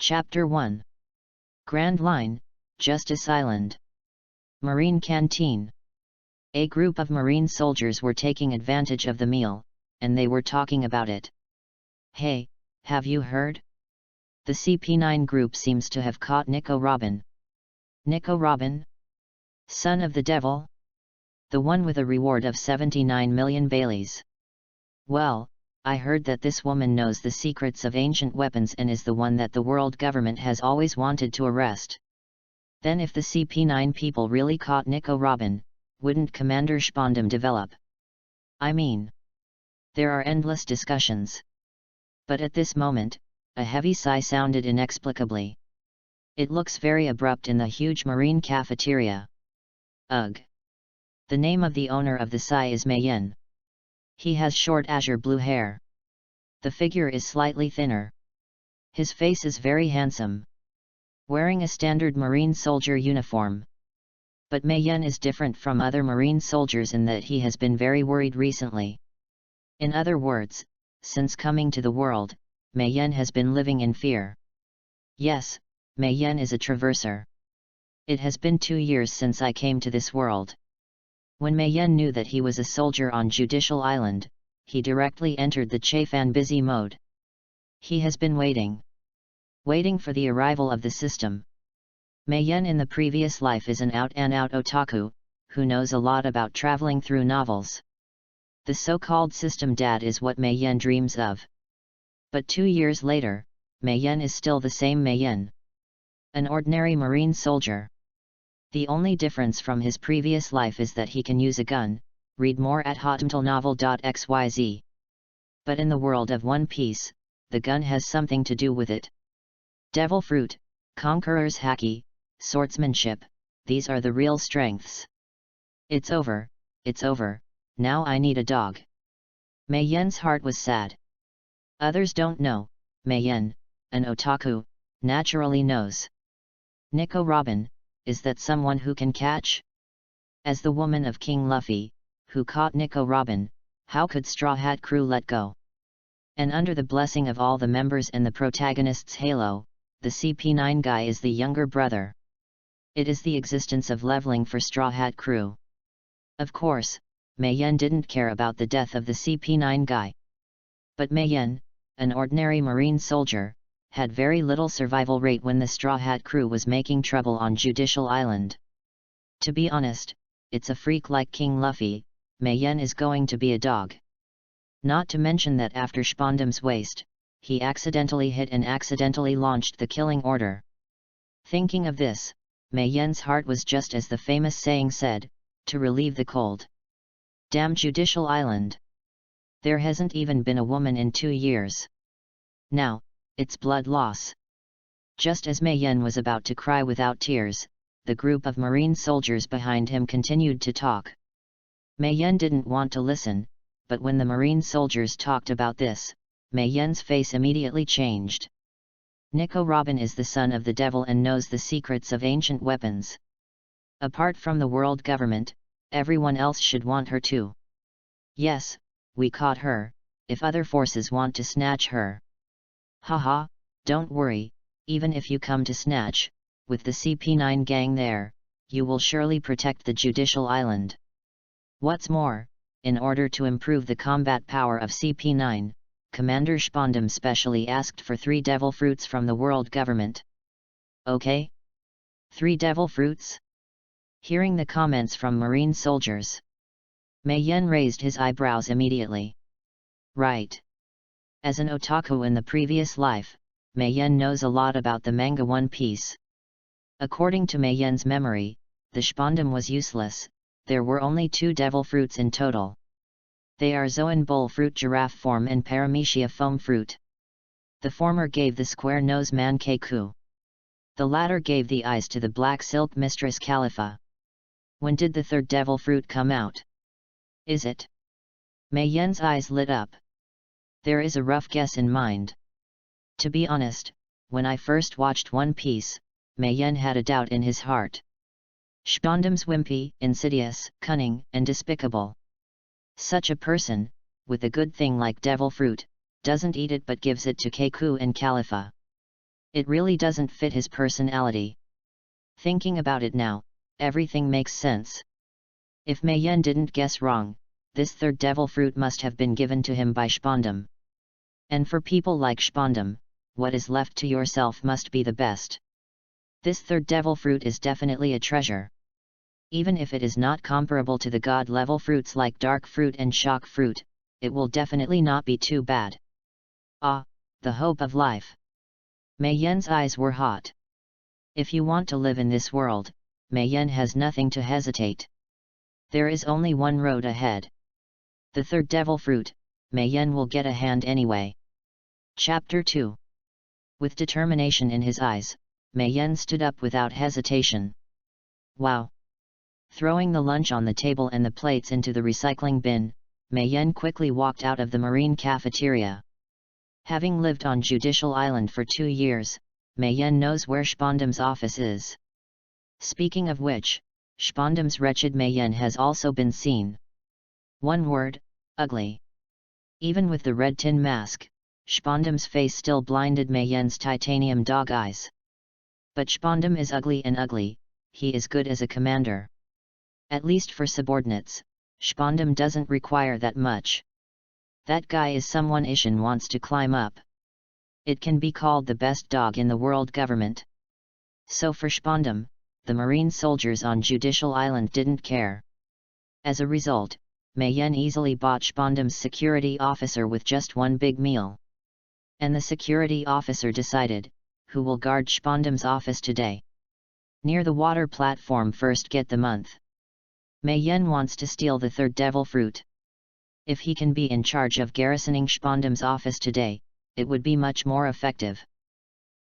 Chapter 1. Grand Line, Justice Island. Marine Canteen. A group of Marine soldiers were taking advantage of the meal, and they were talking about it. Hey, have you heard? The CP9 group seems to have caught Nico Robin. Nico Robin? Son of the devil? The one with a reward of 79 million Baileys. Well, I heard that this woman knows the secrets of ancient weapons and is the one that the world government has always wanted to arrest. Then if the CP9 people really caught Nico Robin, wouldn't Commander Spondam develop? I mean, there are endless discussions. But at this moment, a heavy sigh sounded inexplicably. It looks very abrupt in the huge marine cafeteria. Ugh. The name of the owner of the sigh is Mayen. He has short azure blue hair. The figure is slightly thinner. His face is very handsome. Wearing a standard marine soldier uniform. But Mayen is different from other marine soldiers in that he has been very worried recently. In other words, since coming to the world, Mayen has been living in fear. Yes, Mayen is a traverser. It has been 2 years since I came to this world. When Mayen knew that he was a soldier on Judicial Island, he directly entered the Chafan busy mode. He has been waiting for the arrival of the system. Mayen in the previous life is an out-and-out otaku, who knows a lot about traveling through novels. The so-called system dad is what Mayen dreams of. But 2 years later, Mayen is still the same Mayen. An ordinary marine soldier. The only difference from his previous life is that he can use a gun. Read more at hotmtlnovel.xyz. But in the world of One Piece, the gun has something to do with it. Devil fruit, conqueror's haki, swordsmanship, these are the real strengths. It's over, now I need a dog. Mayen's heart was sad. Others don't know, Mayen, an otaku, naturally knows. Nico Robin, is that someone who can catch? As the woman of King Luffy, who caught Nico Robin, how could Straw Hat Crew let go? And under the blessing of all the members and the protagonist's halo, the CP9 guy is the younger brother. It is the existence of leveling for Straw Hat Crew. Of course, Mayen didn't care about the death of the CP9 guy. But Mayen, an ordinary marine soldier, had very little survival rate when the Straw Hat Crew was making trouble on Judicial Island. To be honest, it's a freak like King Luffy, Mayen is going to be a dog. Not to mention that after Spondam's waist, he accidentally hit and accidentally launched the killing order. Thinking of this, Mayen's heart was just as the famous saying said, to relieve the cold. Damn Judicial Island. There hasn't even been a woman in 2 years. Now, it's blood loss. Just as Mayen was about to cry without tears, the group of marine soldiers behind him continued to talk. Mayen didn't want to listen, but when the marine soldiers talked about this, Mayen's face immediately changed. Nico Robin is the son of the devil and knows the secrets of ancient weapons. Apart from the world government, everyone else should want her too. Yes, we caught her, if other forces want to snatch her. Haha, don't worry, even if you come to snatch, with the CP9 gang there, you will surely protect the Judicial Island. What's more, in order to improve the combat power of CP9, Commander Spondam specially asked for 3 devil fruits from the world government. Okay? 3 devil fruits? Hearing the comments from marine soldiers, Mayen raised his eyebrows immediately. Right. As an otaku in the previous life, Mayen knows a lot about the manga One Piece. According to Mayen's memory, the Spondam was useless, there were only 2 devil fruits in total. They are Zoan bull fruit giraffe form and Paramecia foam fruit. The former gave the square nose man Keiku. The latter gave the eyes to the black silk mistress Khalifa. When did the 3rd devil fruit come out? Is it? Mayen's eyes lit up. There is a rough guess in mind. To be honest, when I first watched One Piece, Mayen had a doubt in his heart. Spondam's wimpy, insidious, cunning, and despicable. Such a person, with a good thing like devil fruit, doesn't eat it but gives it to Keiku and Khalifa. It really doesn't fit his personality. Thinking about it now, everything makes sense. If Mei Yan didn't guess wrong, this third devil fruit must have been given to him by Spondam. And for people like Spondam, what is left to yourself must be the best. This third devil fruit is definitely a treasure. Even if it is not comparable to the god-level fruits like dark fruit and shock fruit, it will definitely not be too bad. Ah, the hope of life! Mei Yan's eyes were hot. If you want to live in this world, Mei Yan has nothing to hesitate. There is only one road ahead. The third devil fruit, Mei Yan will get a hand anyway. Chapter 2. With determination in his eyes, Mei Yan stood up without hesitation. Wow! Throwing the lunch on the table and the plates into the recycling bin, Mei Yan quickly walked out of the marine cafeteria. Having lived on Judicial Island for 2 years, Mei Yan knows where Spondam's office is. Speaking of which, Spondam's wretched Mei Yan has also been seen. One word, ugly. Even with the red tin mask, Spondam's face still blinded Mei Yan's titanium dog eyes. But Spondam is ugly and ugly, he is good as a commander. At least for subordinates, Spondam doesn't require that much. That guy is someone Ishan wants to climb up. It can be called the best dog in the world government. So for Spondam, the marine soldiers on Judicial Island didn't care. As a result, Mei Yan easily bought Spondam's security officer with just one big meal. And the security officer decided, who will guard Spondam's office today? Near the water platform first get the month. Mei Yan wants to steal the third devil fruit. If he can be in charge of garrisoning Spondam's office today, it would be much more effective.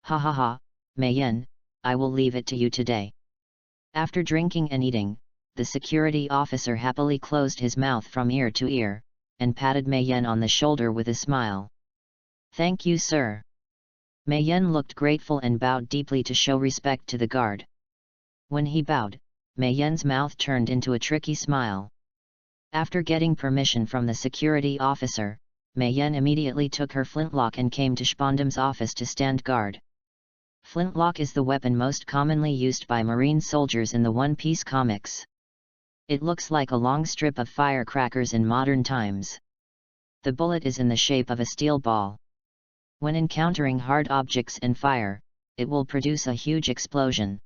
Ha ha ha, Mei Yan, I will leave it to you today. After drinking and eating, the security officer happily closed his mouth from ear to ear, and patted Mei Yan on the shoulder with a smile. Thank you, sir. Mei Yan looked grateful and bowed deeply to show respect to the guard. When he bowed, Mei Yan's mouth turned into a tricky smile. After getting permission from the security officer, Mei Yan immediately took her flintlock and came to Spondam's office to stand guard. Flintlock is the weapon most commonly used by marine soldiers in the One Piece comics. It looks like a long strip of firecrackers in modern times. The bullet is in the shape of a steel ball. When encountering hard objects and fire, it will produce a huge explosion.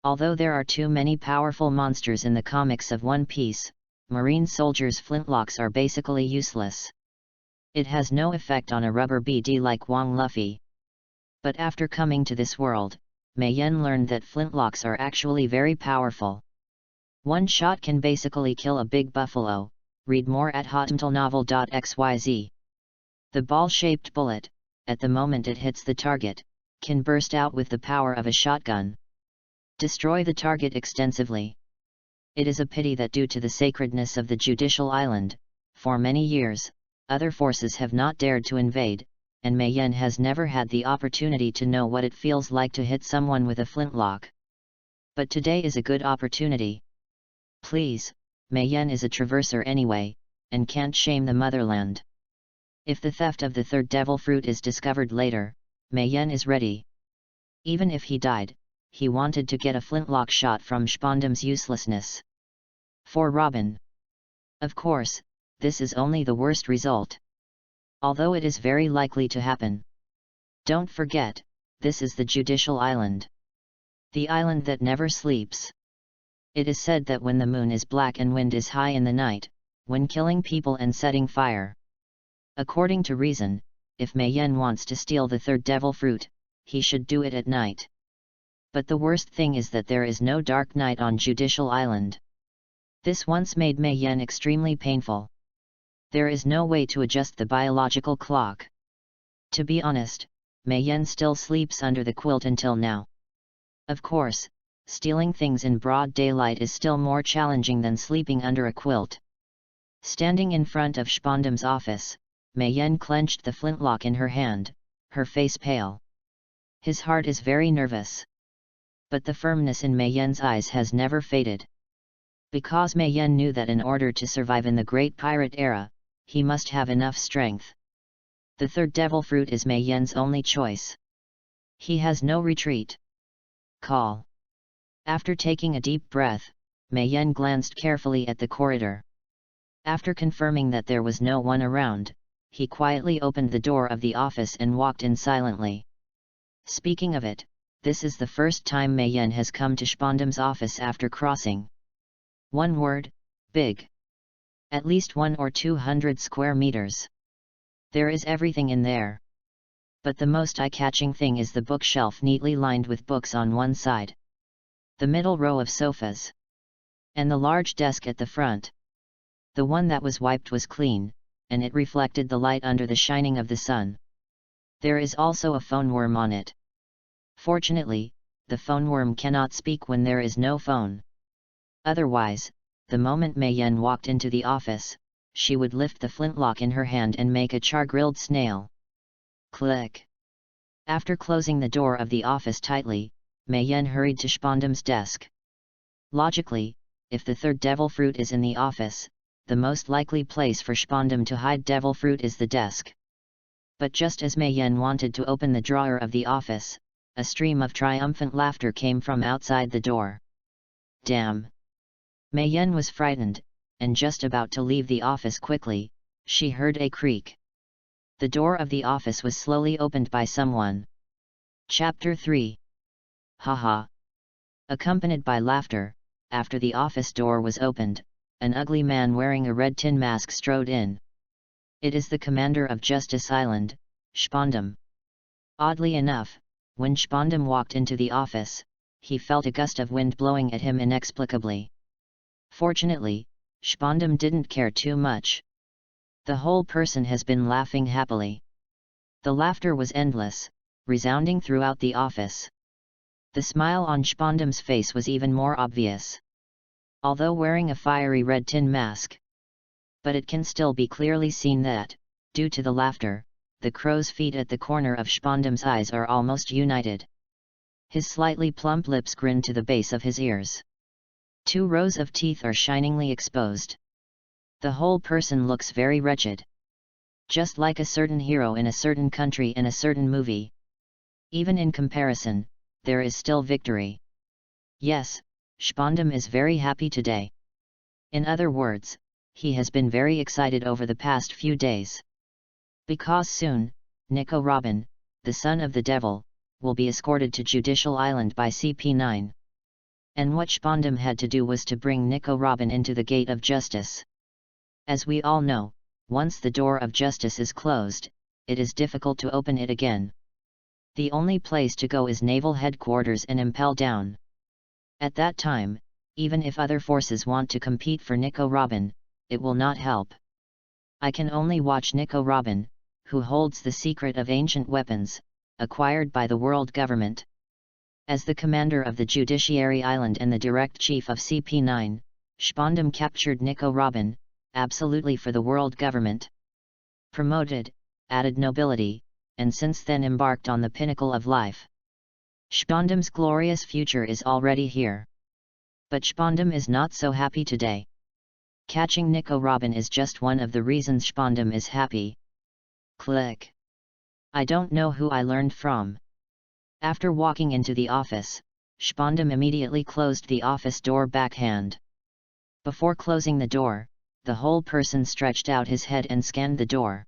Although there are too many powerful monsters in the comics of One Piece, marine soldiers' flintlocks are basically useless. It has no effect on a rubber BD like Wong Luffy. But after coming to this world, Mei Yan learned that flintlocks are actually very powerful. One shot can basically kill a big buffalo. Read more at hotmtlnovel.xyz. The ball-shaped bullet, at the moment it hits the target, can burst out with the power of a shotgun. Destroy the target extensively. It is a pity that due to the sacredness of the Judicial Island, for many years, other forces have not dared to invade, and Mei Yan has never had the opportunity to know what it feels like to hit someone with a flintlock. But today is a good opportunity. Please, Mei Yan is a traverser anyway, and can't shame the motherland. If the theft of the third devil fruit is discovered later, Mei Yan is ready. Even if he died, he wanted to get a flintlock shot from Spondam's uselessness. For Robin. Of course, this is only the worst result. Although it is very likely to happen. Don't forget, this is the Judicial Island. The island that never sleeps. It is said that when the moon is black and wind is high in the night, when killing people and setting fire. According to reason, if Mei Yan wants to steal the third devil fruit, he should do it at night. But the worst thing is that there is no dark night on Judicial Island. This once made Mei Yan extremely painful. There is no way to adjust the biological clock. To be honest, Mei Yan still sleeps under the quilt until now. Of course, stealing things in broad daylight is still more challenging than sleeping under a quilt. Standing in front of Spondam's office, Mei Yan clenched the flintlock in her hand, her face pale. His heart is very nervous. But the firmness in Mei Yan's eyes has never faded. Because Mei Yan knew that in order to survive in the Great Pirate Era, he must have enough strength. The third devil fruit is Mei Yan's only choice. He has no retreat. Call. After taking a deep breath, Mei Yan glanced carefully at the corridor. After confirming that there was no one around, he quietly opened the door of the office and walked in silently. Speaking of it, this is the first time Mei Yan has come to Spondam's office after crossing. One word, big. At least 100 or 200 square meters. There is everything in there. But the most eye-catching thing is the bookshelf neatly lined with books on one side. The middle row of sofas. And the large desk at the front. The one that was wiped was clean, and it reflected the light under the shining of the sun. There is also a phone worm on it. Fortunately, the phone worm cannot speak when there is no phone. Otherwise, the moment Mei Yan walked into the office, she would lift the flintlock in her hand and make a char-grilled snail. Click. After closing the door of the office tightly, Mei Yan hurried to Spondam's desk. Logically, if the third devil fruit is in the office, the most likely place for Spondam to hide devil fruit is the desk. But just as Mei Yan wanted to open the drawer of the office, a stream of triumphant laughter came from outside the door. Damn! Mei Yan was frightened, and just about to leave the office quickly, she heard a creak. The door of the office was slowly opened by someone. Chapter 3. Haha. Accompanied by laughter, after the office door was opened, an ugly man wearing a red tin mask strode in. It is the commander of Justice Island, Spondam. Oddly enough, when Spondam walked into the office, he felt a gust of wind blowing at him inexplicably. Fortunately, Spondam didn't care too much. The whole person has been laughing happily. The laughter was endless, resounding throughout the office. The smile on Spondam's face was even more obvious. Although wearing a fiery red tin mask. But it can still be clearly seen that, due to the laughter, the crow's feet at the corner of Spondam's eyes are almost united. His slightly plump lips grin to the base of his ears. 2 rows of teeth are shiningly exposed. The whole person looks very wretched. Just like a certain hero in a certain country in a certain movie. Even in comparison, there is still victory. Yes, Spondam is very happy today. In other words, he has been very excited over the past few days. Because soon, Nico Robin, the son of the devil, will be escorted to Judicial Island by CP9. And what Spondam had to do was to bring Nico Robin into the gate of justice. As we all know, once the door of justice is closed, it is difficult to open it again. The only place to go is naval headquarters and impel down. At that time, even if other forces want to compete for Nico Robin, it will not help. I can only watch Nico Robin, who holds the secret of ancient weapons, acquired by the world government. As the commander of the Judiciary Island and the direct chief of CP9, Spondam captured Nico Robin, absolutely for the world government. Promoted, added nobility, and since then embarked on the pinnacle of life. Spondam's glorious future is already here. But Spondam is not so happy today. Catching Nico Robin is just one of the reasons Spondam is happy. Click. I don't know who I learned from. After walking into the office, Spondam immediately closed the office door backhand. Before closing the door, the whole person stretched out his head and scanned the door.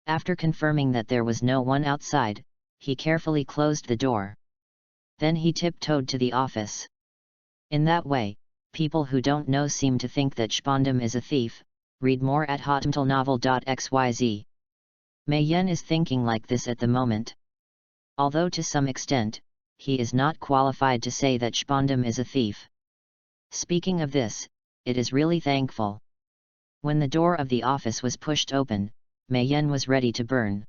After confirming that there was no one outside, he carefully closed the door. Then he tiptoed to the office. In that way, people who don't know seem to think that Spondam is a thief. Read more at hotmtlnovel.xyz. Mei Yan is thinking like this at the moment. Although to some extent, he is not qualified to say that Spondam is a thief. Speaking of this, it is really thankful. When the door of the office was pushed open, Mei Yan was ready to burn.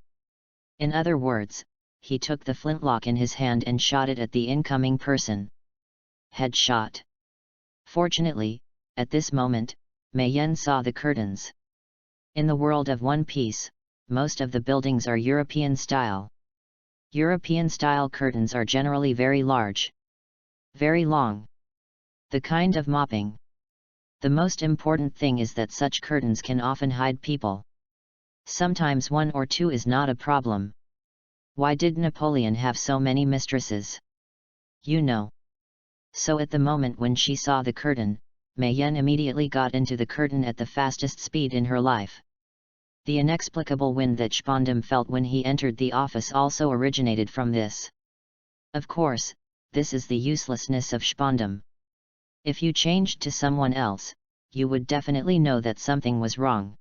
In other words, he took the flintlock in his hand and shot it at the incoming person. Headshot. Fortunately, at this moment, Mei Yan saw the curtains. In the world of One Piece, most of the buildings are European style. European style curtains are generally very large. Very long. The kind of mopping. The most important thing is that such curtains can often hide people. Sometimes 1 or 2 is not a problem. Why did Napoleon have so many mistresses? You know. So at the moment when she saw the curtain, Mayenne immediately got into the curtain at the fastest speed in her life. The inexplicable wind that Spondam felt when he entered the office also originated from this. Of course, this is the uselessness of Spondam. If you changed to someone else, you would definitely know that something was wrong.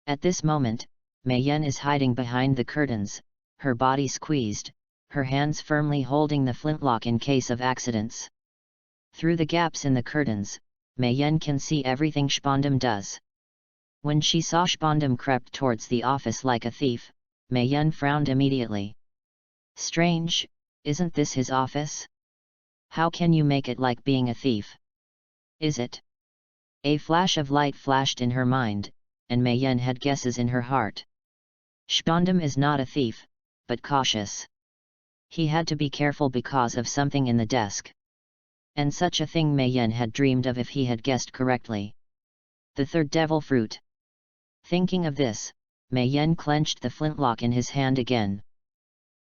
At this moment, Mayenne is hiding behind the curtains, her body squeezed, her hands firmly holding the flintlock in case of accidents. Through the gaps in the curtains, Mayenne can see everything Spondam does. When she saw Spondam crept towards the office like a thief, Mayenne frowned immediately. Strange, isn't this his office? How can you make it like being a thief? Is it? A flash of light flashed in her mind, and Mayenne had guesses in her heart. Spondam is not a thief, but cautious. He had to be careful because of something in the desk. And such a thing Mayenne had dreamed of if he had guessed correctly. The third devil fruit. Thinking of this, Mayenne clenched the flintlock in his hand again.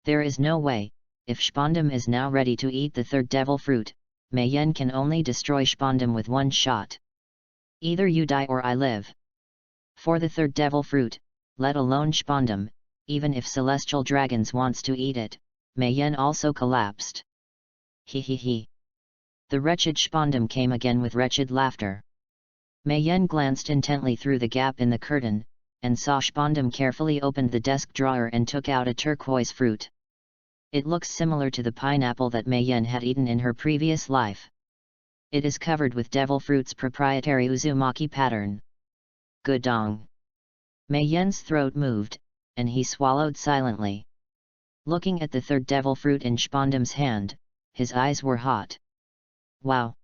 There is no way, if Spondam is now ready to eat the third devil fruit, Mayenne can only destroy Spondam with one shot. Either you die or I live. For the third devil fruit, let alone Spondam, even if celestial dragons wants to eat it, Mayenne also collapsed. He he he. The wretched Spondam came again with wretched laughter. Mayenne glanced intently through the gap in the curtain, and saw Spondam carefully opened the desk drawer and took out a turquoise fruit. It looks similar to the pineapple that Mayenne had eaten in her previous life. It is covered with devil fruit's proprietary Uzumaki pattern. Gudong. Mayenne's throat moved, and he swallowed silently. Looking at the third devil fruit in Spondam's hand, his eyes were hot. Wow!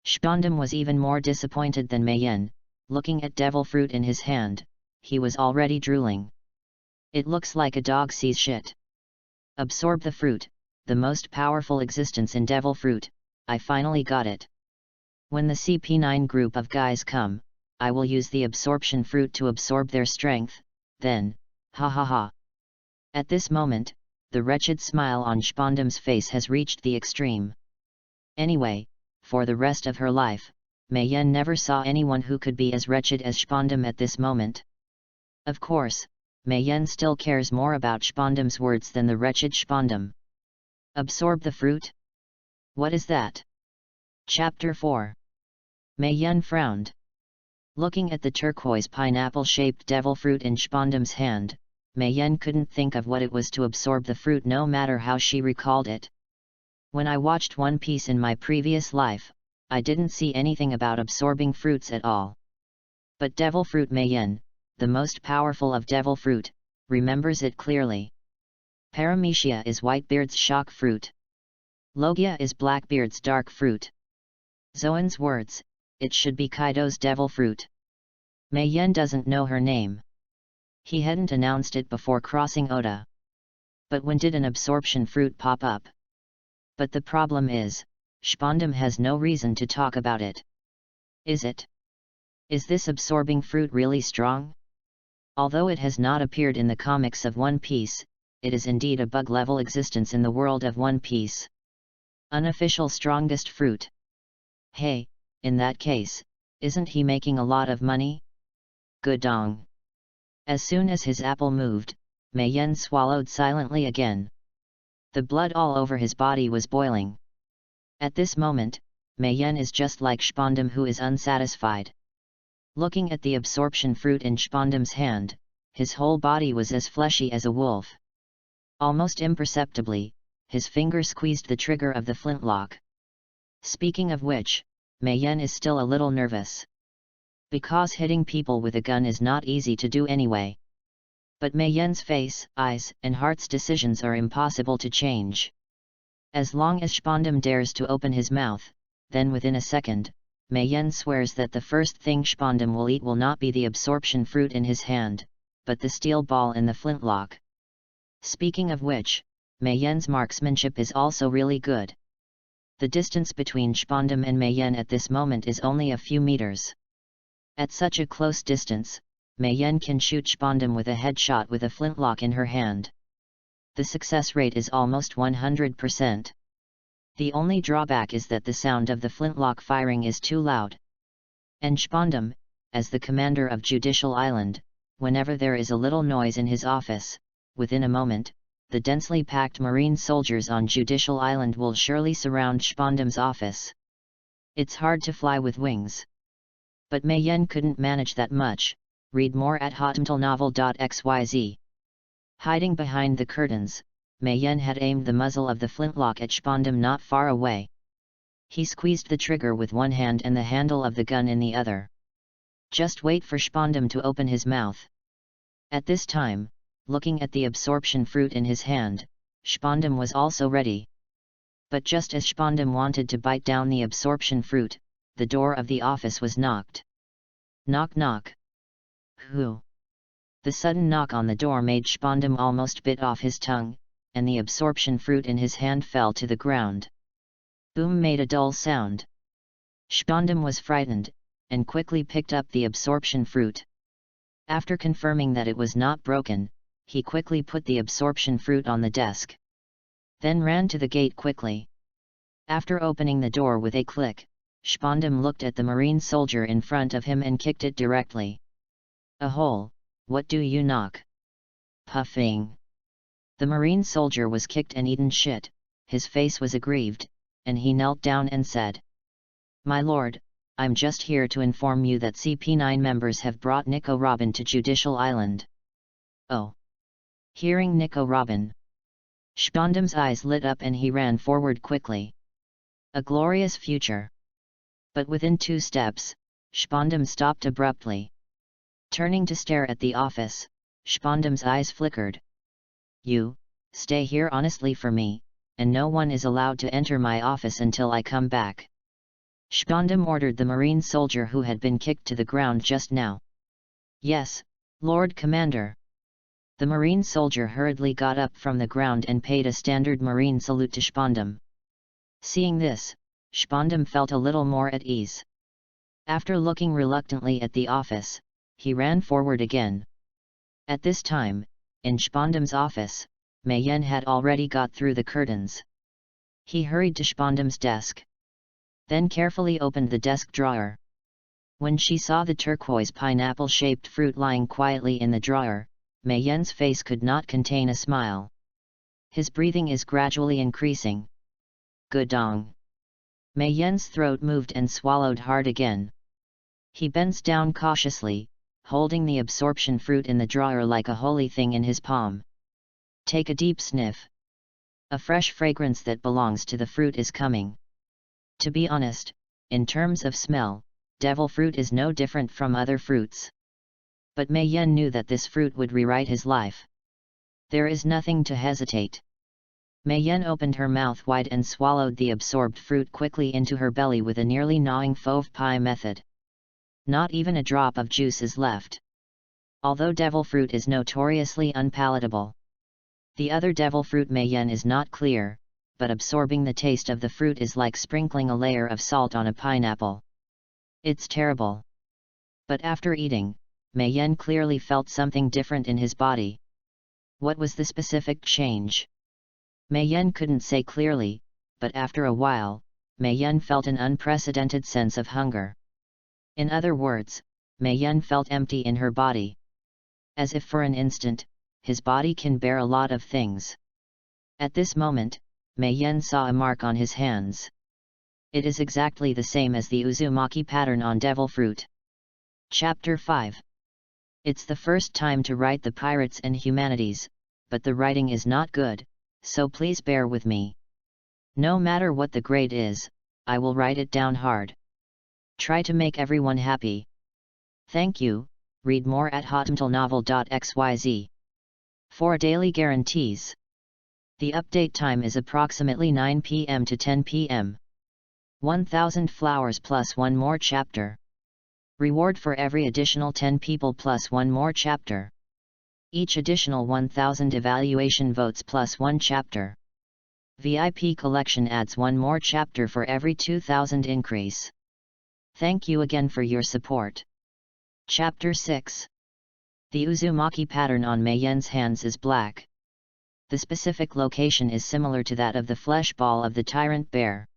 Spondam was even more disappointed than Mayenne. Looking at devil fruit in his hand, he was already drooling. It looks like a dog sees shit. Absorb the fruit, the most powerful existence in devil fruit. I finally got it. When the CP9 group of guys come, I will use the absorption fruit to absorb their strength, then, ha ha ha. At this moment, the wretched smile on Spondam's face has reached the extreme. Anyway, for the rest of her life, Mayenne never saw anyone who could be as wretched as Spondam at this moment. Of course, Mayenne still cares more about Spondam's words than the wretched Spondam. Absorb the fruit? What is that? Chapter 4. Mayenne frowned. Looking at the turquoise pineapple-shaped devil fruit in Spondam's hand, Mayenne couldn't think of what it was to absorb the fruit no matter how she recalled it. When I watched One Piece in my previous life, I didn't see anything about absorbing fruits at all. But devil fruit Mayenne, the most powerful of devil fruit, remembers it clearly. Paramecia is Whitebeard's shock fruit. Logia is Blackbeard's dark fruit. Zoan's words, it should be Kaido's devil fruit. Mayenne doesn't know her name. He hadn't announced it before crossing Oda. But when did an absorption fruit pop up? But the problem is, Spondam has no reason to talk about it. Is it? Is this absorbing fruit really strong? Although it has not appeared in the comics of One Piece, it is indeed a bug-level existence in the world of One Piece. Unofficial strongest fruit. Hey, in that case, isn't he making a lot of money? Gudong. As soon as his apple moved, Mayenne swallowed silently again. The blood all over his body was boiling. At this moment, Mayenne is just like Spondam, who is unsatisfied. Looking at the absorption fruit in Spondam's hand, his whole body was as fleshy as a wolf. Almost imperceptibly, his finger squeezed the trigger of the flintlock. Speaking of which, Mayenne is still a little nervous. Because hitting people with a gun is not easy to do anyway. But Mayenne's face, eyes, and heart's decisions are impossible to change. As long as Spondam dares to open his mouth, then within a second, Mayenne swears that the first thing Spondam will eat will not be the absorption fruit in his hand, but the steel ball in the flintlock. Speaking of which, Mayenne's marksmanship is also really good. The distance between Spondam and Mayenne at this moment is only a few meters. At such a close distance, Mayenne can shoot Spondam with a headshot with a flintlock in her hand. the success rate is almost 100%. The only drawback is that the sound of the flintlock firing is too loud. And Spondam, as the commander of Judicial Island, whenever there is a little noise in his office, within a moment, the densely packed marine soldiers on Judicial Island will surely surround Spondam's office. It's hard to fly with wings. But Mei Yen couldn't manage that much. Read more at audiobooksnovel.xyz. Hiding behind the curtains, Mei Yen had aimed the muzzle of the flintlock at Spondam not far away. He squeezed the trigger with one hand and the handle of the gun in the other. Just wait for Spondam to open his mouth. At this time, looking at the absorption fruit in his hand, Spondam was also ready. But just as Spondam wanted to bite down the absorption fruit, the door of the office was knocked. Knock knock. Who? The sudden knock on the door made Spondam almost bit off his tongue, and the absorption fruit in his hand fell to the ground. Boom made a dull sound. Spondam was frightened, and quickly picked up the absorption fruit. After confirming that it was not broken, he quickly put the absorption fruit on the desk. Then ran to the gate quickly. After opening the door with a click, Spondam looked at the marine soldier in front of him and kicked it directly. A hole, what do you knock? Puffing. The marine soldier was kicked and eaten shit, his face was aggrieved, and he knelt down and said, "My lord, I'm just here to inform you that CP9 members have brought Nico Robin to Judicial Island." Oh! Hearing Nico Robin, Spondam's eyes lit up and he ran forward quickly. A glorious future! But within 2 steps, Spondam stopped abruptly. Turning to stare at the office, Spondam's eyes flickered. "You, stay here honestly for me, and no one is allowed to enter my office until I come back," Spondam ordered the marine soldier who had been kicked to the ground just now. "Yes, Lord Commander." The marine soldier hurriedly got up from the ground and paid a standard marine salute to Spondam. Seeing this, Spondam felt a little more at ease. After looking reluctantly at the office, he ran forward again. At this time, in Spondam's office, Mei Yen had already got through the curtains. He hurried to Spondam's desk. Then carefully opened the desk drawer. When she saw the turquoise pineapple-shaped fruit lying quietly in the drawer, Mei Yen's face could not contain a smile. His breathing is gradually increasing. Gudong. Mei Yen's throat moved and swallowed hard again. He bends down cautiously, holding the absorption fruit in the drawer like a holy thing in his palm. Take a deep sniff. A fresh fragrance that belongs to the fruit is coming. To be honest, in terms of smell, devil fruit is no different from other fruits. But Mei Yen knew that this fruit would rewrite his life. There is nothing to hesitate. Mei Yen opened her mouth wide and swallowed the absorbed fruit quickly into her belly with a nearly gnawing fauve pie method. Not even a drop of juice is left. Although devil fruit is notoriously unpalatable, the other devil fruit Mei Yen is not clear, but absorbing the taste of the fruit is like sprinkling a layer of salt on a pineapple. It's terrible. But after eating, Mei Yen clearly felt something different in his body. What was the specific change? Mei Yen couldn't say clearly, but after a while, Mei Yen felt an unprecedented sense of hunger. In other words, Mei Yen felt empty in her body. As if for an instant, his body can bear a lot of things. At this moment, Mei Yen saw a mark on his hands. It is exactly the same as the Uzumaki pattern on devil fruit. Chapter 5. It's the first time to write the Pirates and Humanities, but the writing is not good, so please bear with me. No matter what the grade is, I will write it down hard. Try to make everyone happy. Thank you. Read more at audiobooksnovel.xyz. For daily guarantees. The update time is approximately 9 p.m. to 10 p.m. 1000 flowers plus one more chapter. Reward for every additional 10 people plus one more chapter. Each additional 1000 evaluation votes plus one chapter. VIP collection adds one more chapter for every 2000 increase. Thank you again for your support. Chapter 6. The Uzumaki pattern on Mei Yen's hands is black. The specific location is similar to that of the flesh ball of the tyrant bear.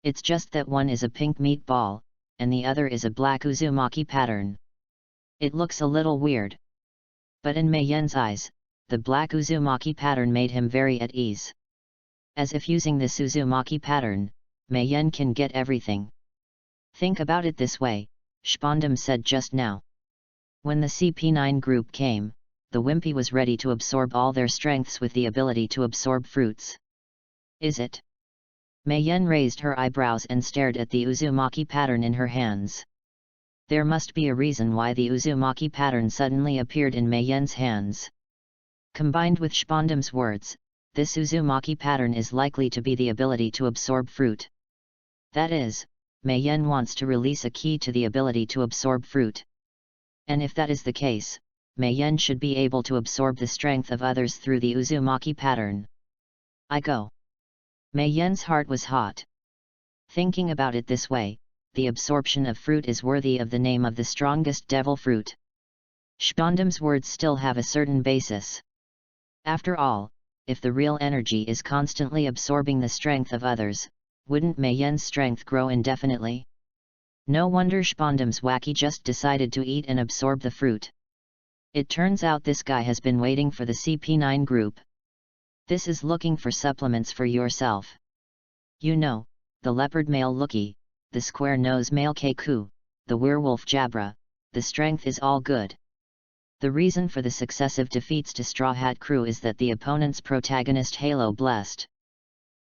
It's just that one is a pink meat ball, and the other is a black uzumaki pattern. It looks a little weird. But in Mei-yen's eyes, the black uzumaki pattern made him very at ease. As if using this uzumaki pattern, Mei-yen can get everything. Think about it this way, Spondam said just now. When the CP9 group came, the Wimpy was ready to absorb all their strengths with the ability to absorb fruits. Is it? Mei-yen raised her eyebrows and stared at the uzumaki pattern in her hands. There must be a reason why the uzumaki pattern suddenly appeared in Mei-yen's hands. Combined with Spondam's words, this uzumaki pattern is likely to be the ability to absorb fruit. That is, Mei-yen wants to release a key to the ability to absorb fruit. And if that is the case, Mei-yen should be able to absorb the strength of others through the uzumaki pattern. I go. Mei-yen's heart was hot. Thinking about it this way, the absorption of fruit is worthy of the name of the strongest devil fruit. Spondam's words still have a certain basis. After all, if the real energy is constantly absorbing the strength of others, wouldn't Mei-yen's strength grow indefinitely? No wonder Spondam's wacky just decided to eat and absorb the fruit. It turns out this guy has been waiting for the CP9 group. This is looking for supplements for yourself. You know, the leopard male Lookie, the square nose male Keiku, the werewolf Jabra, the strength is all good. The reason for the successive defeats to Straw Hat Crew is that the opponent's protagonist Halo blessed.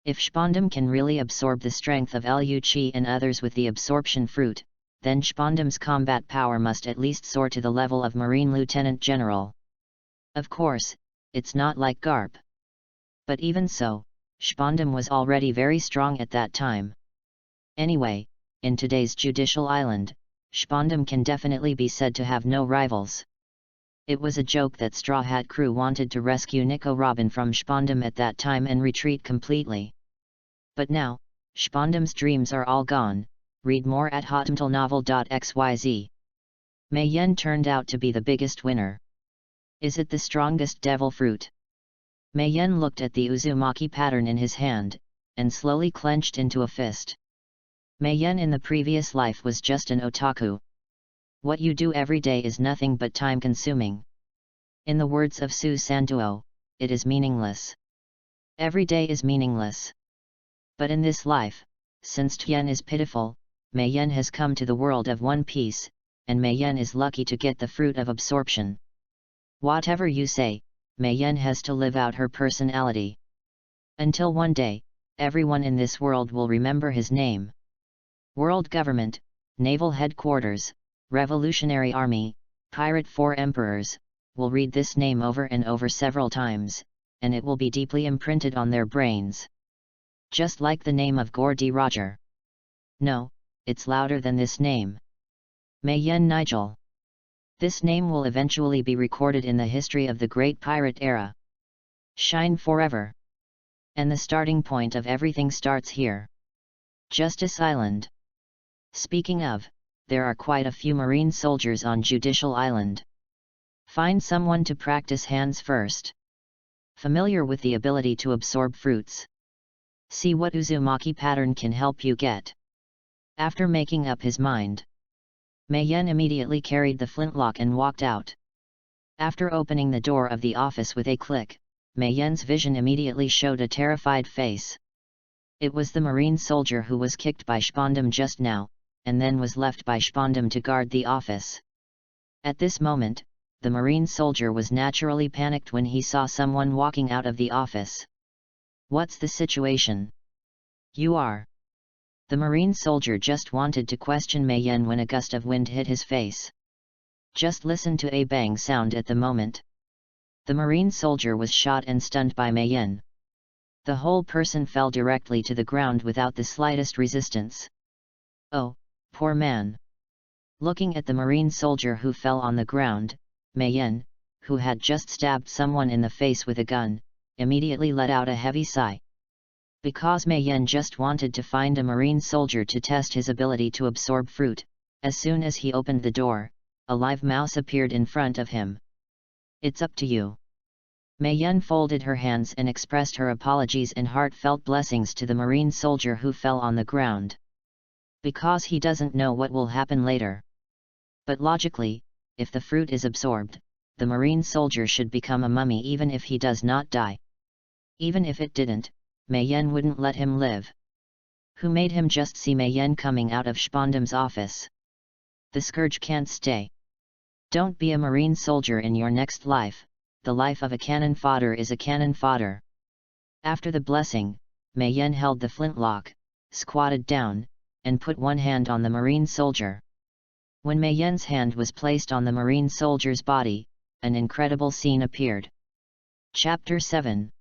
If Spondam can really absorb the strength of Lu Chi and others with the absorption fruit, then Spondam's combat power must at least soar to the level of Marine Lieutenant General. Of course, it's not like Garp. But even so, Spondam was already very strong at that time. Anyway, in today's Judicial Island, Spondam can definitely be said to have no rivals. It was a joke that Straw Hat Crew wanted to rescue Nico Robin from Spondam at that time and retreat completely. But now, Spondam's dreams are all gone. Read more at hotmtlnovel.xyz. Mei-yen turned out to be the biggest winner. Is it the strongest devil fruit? Mei-yen looked at the uzumaki pattern in his hand, and slowly clenched into a fist. Mei-yen in the previous life was just an otaku. What you do every day is nothing but time-consuming. In the words of Su Santuo, it is meaningless. Every day is meaningless. But in this life, since Tien is pitiful, Mei-yen has come to the world of One Piece, and Mei-yen is lucky to get the fruit of absorption. Whatever you say, Mei-yen has to live out her personality. Until one day, everyone in this world will remember his name. World Government, Naval Headquarters, Revolutionary Army, Pirate Four Emperors, will read this name over and over several times, and it will be deeply imprinted on their brains. Just like the name of Gordy Roger. No, it's louder than this name. Mei-yen Nigel. This name will eventually be recorded in the history of the Great Pirate Era. Shine forever. And the starting point of everything starts here. Justice Island. Speaking of, there are quite a few Marine soldiers on Judicial Island. Find someone to practice hands first. Familiar with the ability to absorb fruits. See what uzumaki pattern can help you get. After making up his mind, Mei-yen immediately carried the flintlock and walked out. After opening the door of the office with a click, Mei-yen's vision immediately showed a terrified face. It was the Marine soldier who was kicked by Spondam just now, and then was left by Spondam to guard the office. At this moment, the Marine soldier was naturally panicked when he saw someone walking out of the office. What's the situation? You are. The Marine soldier just wanted to question Mei-yen when a gust of wind hit his face. Just listen to a bang sound at the moment. The Marine soldier was shot and stunned by Mei-yen. The whole person fell directly to the ground without the slightest resistance. Oh, poor man. Looking at the Marine soldier who fell on the ground, Mei-yen, who had just stabbed someone in the face with a gun, immediately let out a heavy sigh. Because Mei-yen just wanted to find a Marine soldier to test his ability to absorb fruit, as soon as he opened the door, a live mouse appeared in front of him. It's up to you. Mei Yan folded her hands and expressed her apologies and heartfelt blessings to the Marine soldier who fell on the ground. Because he doesn't know what will happen later. But logically, if the fruit is absorbed, the Marine soldier should become a mummy even if he does not die. Even if it didn't, Mei Yan wouldn't let him live. Who made him just see Mei Yan coming out of Spondam's office? The scourge can't stay. Don't be a Marine soldier in your next life. The life of a cannon fodder is a cannon fodder. After the blessing, Mei Yan held the flintlock, squatted down, and put one hand on the Marine soldier. When Mei Yan's hand was placed on the Marine soldier's body, an incredible scene appeared. Chapter 7.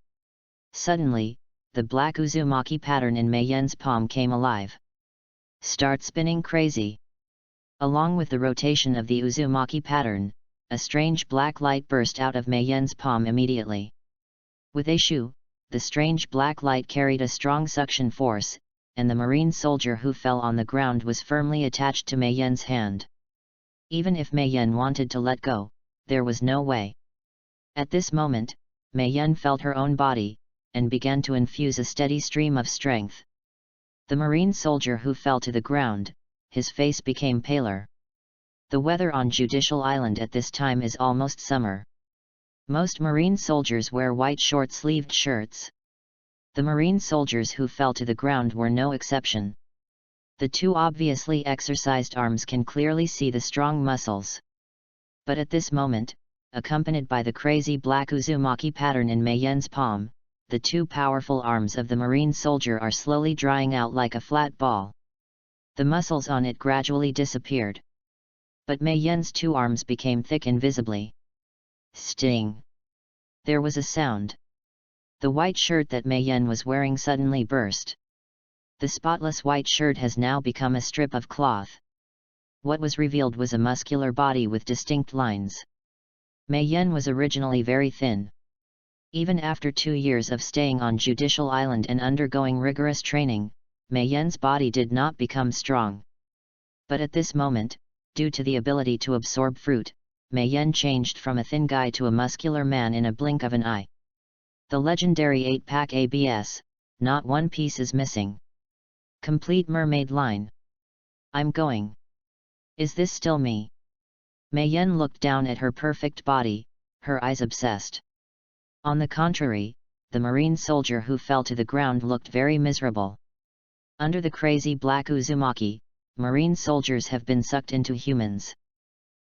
Suddenly, the black uzumaki pattern in Mei Yan's palm came alive. Start spinning crazy. Along with the rotation of the uzumaki pattern, a strange black light burst out of Mei Yan's palm immediately. With a shoo, the strange black light carried a strong suction force, and the Marine soldier who fell on the ground was firmly attached to Mei Yan's hand. Even if Mei Yan wanted to let go, there was no way. At this moment, Mei Yan felt her own body, and began to infuse a steady stream of strength. The Marine soldier who fell to the ground, his face became paler. The weather on Judicial Island at this time is almost summer. Most Marine soldiers wear white short-sleeved shirts. The Marine soldiers who fell to the ground were no exception. The two obviously exercised arms can clearly see the strong muscles. But at this moment, accompanied by the crazy black uzumaki pattern in Mei Yan's palm, the two powerful arms of the Marine soldier are slowly drying out like a flat ball. The muscles on it gradually disappeared. But Mei Yan's two arms became thick invisibly. Sting! There was a sound. The white shirt that Mei Yan was wearing suddenly burst. The spotless white shirt has now become a strip of cloth. What was revealed was a muscular body with distinct lines. Mei Yan was originally very thin. Even after 2 years of staying on Judicial Island and undergoing rigorous training, Mei Yan's body did not become strong. But at this moment, due to the ability to absorb fruit, Mei Yan changed from a thin guy to a muscular man in a blink of an eye. The legendary 8-pack ABS, not one piece is missing. Complete mermaid line. I'm going. Is this still me? Mei Yan looked down at her perfect body, her eyes obsessed. On the contrary, the Marine soldier who fell to the ground looked very miserable. Under the crazy black uzumaki, Marine soldiers have been sucked into humans.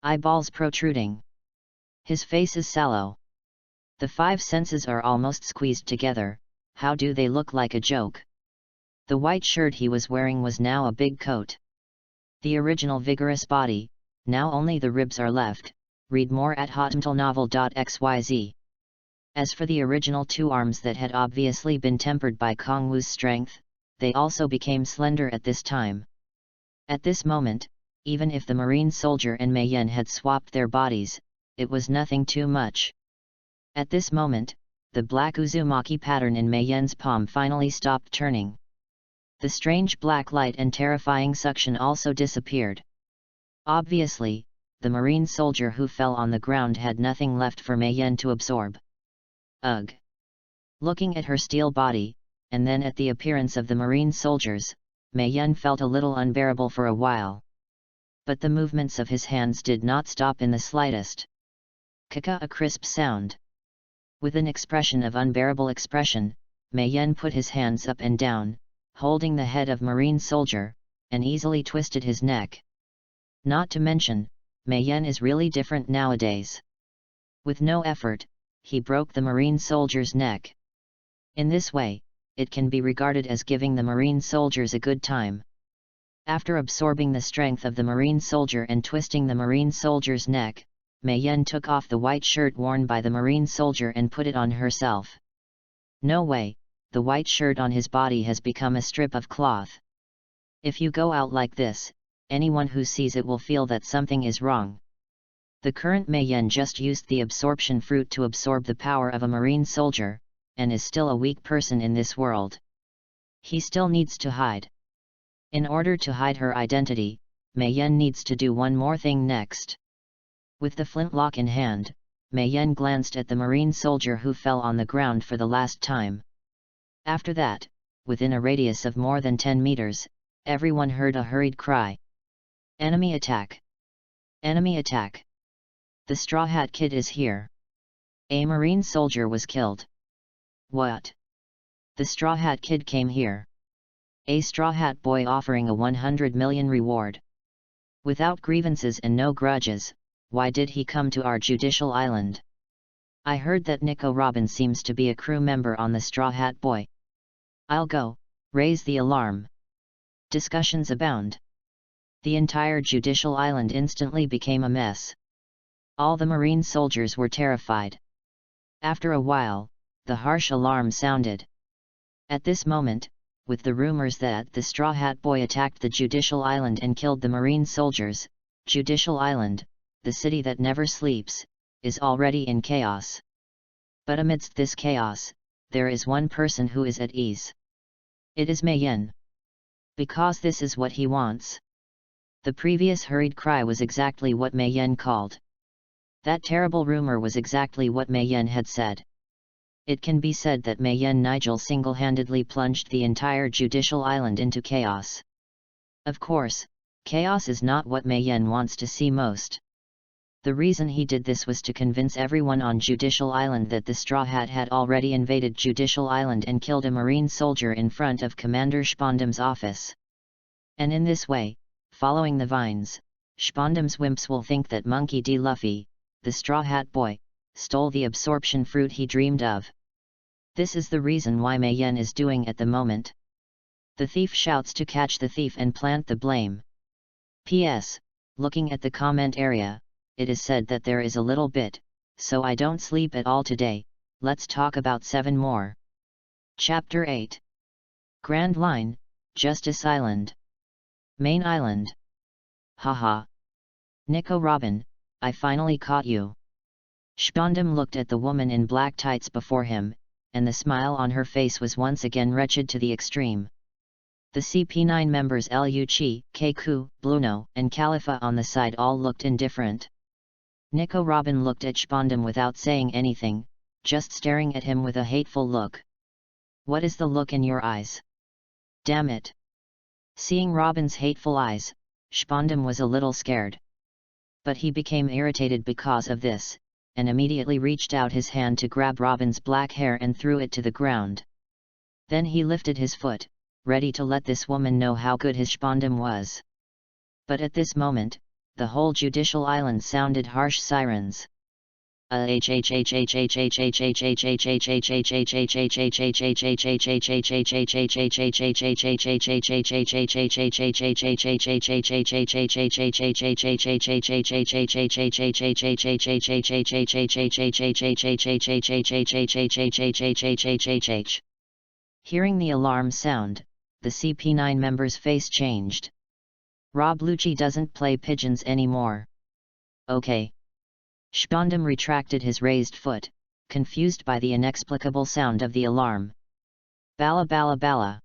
Eyeballs protruding. His face is sallow. The 5 senses are almost squeezed together. How do they look like a joke? The white shirt he was wearing was now a big coat. The original vigorous body, now only the ribs are left. Read more at hotmtlnovel.xyz. As for the original 2 arms that had obviously been tempered by Kong Wu's strength, they also became slender at this time. At this moment, even if the Marine soldier and Mei Yan had swapped their bodies, it was nothing too much. At this moment, the black uzumaki pattern in Mei Yan's palm finally stopped turning. The strange black light and terrifying suction also disappeared. Obviously, the Marine soldier who fell on the ground had nothing left for Mei Yan to absorb. Ugh! Looking at her steel body, and then at the appearance of the Marine soldiers, Mei Yan felt a little unbearable for a while. But the movements of his hands did not stop in the slightest. Kaka, a crisp sound. With an expression of unbearable expression, Mei Yan put his hands up and down, holding the head of Marine soldier, and easily twisted his neck. Not to mention, Mei Yan is really different nowadays. With no effort, he broke the Marine soldier's neck. In this way, it can be regarded as giving the Marine soldiers a good time. After absorbing the strength of the Marine soldier and twisting the Marine soldier's neck, Mei Yan took off the white shirt worn by the Marine soldier and put it on herself. No way, the white shirt on his body has become a strip of cloth. If you go out like this, anyone who sees it will feel that something is wrong. The current Mei Yan just used the absorption fruit to absorb the power of a Marine soldier, and is still a weak person in this world. He still needs to hide. In order to hide her identity, Mei Yan needs to do one more thing next. With the flintlock in hand, Mei Yen glanced at the marine soldier who fell on the ground for the last time. After that, within a radius of more than 10 meters, everyone heard a hurried cry. Enemy attack! Enemy attack! The Straw Hat Kid is here! A marine soldier was killed. What? The Straw Hat Kid came here. A Straw Hat boy offering a 100 million reward. Without grievances and no grudges, why did he come to our Judicial Island? I heard that Nico Robin seems to be a crew member on the Straw Hat Boy. I'll go, raise the alarm. Discussions abound. The entire Judicial Island instantly became a mess. All the marine soldiers were terrified. After a while, the harsh alarm sounded. At this moment, with the rumors that the Straw Hat Boy attacked the Judicial Island and killed the marine soldiers, Judicial Island, the city that never sleeps, is already in chaos. But amidst this chaos, there is one person who is at ease. It is Mei Yen. Because this is what he wants. The previous hurried cry was exactly what Mei Yen called. That terrible rumor was exactly what Mei Yen had said. It can be said that Mei Yen Nigel single-handedly plunged the entire Judicial Island into chaos. Of course, chaos is not what Mei Yen wants to see most. The reason he did this was to convince everyone on Judicial Island that the Straw Hat had already invaded Judicial Island and killed a marine soldier in front of Commander Spondam's office. And in this way, following the vines, Spondam's wimps will think that Monkey D. Luffy, the Straw Hat Boy, stole the absorption fruit he dreamed of. This is the reason why Mei Yen is doing at the moment. The thief shouts to catch the thief and plant the blame. P.S. Looking at the comment area, it is said that there is a little bit, so I don't sleep at all today. Let's talk about 7 more. Chapter 8. Grand Line, Justice Island. Main Island. Haha. Nico Robin, I finally caught you. Spondam looked at the woman in black tights before him, and the smile on her face was once again wretched to the extreme. The CP9 members Liu Chi, Keiku, Bluno, and Khalifa on the side all looked indifferent. Nico Robin looked at Spondam without saying anything, just staring at him with a hateful look. What is the look in your eyes? Damn it! Seeing Robin's hateful eyes, Spondam was a little scared. But he became irritated because of this, and immediately reached out his hand to grab Robin's black hair and threw it to the ground. Then he lifted his foot, ready to let this woman know how good his Spondam was. But at this moment, the whole Judicial Island sounded harsh sirens. Hearing the alarm sound, the CP9 member's face changed. Rob Lucci doesn't play pigeons anymore. Okay. Spondam retracted his raised foot, confused by the inexplicable sound of the alarm. Bala bala bala.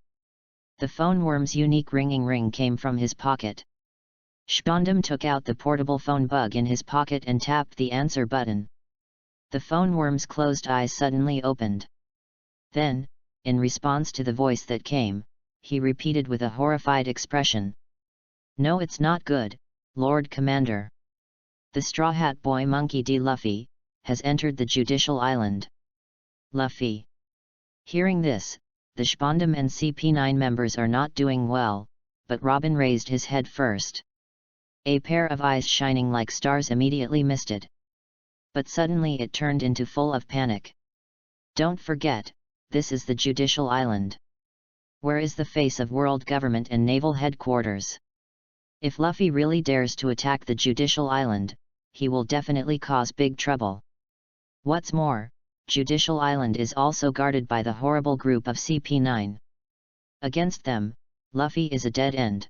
The phone worm's unique ringing ring came from his pocket. Spondam took out the portable phone bug in his pocket and tapped the answer button. The phone worm's closed eyes suddenly opened. Then, in response to the voice that came, he repeated with a horrified expression. No, it's not good, Lord Commander. The Straw Hat Boy Monkey D. Luffy has entered the Judicial Island. Luffy. Hearing this, the Spondam and CP9 members are not doing well, but Robin raised his head first. A pair of eyes shining like stars immediately misted. But suddenly it turned into full of panic. Don't forget, this is the Judicial Island. Where is the face of world government and naval headquarters? If Luffy really dares to attack the Judicial Island, he will definitely cause big trouble. What's more, Judicial Island is also guarded by the horrible group of CP9. Against them, Luffy is a dead end.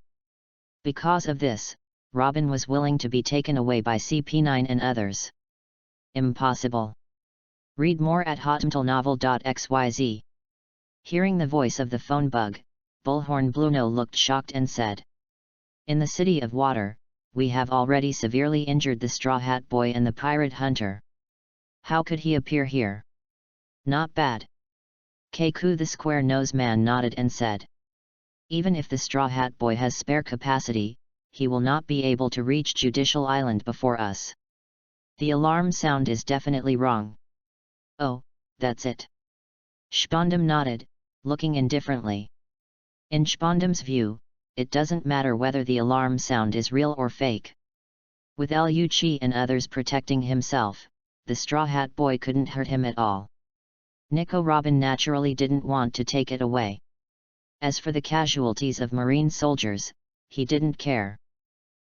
Because of this, Robin was willing to be taken away by CP9 and others. Impossible. Read more at hotmtlnovel.xyz. Hearing the voice of the phone bug, Bullhorn Bluno looked shocked and said. In the City of Water, we have already severely injured the Straw Hat Boy and the Pirate Hunter. How could he appear here? Not bad. Keiku the square-nosed man nodded and said. Even if the Straw Hat Boy has spare capacity, he will not be able to reach Judicial Island before us. The alarm sound is definitely wrong. Oh, that's it. Spondam nodded, looking indifferently. In Spondam's view, it doesn't matter whether the alarm sound is real or fake. With Liu Qi and others protecting himself, the Straw Hat Boy couldn't hurt him at all. Nico Robin naturally didn't want to take it away. As for the casualties of Marine soldiers, he didn't care.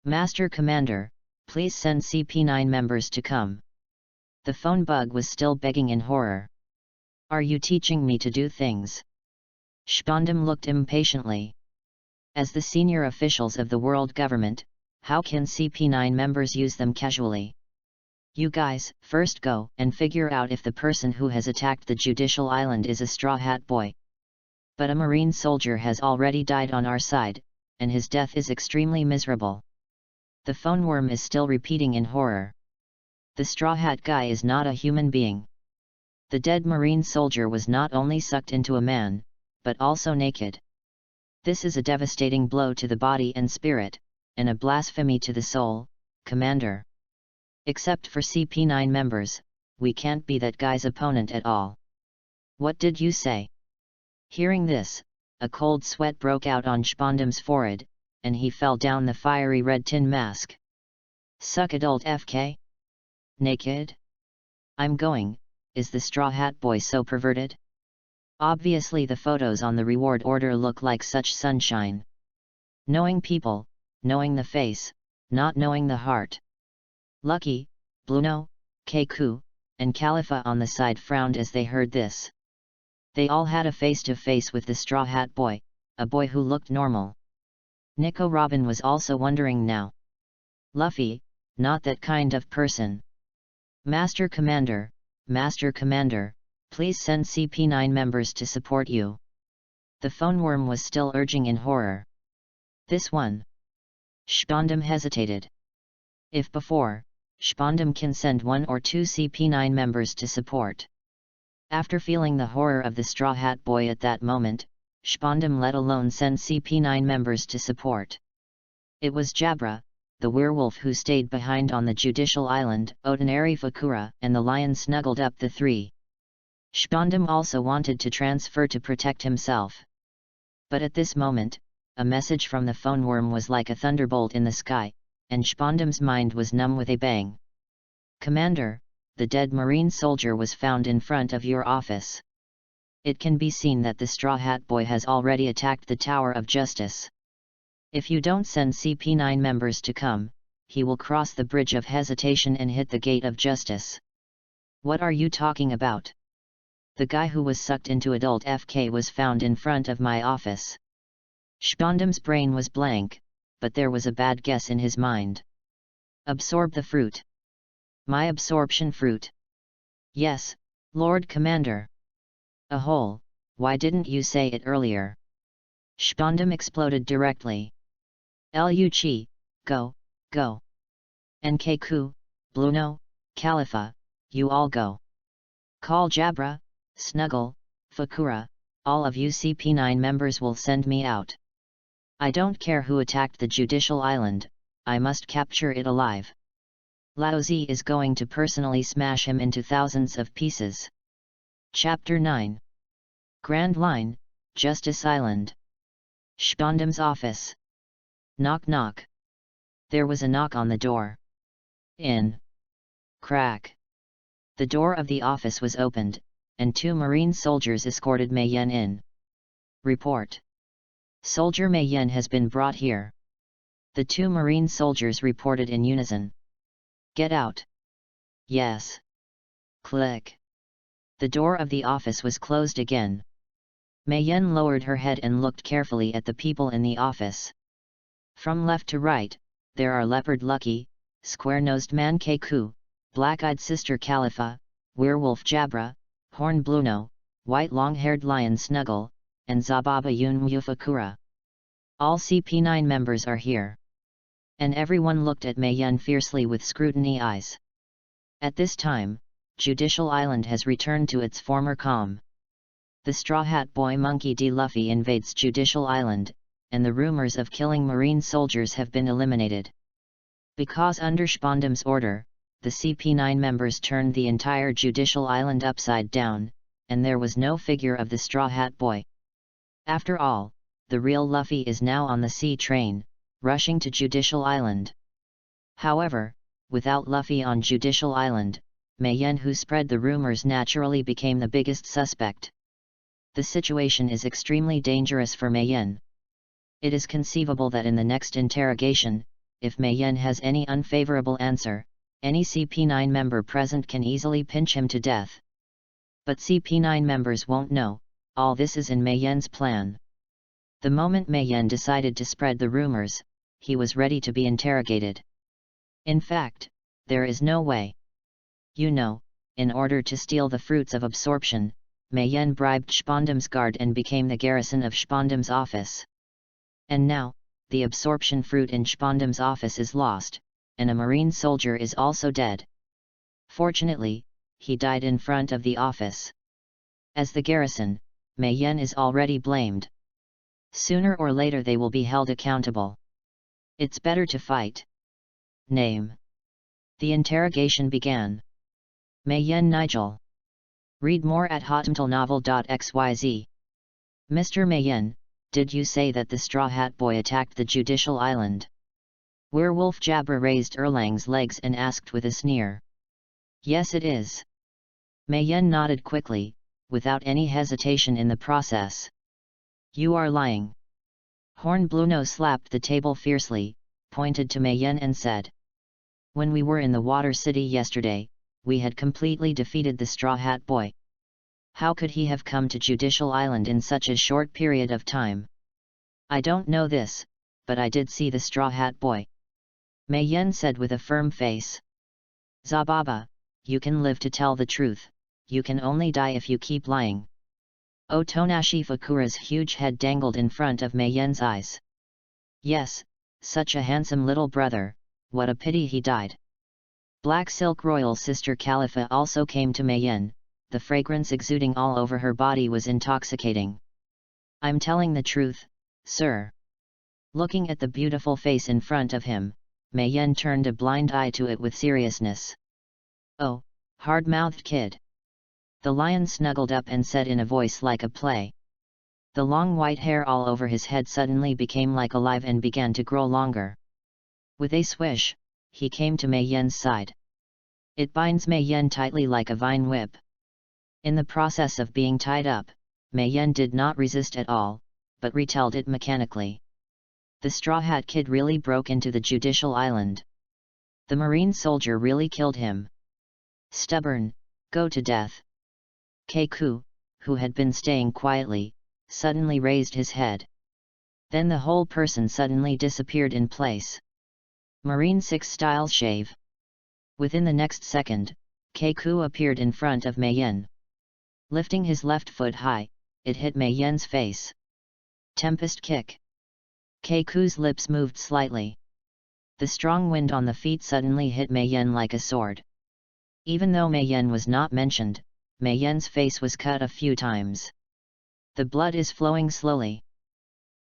Master Commander, please send CP9 members to come. The phone bug was still begging in horror. Are you teaching me to do things? Spondam looked impatiently. As the senior officials of the world government, how can CP9 members use them casually? You guys, first go and figure out if the person who has attacked the Judicial Island is a Straw Hat Boy. But a Marine soldier has already died on our side, and his death is extremely miserable. The phone worm is still repeating in horror. The Straw Hat guy is not a human being. The dead Marine soldier was not only sucked into a man, but also naked. This is a devastating blow to the body and spirit, and a blasphemy to the soul, Commander. Except for CP9 members, we can't be that guy's opponent at all. What did you say? Hearing this, a cold sweat broke out on Spondam's forehead, and he fell down the fiery red tin mask. Suck adult FK? Naked? I'm going, is the Straw Hat Boy so perverted? Obviously the photos on the reward order look like such sunshine. Knowing people, knowing the face, not knowing the heart. Lucky, Bluno, Keiku, and Khalifa on the side frowned as they heard this. They all had a face-to-face with the Straw Hat Boy, a boy who looked normal. Nico Robin was also wondering now. Luffy, not that kind of person. Master Commander, please send CP9 members to support you. The phone worm was still urging in horror. This one. Spondam hesitated. If before, Spondam can send 1 or 2 CP9 members to support. After feeling the horror of the Straw Hat Boy at that moment, Spondam let alone send CP9 members to support. It was Jabra, the werewolf who stayed behind on the Judicial Island, Otonari Fakura, and the lion snuggled up the three. Spondam also wanted to transfer to protect himself. But at this moment, a message from the phone worm was like a thunderbolt in the sky, and Spondam's mind was numb with a bang. Commander, the dead Marine soldier was found in front of your office. It can be seen that the Straw Hat Boy has already attacked the Tower of Justice. If you don't send CP9 members to come, he will cross the Bridge of Hesitation and hit the Gate of Justice. What are you talking about? The guy who was sucked into adult FK was found in front of my office. Spondam's brain was blank, but there was a bad guess in his mind. Absorb the fruit. My absorption fruit. Yes, Lord Commander. A hole, why didn't you say it earlier? Spondam exploded directly. Liu Qi, go, go. And Keiku, Bluno, Khalifa, you all go. Call Jabra, Snuggle, Fakura, all of you CP9 members will send me out. I don't care who attacked the Judicial Island, I must capture it alive. Laozi is going to personally smash him into thousands of pieces. Chapter 9. Grand Line, Justice Island. Spondam's office. Knock knock. There was a knock on the door. In. Crack. The door of the office was opened, and 2 Marine soldiers escorted Mei Yen in. Report. Soldier Mei Yen has been brought here. The 2 Marine soldiers reported in unison. Get out. Yes. Click. The door of the office was closed again. Mei Yen lowered her head and looked carefully at the people in the office. From left to right, there are Leopard Lucky, Square-Nosed Man Keiku, Black-Eyed Sister Khalifa, Werewolf Jabra, Horn Bluno, White Long-Haired Lion Snuggle, and Zababa Yun Fakura. All CP9 members are here. And everyone looked at Mei Yen fiercely with scrutiny eyes. At this time, Judicial Island has returned to its former calm. The Straw Hat Boy Monkey D. Luffy invades Judicial Island, and the rumors of killing Marine soldiers have been eliminated. Because under Spondam's order, the CP9 members turned the entire Judicial Island upside down, and there was no figure of the Straw Hat Boy. After all, the real Luffy is now on the sea train, rushing to Judicial Island. However, without Luffy on Judicial Island, Mei Yen, who spread the rumors, naturally became the biggest suspect. The situation is extremely dangerous for Mei Yen. It is conceivable that in the next interrogation, if Mei Yen has any unfavorable answer, any CP9 member present can easily pinch him to death. But CP9 members won't know, all this is in Mei Yen's plan. The moment Mei Yen decided to spread the rumors, he was ready to be interrogated. In fact, there is no way. In order to steal the fruits of absorption, Mei Yen bribed Spondam's guard and became the garrison of Spondam's office. And now, the absorption fruit in Spondam's office is lost, and a marine soldier is also dead. Fortunately, he died in front of the office. As the garrison, Mei Yen is already blamed. Sooner or later they will be held accountable. It's better to fight. Name. The interrogation began. Mei Yen Nigel. Read more at hotmtlnovel.xyz. Mr. Mei Yen, did you say that the Straw Hat Boy attacked the Judicial Island? Werewolf Jabra raised Erlang's legs and asked with a sneer. Yes, it is. Mei Yen nodded quickly, without any hesitation in the process. You are lying. Hornbluno slapped the table fiercely, pointed to Mei Yen and said. When we were in the Water City yesterday, we had completely defeated the Straw Hat Boy. How could he have come to Judicial Island in such a short period of time? I don't know this, but I did see the Straw Hat Boy. Mei Yen said with a firm face. Zababa, you can live to tell the truth, you can only die if you keep lying. Otonashi Fakura's huge head dangled in front of Mei Yen's eyes. Yes, such a handsome little brother, what a pity he died. Black Silk Royal Sister Khalifa also came to Mei Yen, the fragrance exuding all over her body was intoxicating. I'm telling the truth, sir. Looking at the beautiful face in front of him, Mei Yen turned a blind eye to it with seriousness. Oh, hard-mouthed kid. The lion snuggled up and said in a voice like a play. The long white hair all over his head suddenly became like alive and began to grow longer. With a swish, he came to Mei Yen's side. It binds Mei Yen tightly like a vine whip. In the process of being tied up, Mei Yen did not resist at all, but retelled it mechanically. The Straw Hat Kid really broke into the Judicial Island. The marine soldier really killed him. Stubborn, go to death. Keiku, who had been staying quietly, suddenly raised his head. Then the whole person suddenly disappeared in place. Marine 6 style shave. Within the next second, Keiku appeared in front of Mei Yen. Lifting his left foot high, it hit Mei Yen's face. Tempest kick. Keiku's lips moved slightly. The strong wind on the feet suddenly hit Mei Yen like a sword. Even though Mei Yen was not mentioned, Mei Yen's face was cut a few times. The blood is flowing slowly.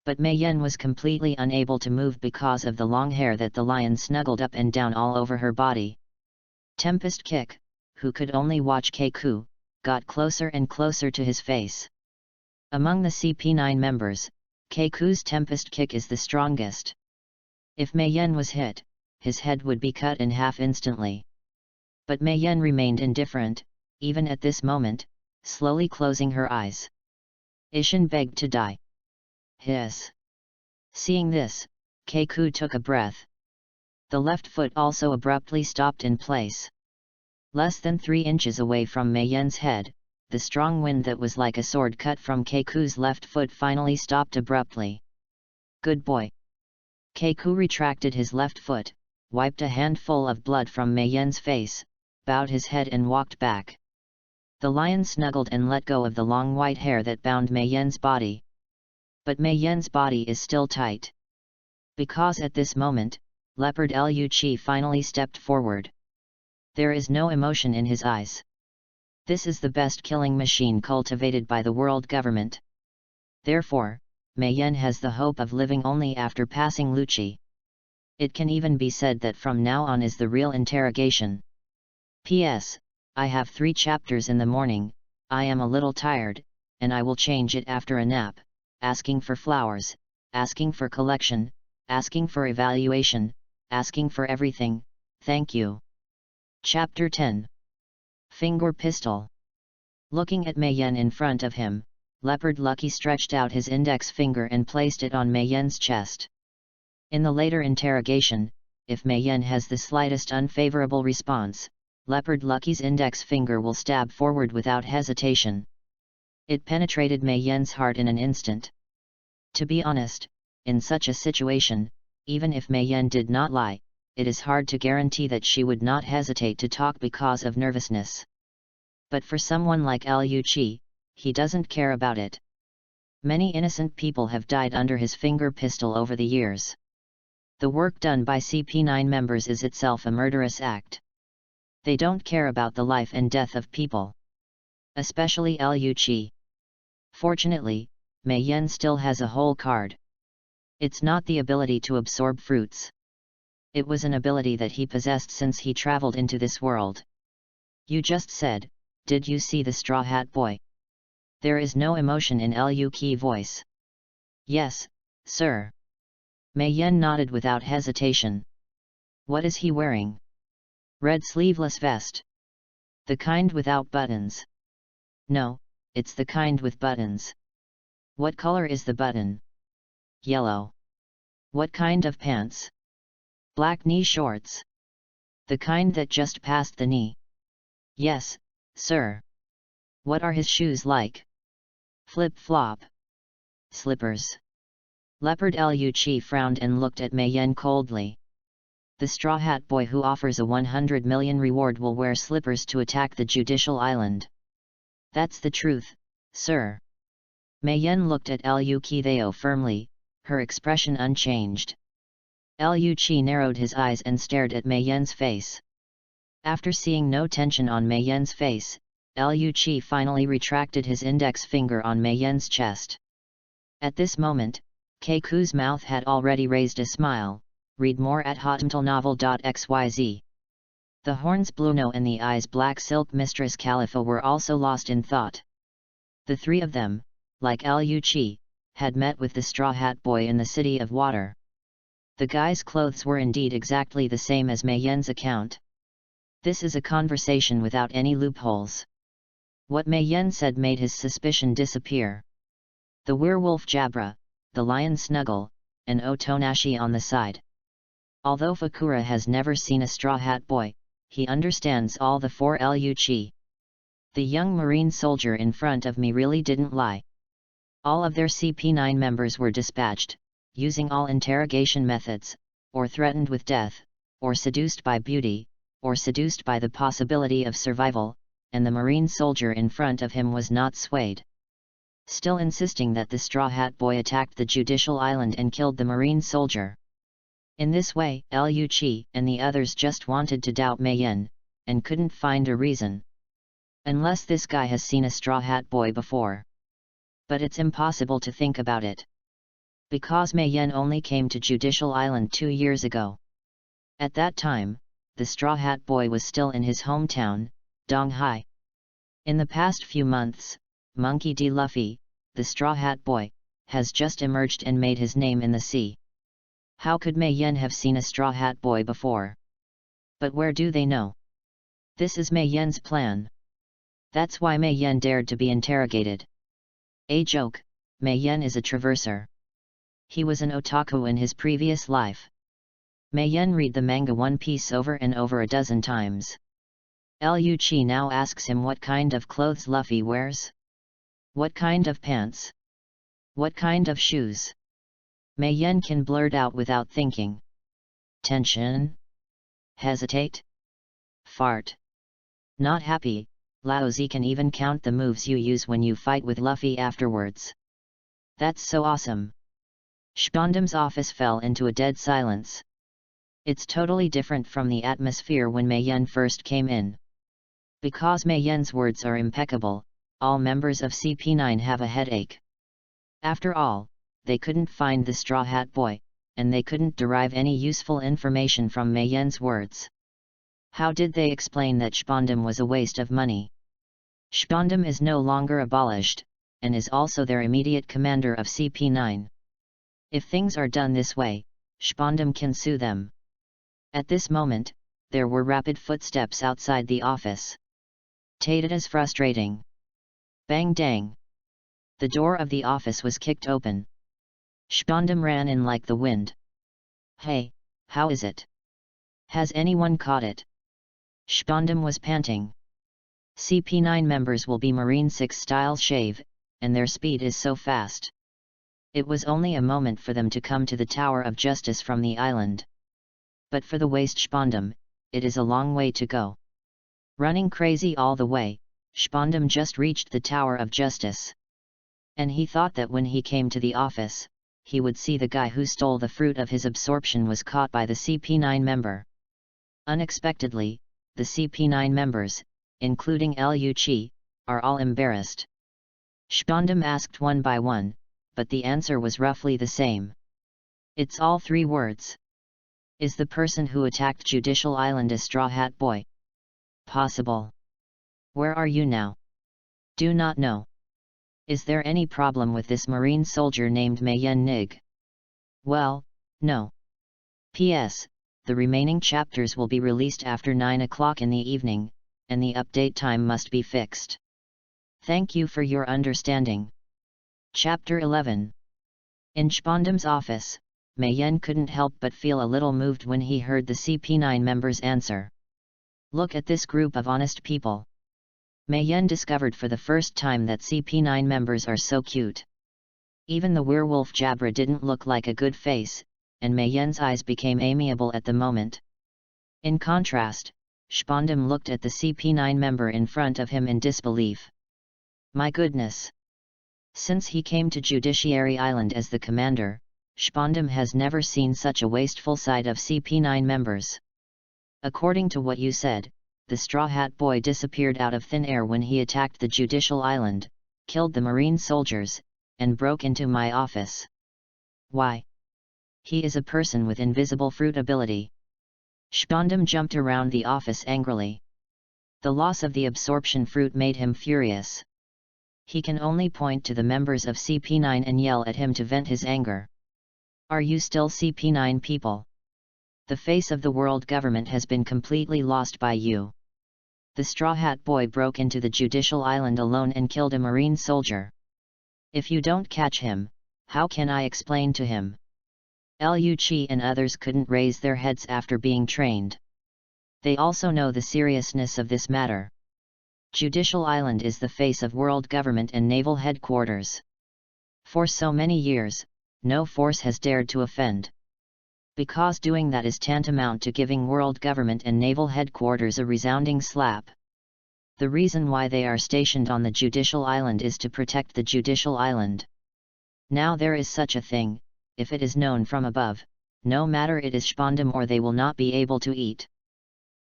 But Mei Yen was completely unable to move because of the long hair that the lion snuggled up and down all over her body. Tempest kick, who could only watch Keiku, got closer and closer to his face. Among the CP9 members, Keiku's Tempest kick is the strongest. If Mei Yen was hit, his head would be cut in half instantly. But Mei Yen remained indifferent, even at this moment, slowly closing her eyes. Ishin begged to die. Hiss. Seeing this, Keiku took a breath. The left foot also abruptly stopped in place. Less than 3 inches away from Mei Yen's head, the strong wind that was like a sword cut from Keiku's left foot finally stopped abruptly. Good boy. Keiku retracted his left foot, wiped a handful of blood from Mei Yen's face, bowed his head and walked back. The lion snuggled and let go of the long white hair that bound Mei Yen's body. But Mei Yen's body is still tight. Because at this moment, Leopard Lu Chi finally stepped forward. There is no emotion in his eyes. This is the best killing machine cultivated by the world government. Therefore, Mei Yan has the hope of living only after passing Lucci. It can even be said that from now on is the real interrogation. P.S. I have 3 chapters in the morning, I am a little tired, and I will change it after a nap, asking for flowers, asking for collection, asking for evaluation, asking for everything, thank you. Chapter 10. Finger Pistol. Looking at Mei Yan in front of him, Leopard Lucky stretched out his index finger and placed it on Mei Yan's chest. In the later interrogation, if Mei Yan has the slightest unfavorable response, Leopard Lucky's index finger will stab forward without hesitation. It penetrated Mei Yan's heart in an instant. To be honest, in such a situation, even if Mei Yan did not lie, it is hard to guarantee that she would not hesitate to talk because of nervousness. But for someone like Liu Qi, he doesn't care about it. Many innocent people have died under his finger pistol over the years. The work done by CP9 members is itself a murderous act. They don't care about the life and death of people. Especially Liu Qi. Fortunately, Mei Yan still has a whole card. It's not the ability to absorb fruits. It was an ability that he possessed since he traveled into this world. You just said, did you see the Straw Hat Boy? There is no emotion in Liu Qi's voice. Yes, sir. Mei Yan nodded without hesitation. What is he wearing? Red sleeveless vest. The kind without buttons. No, it's the kind with buttons. What color is the button? Yellow. What kind of pants? Black knee shorts. The kind that just passed the knee. Yes, sir. What are his shoes like? Flip-flop. Slippers. Leopard Liu Qi frowned and looked at Mei Yan coldly. The Straw Hat Boy who offers a 100 million reward will wear slippers to attack the Judicial Island. That's the truth, sir. Mei Yan looked at Liu Qi firmly, her expression unchanged. Liu Qi narrowed his eyes and stared at Mei Yan's face. After seeing no tension on Mei Yan's face, Liu Qi finally retracted his index finger on Mei Yan's chest. At this moment, Keiku's mouth had already raised a smile. Read more at hotmtlnovel.xyz. The horns Bluno and the eyes Black Silk Mistress Khalifa were also lost in thought. The 3 of them, like Liu Qi, had met with the Straw Hat Boy in the City of Water. The guy's clothes were indeed exactly the same as Mei Yan's account. This is a conversation without any loopholes. What Mei Yan said made his suspicion disappear. The werewolf Jabra, the lion Snuggle, and Otonashi on the side. Although Fakura has never seen a Straw Hat Boy, he understands all the 4 Liu Qi. The young marine soldier in front of me really didn't lie. All of their CP9 members were dispatched, using all interrogation methods, or threatened with death, or seduced by beauty, or seduced by the possibility of survival, and the marine soldier in front of him was not swayed. Still insisting that the Straw Hat Boy attacked the Judicial Island and killed the marine soldier. In this way, Liu Qi and the others just wanted to doubt Mei Yan, and couldn't find a reason. Unless this guy has seen a Straw Hat Boy before. But it's impossible to think about it. Because Mei Yan only came to Judicial Island 2 years ago. At that time, the Straw Hat Boy was still in his hometown, Donghai. In the past few months, Monkey D. Luffy, the Straw Hat Boy, has just emerged and made his name in the sea. How could Mei Yan have seen a Straw Hat Boy before? But where do they know? This is Mei Yan's plan. That's why Mei Yan dared to be interrogated. A joke, Mei Yan is a traverser. He was an otaku in his previous life. Mei Yan read the manga One Piece over and over a dozen times. Liu Qi now asks him what kind of clothes Luffy wears. What kind of pants? What kind of shoes? Mei Yan can blurt out without thinking. Tension? Hesitate? Fart? Not happy. Laozi can even count the moves you use when you fight with Luffy afterwards. That's so awesome. Shpondam's office fell into a dead silence. It's totally different from the atmosphere when Mei Yan first came in. Because Mei Yan's words are impeccable, all members of CP9 have a headache. After all, they couldn't find the Straw Hat Boy, and they couldn't derive any useful information from Mei Yan's words. How did they explain that Spondum was a waste of money? Spondum is no longer abolished, and is also their immediate commander of CP9. If things are done this way, Spondum can sue them. At this moment, there were rapid footsteps outside the office. It is frustrating. Bang dang. The door of the office was kicked open. Spondum ran in like the wind. Hey, how is it? Has anyone caught it? Spondum was panting. CP9 members will be Marine 6 style shave, and their speed is so fast. It was only a moment for them to come to the Tower of Justice from the island. But for the waste Spondum, it is a long way to go. Running crazy all the way, Spondum just reached the Tower of Justice. And he thought that when he came to the office, he would see the guy who stole the fruit of his absorption was caught by the CP9 member. Unexpectedly, the CP9 members, including Liu Qi, are all embarrassed. Spondum asked one by one, but the answer was roughly the same. It's all 3 words. Is the person who attacked Judicial Island a Straw Hat Boy? Possible. Where are you now? Do not know. Is there any problem with this Marine soldier named Mei Yan Nig? Well, no. P.S. The remaining chapters will be released after 9 o'clock in the evening, and the update time must be fixed. Thank you for your understanding. Chapter 11. In Spondum's office, Mei Yan couldn't help but feel a little moved when he heard the CP9 members' answer. Look at this group of honest people. Mei Yan discovered for the first time that CP9 members are so cute. Even the werewolf Jabra didn't look like a good face, and Mei Yan's eyes became amiable at the moment. In contrast, Spondum looked at the CP9 member in front of him in disbelief. My goodness! Since he came to Judiciary Island as the commander, Spondum has never seen such a wasteful side of CP9 members. According to what you said, the Straw Hat Boy disappeared out of thin air when he attacked the Judicial Island, killed the Marine soldiers, and broke into my office. Why? He is a person with invisible fruit ability. Spondum jumped around the office angrily. The loss of the absorption fruit made him furious. He can only point to the members of CP9 and yell at him to vent his anger. Are you still CP9 people? The face of the world government has been completely lost by you. The Straw Hat Boy broke into the Judicial Island alone and killed a Marine soldier. If you don't catch him, how can I explain to him? Liu Qi and others couldn't raise their heads after being trained. They also know the seriousness of this matter. Judicial Island is the face of world government and naval headquarters. For so many years, no force has dared to offend. Because doing that is tantamount to giving world government and naval headquarters a resounding slap. The reason why they are stationed on the Judicial Island is to protect the Judicial Island. Now there is such a thing, if it is known from above, no matter it is Spondum or they will not be able to eat.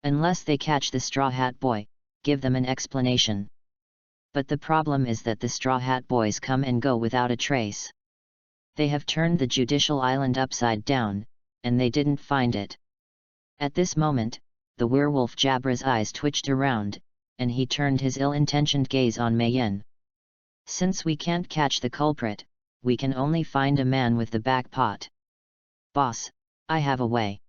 Unless they catch the Straw Hat Boy, give them an explanation. But the problem is that the Straw Hat Boys come and go without a trace. They have turned the Judicial Island upside down, and they didn't find it. At this moment, the werewolf Jabra's eyes twitched around, and he turned his ill-intentioned gaze on Mei Yan. Since we can't catch the culprit, we can only find a man with the back pot. Boss, I have a way.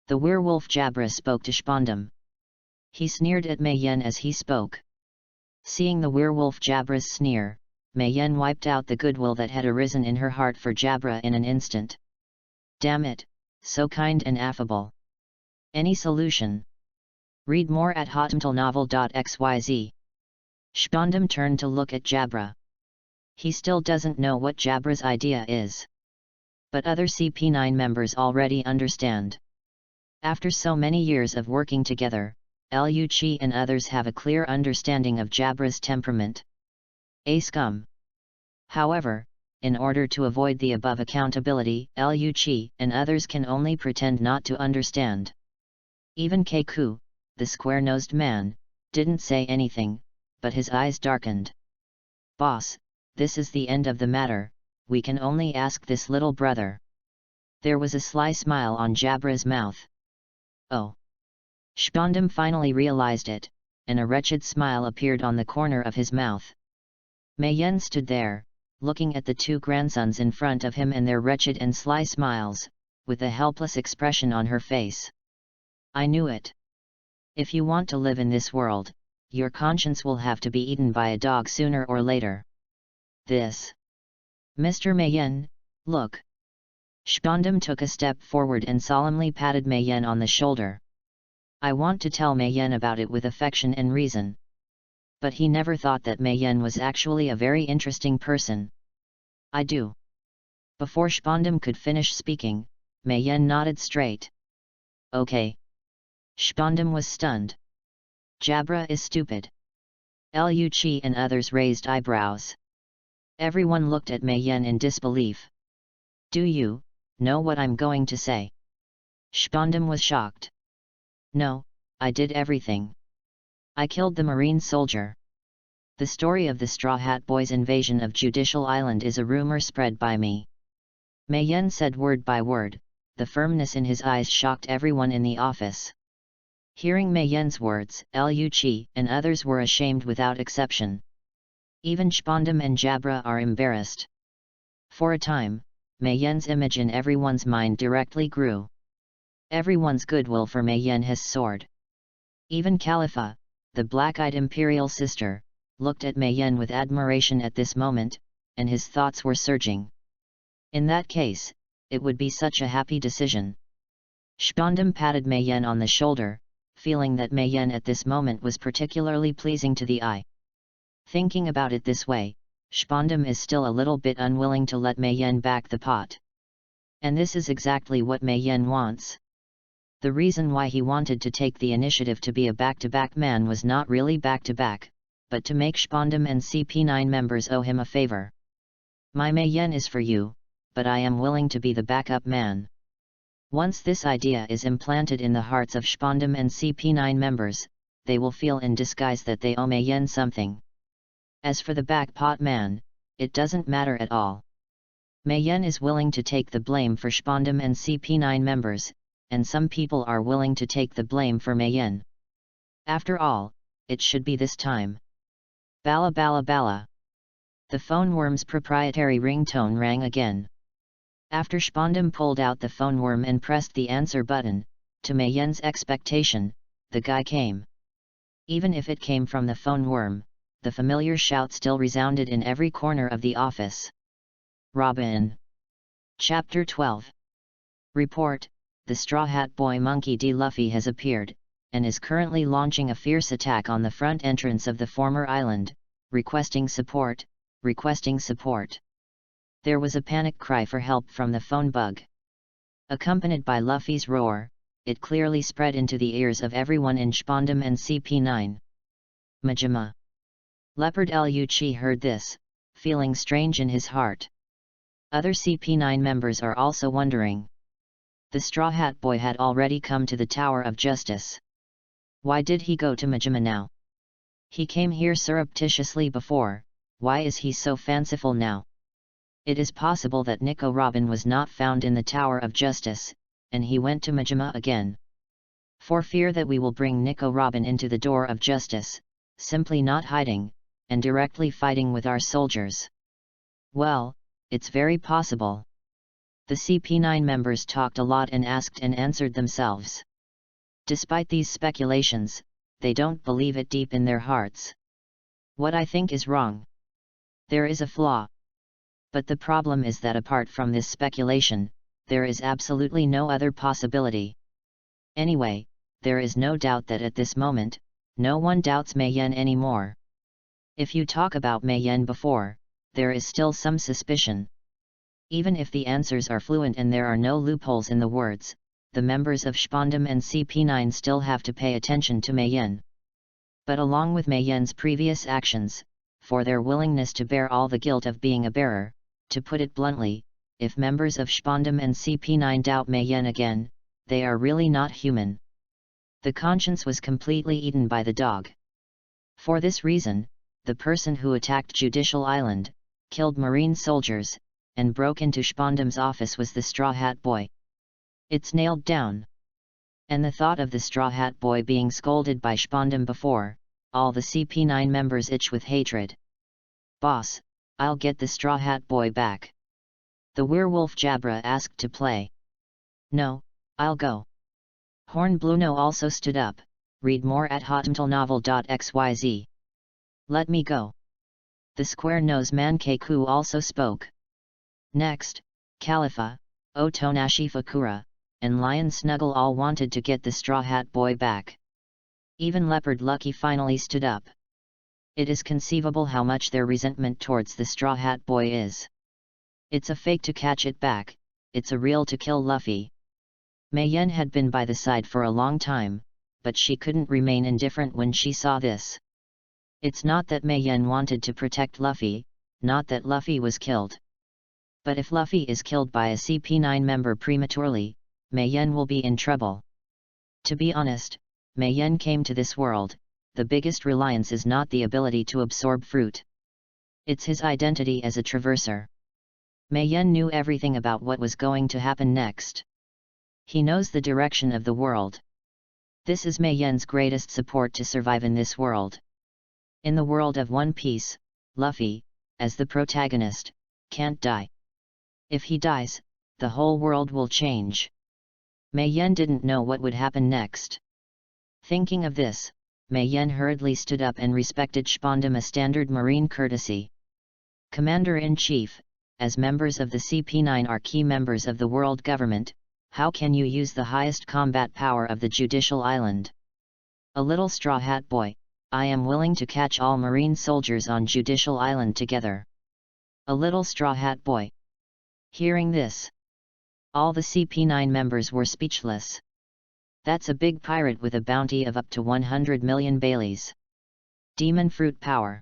The werewolf Jabra spoke to Spondum. He sneered at Mei Yan as he spoke. Seeing the werewolf Jabra's sneer, Mei Yan wiped out the goodwill that had arisen in her heart for Jabra in an instant. Damn it, so kind and affable. Any solution? Read more at hotmtlnovel.xyz. Spondum turned to look at Jabra. He still doesn't know what Jabra's idea is. But other CP9 members already understand. After so many years of working together, Liu Qi and others have a clear understanding of Jabra's temperament. A scum. However, in order to avoid the above accountability, Liu Qi and others can only pretend not to understand. Even Keiku, the square-nosed man, didn't say anything, but his eyes darkened. "Boss, this is the end of the matter, we can only ask this little brother." There was a sly smile on Jabra's mouth. Oh! Shpondam finally realized it, and a wretched smile appeared on the corner of his mouth. Mayen stood there, looking at the two grandsons in front of him and their wretched and sly smiles, with a helpless expression on her face. "I knew it. If you want to live in this world, your conscience will have to be eaten by a dog sooner or later. This. Mr. Mayen, look." Shpondam took a step forward and solemnly patted Mayen on the shoulder. "I want to tell Mayen about it with affection and reason." But he never thought that Mayen was actually a very interesting person. "I do." Before Shpondam could finish speaking, Mayen nodded straight. "Okay." Shpondam was stunned. "Jabra is stupid." Luchi and others raised eyebrows. Everyone looked at Mayen in disbelief. "Do you know what I'm going to say?" Shpondam was shocked. "No, I did everything. I killed the Marine soldier." The story of the Straw Hat Boys' invasion of Judicial Island is a rumor spread by me. Mayen said word by word. The firmness in his eyes shocked everyone in the office. Hearing Mayen's words, Luchi and others were ashamed without exception. Even Shpondam and Jabra are embarrassed. For a time, Mayen's image in everyone's mind directly grew. Everyone's goodwill for Mayen has soared. Even Khalifa, the black-eyed imperial sister, looked at Mayen with admiration at this moment, and his thoughts were surging. In that case, it would be such a happy decision. Shpondam patted Mayen on the shoulder, feeling that Mayen at this moment was particularly pleasing to the eye. Thinking about it this way, Shpondam is still a little bit unwilling to let Mayen back the pot. And this is exactly what Mayen wants. The reason why he wanted to take the initiative to be a back-to-back man was not really back-to-back, but to make Shpondam and CP9 members owe him a favor. "My Mayen is for you, but I am willing to be the backup man." Once this idea is implanted in the hearts of Shpondam and CP9 members, they will feel in disguise that they owe Mayen something. As for the back-pot man, it doesn't matter at all. Mayen is willing to take the blame for Shpondam and CP9 members, and some people are willing to take the blame for Mayen. After all, it should be this time. Bala bala bala. The phone worm's proprietary ringtone rang again. After Shpondam pulled out the phone worm and pressed the answer button, to Mayen's expectation, the guy came. Even if it came from the phone worm, the familiar shout still resounded in every corner of the office. Robin. Chapter 12. Report: the Straw Hat Boy Monkey D. Luffy has appeared, and is currently launching a fierce attack on the front entrance of the former island, requesting support, requesting support. There was a panic cry for help from the phone bug. Accompanied by Luffy's roar, it clearly spread into the ears of everyone in Shpondam and CP9. Majima. Leopard Luchi heard this, feeling strange in his heart. Other CP9 members are also wondering. The Straw Hat Boy had already come to the Tower of Justice. Why did he go to Majima now? He came here surreptitiously before, why is he so fanciful now? It is possible that Nico Robin was not found in the Tower of Justice, and he went to Majima again. For fear that we will bring Nico Robin into the door of justice, simply not hiding, and directly fighting with our soldiers. Well, it's very possible. The CP9 members talked a lot and asked and answered themselves. Despite these speculations, they don't believe it deep in their hearts. What I think is wrong. There is a flaw. But the problem is that apart from this speculation, there is absolutely no other possibility. Anyway, there is no doubt that at this moment, no one doubts Mayen anymore. If you talk about Mayen before, there is still some suspicion. Even if the answers are fluent and there are no loopholes in the words, the members of Shpondam and CP9 still have to pay attention to Mayen. But along with Mayen's previous actions, for their willingness to bear all the guilt of being a bearer, to put it bluntly, if members of Shpondam and CP9 doubt Mayen again, they are really not human. The conscience was completely eaten by the dog. For this reason, the person who attacked Judicial Island, killed Marine soldiers, and broke into Spondam's office was the Straw Hat Boy. It's nailed down. And the thought of the Straw Hat Boy being scolded by Spondam before, all the CP9 members itch with hatred. Boss, I'll get the Straw Hat Boy back. The werewolf Jabra asked to play. No, I'll go. Hornbluno also stood up. Read more at hotmtlnovel.xyz. Let me go. The square-nosed man Keku also spoke. Next, Khalifa, Otonashi Fakura, and Lion Snuggle all wanted to get the Straw Hat Boy back. Even Leopard Lucky finally stood up. It is conceivable how much their resentment towards the Straw Hat Boy is. It's a fake to catch it back, it's a real to kill Luffy. Mei Yen had been by the side for a long time, but she couldn't remain indifferent when she saw this. It's not that Mei Yen wanted to protect Luffy, not that Luffy was killed. But if Luffy is killed by a CP9 member prematurely, Mei Yen will be in trouble. To be honest, Mei Yen came to this world, the biggest reliance is not the ability to absorb fruit. It's his identity as a traverser. Mei Yen knew everything about what was going to happen next. He knows the direction of the world. This is Mei Yen's greatest support to survive in this world. In the world of One Piece, Luffy, as the protagonist, can't die. If he dies, the whole world will change. Mei Yen didn't know what would happen next. Thinking of this, Mei Yen hurriedly stood up and respected Spondam, a standard marine courtesy. Commander-in-Chief, as members of the CP9 are key members of the world government, how can you use the highest combat power of the Judicial Island? A little Straw Hat Boy, I am willing to catch all marine soldiers on Judicial Island together. A little Straw Hat Boy. Hearing this, all the CP9 members were speechless. That's a big pirate with a bounty of up to 100 million Baileys. Demon fruit power.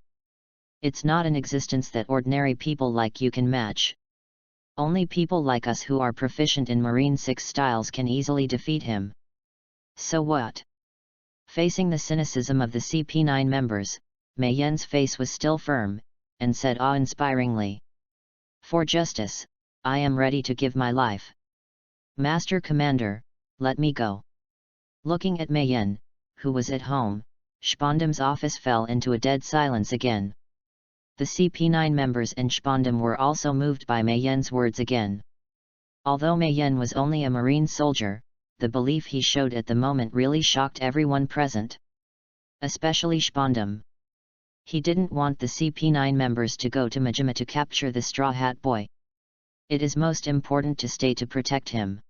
It's not an existence that ordinary people like you can match. Only people like us who are proficient in Marine 6 styles can easily defeat him. So what? Facing the cynicism of the CP9 members, Mei Yen's face was still firm, and said awe-inspiringly, "For justice, I am ready to give my life. Master Commander, let me go." Looking at Mei Yen, who was at home, Spondam's office fell into a dead silence again. The CP9 members and Spondam were also moved by Mei Yen's words again. Although Mei Yen was only a marine soldier, the belief he showed at the moment really shocked everyone present. Especially Spondam. He didn't want the CP9 members to go to Majima to capture the Straw Hat Boy. It is most important to stay to protect him.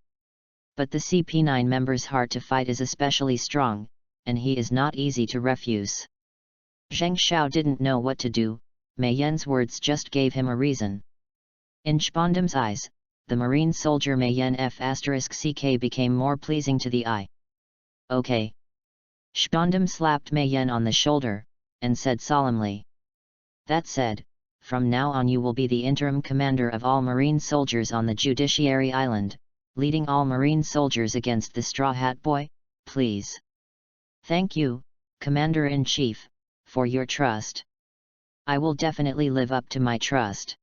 But the CP9 member's heart to fight is especially strong, and he is not easy to refuse. Zheng Xiao didn't know what to do. Mei Yen's words just gave him a reason. In Spondam's eyes, the marine soldier Mei Yen F***ck became more pleasing to the eye. Okay. Spondam slapped Mei Yen on the shoulder, and said solemnly. That said, from now on you will be the interim commander of all marine soldiers on the Judiciary Island, leading all marine soldiers against the Straw Hat Boy, please. Thank you, Commander-in-Chief, for your trust. I will definitely live up to my trust.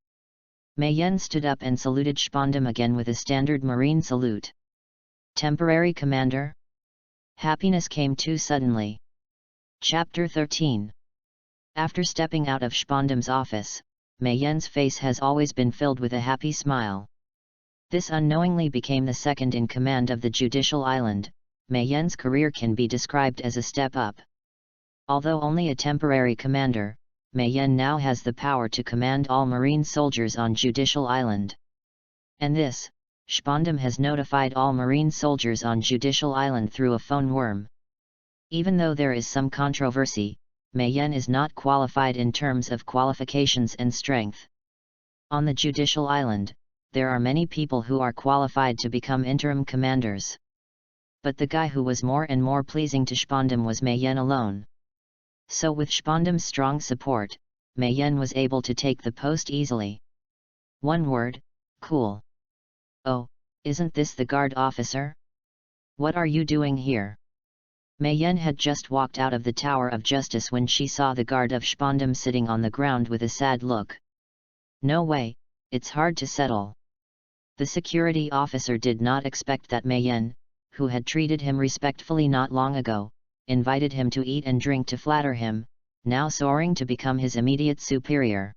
Mei Yen stood up and saluted Spondam again with a standard marine salute. Temporary Commander? Happiness came too suddenly. Chapter 13. After stepping out of Spondam's office, Mei Yen's face has always been filled with a happy smile. This unknowingly became the second in command of the Judicial Island. Mei Yen's career can be described as a step up. Although only a temporary commander, Mei Yen now has the power to command all marine soldiers on Judicial Island. And this, Spondam has notified all marine soldiers on Judicial Island through a phone worm. Even though there is some controversy, Mei Yen is not qualified in terms of qualifications and strength. On the Judicial Island, there are many people who are qualified to become interim commanders. But the guy who was more and more pleasing to Spondam was Mei Yen alone. So with Spondam's strong support, Mei Yen was able to take the post easily. One word, cool. Oh, isn't this the guard officer? What are you doing here? Mei Yen had just walked out of the Tower of Justice when she saw the guard of Spondam sitting on the ground with a sad look. No way, it's hard to settle. The security officer did not expect that Mei Yen, who had treated him respectfully not long ago, invited him to eat and drink to flatter him, now soaring to become his immediate superior.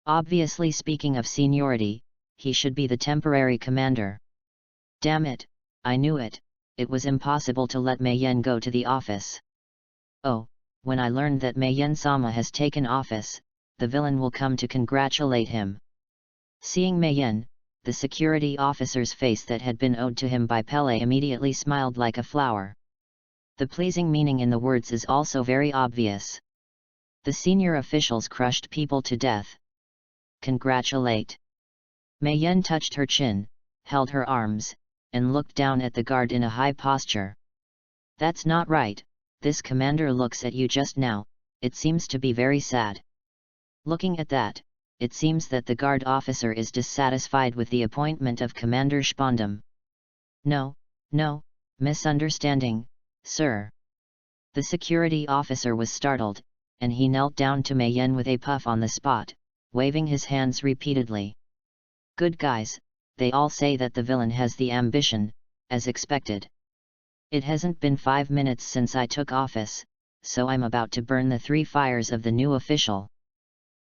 Obviously, speaking of seniority, he should be the temporary commander. Damn it, I knew it, it was impossible to let Mei Yen go to the office. Oh, when I learned that Mei Yen-sama has taken office, the villain will come to congratulate him. Seeing Mei Yen, the security officer's face that had been owed to him by Pele immediately smiled like a flower. The pleasing meaning in the words is also very obvious. The senior officials crushed people to death. Congratulate. Mei Yen touched her chin, held her arms, and looked down at the guard in a high posture. That's not right, this commander looks at you just now, it seems to be very sad. Looking at that, it seems that the guard officer is dissatisfied with the appointment of Commander Spondam. No, misunderstanding, sir. The security officer was startled, and he knelt down to Mei Yen with a puff on the spot, waving his hands repeatedly. Good guys, they all say that the villain has the ambition, as expected. It hasn't been 5 minutes since I took office, so I'm about to burn the 3 fires of the new official.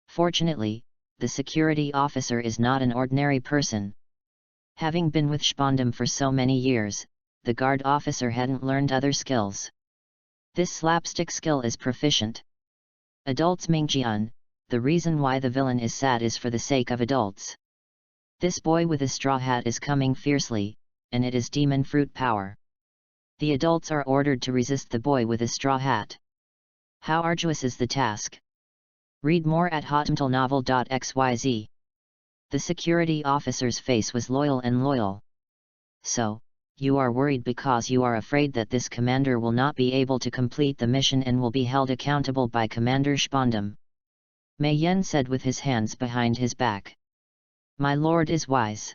Fortunately, the security officer is not an ordinary person. Having been with Spondam for so many years, the guard officer hadn't learned other skills. This slapstick skill is proficient. Adults Mingjian, the reason why the villain is sad is for the sake of adults. This boy with a straw hat is coming fiercely, and it is demon fruit power. The adults are ordered to resist the boy with a straw hat. How arduous is the task? Read more at hotmtlnovel.xyz. The security officer's face was loyal. So, you are worried because you are afraid that this commander will not be able to complete the mission and will be held accountable by Commander Spondam. Mei Yen said with his hands behind his back. My lord is wise.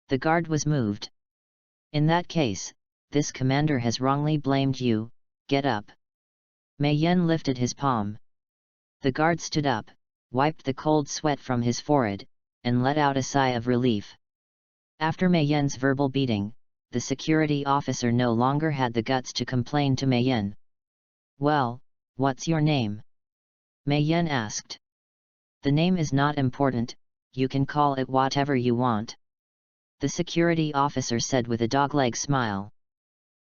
The guard was moved. In that case, this commander has wrongly blamed you, get up. Mei Yen lifted his palm. The guard stood up, wiped the cold sweat from his forehead, and let out a sigh of relief. After Mei Yen's verbal beating, the security officer no longer had the guts to complain to Mei Yen. Well, what's your name? Mei Yen asked. The name is not important, you can call it whatever you want. The security officer said with a dogleg smile.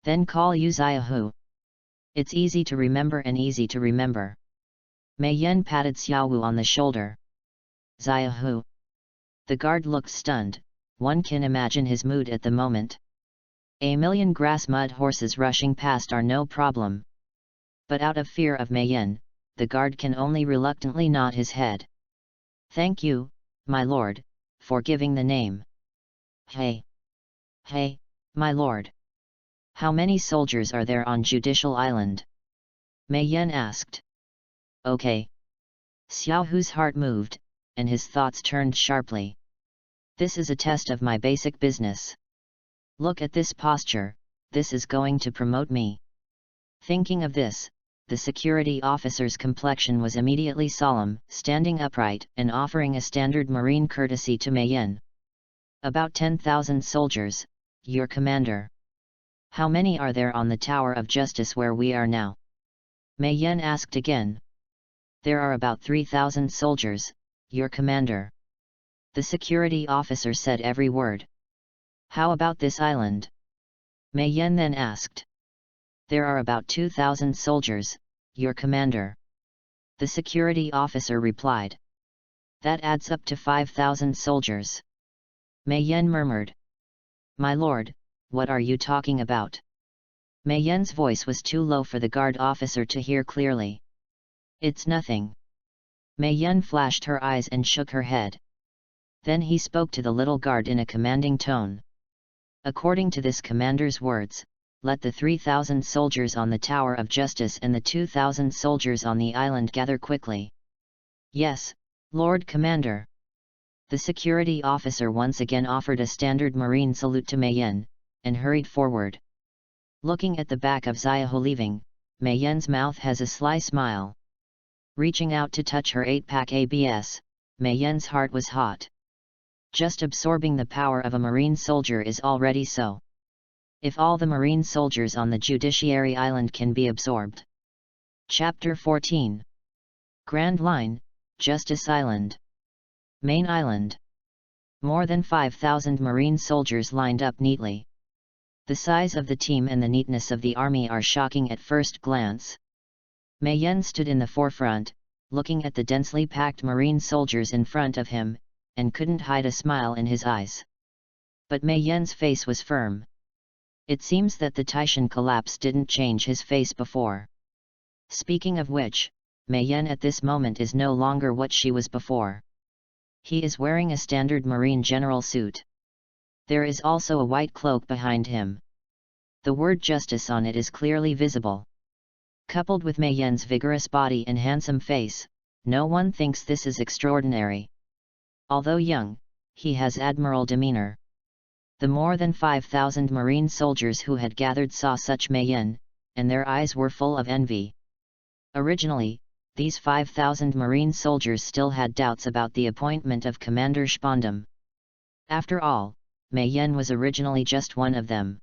Then call you Xiaohu. It's easy to remember and easy to remember. Mei Yen patted Xiaowu on the shoulder. Xiaohu. The guard looked stunned, one can imagine his mood at the moment. A million grass mud horses rushing past are no problem. But out of fear of Mei Yen, the guard can only reluctantly nod his head. Thank you, my lord, for giving the name. Hey, my lord. How many soldiers are there on Judicial Island? Mei Yen asked. Okay. Xiaohu's heart moved, and his thoughts turned sharply. This is a test of my basic business. Look at this posture, this is going to promote me. Thinking of this, the security officer's complexion was immediately solemn, standing upright and offering a standard marine courtesy to Mei Yen. About 10,000 soldiers, your commander. How many are there on the Tower of Justice where we are now? Mei Yen asked again. There are about 3,000 soldiers, your commander. The security officer said every word. How about this island? Mei Yen then asked. There are about 2,000 soldiers, your commander. The security officer replied. That adds up to 5,000 soldiers. Mei Yen murmured. My lord, what are you talking about? Mei Yen's voice was too low for the guard officer to hear clearly. It's nothing. Mei Yen flashed her eyes and shook her head. Then he spoke to the little guard in a commanding tone. According to this commander's words, let the 3,000 soldiers on the Tower of Justice and the 2,000 soldiers on the island gather quickly. Yes, Lord Commander. The security officer once again offered a standard marine salute to Mei Yen, and hurried forward. Looking at the back of Xiaohu leaving, Mei Yan's mouth has a sly smile. Reaching out to touch her 8-pack ABS, Mei Yan's heart was hot. Just absorbing the power of a marine soldier is already so. If all the marine soldiers on the Judiciary Island can be absorbed. Chapter 14. Grand Line, Justice Island. Main Island. More than 5,000 marine soldiers lined up neatly. The size of the team and the neatness of the army are shocking at first glance. Mei Yan stood in the forefront, looking at the densely packed marine soldiers in front of him, and couldn't hide a smile in his eyes. But Mei Yan's face was firm. It seems that the Taishan collapse didn't change his face before. Speaking of which, Mei Yan at this moment is no longer what she was before. He is wearing a standard marine general suit. There is also a white cloak behind him. The word justice on it is clearly visible. Coupled with Mei Yan's vigorous body and handsome face, no one thinks this is extraordinary. Although young, he has admiral demeanor. The more than 5,000 marine soldiers who had gathered saw such Mei Yan, and their eyes were full of envy. Originally, these 5,000 marine soldiers still had doubts about the appointment of Commander Spondam. After all, Mei Yan was originally just one of them.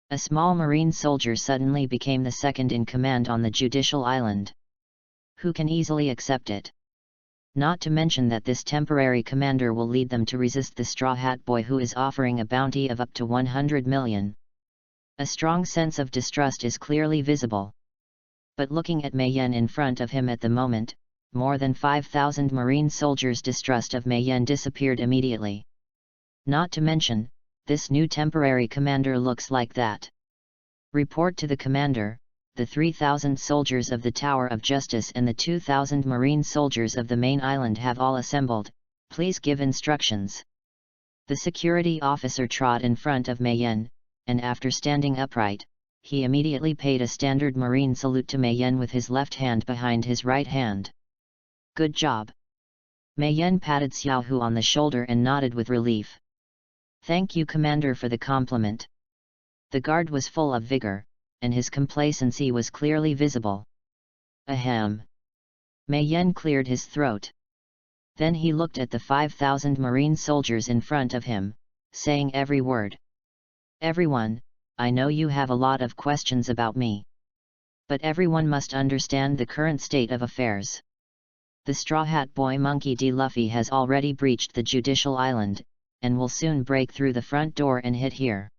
A small marine soldier suddenly became the second in command on the Judicial Island. Who can easily accept it? Not to mention that this temporary commander will lead them to resist the Straw Hat Boy, who is offering a bounty of up to 100 million. A strong sense of distrust is clearly visible. But looking at Mei Yan in front of him at the moment, more than 5,000 marine soldiers' distrust of Mei Yan disappeared immediately. Not to mention, this new temporary commander looks like that. Report to the commander. The 3,000 soldiers of the Tower of Justice and the 2,000 marine soldiers of the main island have all assembled, please give instructions. The security officer trod in front of Mei Yan, and after standing upright, he immediately paid a standard marine salute to Mei Yan with his left hand behind his right hand. Good job. Mei Yan patted Xiaohu on the shoulder and nodded with relief. Thank you, Commander, for the compliment. The guard was full of vigor, and his complacency was clearly visible. Ahem. Mei Yan cleared his throat. Then he looked at the 5,000 marine soldiers in front of him, saying every word. Everyone, I know you have a lot of questions about me. But everyone must understand the current state of affairs. The Straw Hat Boy Monkey D. Luffy has already breached the Judicial Island, and will soon break through the front door and hit here.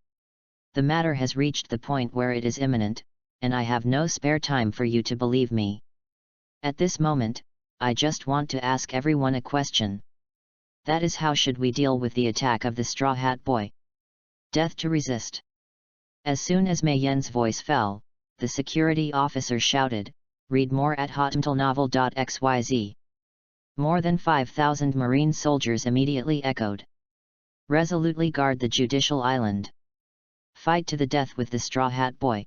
The matter has reached the point where it is imminent, and I have no spare time for you to believe me. At this moment, I just want to ask everyone a question. That is, how should we deal with the attack of the Straw Hat Boy? Death to resist. As soon as Mei Yan's voice fell, the security officer shouted, read more at hotmtlnovel.xyz. More than 5,000 marine soldiers immediately echoed. Resolutely guard the Judicial Island. Fight to the death with the Straw Hat Boy.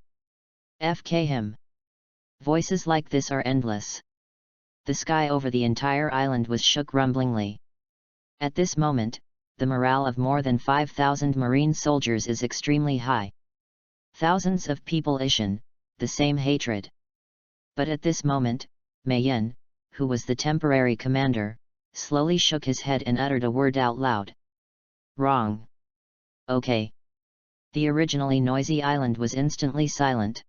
FK him. Voices like this are endless. The sky over the entire island was shook rumblingly. At this moment, the morale of more than 5,000 marine soldiers is extremely high. Thousands of people issue the same hatred. But at this moment, Mei Yan, who was the temporary commander, slowly shook his head and uttered a word out loud. Wrong. Okay. The originally noisy island was instantly silent.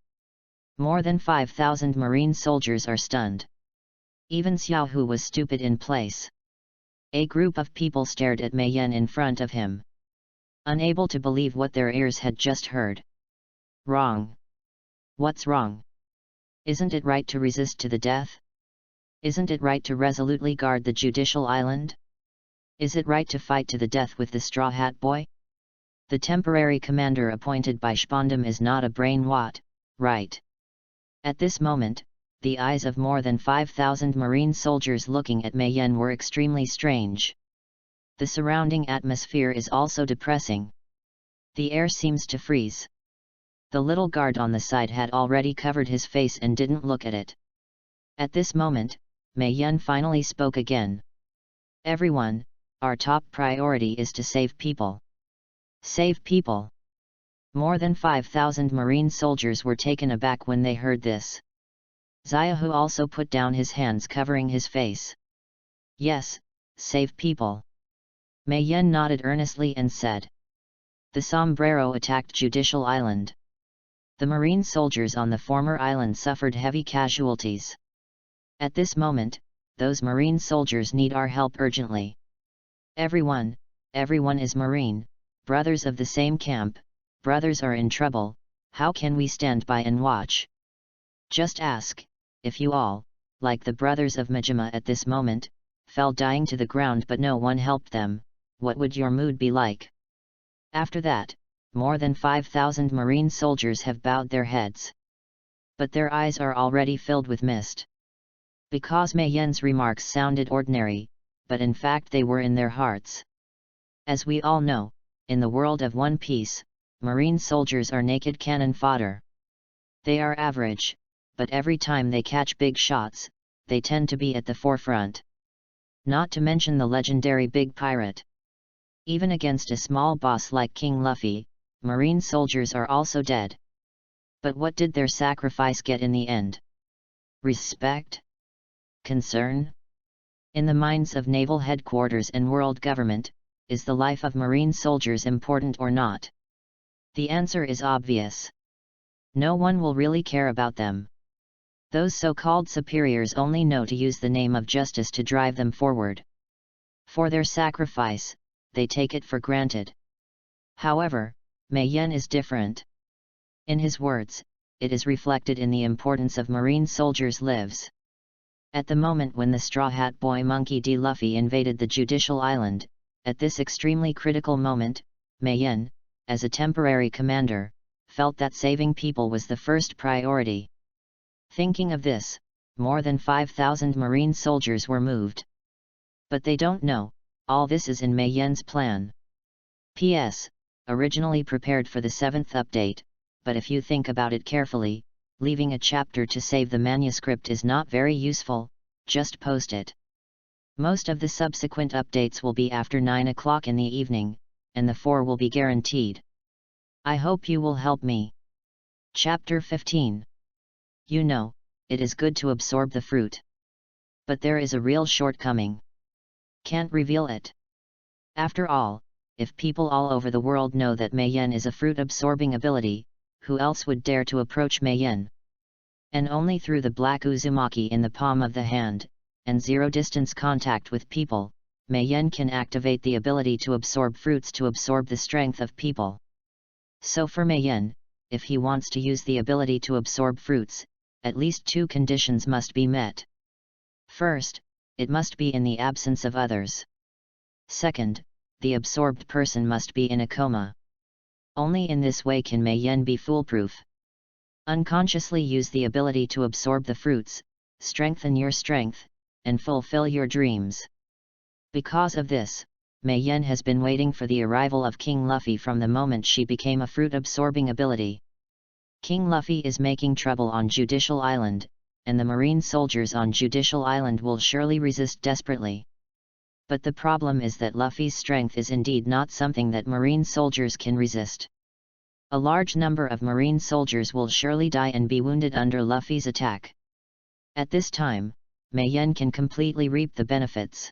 More than 5,000 marine soldiers are stunned. Even Xiaohu was stupid in place. A group of people stared at Mei Yan in front of him, unable to believe what their ears had just heard. Wrong. What's wrong? Isn't it right to resist to the death? Isn't it right to resolutely guard the Judicial Island? Is it right to fight to the death with the Straw Hat Boy? The temporary commander appointed by Spondam is not a brainwat, right? At this moment, the eyes of more than 5,000 marine soldiers looking at Mei Yan were extremely strange. The surrounding atmosphere is also depressing. The air seems to freeze. The little guard on the side had already covered his face and didn't look at it. At this moment, Mei Yan finally spoke again. Everyone, our top priority is to save people. Save people. More than 5,000 Marine soldiers were taken aback when they heard this. Xiaohu also put down his hands covering his face. Yes, save people. Mei Yan nodded earnestly and said. The sombrero attacked Judicial Island. The Marine soldiers on the former island suffered heavy casualties. At this moment, those Marine soldiers need our help urgently. Everyone is Marine, brothers of the same camp, brothers are in trouble, how can we stand by and watch? Just ask, if you all, like the brothers of Majima at this moment, fell dying to the ground but no one helped them, what would your mood be like? After that, more than 5,000 Marine soldiers have bowed their heads. But their eyes are already filled with mist. Because Mei Yan's remarks sounded ordinary, but in fact they were in their hearts. As we all know, in the world of One Piece, Marine soldiers are naked cannon fodder. They are average, but every time they catch big shots, they tend to be at the forefront. Not to mention the legendary Big Pirate. Even against a small boss like King Luffy, Marine soldiers are also dead. But what did their sacrifice get in the end? Respect? Concern? In the minds of naval headquarters and world government, is the life of Marine soldiers important or not? The answer is obvious. No one will really care about them. Those so-called superiors only know to use the name of justice to drive them forward. For their sacrifice, they take it for granted. However, Mei Yan is different. In his words, it is reflected in the importance of Marine soldiers' lives. At the moment when the Straw Hat Boy Monkey D. Luffy invaded the Judicial Island, at this extremely critical moment, Mei Yan, as a temporary commander, felt that saving people was the first priority. Thinking of this, more than 5,000 Marine soldiers were moved. But they don't know, all this is in Mei Yan's plan. P.S. Originally prepared for the 7th update, but if you think about it carefully, leaving a chapter to save the manuscript is not very useful, just post it. Most of the subsequent updates will be after 9 o'clock in the evening, and the 4 will be guaranteed. I hope you will help me. Chapter 15. You know, it is good to absorb the fruit. But there is a real shortcoming. Can't reveal it. After all, if people all over the world know that Mei Yan is a fruit-absorbing ability, who else would dare to approach Mei Yan? And only through the black Uzumaki in the palm of the hand, and zero-distance contact with people, Mei Yan can activate the ability to absorb fruits to absorb the strength of people. So for Mei Yan, if he wants to use the ability to absorb fruits, at least 2 conditions must be met. First, it must be in the absence of others. Second, the absorbed person must be in a coma. Only in this way can Mei Yan be foolproof. Unconsciously use the ability to absorb the fruits, strengthen your strength, and fulfill your dreams. Because of this, Mei Yan has been waiting for the arrival of King Luffy from the moment she became a fruit-absorbing ability. King Luffy is making trouble on Judicial Island, and the Marine soldiers on Judicial Island will surely resist desperately. But the problem is that Luffy's strength is indeed not something that Marine soldiers can resist. A large number of Marine soldiers will surely die and be wounded under Luffy's attack. At this time, Mei Yan can completely reap the benefits.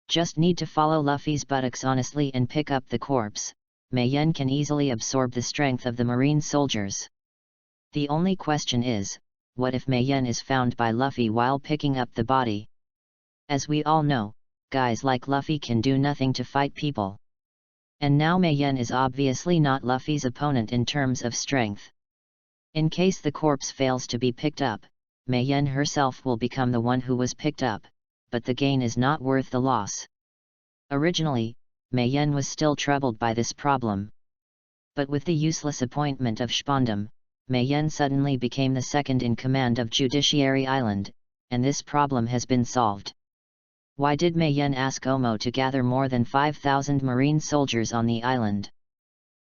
Just need to follow Luffy's buttocks honestly and pick up the corpse. Mei Yan can easily absorb the strength of the Marine soldiers. The only question is, what if Mei Yan is found by Luffy while picking up the body? As we all know, guys like Luffy can do nothing to fight people. And now Mei Yan is obviously not Luffy's opponent in terms of strength. In case the corpse fails to be picked up, Mei Yan herself will become the one who was picked up, but the gain is not worth the loss. Originally, Mei Yan was still troubled by this problem. But with the useless appointment of Spondum, Mei Yan suddenly became the second in command of Judiciary Island, and this problem has been solved. Why did Mei Yan ask Omo to gather more than 5,000 Marine soldiers on the island?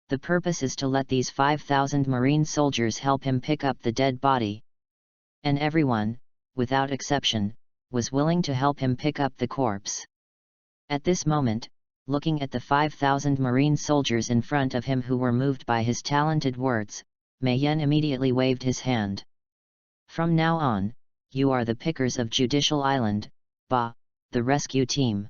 The purpose is to let these 5,000 Marine soldiers help him pick up the dead body. And everyone, without exception, was willing to help him pick up the corpse. At this moment, looking at the 5,000 marine soldiers in front of him who were moved by his talented words, Mayen immediately waved his hand. From now on, you are the pickers of Judicial Island, the rescue team.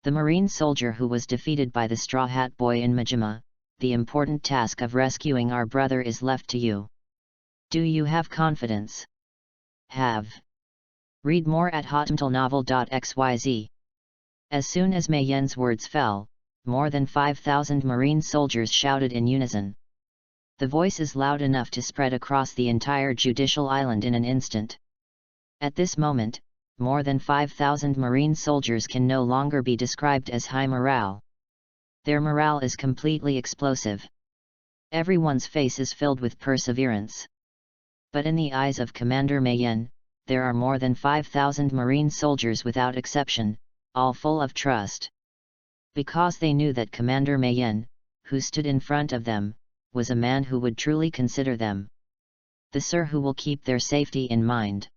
The marine soldier who was defeated by the Straw Hat Boy in Majima, the important task of rescuing our brother is left to you. Do you have confidence? Have. Read more at hotmtlnovel.xyz. As soon as Mayen's words fell, more than 5,000 marine soldiers shouted in unison. The voice is loud enough to spread across the entire Judicial Island in an instant. At this moment, more than 5,000 marine soldiers can no longer be described as high morale. Their morale is completely explosive. Everyone's face is filled with perseverance. But in the eyes of Commander Mayen, there are more than 5,000 marine soldiers without exception, all full of trust. Because they knew that Commander Mayen, who stood in front of them, was a man who would truly consider them. The sir who will keep their safety in mind.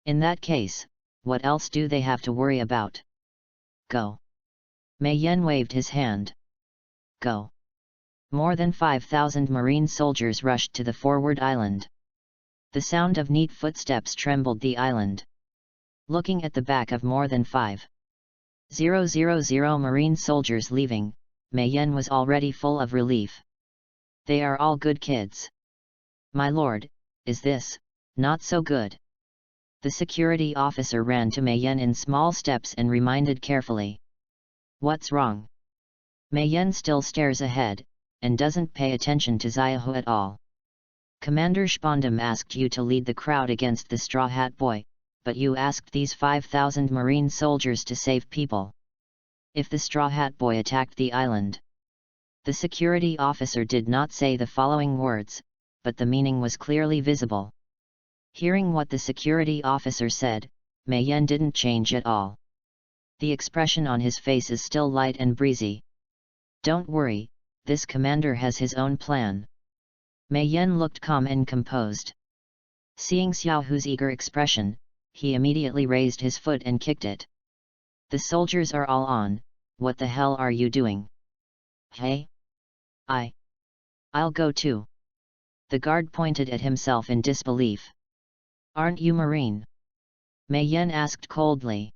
In that case, what else do they have to worry about? Go. Mayen waved his hand. Go. More than 5,000 marine soldiers rushed to the forward island. The sound of neat footsteps trembled the island. Looking at the back of more than 5,000 marine soldiers leaving, Mayen was already full of relief. They are all good kids. My lord, is this not so good? The security officer ran to Mayen in small steps and reminded carefully. What's wrong? Mayen still stares ahead, and doesn't pay attention to Xiaohu at all. Commander Spondam asked you to lead the crowd against the Straw Hat Boy, but you asked these 5,000 marine soldiers to save people. If the Straw Hat Boy attacked the island. The security officer did not say the following words, but the meaning was clearly visible. Hearing what the security officer said, Mayen didn't change at all. The expression on his face is still light and breezy. Don't worry, this commander has his own plan. Mayen looked calm and composed. Seeing Xiaohu's eager expression, he immediately raised his foot and kicked it. The soldiers are all on, what the hell are you doing? Hey? I'll go too. The guard pointed at himself in disbelief. Aren't you Marine? Mayen asked coldly.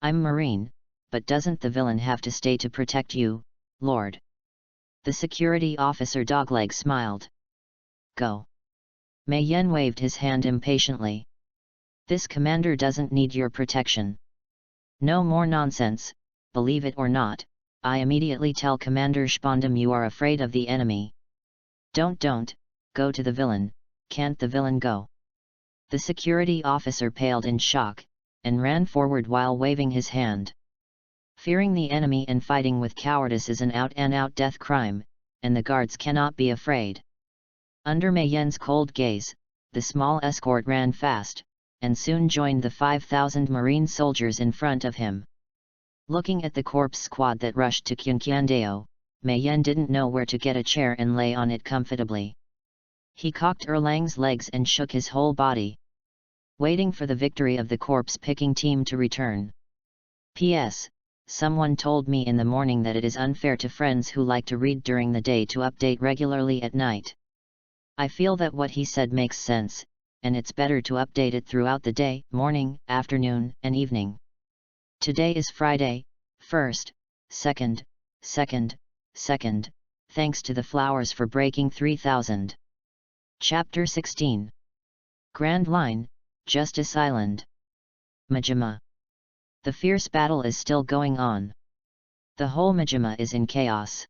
I'm Marine, but doesn't the villain have to stay to protect you, Lord? The security officer Dogleg smiled. Go. Mayen waved his hand impatiently. This commander doesn't need your protection. No more nonsense, believe it or not, I immediately tell Commander Spondam you are afraid of the enemy. Don't, go to the villain, can't the villain go? The security officer paled in shock, and ran forward while waving his hand. Fearing the enemy and fighting with cowardice is an out-and-out death crime, and the guards cannot be afraid. Under Mayen's cold gaze, the small escort ran fast, and soon joined the 5,000 marine soldiers in front of him. Looking at the corpse squad that rushed to Qianqiandao, Mayen didn't know where to get a chair and lay on it comfortably. He cocked Erlang's legs and shook his whole body, waiting for the victory of the corpse-picking team to return. P.S. Someone told me in the morning that it is unfair to friends who like to read during the day to update regularly at night. I feel that what he said makes sense, and it's better to update it throughout the day, morning, afternoon, and evening. Today is Friday, 1st, 2nd, thanks to the flowers for breaking 3,000. Chapter 16. Grand Line, Justice Island. Majima. The fierce battle is still going on. The whole Majima is in chaos.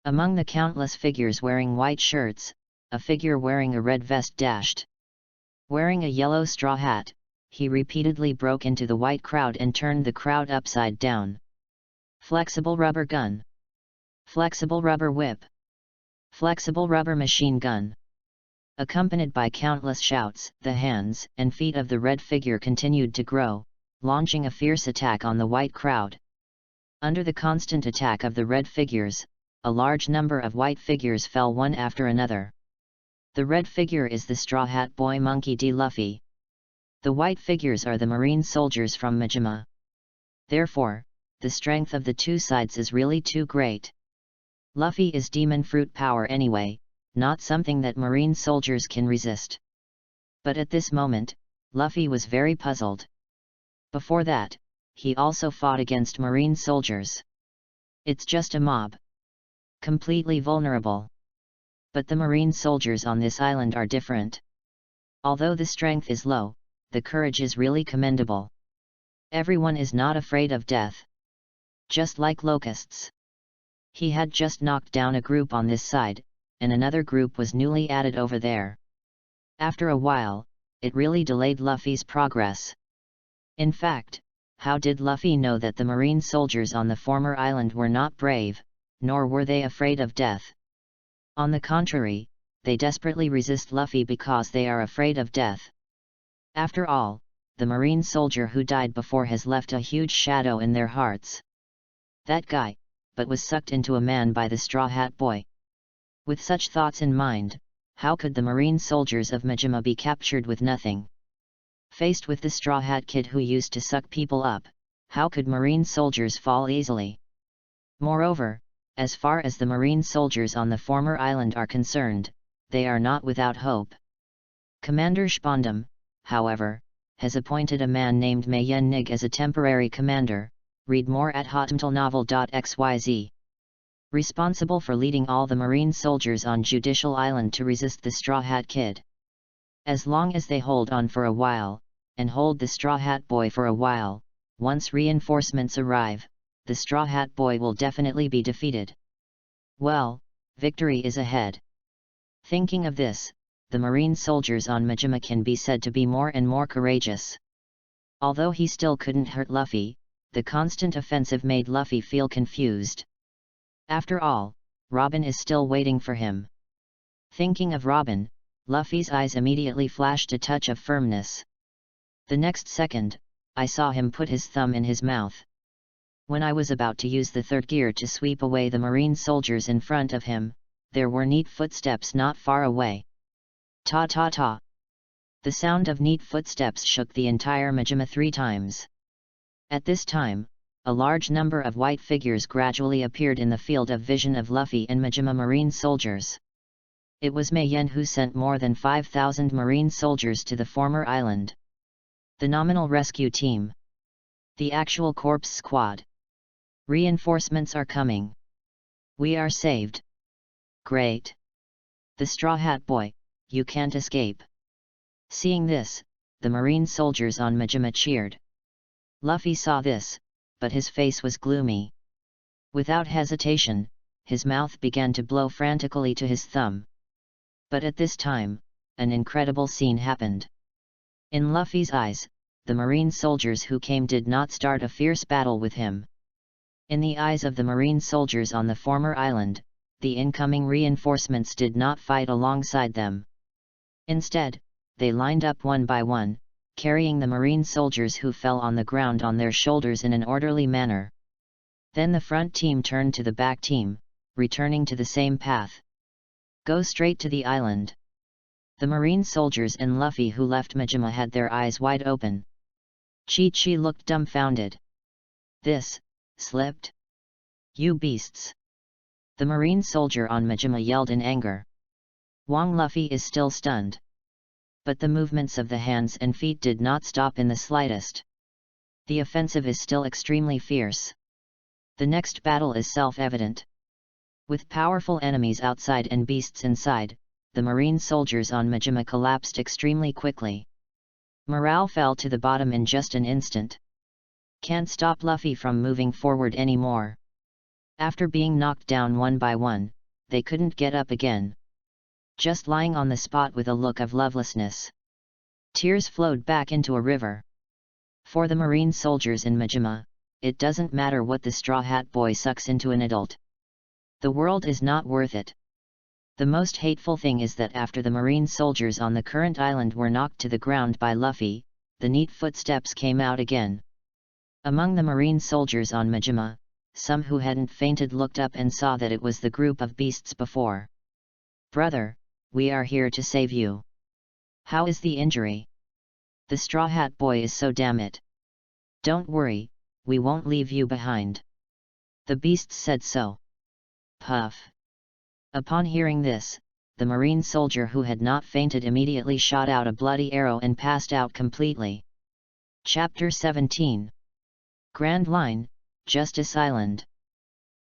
Among the countless figures wearing white shirts, a figure wearing a red vest dashed. Wearing a yellow straw hat, he repeatedly broke into the white crowd and turned the crowd upside down. Flexible rubber gun. Flexible rubber whip. Flexible rubber machine gun. Accompanied by countless shouts, the hands and feet of the red figure continued to grow, launching a fierce attack on the white crowd. Under the constant attack of the red figures, a large number of white figures fell one after another. The red figure is the Straw Hat Boy Monkey D. Luffy. The white figures are the marine soldiers from Majima. Therefore, the strength of the two sides is really too great. Luffy is demon fruit power anyway, not something that marine soldiers can resist. But at this moment, Luffy was very puzzled. Before that, he also fought against marine soldiers. It's just a mob. Completely vulnerable. But the marine soldiers on this island are different. Although the strength is low, the courage is really commendable. Everyone is not afraid of death. Just like locusts. He had just knocked down a group on this side, and another group was newly added over there. After a while, it really delayed Luffy's progress. In fact, how did Luffy know that the marine soldiers on the former island were not brave, nor were they afraid of death? On the contrary, they desperately resist Luffy because they are afraid of death. After all, the marine soldier who died before has left a huge shadow in their hearts. That guy, but was sucked into a man by the Straw Hat Boy. With such thoughts in mind, how could the marine soldiers of Majima be captured with nothing? Faced with the Straw Hat Kid who used to suck people up, how could marine soldiers fall easily? Moreover, as far as the marine soldiers on the former island are concerned, they are not without hope. Commander Spondam, however, has appointed a man named Mayen Nig as a temporary commander. Read more at hotmtlnovel.xyz. Responsible for leading all the marine soldiers on Judicial Island to resist the Straw Hat Kid. As long as they hold on for a while, and hold the Straw Hat Boy for a while, once reinforcements arrive, the Straw Hat Boy will definitely be defeated. Well, victory is ahead. Thinking of this, the marine soldiers on Majima can be said to be more and more courageous. Although he still couldn't hurt Luffy, the constant offensive made Luffy feel confused. After all, Robin is still waiting for him. Thinking of Robin, Luffy's eyes immediately flashed a touch of firmness. The next second, I saw him put his thumb in his mouth. When I was about to use the third gear to sweep away the marine soldiers in front of him, there were neat footsteps not far away. Ta ta ta. The sound of neat footsteps shook the entire Majima 3 times. At this time, a large number of white figures gradually appeared in the field of vision of Luffy and Majima marine soldiers. It was Mayen who sent more than 5,000 marine soldiers to the former island. The nominal rescue team. The actual corpse squad. Reinforcements are coming. We are saved. Great. The Straw Hat Boy, you can't escape. Seeing this, the marine soldiers on Majima cheered. Luffy saw this, but his face was gloomy. Without hesitation, his mouth began to blow frantically to his thumb. But at this time, an incredible scene happened. In Luffy's eyes, the marine soldiers who came did not start a fierce battle with him. In the eyes of the marine soldiers on the former island, the incoming reinforcements did not fight alongside them. Instead, they lined up one by one, carrying the marine soldiers who fell on the ground on their shoulders in an orderly manner. Then the front team turned to the back team, returning to the same path. Go straight to the island. The marine soldiers and Luffy who left Majima had their eyes wide open. Chi-Chi looked dumbfounded. This, slipped? You beasts! The marine soldier on Majima yelled in anger. Wong Luffy is still stunned. But the movements of the hands and feet did not stop in the slightest. The offensive is still extremely fierce. The next battle is self-evident. With powerful enemies outside and beasts inside, the marine soldiers on Majima collapsed extremely quickly. Morale fell to the bottom in just an instant. Can't stop Luffy from moving forward anymore. After being knocked down one by one, they couldn't get up again. Just lying on the spot with a look of lovelessness. Tears flowed back into a river. For the marine soldiers in Majima, it doesn't matter what the Straw Hat Boy sucks into an adult. The world is not worth it. The most hateful thing is that after the marine soldiers on the current island were knocked to the ground by Luffy, the neat footsteps came out again. Among the marine soldiers on Majima, some who hadn't fainted looked up and saw that it was the group of beasts before. Brother, we are here to save you. How is the injury? The Straw Hat Boy is so damn it. Don't worry, we won't leave you behind." The beasts said so. Puff! Upon hearing this, the marine soldier who had not fainted immediately shot out a bloody arrow and passed out completely. Chapter 17. Grand Line, Justice Island.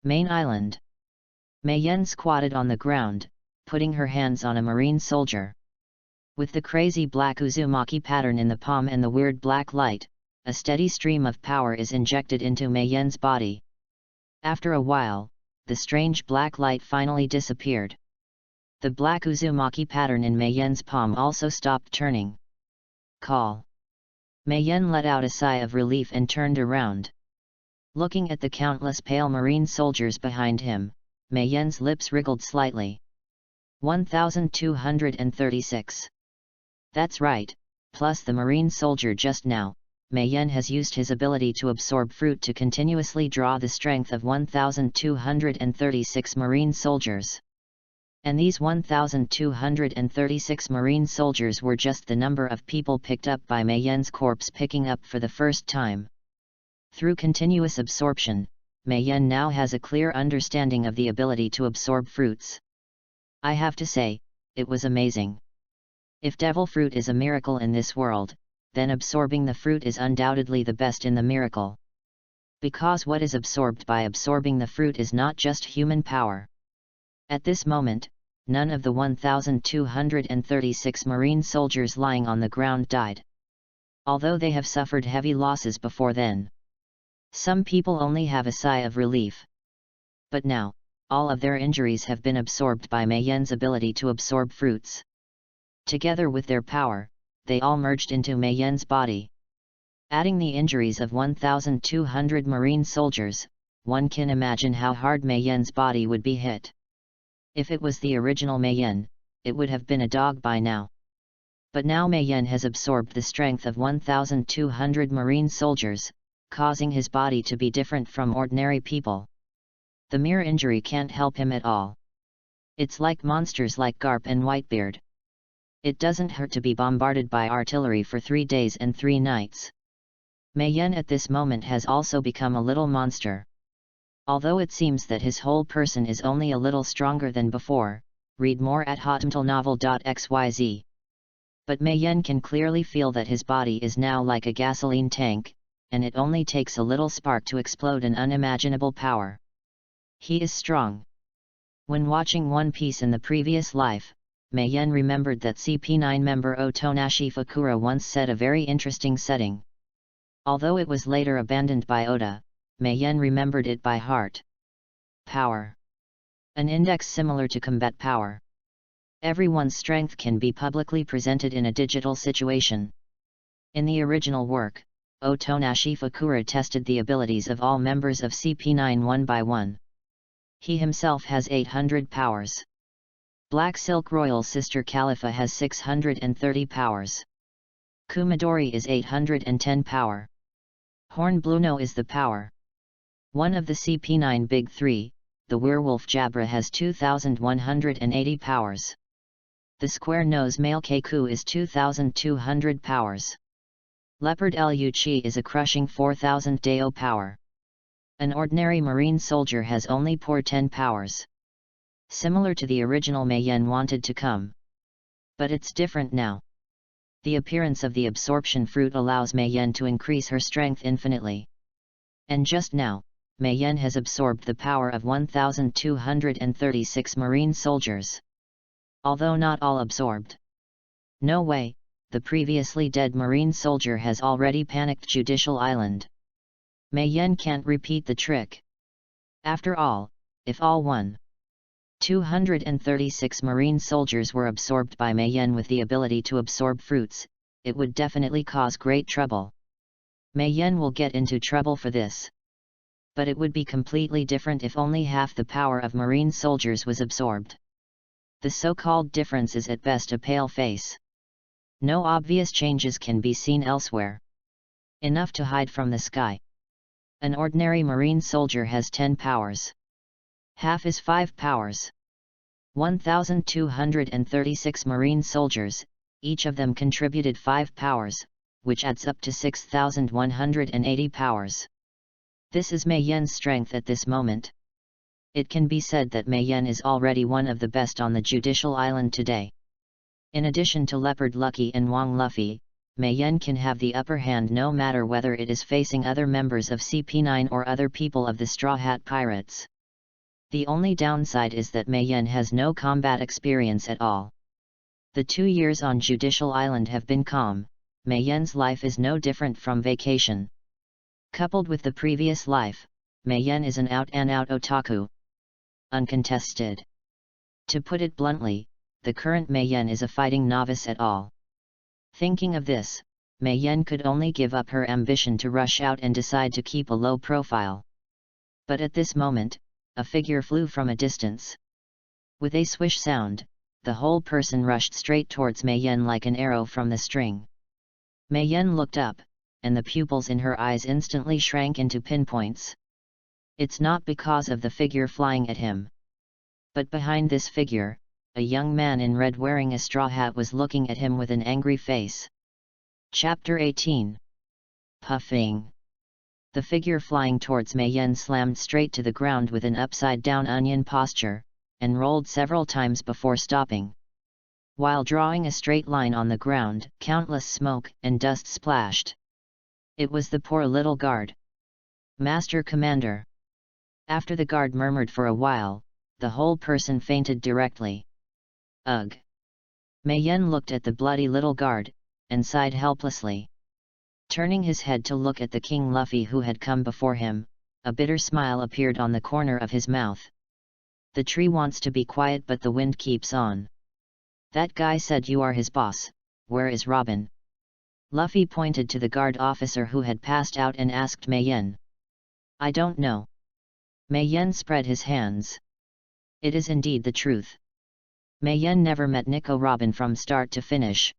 Main Island. Mei Yen squatted on the ground, putting her hands on a marine soldier. With the crazy black Uzumaki pattern in the palm and the weird black light, a steady stream of power is injected into Mei Yen's body. After a while, the strange black light finally disappeared. The black Uzumaki pattern in Mei Yen's palm also stopped turning. Call. Mei Yen let out a sigh of relief and turned around. Looking at the countless pale marine soldiers behind him, Mei Yen's lips wriggled slightly. 1236. That's right, plus the marine soldier just now. Mei Yen has used his ability to absorb fruit to continuously draw the strength of 1236 marine soldiers. And these 1236 marine soldiers were just the number of people picked up by Mei Yen's corpse picking up for the first time. Through continuous absorption, Mei Yen now has a clear understanding of the ability to absorb fruits. I have to say, it was amazing. If devil fruit is a miracle in this world, then absorbing the fruit is undoubtedly the best in the miracle. Because what is absorbed by absorbing the fruit is not just human power. At this moment, none of the 1236 marine soldiers lying on the ground died. Although they have suffered heavy losses before then. Some people only have a sigh of relief. But now, all of their injuries have been absorbed by Mei Yen's ability to absorb fruits. Together with their power, they all merged into Mei Yen's body. Adding the injuries of 1200 marine soldiers, one can imagine how hard Mei Yen's body would be hit. If it was the original Mei Yen, it would have been a dog by now. But now Mei Yen has absorbed the strength of 1200 marine soldiers, causing his body to be different from ordinary people. The mere injury can't help him at all. It's like monsters like Garp and Whitebeard. It doesn't hurt to be bombarded by artillery for 3 days and 3 nights. Mei Yen at this moment has also become a little monster. Although it seems that his whole person is only a little stronger than before, read more at hotmtlnovel.xyz. But Mei Yen can clearly feel that his body is now like a gasoline tank, and it only takes a little spark to explode an unimaginable power. He is strong. When watching One Piece in the previous life, Mei Yen remembered that CP9 member Otonashi Fakura once said a very interesting setting. Although it was later abandoned by Oda, Mei Yen remembered it by heart. Power. An index similar to combat power. Everyone's strength can be publicly presented in a digital situation. In the original work, Otonashi Fakura tested the abilities of all members of CP9 one by one. He himself has 800 powers. Black Silk Royal Sister Khalifa has 630 powers. Kumadori is 810 power. Horn Bluno is the power. One of the CP9 Big 3, the werewolf Jabra has 2180 powers. The square nose male Keiku is 2200 powers. Leopard Luchi is a crushing 4000 Deo power. An ordinary marine soldier has only poor 10 powers. Similar to the original Mei Yen wanted to come. But it's different now. The appearance of the absorption fruit allows Mei Yen to increase her strength infinitely. And just now, Mei Yen has absorbed the power of 1236 marine soldiers. Although not all absorbed. No way, the previously dead marine soldier has already panicked Judicial Island. Mei Yen can't repeat the trick. After all, if all 236 marine soldiers were absorbed by Mei Yen with the ability to absorb fruits, it would definitely cause great trouble. Mei Yen will get into trouble for this. But it would be completely different if only half the power of marine soldiers was absorbed. The so-called difference is at best a pale face. No obvious changes can be seen elsewhere. Enough to hide from the sky. An ordinary marine soldier has 10 powers. Half is 5 powers. 1236 marine soldiers, each of them contributed 5 powers, which adds up to 6180 powers. This is Mei Yan's strength at this moment. It can be said that Mei Yan is already one of the best on the Judicial Island today. In addition to Leopard Lucky and Wang Luffy, Mei Yan can have the upper hand no matter whether it is facing other members of CP9 or other people of the Straw Hat Pirates. The only downside is that Mei Yan has no combat experience at all. The 2 years on Judicial Island have been calm. Mei Yan's life is no different from vacation. Coupled with the previous life, Mei Yan is an out-and-out otaku. Uncontested. To put it bluntly, the current Mei Yan is a fighting novice at all. Thinking of this, Mei Yan could only give up her ambition to rush out and decide to keep a low profile. But at this moment, a figure flew from a distance. With a swish sound, the whole person rushed straight towards Mei Yan like an arrow from the string. Mei Yan looked up, and the pupils in her eyes instantly shrank into pinpoints. It's not because of the figure flying at him. But behind this figure, a young man in red wearing a straw hat was looking at him with an angry face. Chapter 18. Puffing. The figure flying towards Mei Yan slammed straight to the ground with an upside-down onion posture, and rolled several times before stopping. While drawing a straight line on the ground, countless smoke and dust splashed. It was the poor little guard. Master Commander. After the guard murmured for a while, the whole person fainted directly. Ugh! Mei Yan looked at the bloody little guard, and sighed helplessly. Turning his head to look at the King Luffy who had come before him, a bitter smile appeared on the corner of his mouth. The tree wants to be quiet but the wind keeps on. That guy said you are his boss. Where is Robin? Luffy pointed to the guard officer who had passed out and asked Mei Yan. I don't know. Mei Yan spread his hands. It is indeed the truth. Mei Yan never met Nico Robin from start to finish.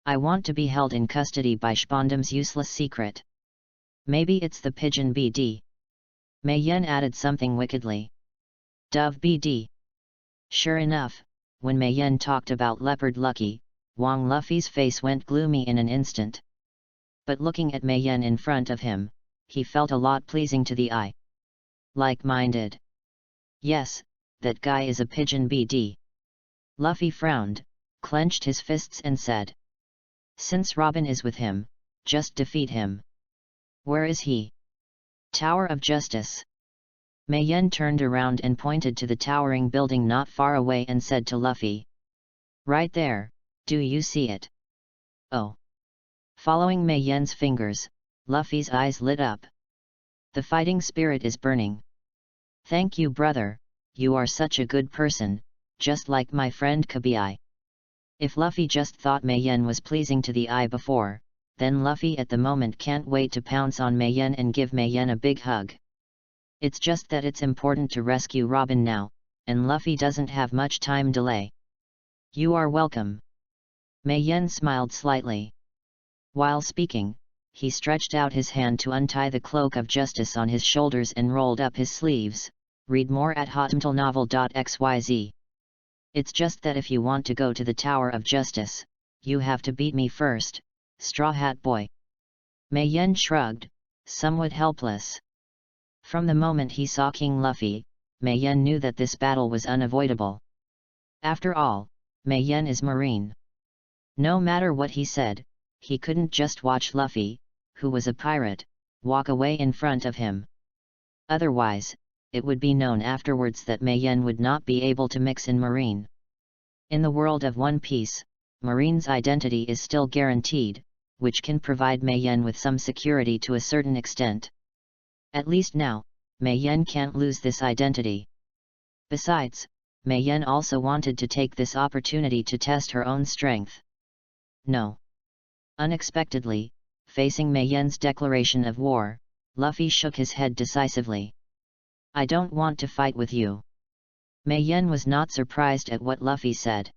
I want to be held in custody by Spondam's useless secret. Maybe it's the pigeon BD. Mei Yan added something wickedly. Dove BD. Sure enough, when Mei Yan talked about Leopard Lucky, Wang Luffy's face went gloomy in an instant. But looking at Mei Yan in front of him, he felt a lot pleasing to the eye. Like-minded. Yes, that guy is a pigeon BD. Luffy frowned, clenched his fists and said. Since Robin is with him, just defeat him. Where is he? Tower of Justice. Mei Yan turned around and pointed to the towering building not far away and said to Luffy. Right there, do you see it? Oh. Following Mei Yan's fingers, Luffy's eyes lit up. The fighting spirit is burning. Thank you, brother, you are such a good person, just like my friend Kabi. If Luffy just thought Mei Yan was pleasing to the eye before, then Luffy at the moment can't wait to pounce on Mei Yan and give Mei Yan a big hug. It's just that it's important to rescue Robin now, and Luffy doesn't have much time delay. You are welcome. Mei Yan smiled slightly. While speaking, he stretched out his hand to untie the cloak of justice on his shoulders and rolled up his sleeves. Read more at hotmtlnovel.xyz. It's just that if you want to go to the Tower of Justice, you have to beat me first, Straw Hat Boy. Mei Yan shrugged, somewhat helpless. From the moment he saw King Luffy, Mei Yan knew that this battle was unavoidable. After all, Mei Yan is Marine. No matter what he said, he couldn't just watch Luffy, who was a pirate, walk away in front of him. Otherwise, it would be known afterwards that Mei Yan would not be able to mix in Marine. In the world of One Piece, Marine's identity is still guaranteed, which can provide Mei Yan with some security to a certain extent. At least now, Mei Yan can't lose this identity. Besides, Mei Yan also wanted to take this opportunity to test her own strength. No. Unexpectedly, facing Mei Yan's declaration of war, Luffy shook his head decisively. I don't want to fight with you. Mei Yan was not surprised at what Luffy said.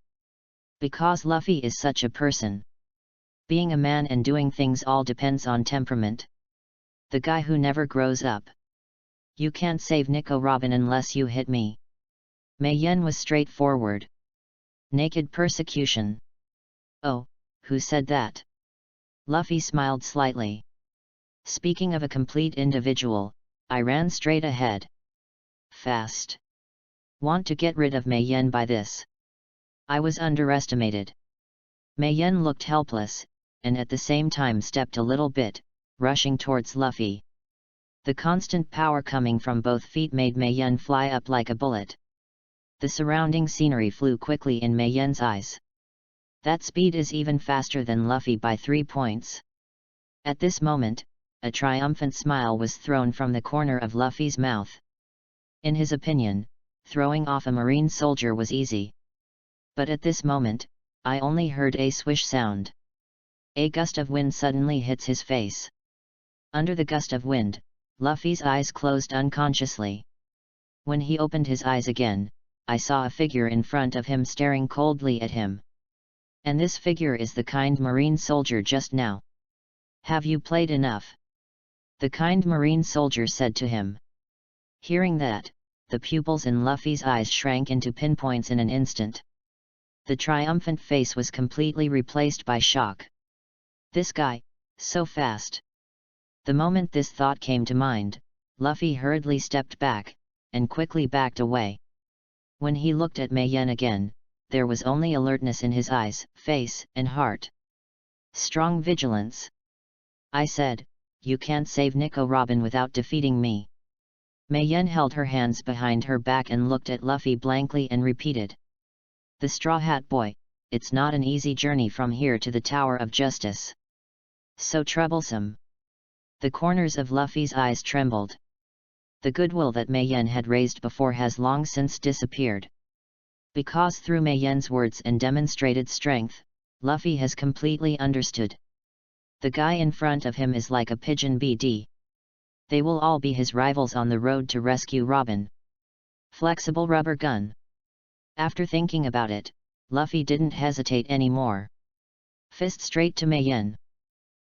Because Luffy is such a person. Being a man and doing things all depends on temperament. The guy who never grows up. You can't save Nico Robin unless you hit me. Mei Yan was straightforward. Naked persecution. Oh, who said that? Luffy smiled slightly. Speaking of a complete individual, I ran straight ahead. Fast. Want to get rid of Mei Yan by this. I was underestimated. Mei Yan looked helpless, and at the same time stepped a little bit, rushing towards Luffy. The constant power coming from both feet made Mei Yan fly up like a bullet. The surrounding scenery flew quickly in Mei Yan's eyes. That speed is even faster than Luffy by 3 points. At this moment, a triumphant smile was thrown from the corner of Luffy's mouth. In his opinion, throwing off a marine soldier was easy. But at this moment, I only heard a swish sound. A gust of wind suddenly hits his face. Under the gust of wind, Luffy's eyes closed unconsciously. When he opened his eyes again, I saw a figure in front of him staring coldly at him. And this figure is the kind marine soldier just now. Have you played enough? The kind marine soldier said to him. Hearing that, the pupils in Luffy's eyes shrank into pinpoints in an instant. The triumphant face was completely replaced by shock. This guy, so fast. The moment this thought came to mind, Luffy hurriedly stepped back, and quickly backed away. When he looked at Mei Yan again, there was only alertness in his eyes, face, and heart. Strong vigilance. I said, you can't save Nico Robin without defeating me. Mei Yan held her hands behind her back and looked at Luffy blankly and repeated. The Straw Hat Boy, it's not an easy journey from here to the Tower of Justice. So troublesome. The corners of Luffy's eyes trembled. The goodwill that Mei Yan had raised before has long since disappeared. Because through Mei Yan's words and demonstrated strength, Luffy has completely understood. The guy in front of him is like a pigeon BD. They will all be his rivals on the road to rescue Robin. Flexible rubber gun. After thinking about it, Luffy didn't hesitate anymore. Fist straight to Mei Yan.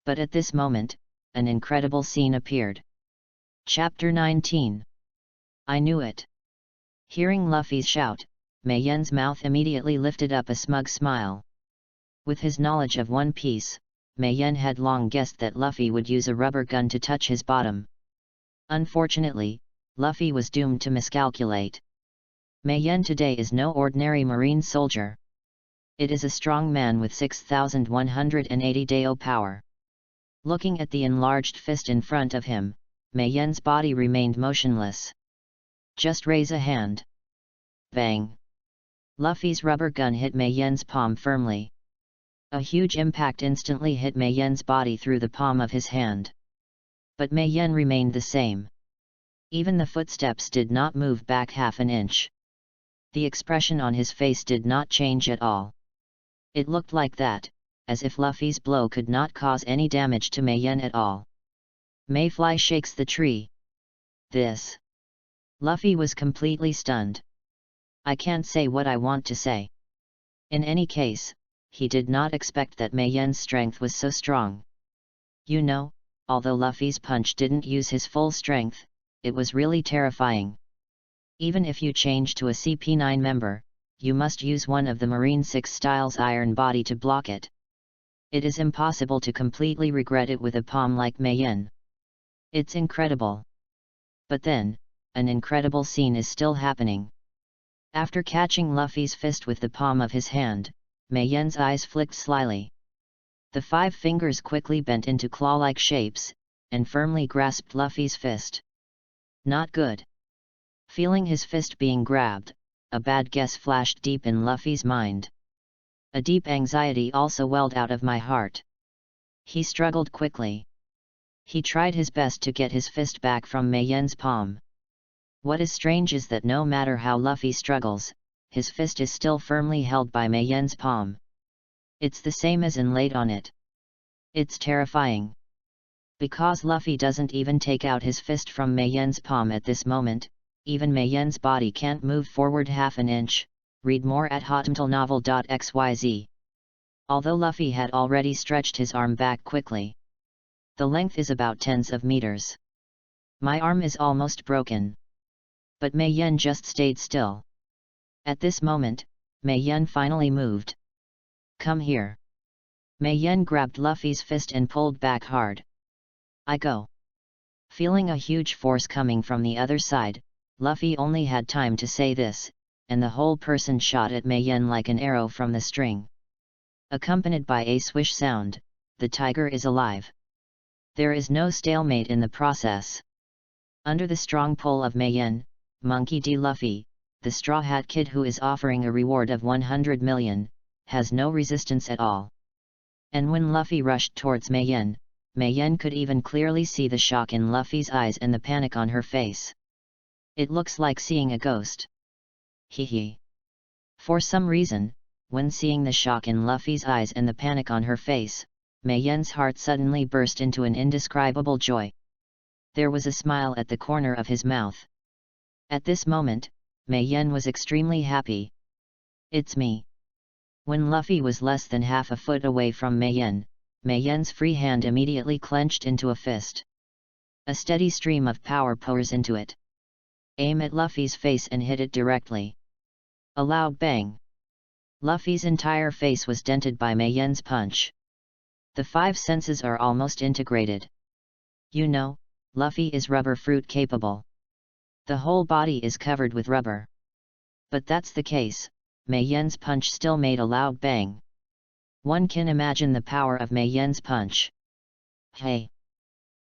But at this moment, an incredible scene appeared. Chapter 19. I knew it. Hearing Luffy's shout, Mei Yan's mouth immediately lifted up a smug smile. With his knowledge of One Piece, Mei Yan had long guessed that Luffy would use a rubber gun to touch his bottom. Unfortunately, Luffy was doomed to miscalculate. Mei Yan today is no ordinary marine soldier. It is a strong man with 6,180 Dao power. Looking at the enlarged fist in front of him, Mei Yan's body remained motionless. Just raise a hand. Bang! Luffy's rubber gun hit Mei Yan's palm firmly. A huge impact instantly hit Mei Yan's body through the palm of his hand. But Mei Yan remained the same. Even the footsteps did not move back half an inch. The expression on his face did not change at all. It looked like that, as if Luffy's blow could not cause any damage to Mei Yan at all. Mayfly shakes the tree. This. Luffy was completely stunned. I can't say what I want to say. In any case, he did not expect that Mei Yan's strength was so strong. You know, although Luffy's punch didn't use his full strength, it was really terrifying. Even if you change to a CP9 member, you must use one of the Marine 6 style's iron body to block it. It is impossible to completely regret it with a palm like Mei Yan. It's incredible. But then, an incredible scene is still happening. After catching Luffy's fist with the palm of his hand, Mei Yan's eyes flicked slyly. The 5 fingers quickly bent into claw-like shapes, and firmly grasped Luffy's fist. Not good. Feeling his fist being grabbed, a bad guess flashed deep in Luffy's mind. A deep anxiety also welled out of my heart. He struggled quickly. He tried his best to get his fist back from Mei Yan's palm. What is strange is that no matter how Luffy struggles, his fist is still firmly held by Mei Yan's palm. It's the same as in laid on it. It's terrifying. Because Luffy doesn't even take out his fist from Mei Yan's palm at this moment, even Mei Yan's body can't move forward half an inch. Read more at hotmtlnovel.xyz. Although Luffy had already stretched his arm back quickly. The length is about tens of meters. My arm is almost broken. But Mei Yan just stayed still. At this moment, Mei Yan finally moved. Come here. Mei Yan grabbed Luffy's fist and pulled back hard. I go. Feeling a huge force coming from the other side, Luffy only had time to say this, and the whole person shot at Mayenne like an arrow from the string. Accompanied by a swish sound, the tiger is alive. There is no stalemate in the process. Under the strong pull of Mayenne, Monkey D. Luffy, the Straw Hat Kid who is offering a reward of 100 million, has no resistance at all. And when Luffy rushed towards Mayenne, Mayenne could even clearly see the shock in Luffy's eyes and the panic on her face. It looks like seeing a ghost. Hee. For some reason, when seeing the shock in Luffy's eyes and the panic on her face, Mayenne's heart suddenly burst into an indescribable joy. There was a smile at the corner of his mouth. At this moment, Mayenne was extremely happy. It's me. When Luffy was less than half a foot away from Mayenne, Mayenne's free hand immediately clenched into a fist. A steady stream of power pours into it. Aim at Luffy's face and hit it directly. A loud bang. Luffy's entire face was dented by Mayenne's punch. The 5 senses are almost integrated. You know, Luffy is rubber fruit capable. The whole body is covered with rubber. But that's the case, Mayenne's punch still made a loud bang. One can imagine the power of Mayenne's punch. Hey!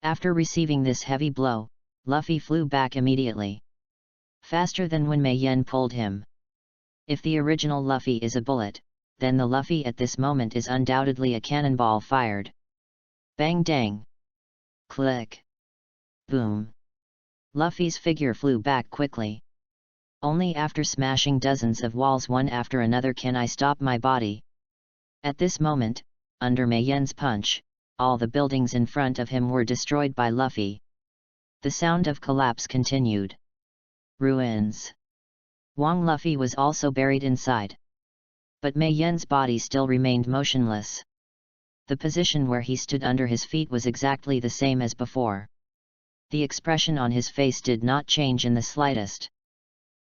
After receiving this heavy blow, Luffy flew back immediately. Faster than when Mayenne pulled him. If the original Luffy is a bullet, then the Luffy at this moment is undoubtedly a cannonball fired. Bang dang! Click! Boom! Luffy's figure flew back quickly. Only after smashing dozens of walls one after another can I stop my body. At this moment, under Mayenne's punch, all the buildings in front of him were destroyed by Luffy. The sound of collapse continued. Ruins. Wong Luffy was also buried inside. But Mayenne's body still remained motionless. The position where he stood under his feet was exactly the same as before. The expression on his face did not change in the slightest.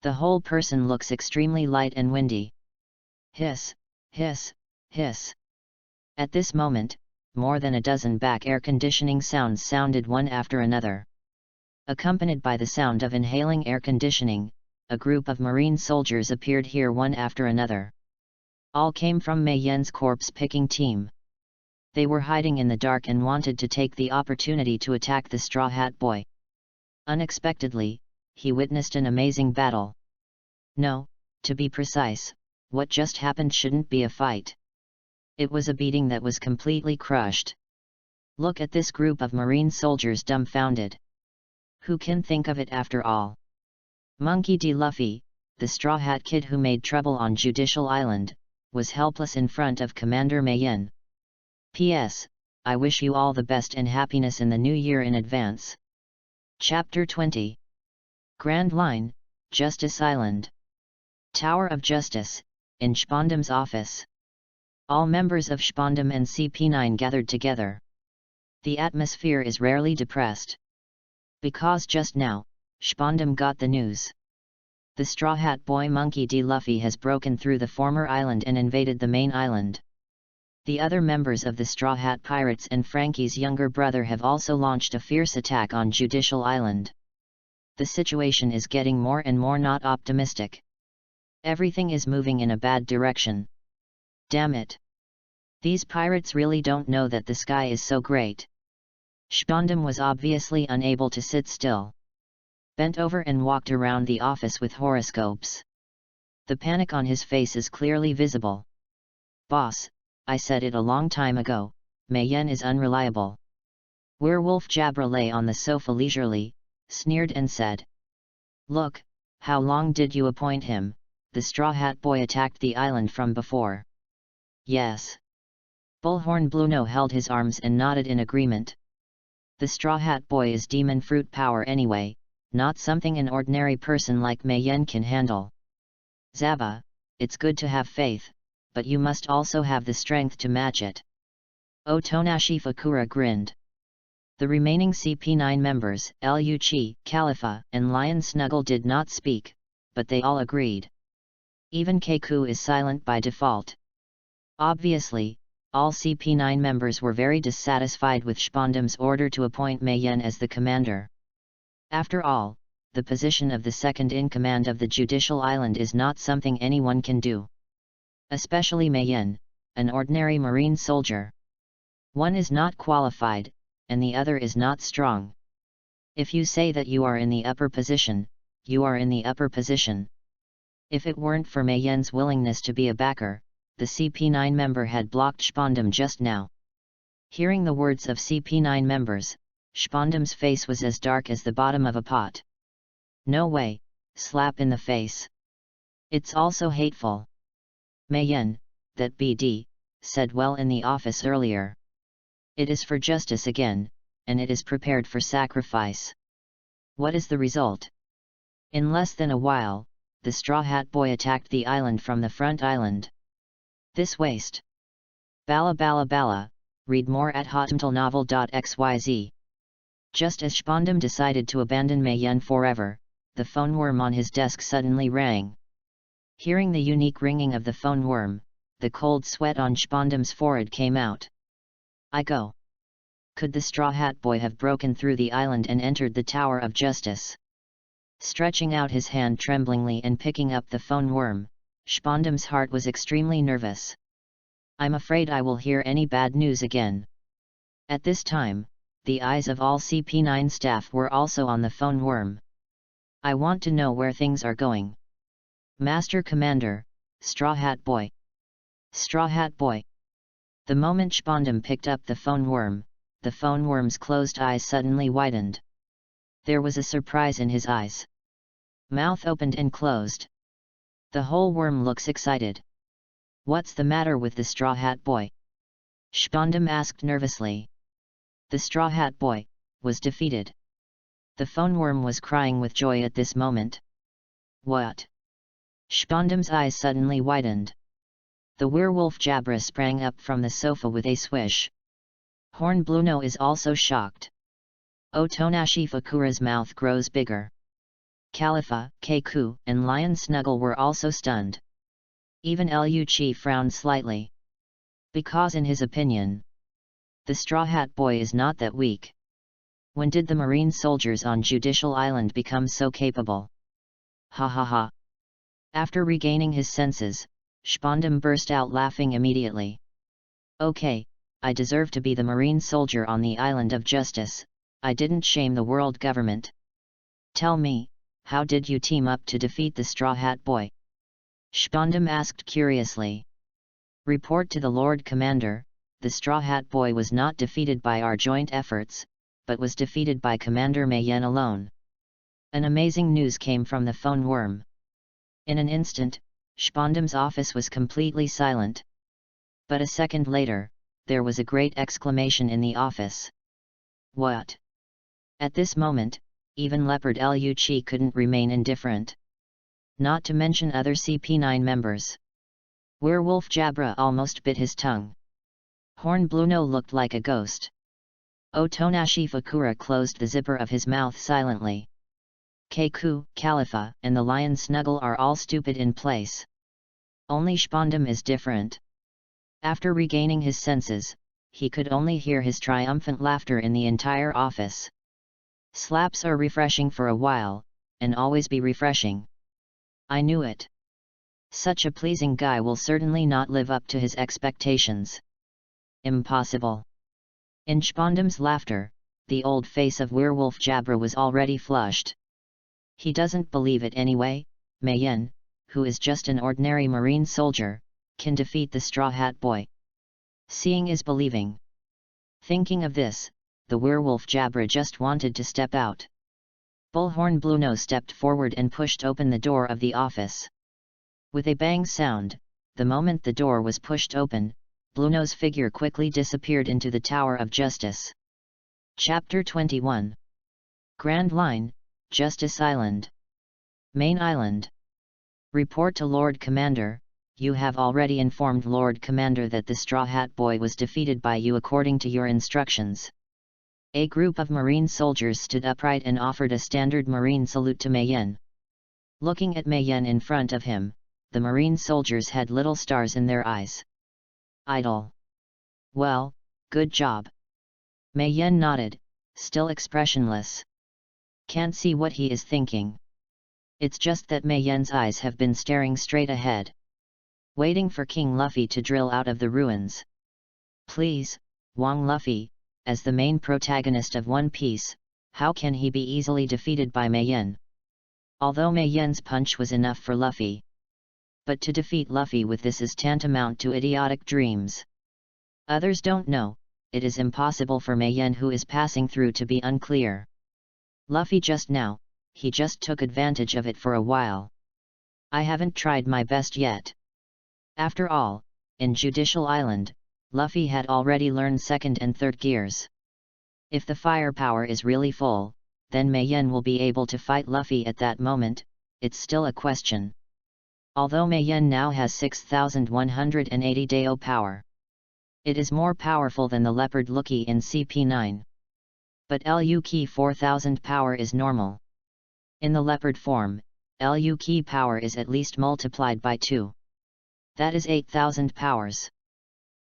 The whole person looks extremely light and windy. Hiss, hiss, hiss. At this moment, more than a dozen back air conditioning sounds sounded one after another. Accompanied by the sound of inhaling air conditioning, a group of marine soldiers appeared here one after another. All came from Mayenne's corpse-picking team. They were hiding in the dark and wanted to take the opportunity to attack the Straw Hat Boy. Unexpectedly, he witnessed an amazing battle. No, to be precise, what just happened shouldn't be a fight. It was a beating that was completely crushed. Look at this group of marine soldiers dumbfounded. Who can think of it after all? Monkey D. Luffy, the Straw Hat Kid who made trouble on Judicial Island, was helpless in front of Commander Mayenne. P.S. I wish you all the best and happiness in the new year in advance. Chapter 20. Grand Line, Justice Island. Tower of Justice, in Spondam's office. All members of Spondam and CP9 gathered together. The atmosphere is rarely depressed. Because just now, Spondam got the news. The Straw Hat Boy Monkey D. Luffy has broken through the former island and invaded the main island. The other members of the Straw Hat Pirates and Frankie's younger brother have also launched a fierce attack on Judicial Island. The situation is getting more and more not optimistic. Everything is moving in a bad direction. Damn it! These pirates really don't know that the sky is so great. Spondam was obviously unable to sit still. Bent over and walked around the office with horoscopes. The panic on his face is clearly visible. Boss, I said it a long time ago, Mayenne is unreliable. Werewolf Jabra lay on the sofa leisurely, sneered and said. Look, how long did you appoint him? The Straw Hat Boy attacked the island from before. Yes. Bullhorn Bluno held his arms and nodded in agreement. The Straw Hat Boy is demon fruit power anyway, not something an ordinary person like Mayenne can handle. Zaba, it's good to have faith, but you must also have the strength to match it. Otonashi Fakura grinned. The remaining CP9 members, Luchi, Khalifa, and Lion Snuggle did not speak, but they all agreed. Even Keiku is silent by default. Obviously, All CP9 members were very dissatisfied with Spondam's order to appoint Mei Yan as the commander. After all, the position of the second-in-command of the Judicial Island is not something anyone can do. Especially Mei Yan, an ordinary marine soldier. One is not qualified, and the other is not strong. If you say that you are in the upper position, you are in the upper position. If it weren't for Mei Yan's willingness to be a backer, the CP9 member had blocked Spondam just now. Hearing the words of CP9 members, Spondam's face was as dark as the bottom of a pot. No way, slap in the face. It's also hateful. Mei Yan, that BD, said well in the office earlier. It is for justice again, and it is prepared for sacrifice. What is the result? In less than a while, the Straw Hat Boy attacked the island from the front island. This waste. Bala bala bala, read more at hotmtlnovel.xyz. Just as Spondam decided to abandon Mei Yan forever, the phone worm on his desk suddenly rang. Hearing the unique ringing of the phone worm, the cold sweat on Spondam's forehead came out. I go. Could the Straw Hat Boy have broken through the island and entered the Tower of Justice? Stretching out his hand tremblingly and picking up the phone worm, Spondam's heart was extremely nervous. I'm afraid I will hear any bad news again. At this time, the eyes of all CP9 staff were also on the phone worm. I want to know where things are going. Master Commander, Straw Hat Boy. Straw Hat Boy. The moment Spondam picked up the phone worm's closed eyes suddenly widened. There was a surprise in his eyes. Mouth opened and closed. The whole worm looks excited. What's the matter with the Straw Hat Boy? Spondam asked nervously. The Straw Hat Boy was defeated. The phone worm was crying with joy at this moment. What? Spondam's eyes suddenly widened. The werewolf Jabra sprang up from the sofa with a swish. Horn Bluno is also shocked. Otonashi Fakura's mouth grows bigger. Khalifa, Keiku, and Lion Snuggle were also stunned. Even Liu Chi frowned slightly. Because in his opinion, the Straw Hat Boy is not that weak. When did the marine soldiers on Judicial Island become so capable? Ha ha ha. After regaining his senses, Spondam burst out laughing immediately. Okay, I deserve to be the marine soldier on the Island of Justice. I didn't shame the world government. Tell me, how did you team up to defeat the Straw Hat Boy? Spondam asked curiously. Report to the Lord Commander, the Straw Hat Boy was not defeated by our joint efforts, but was defeated by Commander Mei Yan alone. An amazing news came from the phone worm. In an instant, Spondam's office was completely silent. But a second later, there was a great exclamation in the office. What? At this moment, even Leopard Liu Chi couldn't remain indifferent. Not to mention other CP9 members. Werewolf Jabra almost bit his tongue. Horn Bluno looked like a ghost. Otonashi Fakura closed the zipper of his mouth silently. Keiku, Khalifa, and the Lion Snuggle are all stupid in place. Only Spondam is different. After regaining his senses, he could only hear his triumphant laughter in the entire office. Slaps are refreshing for a while, and always be refreshing. I knew it. Such a pleasing guy will certainly not live up to his expectations. Impossible. In Spondam's laughter, the old face of Werewolf Jabra was already flushed. He doesn't believe it anyway. Mei Yan, who is just an ordinary marine soldier, can defeat the Straw Hat Boy. Seeing is believing. Thinking of this, the Werewolf Jabra just wanted to step out. Bullhorn Bluno stepped forward and pushed open the door of the office. With a bang sound, the moment the door was pushed open, Bluno's figure quickly disappeared into the Tower of Justice. Chapter 21. Grand Line, Justice Island. Main Island. Report to Lord Commander. You have already informed Lord Commander that the Straw Hat Boy was defeated by you according to your instructions. A group of marine soldiers stood upright and offered a standard marine salute to Mei Yan. Looking at Mei Yan in front of him, the marine soldiers had little stars in their eyes. Idle. Well, good job. Mei Yan nodded, still expressionless. Can't see what he is thinking. It's just that Mei Yan's eyes have been staring straight ahead, waiting for King Luffy to drill out of the ruins. Please, Wang Luffy, as the main protagonist of One Piece, how can he be easily defeated by Mei Yan? Although Mei Yan's punch was enough for Luffy. But to defeat Luffy with this is tantamount to idiotic dreams. Others don't know, it is impossible for Mei Yan who is passing through to be unclear. Luffy just now, he just took advantage of it for a while. I haven't tried my best yet. After all, in Judicial Island, Luffy had already learned second and third gears. If the firepower is really full, then Mei Yan will be able to fight Luffy at that moment. It's still a question. Although Mei Yan now has 6,180 Dao power. It is more powerful than the leopard Lucky in CP9. But Lucky 4,000 power is normal. In the leopard form, Lucky power is at least multiplied by 2. That is 8,000 powers.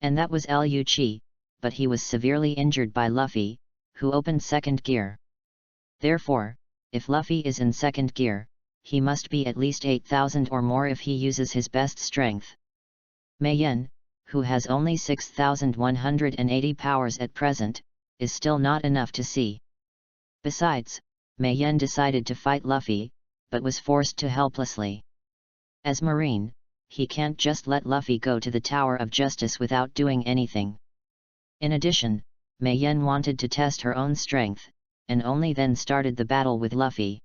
And that was Lucky, but he was severely injured by Luffy, who opened second gear. Therefore, if Luffy is in second gear, he must be at least 8,000 or more if he uses his best strength. Mei Yan, who has only 6,180 powers at present, is still not enough to see. Besides, Mei Yan decided to fight Luffy, but was forced to helplessly. As Marine, he can't just let Luffy go to the Tower of Justice without doing anything. In addition, Mei Yan wanted to test her own strength, and only then started the battle with Luffy.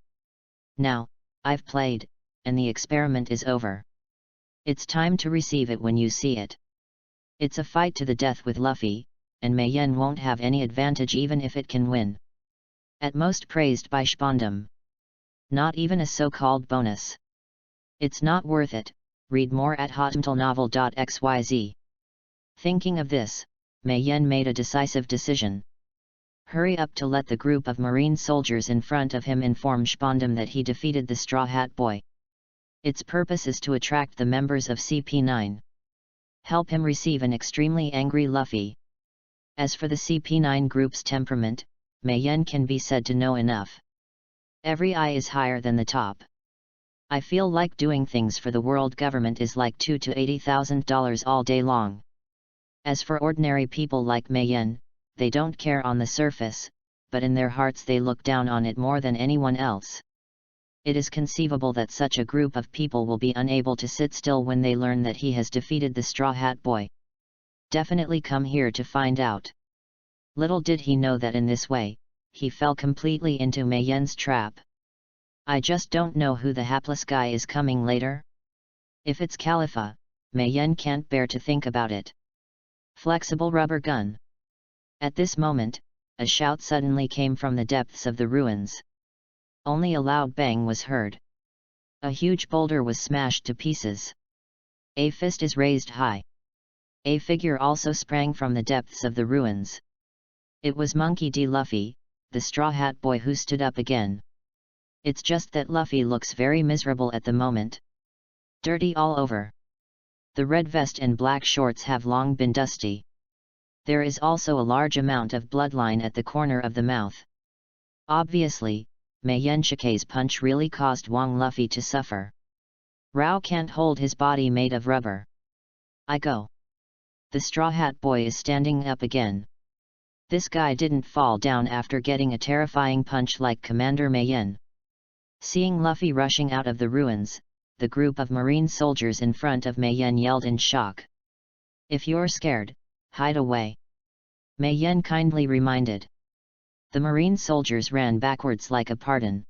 Now, I've played, and the experiment is over. It's time to receive it when you see it. It's a fight to the death with Luffy, and Mei Yan won't have any advantage even if it can win. At most praised by Spondum. Not even a so-called bonus. It's not worth it. Read more at hotmtlnovel.xyz. Thinking of this, Mei Yan made a decisive decision. Hurry up to let the group of marine soldiers in front of him inform Spondum that he defeated the Straw Hat Boy. Its purpose is to attract the members of CP9. Help him receive an extremely angry Luffy. As for the CP9 group's temperament, Mei Yan can be said to know enough. Every eye is higher than the top. I feel like doing things for the world government is like $2,000 to $80,000 all day long. As for ordinary people like Mei Yan, they don't care on the surface, but in their hearts they look down on it more than anyone else. It is conceivable that such a group of people will be unable to sit still when they learn that he has defeated the Straw Hat Boy. Definitely come here to find out. Little did he know that in this way, he fell completely into Mei Yan's trap. I just don't know who the hapless guy is coming later. If it's Khalifa, Mei Yan can't bear to think about it. Flexible rubber gun. At this moment, a shout suddenly came from the depths of the ruins. Only a loud bang was heard. A huge boulder was smashed to pieces. A fist is raised high. A figure also sprang from the depths of the ruins. It was Monkey D. Luffy, the Straw Hat Boy, who stood up again. It's just that Luffy looks very miserable at the moment. Dirty all over. The red vest and black shorts have long been dusty. There is also a large amount of bloodline at the corner of the mouth. Obviously, Mei Yanshike's punch really caused Wang Luffy to suffer. Rao can't hold his body made of rubber. I go. The Straw Hat Boy is standing up again. This guy didn't fall down after getting a terrifying punch like Commander Mei Yan. Seeing Luffy rushing out of the ruins, the group of marine soldiers in front of Mei Yan yelled in shock. If you're scared, hide away. Mei Yan kindly reminded. The marine soldiers ran backwards like a pardon.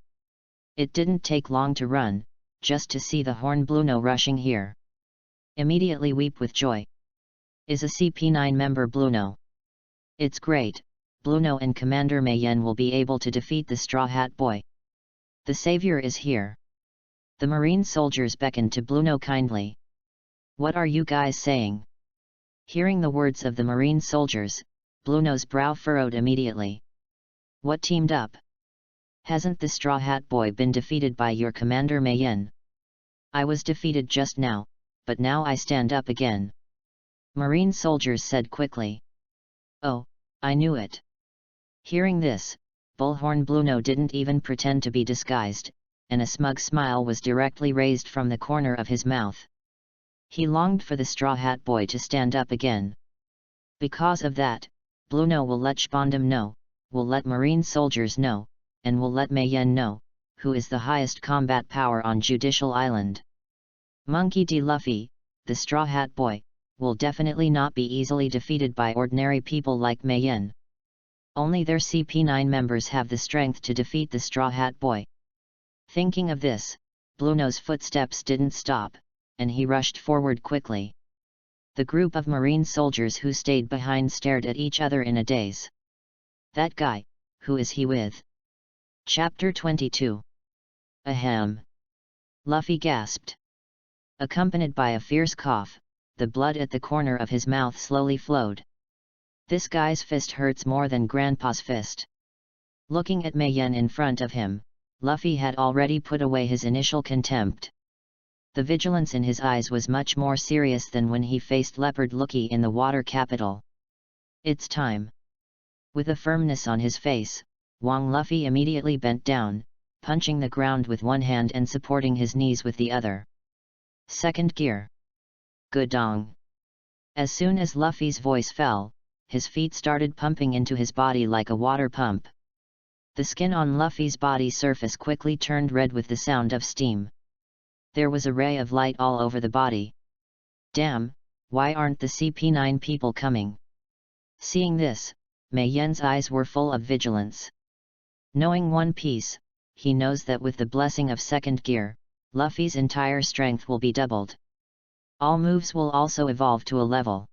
It didn't take long to run, just to see the Horn Bluno rushing here. Immediately weep with joy. Is a CP9 member Bluno. It's great, Bluno and Commander Mei Yan will be able to defeat the Straw Hat Boy. The savior is here. The marine soldiers beckoned to Bluno kindly. What are you guys saying? Hearing the words of the marine soldiers, Bluno's brow furrowed immediately. What teamed up? Hasn't the Straw Hat Boy been defeated by your Commander Mei Yan? I was defeated just now, but now I stand up again. Marine soldiers said quickly. Oh, I knew it. Hearing this, Bullhorn Blueno didn't even pretend to be disguised, and a smug smile was directly raised from the corner of his mouth. He longed for the Straw Hat Boy to stand up again. Because of that, Blueno will let Spondum know, will let Marine soldiers know, and will let Mayenne know, who is the highest combat power on Judicial Island. Monkey D. Luffy, the Straw Hat Boy, will definitely not be easily defeated by ordinary people like Mayenne. Only their CP9 members have the strength to defeat the Straw Hat Boy. Thinking of this, Blueno's footsteps didn't stop, and he rushed forward quickly. The group of Marine soldiers who stayed behind stared at each other in a daze. That guy, who is he with? Chapter 22. Ahem! Luffy gasped. Accompanied by a fierce cough, the blood at the corner of his mouth slowly flowed. This guy's fist hurts more than Grandpa's fist. Looking at Mayenne in front of him, Luffy had already put away his initial contempt. The vigilance in his eyes was much more serious than when he faced Leopard Lookie in the water capital. It's time. With a firmness on his face, Wong Luffy immediately bent down, punching the ground with one hand and supporting his knees with the other. Second gear. Gudong. As soon as Luffy's voice fell, his feet started pumping into his body like a water pump. The skin on Luffy's body surface quickly turned red with the sound of steam. There was a ray of light all over the body. Damn, why aren't the CP9 people coming? Seeing this, Mayenne's eyes were full of vigilance. Knowing One Piece, he knows that with the blessing of second gear, Luffy's entire strength will be doubled. All moves will also evolve to a level.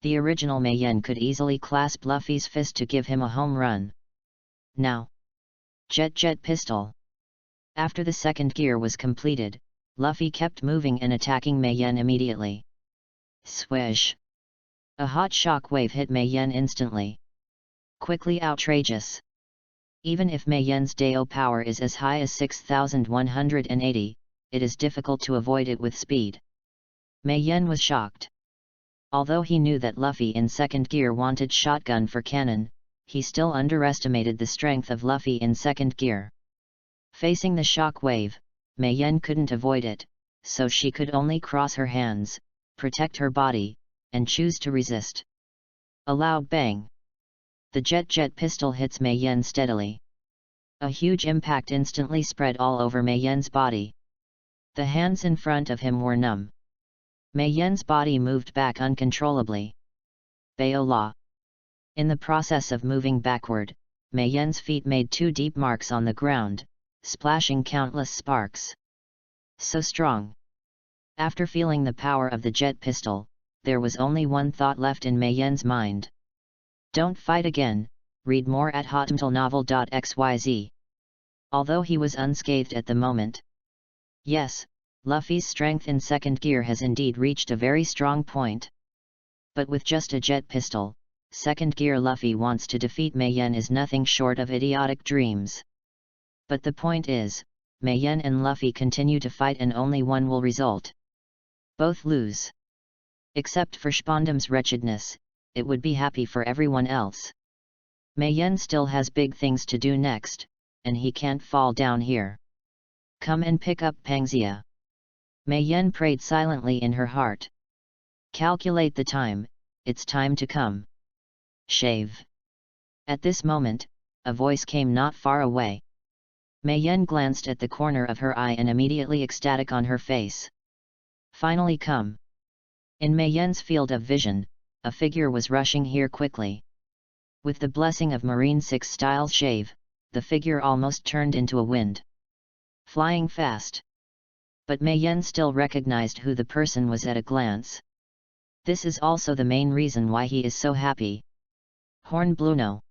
The original Mayenne could easily clasp Luffy's fist to give him a home run. Now. Jet pistol. After the second gear was completed, Luffy kept moving and attacking Mayenne immediately. Swish! A hot shock wave hit Mayenne instantly. Quickly outrageous. Even if Mayenne's Deo power is as high as 6,180, it is difficult to avoid it with speed. Mayenne was shocked. Although he knew that Luffy in second gear wanted shotgun for cannon, he still underestimated the strength of Luffy in second gear. Facing the shock wave, Mayenne couldn't avoid it, so she could only cross her hands, protect her body, and choose to resist. A loud bang. The jet pistol hits Mayenne steadily. A huge impact instantly spread all over Mayenne's body. The hands in front of him were numb. Mayenne's body moved back uncontrollably. Bayola. In the process of moving backward, Mayenne's feet made 2 deep marks on the ground, splashing countless sparks. So strong. After feeling the power of the jet pistol, there was only one thought left in Mayenne's mind. Don't fight again, read more at hotmtlnovel.xyz. Although he was unscathed at the moment. Yes, Luffy's strength in second gear has indeed reached a very strong point. But with just a jet pistol, second gear Luffy wants to defeat Mayenne is nothing short of idiotic dreams. But the point is, Mayenne and Luffy continue to fight and only one will result. Both lose. Except for Spondum's wretchedness, it would be happy for everyone else. Mayenne still has big things to do next, and he can't fall down here. Come and pick up Pangea. Mayenne prayed silently in her heart. Calculate the time, it's time to come. Shave. At this moment, a voice came not far away. Mayenne glanced at the corner of her eye and immediately ecstatic on her face. Finally come. In Mayenne's field of vision, a figure was rushing here quickly. With the blessing of Marine 6 style shave, the figure almost turned into a wind. Flying fast. But Mayenne still recognized who the person was at a glance. This is also the main reason why he is so happy. Horn Blueno.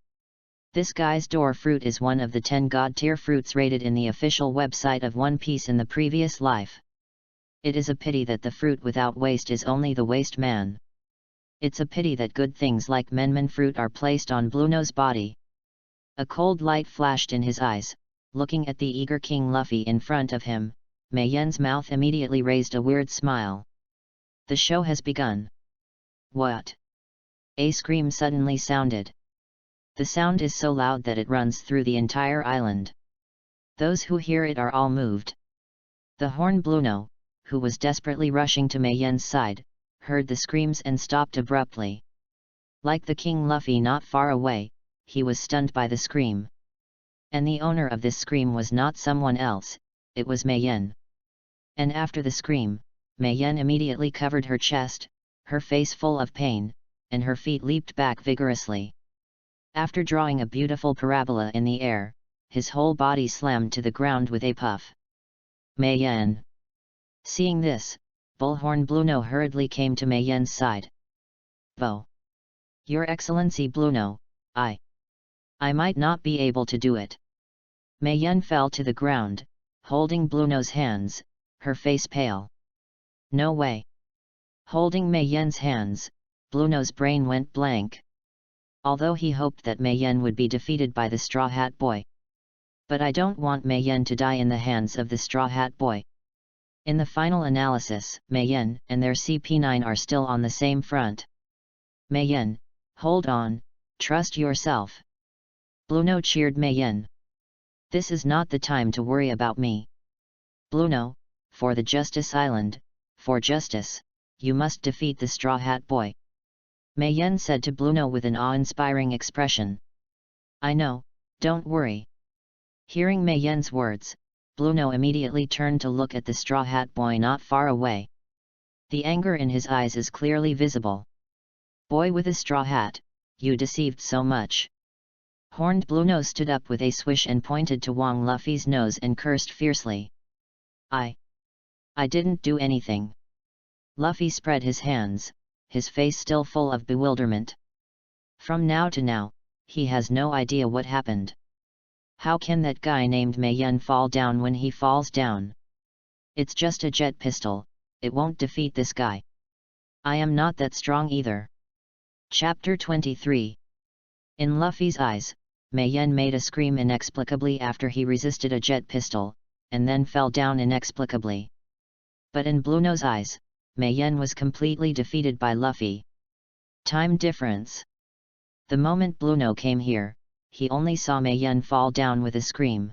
This guy's door fruit is one of the 10 god-tier fruits rated in the official website of One Piece in the previous life. It is a pity that the fruit without waste is only the waste man. It's a pity that good things like Menman fruit are placed on Blueno's body. A cold light flashed in his eyes, looking at the eager King Luffy in front of him. Mayenne's mouth immediately raised a weird smile. The show has begun. What? A scream suddenly sounded. The sound is so loud that it runs through the entire island. Those who hear it are all moved. The Horn Bluno, who was desperately rushing to Mei Yen's side, heard the screams and stopped abruptly. Like the King Luffy not far away, he was stunned by the scream. And the owner of this scream was not someone else, it was Mei Yen. And after the scream, Mei Yen immediately covered her chest, her face full of pain, and her feet leaped back vigorously. After drawing a beautiful parabola in the air, his whole body slammed to the ground with a puff. Mei Yen. Seeing this, Bullhorn Bluno hurriedly came to Mei Yen's side. Bo. Your Excellency Bluno, I might not be able to do it. Mei Yen fell to the ground, holding Bluno's hands, her face pale. No way. Holding Mei Yen's hands, Bluno's brain went blank. Although he hoped that Mei Yen would be defeated by the Straw Hat Boy. But I don't want Mei Yen to die in the hands of the Straw Hat Boy. In the final analysis, Mei Yen and their CP9 are still on the same front. Mei Yen, hold on, trust yourself. Bluno cheered Mei Yen. This is not the time to worry about me. Bluno, for the Justice Island, for justice, you must defeat the Straw Hat Boy. Mei Yen said to Bluno with an awe-inspiring expression. I know, don't worry. Hearing Mei Yen's words, Bluno immediately turned to look at the Straw Hat Boy not far away. The anger in his eyes is clearly visible. Boy with a straw hat, you deceived so much. Horned Bluno stood up with a swish and pointed to Wang Luffy's nose and cursed fiercely. I didn't do anything. Luffy spread his hands, his face still full of bewilderment. From now to now, he has no idea what happened. How can that guy named Mei Yen fall down when he falls down? It's just a jet pistol, it won't defeat this guy. I am not that strong either. Chapter 23. In Luffy's eyes, Mei Yen made a scream inexplicably after he resisted a jet pistol, and then fell down inexplicably. But in Bluno's eyes, Mei Yen was completely defeated by Luffy. Time difference. The moment Bluno came here, he only saw Mei Yen fall down with a scream.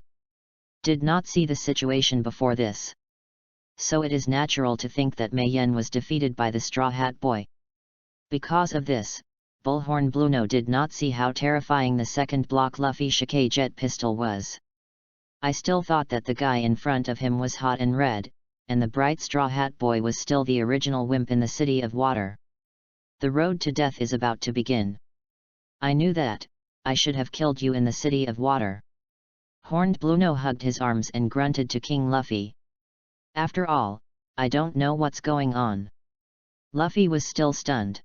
Did not see the situation before this. So it is natural to think that Mei Yen was defeated by the Straw Hat Boy. Because of this, Bullhorn Bluno did not see how terrifying the second block Luffy Shike jet pistol was. I still thought that the guy in front of him was hot and red, and the bright Straw Hat Boy was still the original wimp in the City of Water. The road to death is about to begin. I knew that, I should have killed you in the City of Water. Horned Bluno hugged his arms and grunted to King Luffy. After all, I don't know what's going on. Luffy was still stunned.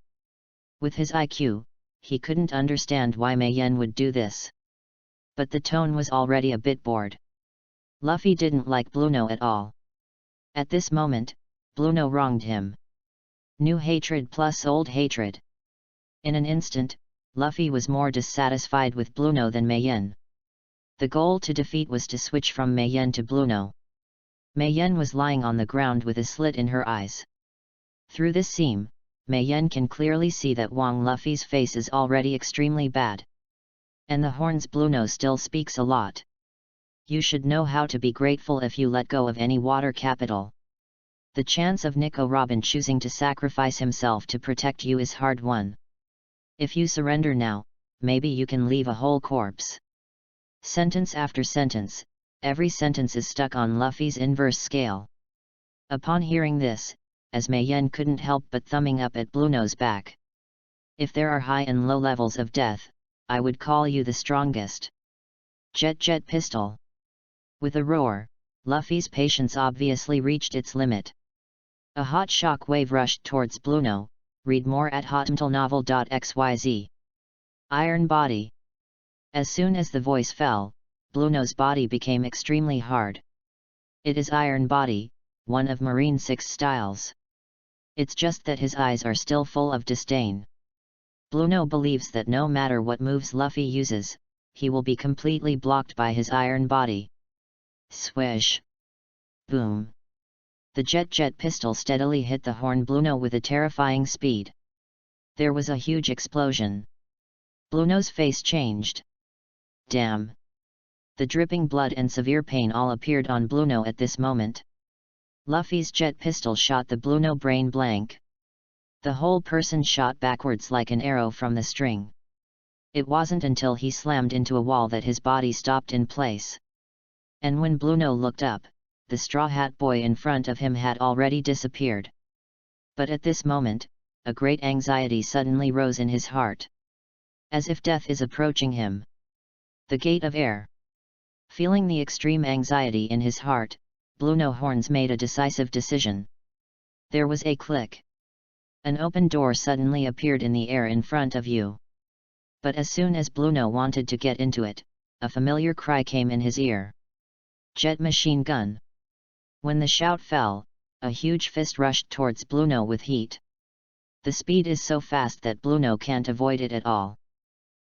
With his IQ, he couldn't understand why Mei Yen would do this. But the tone was already a bit bored. Luffy didn't like Bluno at all. At this moment, Bluno wronged him. New hatred plus old hatred. In an instant, Luffy was more dissatisfied with Bluno than Mei Yen. The goal to defeat was to switch from Mei Yen to Bluno. Mei Yen was lying on the ground with a slit in her eyes. Through this seam, Mei Yen can clearly see that Wang Luffy's face is already extremely bad. And the Horns Bluno still speaks a lot. You should know how to be grateful if you let go of any water capital. The chance of Nico Robin choosing to sacrifice himself to protect you is hard won. If you surrender now, maybe you can leave a whole corpse. Sentence after sentence, every sentence is stuck on Luffy's inverse scale. Upon hearing this, as Mei Yen couldn't help but thumbing up at Bluno's back. If there are high and low levels of death, I would call you the strongest. Jet pistol. With a roar, Luffy's patience obviously reached its limit. A hot shock wave rushed towards Bluno. Read more at hotmtlnovel.xyz. Iron Body. As soon as the voice fell, Bluno's body became extremely hard. It is Iron Body, one of Marine 6 styles. It's just that his eyes are still full of disdain. Bluno believes that no matter what moves Luffy uses, he will be completely blocked by his iron body. Swish! Boom! The jet pistol steadily hit the Horn Bluno with a terrifying speed. There was a huge explosion. Blueno's face changed. Damn! The dripping blood and severe pain all appeared on Blueno at this moment. Luffy's jet pistol shot the Blueno brain blank. The whole person shot backwards like an arrow from the string. It wasn't until he slammed into a wall that his body stopped in place. And when Blueno looked up, the Straw Hat Boy in front of him had already disappeared. But at this moment, a great anxiety suddenly rose in his heart. As if death is approaching him. The gate of air. Feeling the extreme anxiety in his heart, Blueno Horns made a decisive decision. There was a click. An open door suddenly appeared in the air in front of you. But as soon as Blueno wanted to get into it, a familiar cry came in his ear. Jet machine gun. When the shout fell, a huge fist rushed towards Blueno with heat. The speed is so fast that Blueno can't avoid it at all.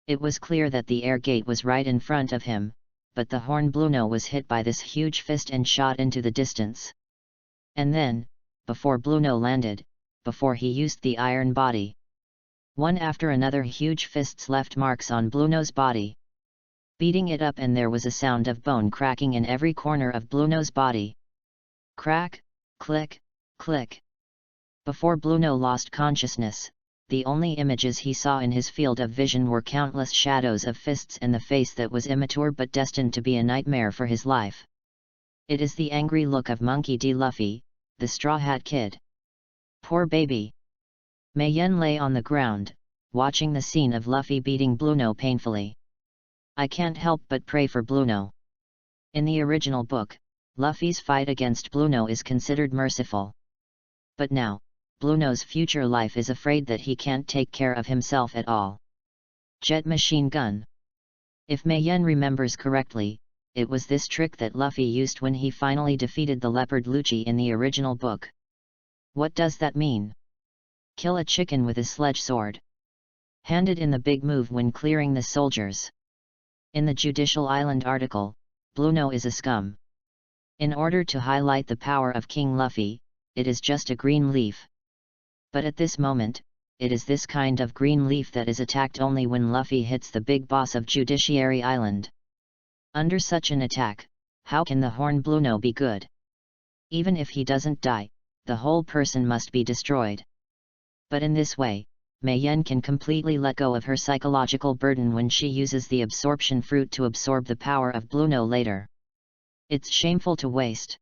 It was clear that the air gate was right in front of him, but the horn Blueno was hit by this huge fist and shot into the distance. And then, before Blueno landed, before he used the iron body, one after another huge fists left marks on Blueno's body, beating it up, and there was a sound of bone cracking in every corner of Blueno's body. Crack, click, click. Before Blueno lost consciousness, the only images he saw in his field of vision were countless shadows of fists and the face that was immature but destined to be a nightmare for his life. It is the angry look of Monkey D. Luffy, the Straw Hat Kid. Poor baby. Mei Yen lay on the ground, watching the scene of Luffy beating Blueno painfully. I can't help but pray for Blueno. In the original book, Luffy's fight against Blueno is considered merciful. But now, Blueno's future life is afraid that he can't take care of himself at all. Jet machine gun. If Mei Yen remembers correctly, it was this trick that Luffy used when he finally defeated the leopard Lucci in the original book. What does that mean? Kill a chicken with a sledge sword. Handed in the big move when clearing the soldiers. In the Judicial Island article, Blueno is a scum. In order to highlight the power of King Luffy, it is just a green leaf. But at this moment, it is this kind of green leaf that is attacked only when Luffy hits the big boss of Judiciary Island. Under such an attack, how can the horn Blueno be good? Even if he doesn't die, the whole person must be destroyed. But in this way, Mei Yen can completely let go of her psychological burden when she uses the absorption fruit to absorb the power of Blueno later. It's shameful to waste.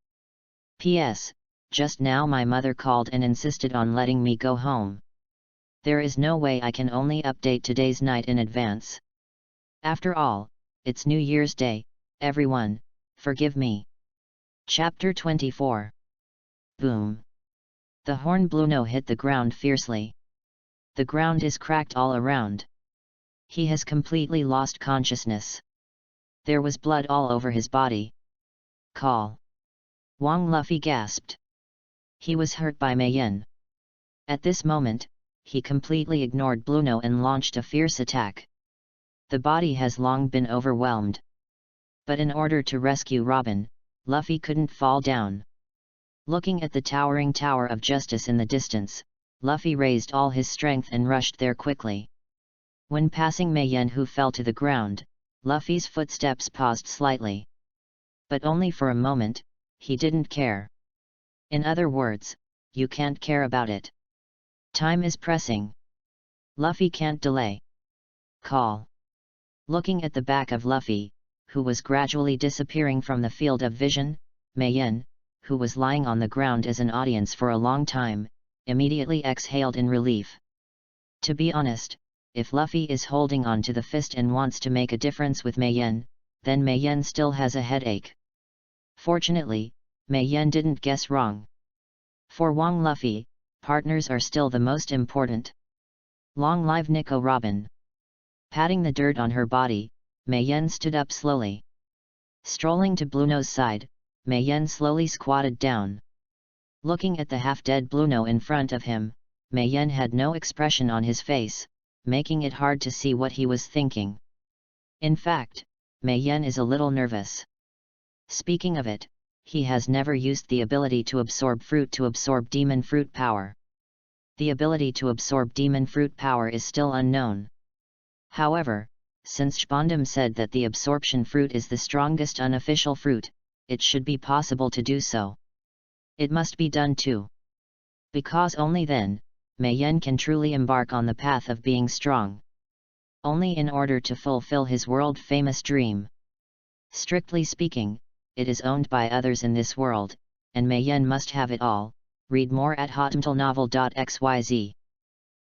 P.S. Just now my mother called and insisted on letting me go home. There is no way I can only update today's night in advance. After all, it's New Year's Day, everyone, forgive me. Chapter 24. Boom. The horn Blueno hit the ground fiercely. The ground is cracked all around. He has completely lost consciousness. There was blood all over his body. Call. Wong Luffy gasped. He was hurt by Mei Yen. At this moment, he completely ignored Blueno and launched a fierce attack. The body has long been overwhelmed. But in order to rescue Robin, Luffy couldn't fall down. Looking at the towering Tower of Justice in the distance, Luffy raised all his strength and rushed there quickly. When passing Mei Yen, who fell to the ground, Luffy's footsteps paused slightly. But only for a moment, he didn't care. In other words, you can't care about it. Time is pressing. Luffy can't delay. Call. Looking at the back of Luffy, who was gradually disappearing from the field of vision, Mei Yen, who was lying on the ground as an audience for a long time, immediately exhaled in relief. To be honest, if Luffy is holding on to the fist and wants to make a difference with Mei Yen, then Mei Yen still has a headache. Fortunately, Mei Yen didn't guess wrong. For Wong Luffy, partners are still the most important. Long live Nico Robin. Patting the dirt on her body, Mei Yen stood up slowly. Strolling to Blueno's side, Mei Yen slowly squatted down. Looking at the half-dead Blueno in front of him, Mei Yen had no expression on his face, making it hard to see what he was thinking. In fact, Mei Yen is a little nervous. Speaking of it, he has never used the ability to absorb fruit to absorb demon fruit power. The ability to absorb demon fruit power is still unknown. However, since Shpondam said that the absorption fruit is the strongest unofficial fruit, it should be possible to do so. It must be done too. Because only then, Mei-yen can truly embark on the path of being strong. Only in order to fulfill his world-famous dream. Strictly speaking, it is owned by others in this world, and Mei-yen must have it all. Read more at hotmtlnovel.xyz.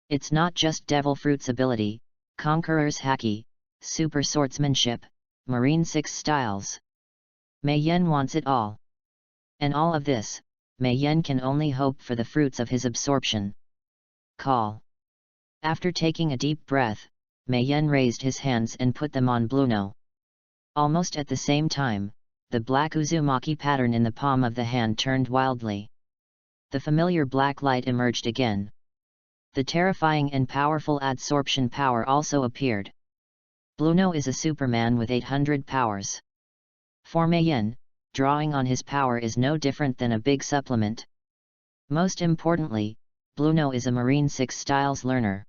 It's not just Devil Fruit's ability, Conqueror's haki, super swordsmanship, Marine 6 styles. Mei-yen wants it all. And all of this, Mei-yen can only hope for the fruits of his absorption. Call. After taking a deep breath, Mei-yen raised his hands and put them on Bluno. Almost at the same time, the black Uzumaki pattern in the palm of the hand turned wildly. The familiar black light emerged again. The terrifying and powerful adsorption power also appeared. Bluno is a Superman with 800 powers. For Mei-yen, drawing on his power is no different than a big supplement. Most importantly, Bluno is a Marine 6 styles learner.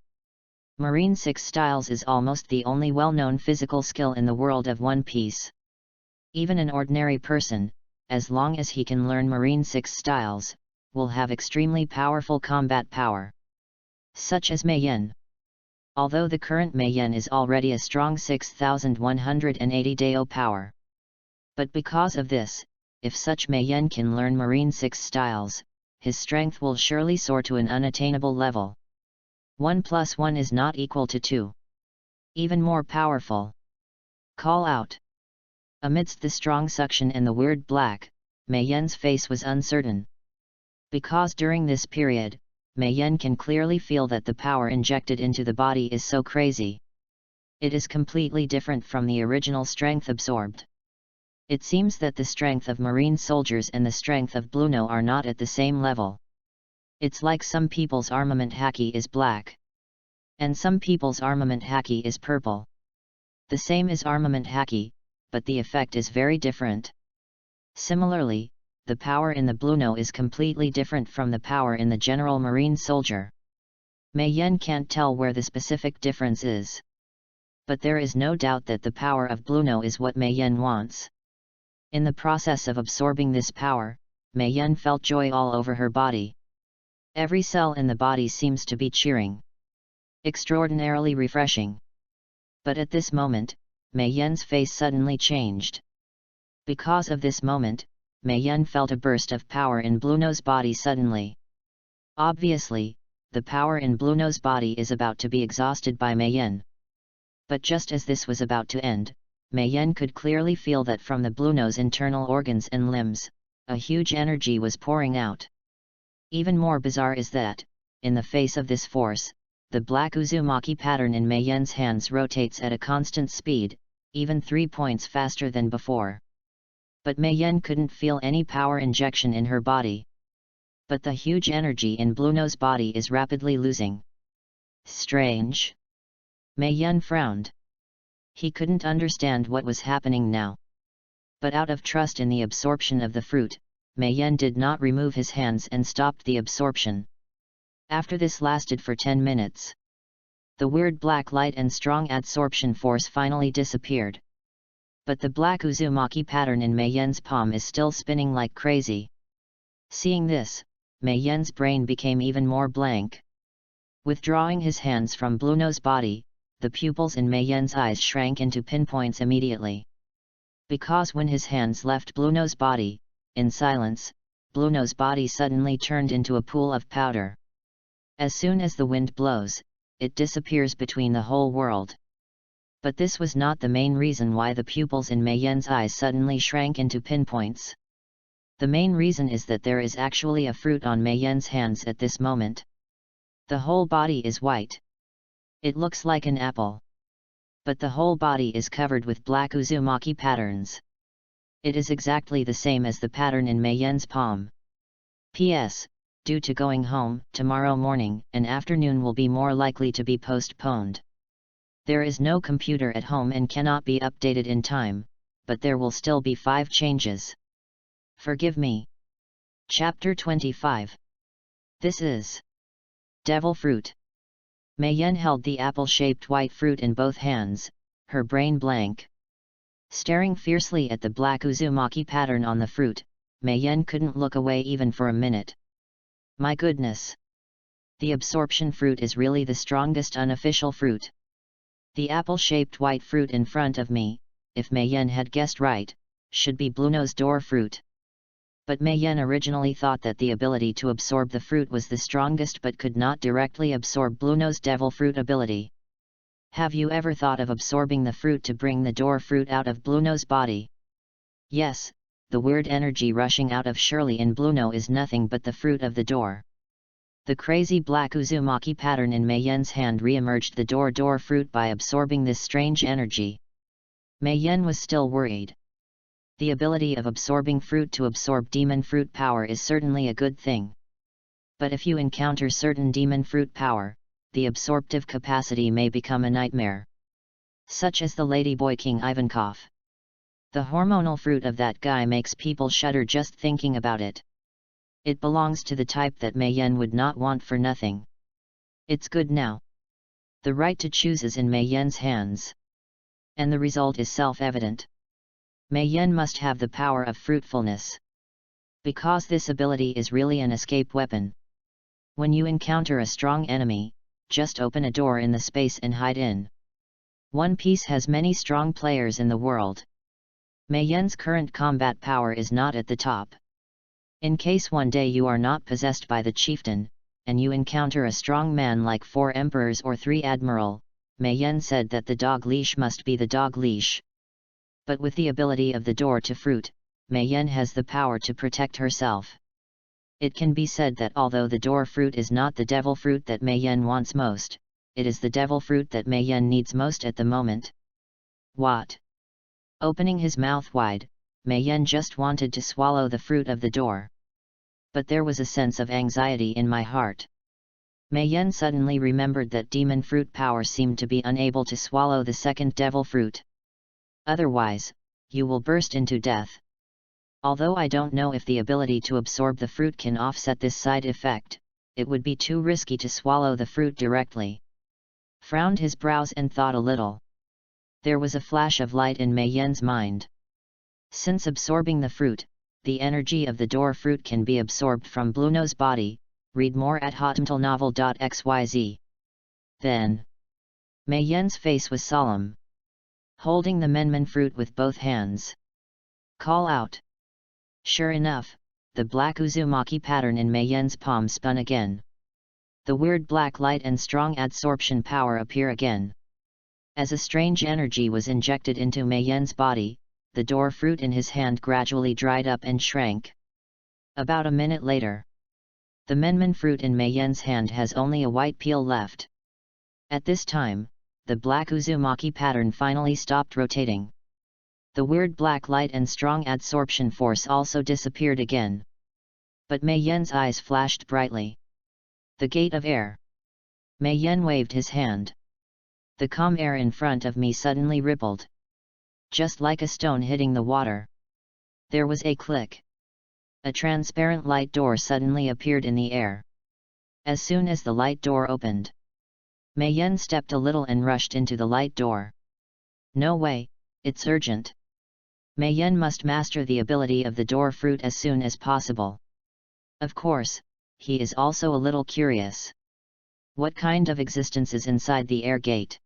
Marine 6 styles is almost the only well-known physical skill in the world of One Piece. Even an ordinary person, as long as he can learn Marine 6 styles, will have extremely powerful combat power. Such as Mei-yen. Although the current Mei-yen is already a strong 6,180 Dao power. But because of this, if such Mei-yen can learn Marine 6 styles, his strength will surely soar to an unattainable level. 1 + 1 is not equal to 2. Even more powerful. Call out. Amidst the strong suction and the weird black, Mei-yen's face was uncertain. Because during this period, Mei-yen can clearly feel that the power injected into the body is so crazy. It is completely different from the original strength absorbed. It seems that the strength of Marine soldiers and the strength of Bluno are not at the same level. It's like some people's armament haki is black. And some people's armament haki is purple. The same is armament haki, but the effect is very different. Similarly, the power in the Bluno is completely different from the power in the general Marine soldier. Mei-yen can't tell where the specific difference is. But there is no doubt that the power of Bluno is what Mei-yen wants. In the process of absorbing this power, Mei-yen felt joy all over her body. Every cell in the body seems to be cheering. Extraordinarily refreshing. But at this moment, Mei-yen's face suddenly changed. Because of this moment, Mei-yen felt a burst of power in Bluno's body suddenly. Obviously, the power in Bluno's body is about to be exhausted by Mei-yen. But just as this was about to end, Mei-yen could clearly feel that from the Bluno's internal organs and limbs, a huge energy was pouring out. Even more bizarre is that, in the face of this force, the black Uzumaki pattern in Mei-yen's hands rotates at a constant speed, even 3 points faster than before. But Mei-yen couldn't feel any power injection in her body. But the huge energy in Bluno's body is rapidly losing. Strange. Mei-yen frowned. He couldn't understand what was happening now. But out of trust in the absorption of the fruit, Mei-yen did not remove his hands and stopped the absorption. After this lasted for 10 minutes. The weird black light and strong adsorption force finally disappeared. But the black Uzumaki pattern in Mei-yen's palm is still spinning like crazy. Seeing this, Mei-yen's brain became even more blank. Withdrawing his hands from Bluno's body, the pupils in Mei-yen's eyes shrank into pinpoints immediately. Because when his hands left Bluno's body, in silence, Bluno's body suddenly turned into a pool of powder. As soon as the wind blows, it disappears between the whole world. But this was not the main reason why the pupils in Mei-yen's eyes suddenly shrank into pinpoints. The main reason is that there is actually a fruit on Mei-yen's hands at this moment. The whole body is white. It looks like an apple. But the whole body is covered with black Uzumaki patterns. It is exactly the same as the pattern in Mei-yen's palm. P.S. Due to going home, tomorrow morning and afternoon will be more likely to be postponed. There is no computer at home and cannot be updated in time, but there will still be 5 changes. Forgive me. Chapter 25. This is Devil fruit. Mei Yan held the apple-shaped white fruit in both hands, her brain blank. Staring fiercely at the black uzumaki pattern on the fruit, Mei Yan couldn't look away even for a minute. My goodness! The absorption fruit is really the strongest unofficial fruit. The apple-shaped white fruit in front of me, if Mei Yan had guessed right, should be Blueno's door fruit. But Mei Yan originally thought that the ability to absorb the fruit was the strongest but could not directly absorb Blueno's devil fruit ability. Have you ever thought of absorbing the fruit to bring the door fruit out of Blueno's body? Yes, the weird energy rushing out of Shirley in Blueno is nothing but the fruit of the door. The crazy black uzumaki pattern in Mei Yan's hand re-emerged the door fruit by absorbing this strange energy. Mei Yan was still worried. The ability of absorbing fruit to absorb demon fruit power is certainly a good thing. But if you encounter certain demon fruit power, the absorptive capacity may become a nightmare. Such as the ladyboy King Ivankov. The hormonal fruit of that guy makes people shudder just thinking about it. It belongs to the type that Mei Yan would not want for nothing. It's good now. The right to choose is in Mei Yan's hands. And the result is self-evident. Mei Yan must have the power of fruitfulness. Because this ability is really an escape weapon. When you encounter a strong enemy, just open a door in the space and hide in. One Piece has many strong players in the world. Mei Yan's current combat power is not at the top. In case one day you are not possessed by the chieftain, and you encounter a strong man like 4 emperors or 3 admiral, Mei Yan said that the dog leash must be the dog leash. But with the ability of the door to fruit, Mei Yan has the power to protect herself. It can be said that although the door fruit is not the devil fruit that Mei Yan wants most, it is the devil fruit that Mei Yan needs most at the moment. What? Opening his mouth wide, Mei Yan just wanted to swallow the fruit of the door. But there was a sense of anxiety in my heart. Mei Yan suddenly remembered that demon fruit power seemed to be unable to swallow the second devil fruit. Otherwise, you will burst into death. Although I don't know if the ability to absorb the fruit can offset this side effect, it would be too risky to swallow the fruit directly. Frowned his brows and thought a little. There was a flash of light in Mei Yan's mind. Since absorbing the fruit, the energy of the door fruit can be absorbed from Blueno's body. Read more at hotmtlnovel.xyz. Then, Mei Yan's face was solemn. Holding the menmen fruit with both hands. Call out. Sure enough, the black uzumaki pattern in Mei Yan's palm spun again. The weird black light and strong adsorption power appear again. As a strange energy was injected into Mei Yan's body, the door fruit in his hand gradually dried up and shrank. About a minute later, the menmen fruit in Mei Yan's hand has only a white peel left. At this time, the black uzumaki pattern finally stopped rotating. The weird black light and strong adsorption force also disappeared again. But Mei Yan's eyes flashed brightly. The gate of air. Mei Yan waved his hand. The calm air in front of me suddenly rippled. Just like a stone hitting the water. There was a click. A transparent light door suddenly appeared in the air. As soon as the light door opened, Mei Yan stepped a little and rushed into the light door. No way, it's urgent. Mei Yan must master the ability of the door fruit as soon as possible. Of course, he is also a little curious. What kind of existence is inside the air gate?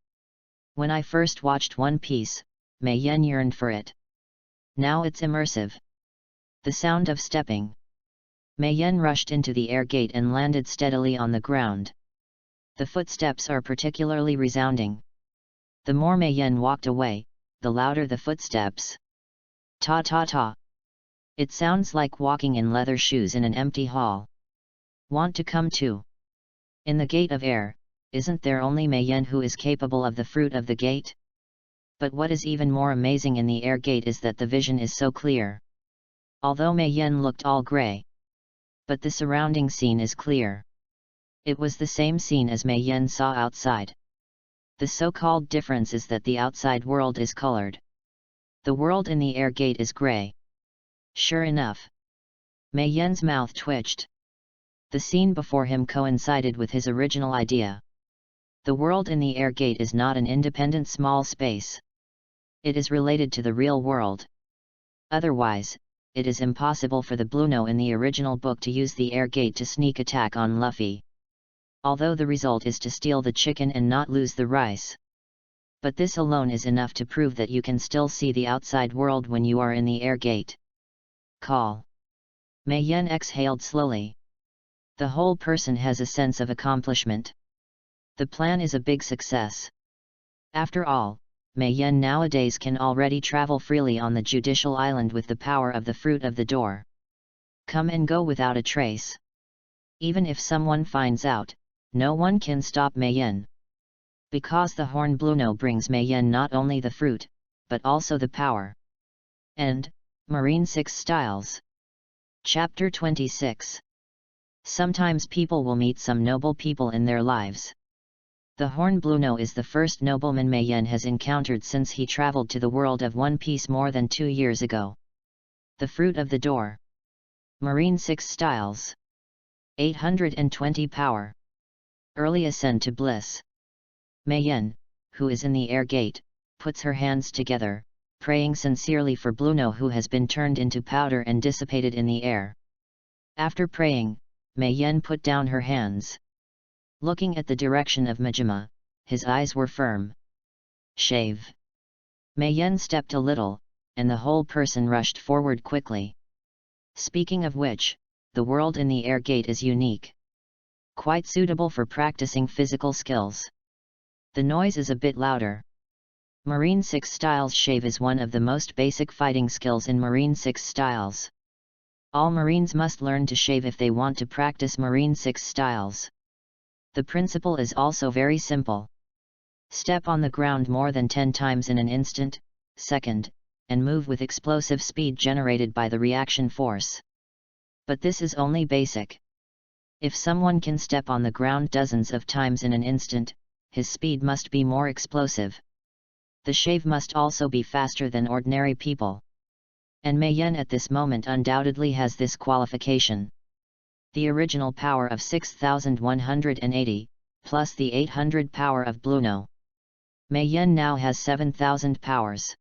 When I first watched One Piece, Mei Yan yearned for it. Now it's immersive. The sound of stepping. Mei Yan rushed into the air gate and landed steadily on the ground. The footsteps are particularly resounding. The more Mei Yan walked away, the louder the footsteps. Ta ta ta. It sounds like walking in leather shoes in an empty hall. Want to come too? In the gate of air, isn't there only Mei Yan who is capable of the fruit of the gate? But what is even more amazing in the air gate is that the vision is so clear. Although Mei Yan looked all grey, but the surrounding scene is clear. It was the same scene as Mei Yan saw outside. The so-called difference is that the outside world is colored. The world in the air gate is grey. Sure enough. Mei Yan's mouth twitched. The scene before him coincided with his original idea. The world in the air gate is not an independent small space. It is related to the real world. Otherwise, it is impossible for the Bluno in the original book to use the air gate to sneak attack on Luffy. Although the result is to steal the chicken and not lose the rice. But this alone is enough to prove that you can still see the outside world when you are in the air gate. Call. Mei Yen exhaled slowly. The whole person has a sense of accomplishment. The plan is a big success. After all, Mei Yen nowadays can already travel freely on the Judicial Island with the power of the fruit of the door. Come and go without a trace. Even if someone finds out, no one can stop Mei Yen. Because the Horn Bluno brings Mei Yen not only the fruit, but also the power. End. Marine 6 Styles. Chapter 26. Sometimes people will meet some noble people in their lives. The Horn Bluno is the first nobleman Mei Yen has encountered since he traveled to the world of One Piece more than 2 years ago. The fruit of the door. Marine 6 Styles. 820 power. Early ascent to bliss. Mei Yen, who is in the air gate, puts her hands together, praying sincerely for Bluno who has been turned into powder and dissipated in the air. After praying, Mei Yen put down her hands. Looking at the direction of Majima, his eyes were firm. Shave. Mei Yen stepped a little, and the whole person rushed forward quickly. Speaking of which, the world in the air gate is unique. Quite suitable for practicing physical skills. The noise is a bit louder. Marine 6 Styles Shave is one of the most basic fighting skills in Marine 6 Styles. All Marines must learn to shave if they want to practice Marine 6 Styles. The principle is also very simple. Step on the ground more than 10 times in an instant, second, and move with explosive speed generated by the reaction force. But this is only basic. If someone can step on the ground dozens of times in an instant, his speed must be more explosive. The shave must also be faster than ordinary people. And Mei Yen at this moment undoubtedly has this qualification. The original power of 6,180, plus the 800 power of Bluno. Mei Yen now has 7,000 powers.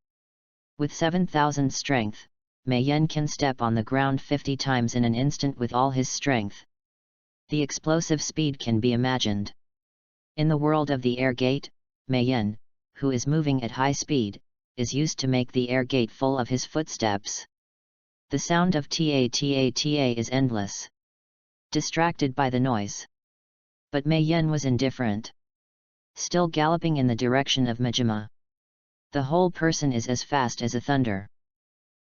With 7,000 strength, Mei Yen can step on the ground 50 times in an instant with all his strength. The explosive speed can be imagined. In the world of the air gate, Mei Yen, who is moving at high speed, is used to make the air gate full of his footsteps. The sound of ta-ta-ta is endless. Distracted by the noise. But Mei Yen was indifferent. Still galloping in the direction of Majima. The whole person is as fast as a thunder.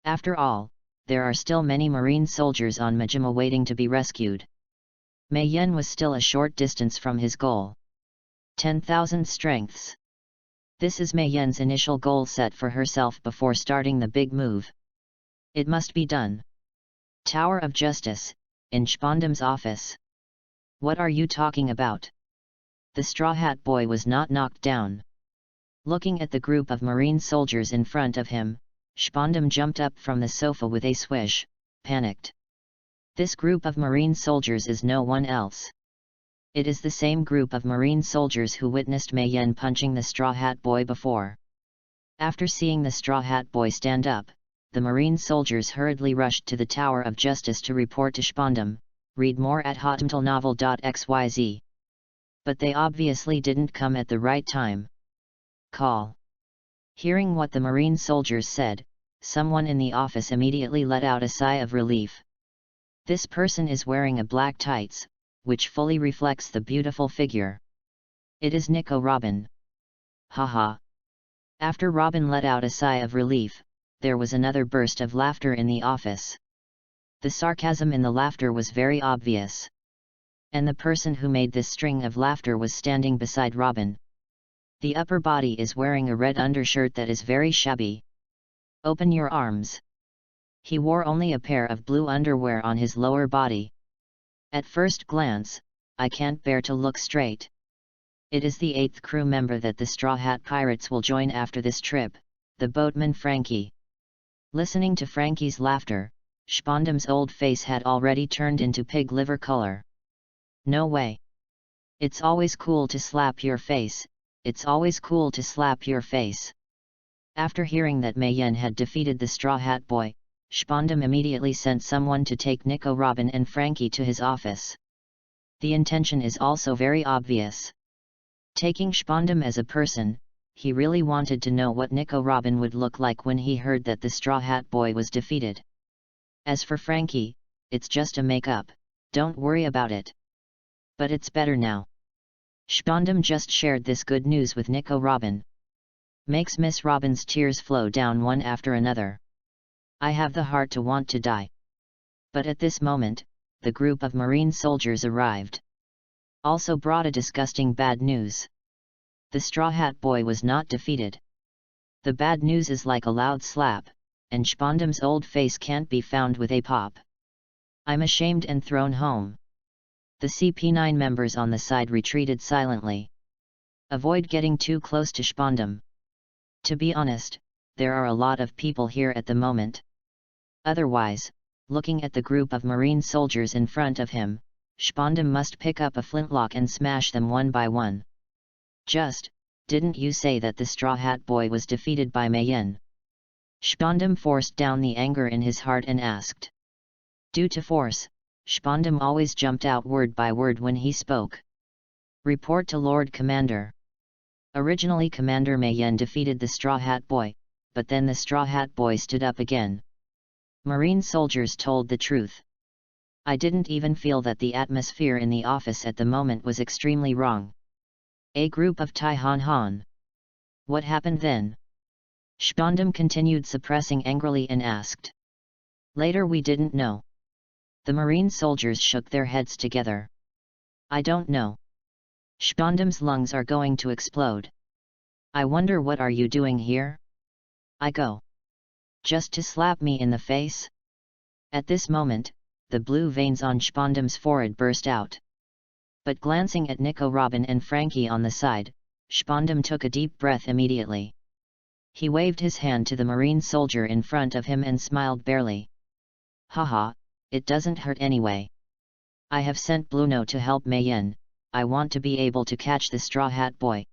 After all, there are still many marine soldiers on Majima waiting to be rescued. Mei Yen was still a short distance from his goal. 10,000 strengths. This is Mei Yen's initial goal set for herself before starting the big move. It must be done. Tower of Justice, in Spondam's office. What are you talking about? The Straw Hat Boy was not knocked down. Looking at the group of marine soldiers in front of him, Spondam jumped up from the sofa with a swish, panicked. This group of marine soldiers is no one else. It is the same group of marine soldiers who witnessed Mei Yen punching the Straw Hat Boy before. After seeing the Straw Hat Boy stand up, the marine soldiers hurriedly rushed to the Tower of Justice to report to Spondam. Read more at hotmtlnovel.xyz. But they obviously didn't come at the right time. Call. Hearing what the marine soldiers said, someone in the office immediately let out a sigh of relief. This person is wearing a black tights, which fully reflects the beautiful figure. It is Nico Robin. Haha. After Robin let out a sigh of relief, there was another burst of laughter in the office. The sarcasm in the laughter was very obvious. And the person who made this string of laughter was standing beside Robin. The upper body is wearing a red undershirt that is very shabby. Open your arms. He wore only a pair of blue underwear on his lower body. At first glance, I can't bear to look straight. It is the 8th crew member that the Straw Hat Pirates will join after this trip, the boatman Frankie. Listening to Frankie's laughter, Spondam's old face had already turned into pig liver color. No way. It's always cool to slap your face, it's always cool to slap your face. After hearing that Mei Yen had defeated the Straw Hat Boy, Spondam immediately sent someone to take Nico Robin and Frankie to his office. The intention is also very obvious. Taking Spondam as a person, he really wanted to know what Nico Robin would look like when he heard that the Straw Hat Boy was defeated. As for Frankie, it's just a make-up, don't worry about it. But it's better now. Spondam just shared this good news with Nico Robin. Makes Miss Robin's tears flow down one after another. I have the heart to want to die. But at this moment, the group of Marine soldiers arrived. Also brought a disgusting bad news. The Straw Hat Boy was not defeated. The bad news is like a loud slap, and Spondam's old face can't be found with a pop. I'm ashamed and thrown home. The CP9 members on the side retreated silently. Avoid getting too close to Spondam. To be honest, there are a lot of people here at the moment. Otherwise, looking at the group of Marine soldiers in front of him, Spondam must pick up a flintlock and smash them one by one. Didn't you say that the Straw Hat Boy was defeated by Mei Yen? Spondam forced down the anger in his heart and asked. Due to force, Spondam always jumped out word by word when he spoke. Report to Lord Commander. Originally Commander Mei Yen defeated the Straw Hat Boy, but then the Straw Hat Boy stood up again. Marine soldiers told the truth. I didn't even feel that the atmosphere in the office at the moment was extremely wrong. A group of Tai Han Han. What happened then? Spondam continued suppressing angrily and asked. Later we didn't know. The Marine soldiers shook their heads together. I don't know. Spondam's lungs are going to explode. I wonder what are you doing here? I go. Just to slap me in the face? At this moment, the blue veins on Spondam's forehead burst out. But glancing at Nico Robin and Frankie on the side, Spondam took a deep breath immediately. He waved his hand to the Marine soldier in front of him and smiled barely. Haha, it doesn't hurt anyway. I have sent Bluno to help Mei Yen, I want to be able to catch the Straw Hat Boy.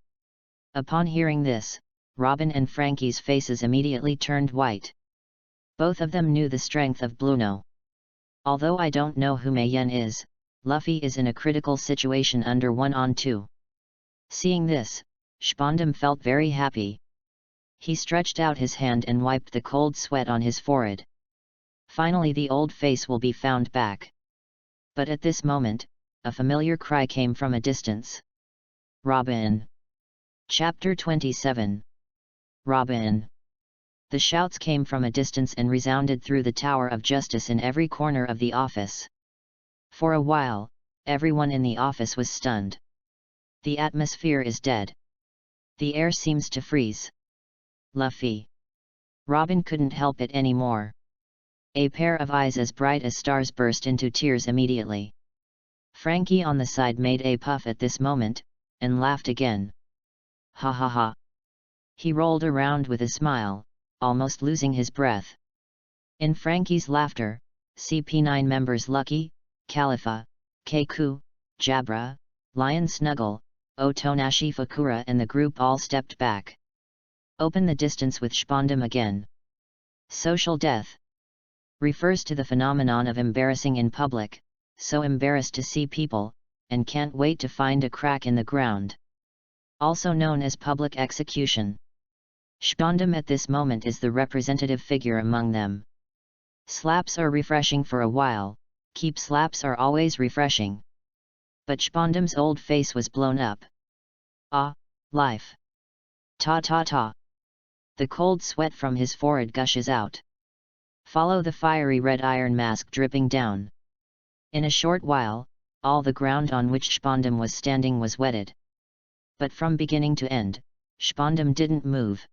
Upon hearing this, Robin and Frankie's faces immediately turned white. Both of them knew the strength of Bluno. Although I don't know who Mei Yen is, Luffy is in a critical situation under 1-on-2. Seeing this, Spondam felt very happy. He stretched out his hand and wiped the cold sweat on his forehead. Finally the old face will be found back. But at this moment, a familiar cry came from a distance. Robin! Chapter 27. Robin! The shouts came from a distance and resounded through the Tower of Justice in every corner of the office. For a while, everyone in the office was stunned. The atmosphere is dead. The air seems to freeze. Luffy. Robin couldn't help it anymore. A pair of eyes as bright as stars burst into tears immediately. Frankie on the side made a puff at this moment, and laughed again. Ha ha ha. He rolled around with a smile, almost losing his breath. In Frankie's laughter, CP9 members Lucky, Khalifa, Keiku, Jabra, Lion Snuggle, Otonashi Fakura and the group all stepped back. Open the distance with Spondam again. Social death refers to the phenomenon of embarrassing in public, so embarrassed to see people, and can't wait to find a crack in the ground. Also known as public execution. Spondam at this moment is the representative figure among them. Slaps are refreshing for a while, keep slaps are always refreshing. But Spondam's old face was blown up. Ah, life! Ta ta ta! The cold sweat from his forehead gushes out. Follow the fiery red iron mask dripping down. In a short while, all the ground on which Spondam was standing was wetted. But from beginning to end, Spondam didn't move.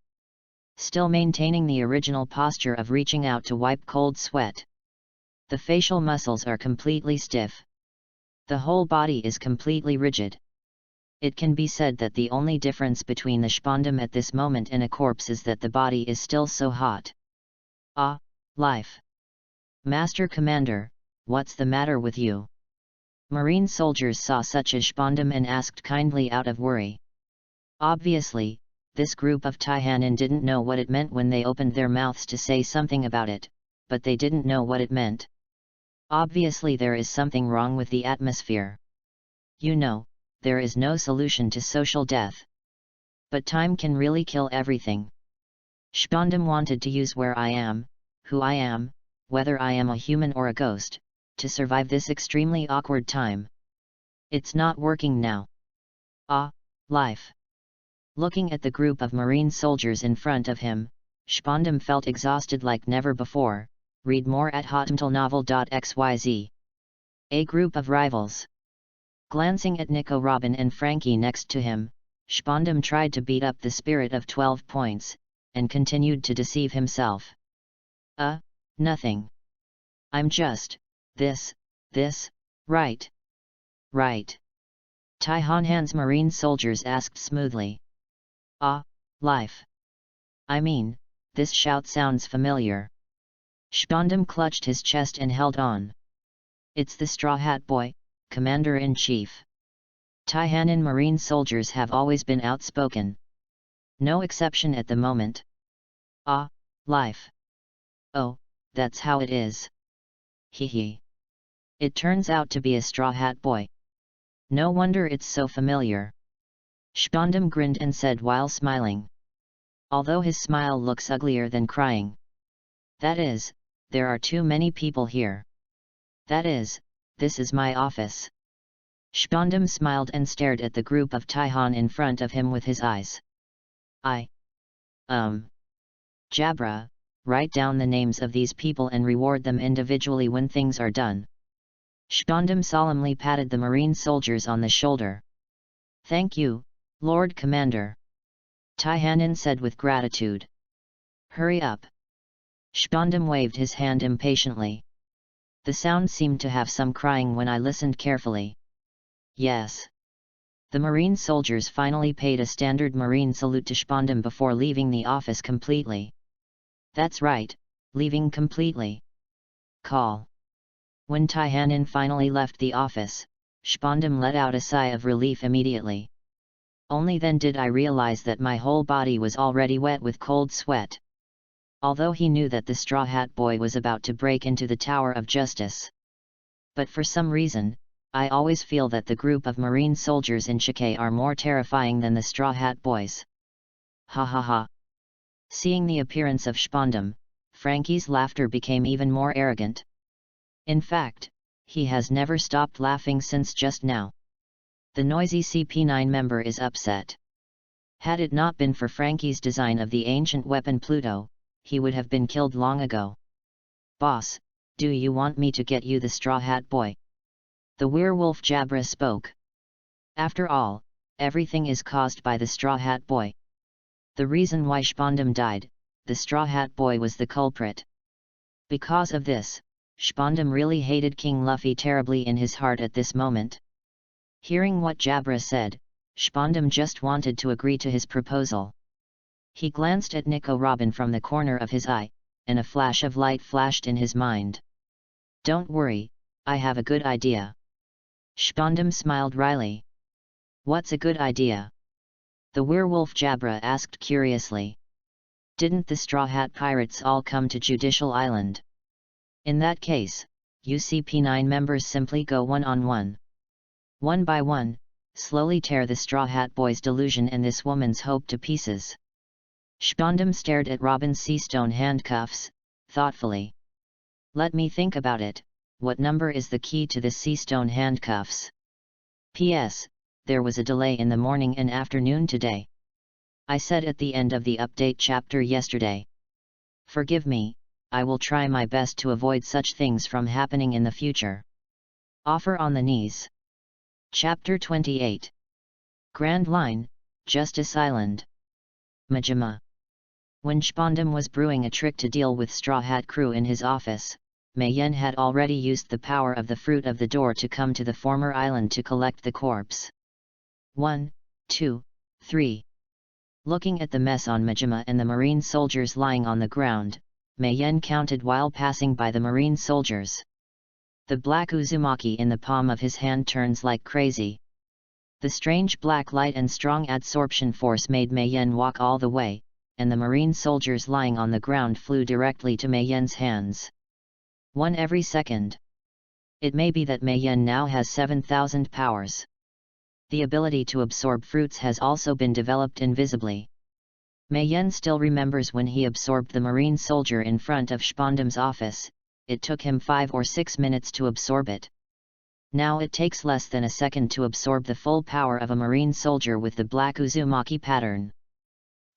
Still maintaining the original posture of reaching out to wipe cold sweat. The facial muscles are completely stiff. The whole body is completely rigid. It can be said that the only difference between the Spondam at this moment and a corpse is that the body is still so hot. Ah, life! Master Commander, what's the matter with you? Marine soldiers saw such a spondum and asked kindly out of worry. Obviously, this group of Taihanin didn't know what it meant when they opened their mouths to say something about it, but they didn't know what it meant. Obviously there is something wrong with the atmosphere. You know, there is no solution to social death. But time can really kill everything. Spondum wanted to use where I am, who I am, whether I am a human or a ghost, to survive this extremely awkward time. It's not working now. Ah, life. Looking at the group of Marine soldiers in front of him, Spondum felt exhausted like never before. Read more at hotmtlnovel.xyz. A group of rivals. Glancing at Nico, Robin and Frankie next to him, Spondum tried to beat up the spirit of 12 points, and continued to deceive himself. Nothing. I'm just, this, right. Right. Taihan's Marine soldiers asked smoothly. Life. I mean, this shout sounds familiar. Spondum clutched his chest and held on. It's the Straw Hat Boy, Commander-in-Chief. Taihanin Marine soldiers have always been outspoken. No exception at the moment. Life. Oh, that's how it is. Hee. It turns out to be a Straw Hat Boy. No wonder it's so familiar. Spondum grinned and said while smiling. Although his smile looks uglier than crying. That is, there are too many people here. That is, this is my office. Spondum smiled and stared at the group of Taihan in front of him with his eyes. Jabra, write down the names of these people and reward them individually when things are done. Spondum solemnly patted the Marine soldiers on the shoulder. Thank you, Lord Commander. Taihanin said with gratitude. Hurry up. Spondum waved his hand impatiently. The sound seemed to have some crying when I listened carefully. Yes. The Marine soldiers finally paid a standard Marine salute to Spondum before leaving the office completely. That's right, leaving completely. Call. When Taihanin finally left the office, Spondum let out a sigh of relief immediately. Only then did I realize that my whole body was already wet with cold sweat. Although he knew that the Straw Hat Boy was about to break into the Tower of Justice. But for some reason, I always feel that the group of Marine soldiers in Shike are more terrifying than the Straw Hat Boys. Ha ha ha. Seeing the appearance of Spondum, Frankie's laughter became even more arrogant. In fact, he has never stopped laughing since just now. The noisy CP9 member is upset. Had it not been for Frankie's design of the ancient weapon Pluto, he would have been killed long ago. Boss, do you want me to get you the Straw Hat Boy? The werewolf Jabra spoke. After all, everything is caused by the Straw Hat Boy. The reason why Spondum died, the Straw Hat Boy was the culprit. Because of this, Spondum really hated King Luffy terribly in his heart at this moment. Hearing what Jabra said, Spondum just wanted to agree to his proposal. He glanced at Nico Robin from the corner of his eye, and a flash of light flashed in his mind. Don't worry, I have a good idea. Spondum smiled wryly. What's a good idea? The werewolf Jabra asked curiously. Didn't the Straw Hat Pirates all come to Judicial Island? In that case, UCP9 members simply go one-on-one. One by one, slowly tear the Straw Hat Boy's delusion and this woman's hope to pieces. Spondum stared at Robin's sea-stone handcuffs, thoughtfully. Let me think about it, what number is the key to the sea-stone handcuffs? P.S. There was a delay in the morning and afternoon today. I said at the end of the update chapter yesterday. Forgive me, I will try my best to avoid such things from happening in the future. Offer on the knees. Chapter 28. Grand Line, Justice Island. Majima. When Spondum was brewing a trick to deal with Straw Hat crew in his office, Mayen had already used the power of the fruit of the door to come to the former island to collect the corpse. 1, 2, 3. Looking at the mess on Majima and the Marine soldiers lying on the ground, Mayen counted while passing by the Marine soldiers. The black Uzumaki in the palm of his hand turns like crazy. The strange black light and strong adsorption force made Mei Yan walk all the way, and the marine soldiers lying on the ground flew directly to Mei Yan's hands. One every second. It may be that Mei Yan now has 7,000 powers. The ability to absorb fruits has also been developed invisibly. Mei Yan still remembers when he absorbed the marine soldier in front of Spondam's office. It took him 5 or 6 minutes to absorb it. Now it takes less than a second to absorb the full power of a marine soldier with the black Uzumaki pattern.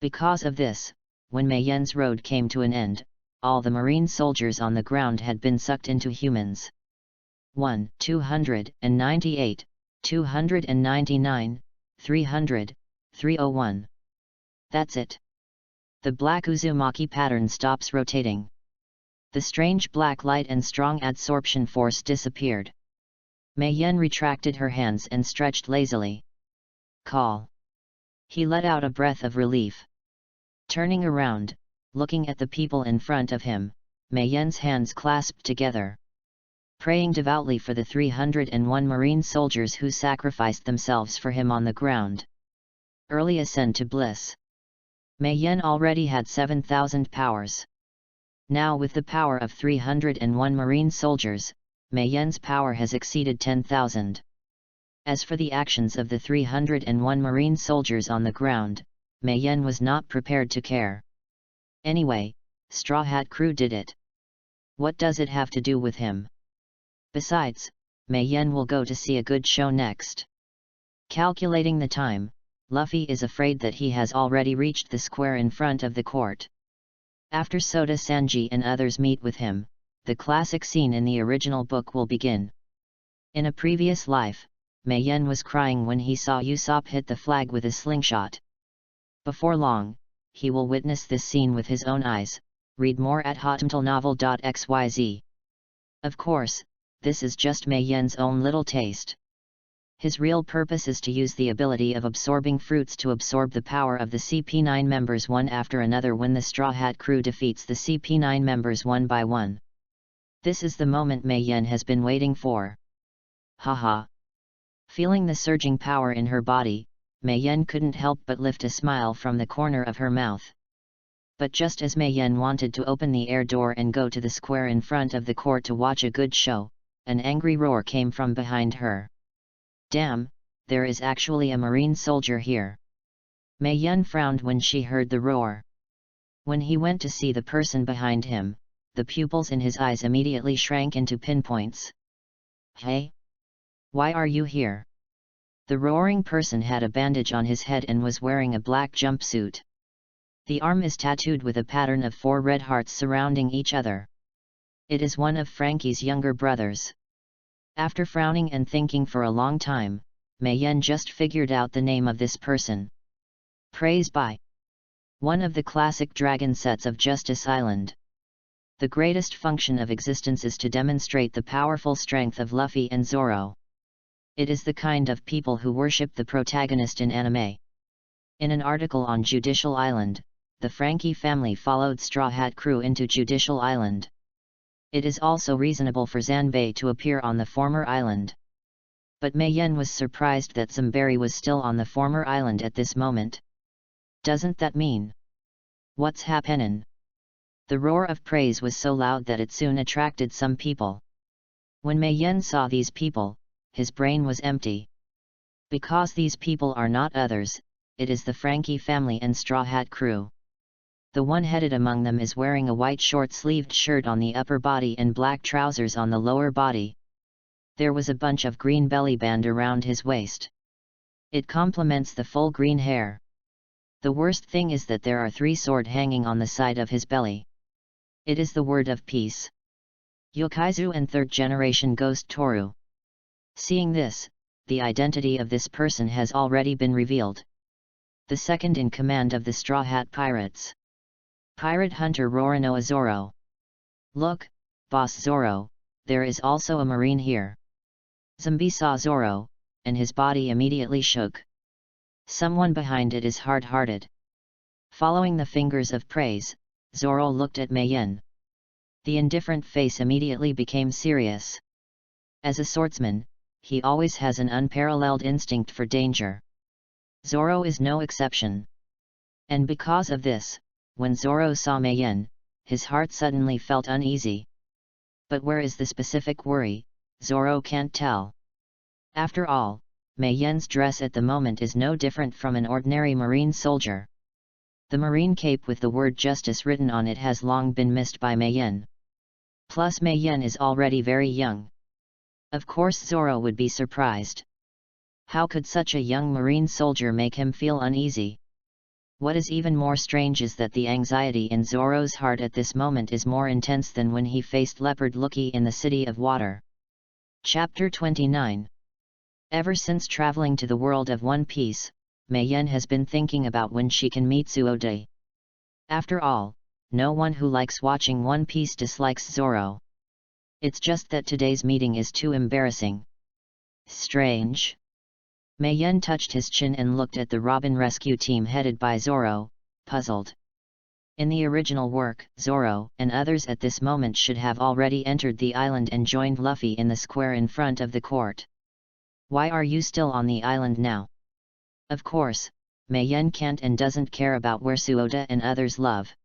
Because of this, when Mei Yan's road came to an end, all the marine soldiers on the ground had been sucked into humans. 1, 298, 299, 300, 301. That's it. The black Uzumaki pattern stops rotating. The strange black light and strong adsorption force disappeared. Mei Yan retracted her hands and stretched lazily. Call. He let out a breath of relief. Turning around, looking at the people in front of him, Mei Yan's hands clasped together. Praying devoutly for the 301 marine soldiers who sacrificed themselves for him on the ground. Early ascent to bliss. Mei Yan already had 7,000 powers. Now with the power of 301 marine soldiers, Mei Yan's power has exceeded 10,000. As for the actions of the 301 marine soldiers on the ground, Mei Yan was not prepared to care. Anyway, Straw Hat Crew did it. What does it have to do with him? Besides, Mei Yan will go to see a good show next. Calculating the time, Luffy is afraid that he has already reached the square in front of the court. After Soda Sanji and others meet with him, the classic scene in the original book will begin. In a previous life, Mei Yan was crying when he saw Usopp hit the flag with a slingshot. Before long, he will witness this scene with his own eyes. Read more at hotmtlnovel.xyz. Of course, this is just Mei Yan's own little taste. His real purpose is to use the ability of absorbing fruits to absorb the power of the CP9 members one after another when the Straw Hat Crew defeats the CP9 members one by one. This is the moment Mei Yan has been waiting for. Haha. Feeling the surging power in her body, Mei Yan couldn't help but lift a smile from the corner of her mouth. But just as Mei Yan wanted to open the air door and go to the square in front of the court to watch a good show, an angry roar came from behind her. Damn, there is actually a marine soldier here. Mei Yan frowned when she heard the roar. When he went to see the person behind him, the pupils in his eyes immediately shrank into pinpoints. Hey? Why are you here? The roaring person had a bandage on his head and was wearing a black jumpsuit. The arm is tattooed with a pattern of 4 red hearts surrounding each other. It is one of Frankie's younger brothers. After frowning and thinking for a long time, Mei Yan just figured out the name of this person. Praise by one of the classic dragon sets of Justice Island. The greatest function of existence is to demonstrate the powerful strength of Luffy and Zoro. It is the kind of people who worship the protagonist in anime. In an article on Judicial Island, the Frankie family followed Straw Hat Crew into Judicial Island. It is also reasonable for Zanbei to appear on the former island. But Mei Yan was surprised that Zamberi was still on the former island at this moment. Doesn't that mean? What's happenin'? The roar of praise was so loud that it soon attracted some people. When Mei Yan saw these people, his brain was empty. Because these people are not others, it is the Frankie family and Straw Hat Crew. The one headed among them is wearing a white short-sleeved shirt on the upper body and black trousers on the lower body. There was a bunch of green belly band around his waist. It complements the full green hair. The worst thing is that there are 3 swords hanging on the side of his belly. It is the word of peace. Yokaizu and 3rd generation ghost Toru. Seeing this, the identity of this person has already been revealed. The second in command of the Straw Hat Pirates. Pirate Hunter Roronoa Zoro. Look, Boss Zoro, there is also a marine here. Zambi saw Zoro, and his body immediately shook. Someone behind it is hard-hearted. Following the fingers of praise, Zoro looked at Mei Yan. The indifferent face immediately became serious. As a swordsman, he always has an unparalleled instinct for danger. Zoro is no exception. And because of this, when Zoro saw Mei-yen, his heart suddenly felt uneasy. But where is the specific worry, Zoro can't tell. After all, Mei-yen's dress at the moment is no different from an ordinary marine soldier. The marine cape with the word justice written on it has long been missed by Mei-yen. Plus Mei-yen is already very young. Of course Zoro would be surprised. How could such a young marine soldier make him feel uneasy? What is even more strange is that the anxiety in Zoro's heart at this moment is more intense than when he faced Leopard Loki in the City of Water. Chapter 29. Ever since traveling to the world of One Piece, Mei-yen has been thinking about when she can meet Tsuode. After all, no one who likes watching One Piece dislikes Zoro. It's just that today's meeting is too embarrassing. Strange. Mei-yen touched his chin and looked at the Robin rescue team headed by Zoro, puzzled. In the original work, Zoro and others at this moment should have already entered the island and joined Luffy in the square in front of the court. Why are you still on the island now? Of course, Mei-yen can't and doesn't care about where Tsuode and others live.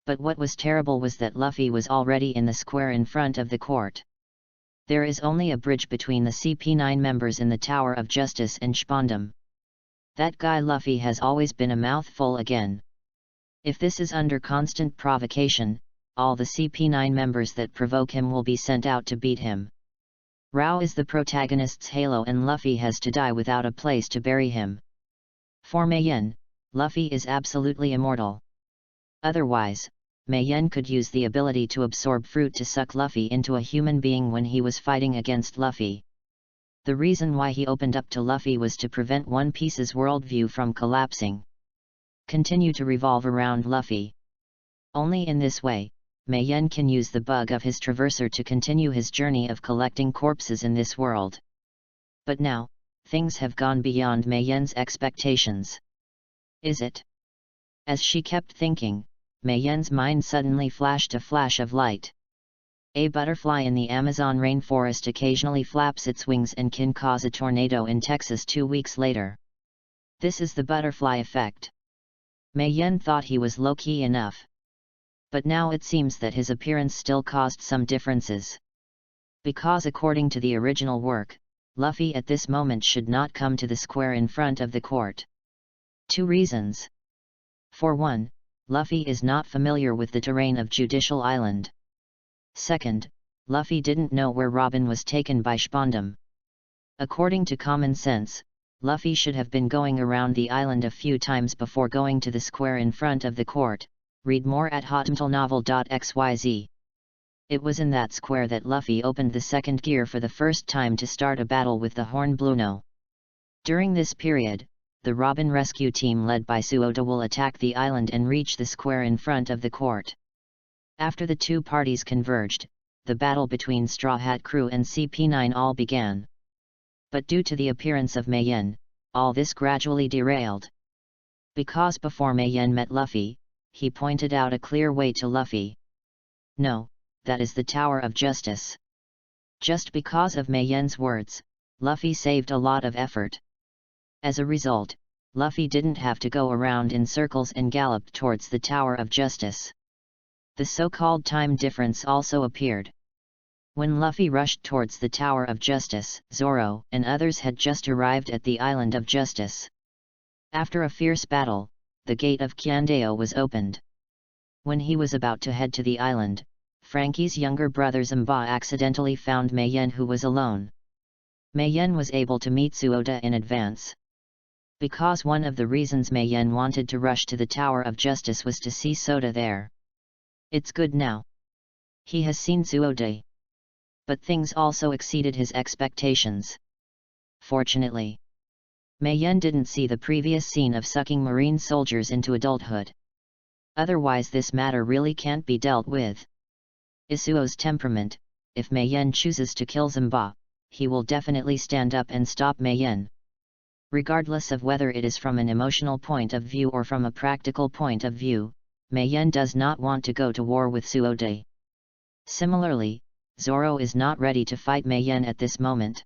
But what was terrible was that Luffy was already in the square in front of the court. There is only a bridge between the CP9 members in the Tower of Justice and Spondum. That guy Luffy has always been a mouthful again. If this is under constant provocation, all the CP9 members that provoke him will be sent out to beat him. Rao is the protagonist's halo and Luffy has to die without a place to bury him. For Mei-yen, Luffy is absolutely immortal. Otherwise, Mei-yen could use the ability to absorb fruit to suck Luffy into a human being when he was fighting against Luffy. The reason why he opened up to Luffy was to prevent One Piece's worldview from collapsing. Continue to revolve around Luffy. Only in this way, Mei-yen can use the bug of his traverser to continue his journey of collecting corpses in this world. But now, things have gone beyond Mei-yen's expectations. Is it? As she kept thinking, Mei-yen's mind suddenly flashed a flash of light. A butterfly in the Amazon rainforest occasionally flaps its wings and can cause a tornado in Texas 2 weeks later. This is the butterfly effect. Mei-yen thought he was low-key enough. But now it seems that his appearance still caused some differences. Because according to the original work, Luffy at this moment should not come to the square in front of the court. 2 reasons. For one, Luffy is not familiar with the terrain of Judicial Island. Second, Luffy didn't know where Robin was taken by Spondum. According to common sense, Luffy should have been going around the island a few times before going to the square in front of the court. Read more at hotmtlnovel.xyz. It was in that square that Luffy opened the second gear for the first time to start a battle with the Horn-Bluno. During this period, the Robin rescue team led by Tsuode will attack the island and reach the square in front of the court. After the two parties converged, the battle between Straw Hat Crew and CP9 all began. But due to the appearance of Mei-yen, all this gradually derailed. Because before Mei-yen met Luffy, he pointed out a clear way to Luffy. No, that is the Tower of Justice. Just because of Mei-yen's words, Luffy saved a lot of effort. As a result, Luffy didn't have to go around in circles and gallop towards the Tower of Justice. The so-called time difference also appeared. When Luffy rushed towards the Tower of Justice, Zoro and others had just arrived at the Island of Justice. After a fierce battle, the gate of Kyandeo was opened. When he was about to head to the island, Frankie's younger brother Zamba accidentally found Mei-yen, who was alone. Mei-yen was able to meet Tsuode in advance. Because one of the reasons Mei-yen wanted to rush to the Tower of Justice was to see Soda there. It's good now. He has seen Tsuode. But things also exceeded his expectations. Fortunately, Mei-yen didn't see the previous scene of sucking marine soldiers into adulthood. Otherwise this matter really can't be dealt with. Isuo's temperament: if Mei-yen chooses to kill Zamba, he will definitely stand up and stop Mei-yen. Regardless of whether it is from an emotional point of view or from a practical point of view, Mei-yen does not want to go to war with Tsuode. Similarly, Zoro is not ready to fight Mei Yan at this moment.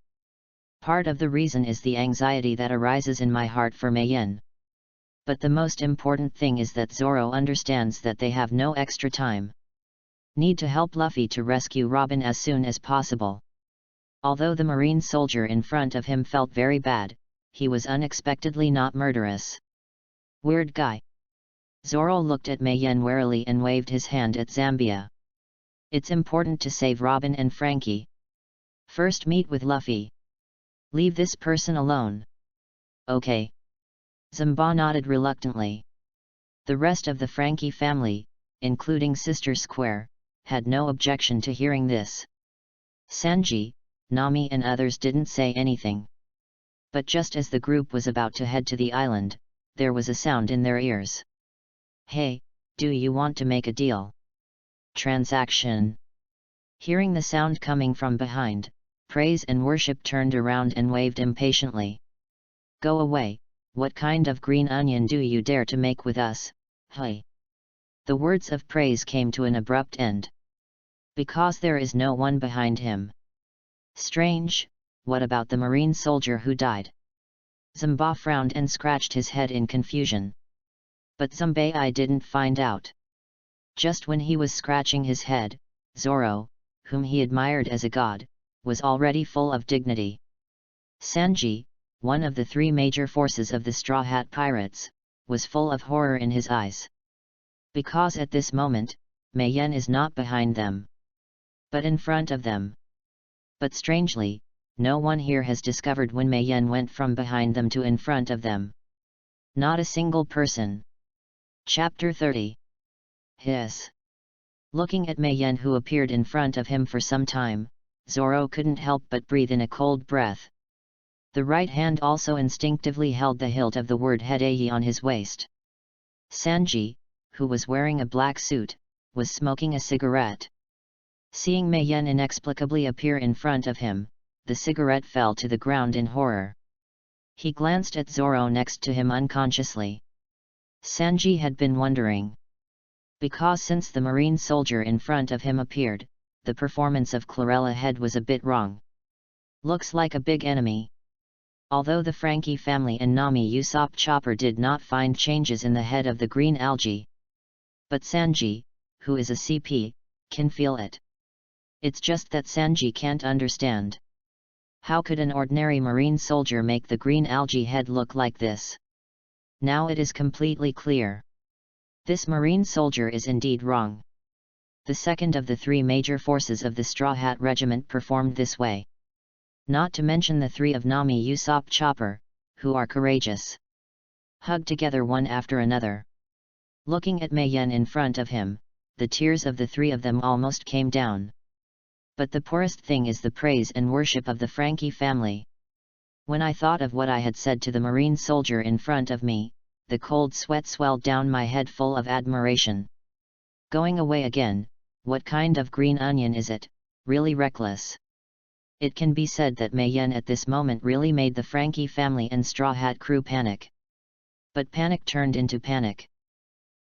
Part of the reason is the anxiety that arises in my heart for Mei Yan. But the most important thing is that Zoro understands that they have no extra time. Need to help Luffy to rescue Robin as soon as possible. Although the marine soldier in front of him felt very bad, he was unexpectedly not murderous. Weird guy. Zoro looked at Mei Yan warily and waved his hand at Zambia. It's important to save Robin and Frankie. First meet with Luffy. Leave this person alone. Okay. Zamba nodded reluctantly. The rest of the Frankie family, including Sister Square, had no objection to hearing this. Sanji, Nami and others didn't say anything. But just as the group was about to head to the island, there was a sound in their ears. Hey, do you want to make a deal? Transaction. Hearing the sound coming from behind, Praise and Worship turned around and waved impatiently. Go away, what kind of green onion do you dare to make with us, hey? The words of Praise came to an abrupt end. Because there is no one behind him. Strange, what about the marine soldier who died? Zamba frowned and scratched his head in confusion. But Zambei didn't find out. Just when he was scratching his head, Zoro, whom he admired as a god, was already full of dignity. Sanji, one of the three major forces of the Straw Hat Pirates, was full of horror in his eyes. Because at this moment, Mei Yan is not behind them, but in front of them. But strangely, no one here has discovered when Mei Yan went from behind them to in front of them. Not a single person. Chapter 30. Hiss. Looking at Mei Yan who appeared in front of him for some time, Zoro couldn't help but breathe in a cold breath. The right hand also instinctively held the hilt of the word Hedei on his waist. Sanji, who was wearing a black suit, was smoking a cigarette. Seeing Mei Yan inexplicably appear in front of him, the cigarette fell to the ground in horror. He glanced at Zoro next to him unconsciously. Sanji had been wondering. Because since the marine soldier in front of him appeared, the performance of Chlorella Head was a bit wrong. Looks like a big enemy. Although the Frankie family and Nami Usopp Chopper did not find changes in the head of the green algae. But Sanji, who is a CP, can feel it. It's just that Sanji can't understand. How could an ordinary marine soldier make the green algae head look like this? Now it is completely clear. This marine soldier is indeed wrong. The second of the three major forces of the Straw Hat Regiment performed this way. Not to mention the three of Nami Usopp Chopper, who are courageous. Hugged together one after another. Looking at Mei Yan in front of him, the tears of the three of them almost came down. But the poorest thing is the praise and worship of the Frankie family. When I thought of what I had said to the marine soldier in front of me, the cold sweat swelled down my head full of admiration. Going away again, what kind of green onion is it, really reckless. It can be said that Mei Yan at this moment really made the Frankie family and Straw Hat crew panic. But panic turned into panic.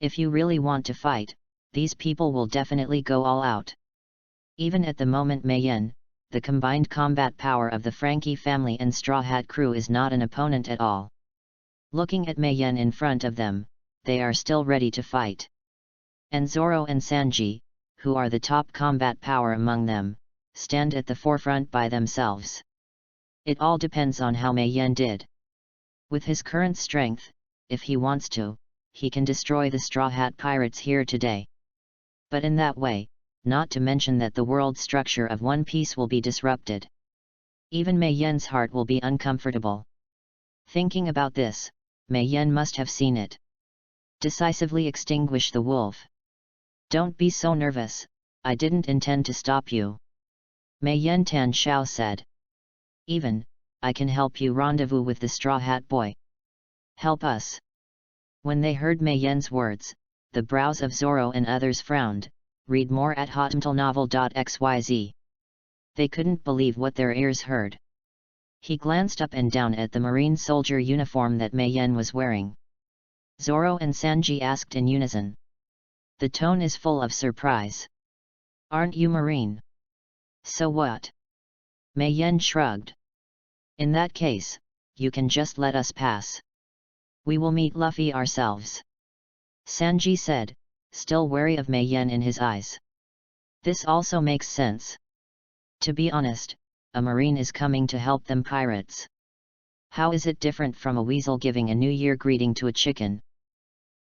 If you really want to fight, these people will definitely go all out. Even at the moment Mei Yan, the combined combat power of the Frankie family and Straw Hat crew is not an opponent at all. Looking at Mei Yan in front of them, they are still ready to fight. And Zoro and Sanji, who are the top combat power among them, stand at the forefront by themselves. It all depends on how Mei Yan did. With his current strength, if he wants to, he can destroy the Straw Hat Pirates here today. But in that way, not to mention that the world structure of One Piece will be disrupted. Even Mei Yan's heart will be uncomfortable. Thinking about this, Mei Yan must have seen it. Decisively extinguish the wolf. Don't be so nervous, I didn't intend to stop you. Mei Yan Tan Shao said. Even, I can help you rendezvous with the Straw Hat boy. Help us. When they heard Mei Yan's words, the brows of Zoro and others frowned. Read more at hotmtlnovel.xyz. They couldn't believe what their ears heard. He glanced up and down at the marine soldier uniform that Mei Yan was wearing. Zoro and Sanji asked in unison. The tone is full of surprise. Aren't you marine? So what? Mei Yen shrugged. In that case, you can just let us pass. We will meet Luffy ourselves. Sanji said, still wary of Mei Yen in his eyes. This also makes sense. To be honest, a marine is coming to help them pirates. How is it different from a weasel giving a New Year greeting to a chicken?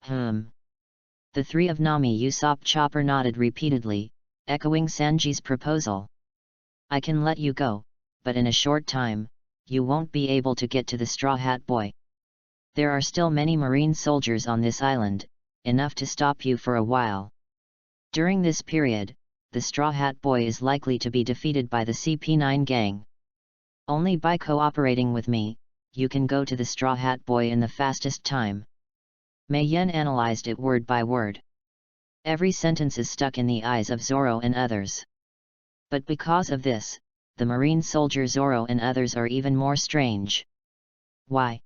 The three of Nami Usopp Chopper nodded repeatedly, echoing Sanji's proposal. I can let you go, but in a short time, you won't be able to get to the Straw Hat Boy. There are still many marine soldiers on this island, enough to stop you for a while. During this period, the Straw Hat Boy is likely to be defeated by the CP9 gang. Only by cooperating with me, you can go to the Straw Hat Boy in the fastest time. Mei Yen analyzed it word by word. Every sentence is stuck in the eyes of Zoro and others. But because of this, the marine soldier Zoro and others are even more strange. Why?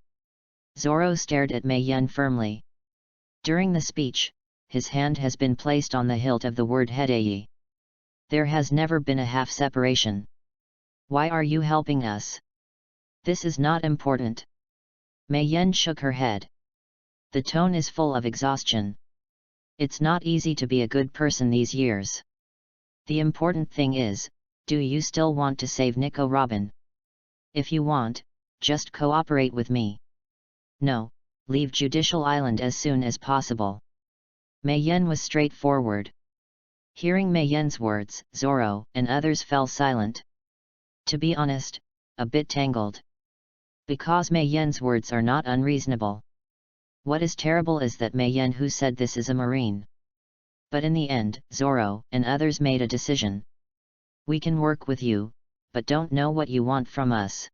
Zoro stared at Mei Yen firmly. During the speech, his hand has been placed on the hilt of the word Hedei. There has never been a half separation. Why are you helping us? This is not important. Mei Yen shook her head. The tone is full of exhaustion. It's not easy to be a good person these years. The important thing is, do you still want to save Nico Robin? If you want, just cooperate with me. No, leave Judicial Island as soon as possible. Mei Yen was straightforward. Hearing Mei Yen's words, Zoro and others fell silent. To be honest, a bit tangled. Because Mei Yen's words are not unreasonable. What is terrible is that Mei Yen who said this is a marine. But in the end, Zoro and others made a decision. We can work with you, but don't know what you want from us.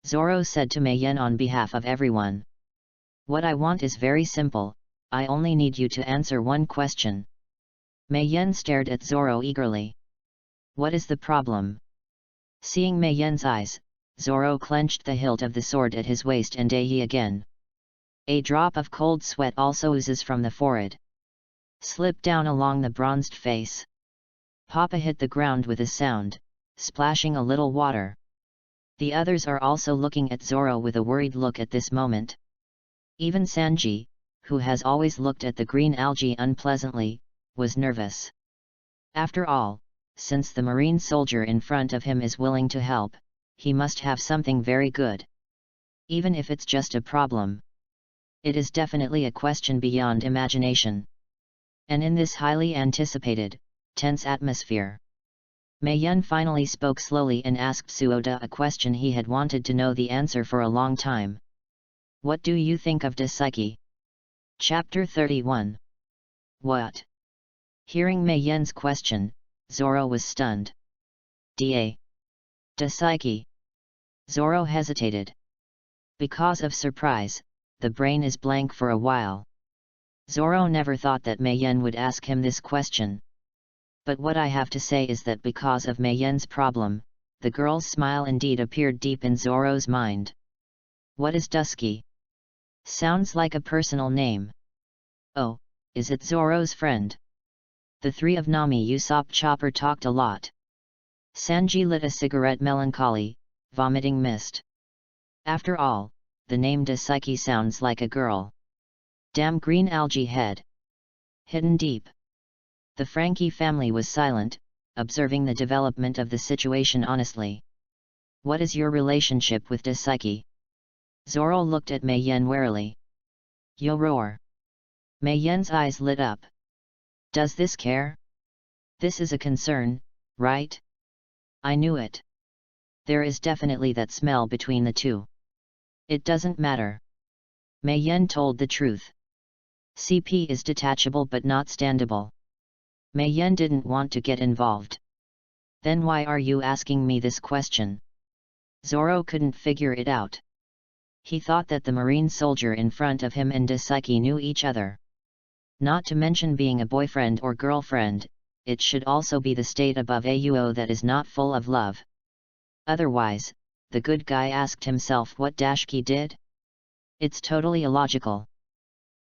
Zoro said to Mei Yen on behalf of everyone. What I want is very simple, I only need you to answer one question. Mei Yen stared at Zoro eagerly. What is the problem? Seeing Mei Yen's eyes, Zoro clenched the hilt of the sword at his waist and again. A drop of cold sweat also oozes from the forehead. Slipped down along the bronzed face. Papa hit the ground with a sound, splashing a little water. The others are also looking at Zoro with a worried look at this moment. Even Sanji, who has always looked at the green algae unpleasantly, was nervous. After all, since the marine soldier in front of him is willing to help, he must have something very good. Even if it's just a problem. It is definitely a question beyond imagination. And in this highly anticipated, tense atmosphere, Mei Yen finally spoke slowly and asked Suoda a question he had wanted to know the answer for a long time. What do you think of Daisuke? Chapter 31. What? Hearing Mei Yen's question, Zoro was stunned. Daisuke. Zoro hesitated. Because of surprise, the brain is blank for a while. Zoro never thought that Mei Yen would ask him this question. But what I have to say is that because of Mei Yen's problem, the girl's smile indeed appeared deep in Zoro's mind. What is Daisuke? Sounds like a personal name. Oh, is it Zoro's friend? The three of Nami Usopp Chopper talked a lot. Sanji lit a cigarette melancholy, vomiting mist. After all, the name Daisuke sounds like a girl. Damn green algae head. Hidden deep. The Frankie family was silent, observing the development of the situation honestly. What is your relationship with Daisuke? Zoro looked at Mei Yen warily. Yo roar. Mei Yen's eyes lit up. Does this care? This is a concern, right? I knew it. There is definitely that smell between the two. It doesn't matter. Mei Yen told the truth. CP is detachable but not standable. Mei Yen didn't want to get involved. Then why are you asking me this question? Zoro couldn't figure it out. He thought that the marine soldier in front of him and Daisuke knew each other. Not to mention being a boyfriend or girlfriend, it should also be the state above AUO that is not full of love. Otherwise, the good guy asked himself what Daisuke did? It's totally illogical.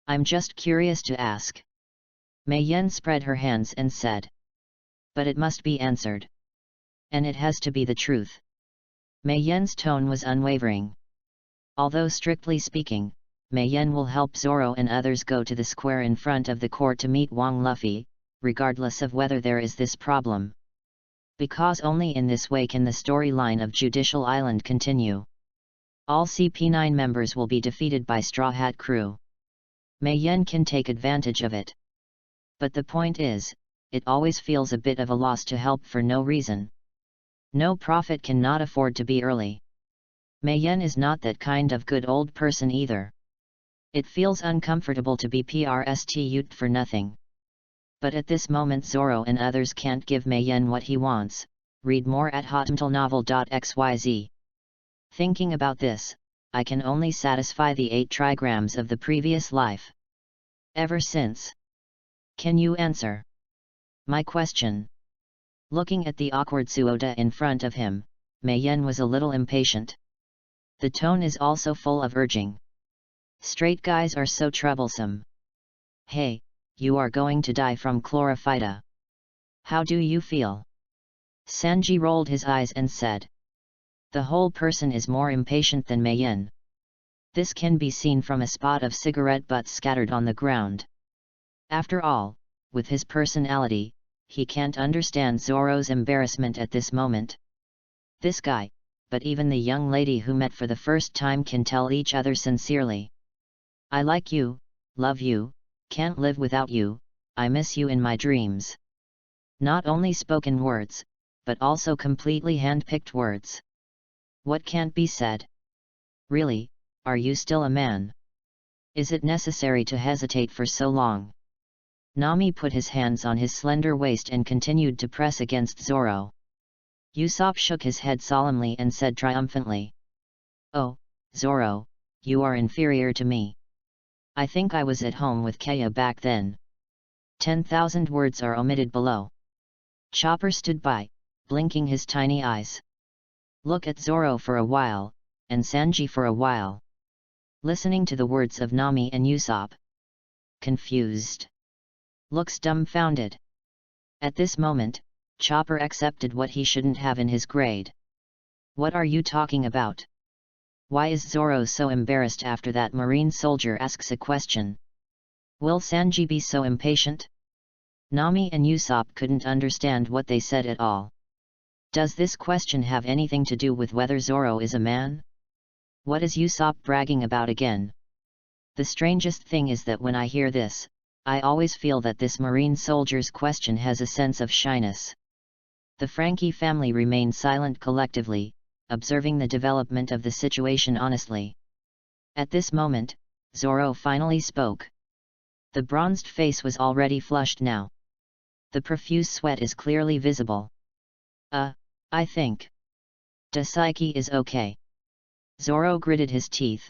I'm just curious to ask. Mei Yen spread her hands and said. But it must be answered. And it has to be the truth. Mei Yan's tone was unwavering. Although strictly speaking, Mei Yan will help Zoro and others go to the square in front of the court to meet Wang Luffy, regardless of whether there is this problem. Because only in this way can the storyline of Judicial Island continue. All CP9 members will be defeated by Straw Hat Crew. Mei Yan can take advantage of it. But the point is, it always feels a bit of a loss to help for no reason. No prophet cannot afford to be early. Mei Yan is not that kind of good old person either. It feels uncomfortable to be prstut for nothing. But at this moment Zoro and others can't give Mei Yan what he wants. Read more at hotmtlnovel.xyz. Thinking about this, I can only satisfy the 8 trigrams of the previous life. Ever since. Can you answer my question? Looking at the awkward Suoda in front of him, Mei Yan was a little impatient. The tone is also full of urging. Straight guys are so troublesome. Hey, you are going to die from chlorophyta. How do you feel? Sanji rolled his eyes and said. The whole person is more impatient than Mei Yan. This can be seen from a spot of cigarette butts scattered on the ground. After all, with his personality, he can't understand Zoro's embarrassment at this moment. This guy, but even the young lady who met for the first time can tell each other sincerely. I like you, love you, can't live without you, I miss you in my dreams. Not only spoken words, but also completely hand-picked words. What can't be said? Really, are you still a man? Is it necessary to hesitate for so long? Nami put his hands on his slender waist and continued to press against Zoro. Usopp shook his head solemnly and said triumphantly. Oh, Zoro, you are inferior to me. I think I was at home with Kaya back then. 10,000 words are omitted below. Chopper stood by, blinking his tiny eyes. Look at Zoro for a while, and Sanji for a while. Listening to the words of Nami and Usopp. Confused. Looks dumbfounded. At this moment, Chopper accepted what he shouldn't have in his grade. What are you talking about? Why is Zoro so embarrassed after that marine soldier asks a question? Will Sanji be so impatient? Nami and Usopp couldn't understand what they said at all. Does this question have anything to do with whether Zoro is a man? What is Usopp bragging about again? The strangest thing is that when I hear this, I always feel that this marine soldier's question has a sense of shyness. The Frankie family remained silent collectively, observing the development of the situation honestly. At this moment, Zoro finally spoke. The bronzed face was already flushed now. The profuse sweat is clearly visible. I think Daisuke is okay. Zoro gritted his teeth.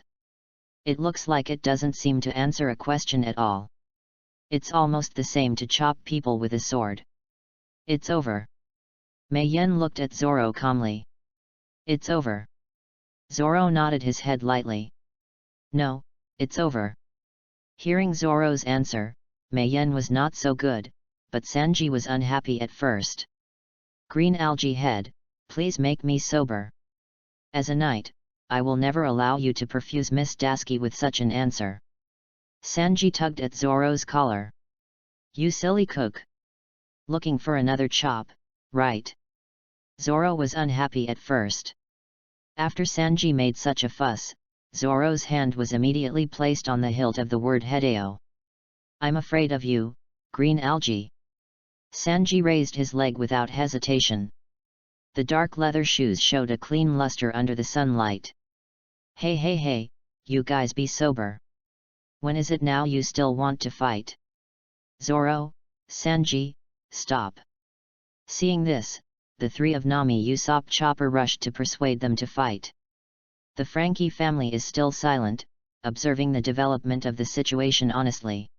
It looks like it doesn't seem to answer a question at all. It's almost the same to chop people with a sword. It's over. Mei Yan looked at Zoro calmly. It's over. Zoro nodded his head lightly. No, it's over. Hearing Zoro's answer, Mei Yan was not so good, but Sanji was unhappy at first. Green algae head, please make me sober. As a knight, I will never allow you to perfuse Miss Daisuke with such an answer. Sanji tugged at Zoro's collar. You silly cook. Looking for another chop, right? Zoro was unhappy at first. After Sanji made such a fuss, Zoro's hand was immediately placed on the hilt of the word Hideo. I'm afraid of you, green algae. Sanji raised his leg without hesitation. The dark leather shoes showed a clean luster under the sunlight. Hey, you guys be sober. When is it now you still want to fight? Zoro, Sanji, stop. Seeing this, the three of Nami Usopp Chopper rushed to persuade them to fight. The Frankie family is still silent, observing the development of the situation honestly.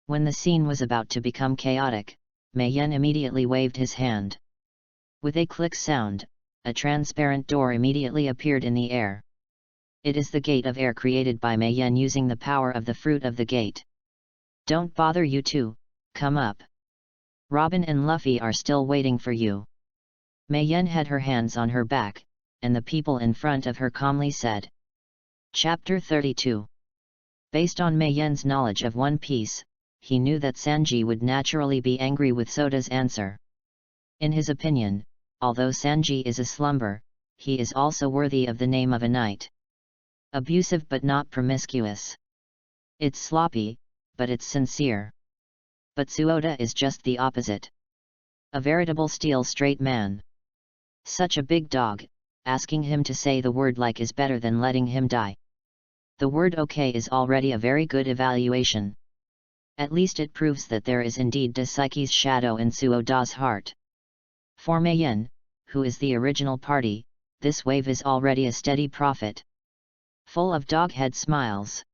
When the scene was about to become chaotic, Mei Yan immediately waved his hand. With a click sound, a transparent door immediately appeared in the air. It is the gate of air created by Mei Yan using the power of the fruit of the gate. Don't bother you two, come up. Robin and Luffy are still waiting for you. Mei-yen had her hands on her back, and the people in front of her calmly said. Chapter 32. Based on Mei-yen's knowledge of One Piece, he knew that Sanji would naturally be angry with Soda's answer. In his opinion, although Sanji is a slumber, he is also worthy of the name of a knight. Abusive but not promiscuous. It's sloppy, but it's sincere. But Suoda is just the opposite. A veritable steel straight man. Such a big dog, asking him to say the word like is better than letting him die. The word okay is already a very good evaluation. At least it proves that there is indeed Daisuke's shadow in Suoda's heart. For Mei-yen, who is the original party, this wave is already a steady profit. Full of dog-head smiles.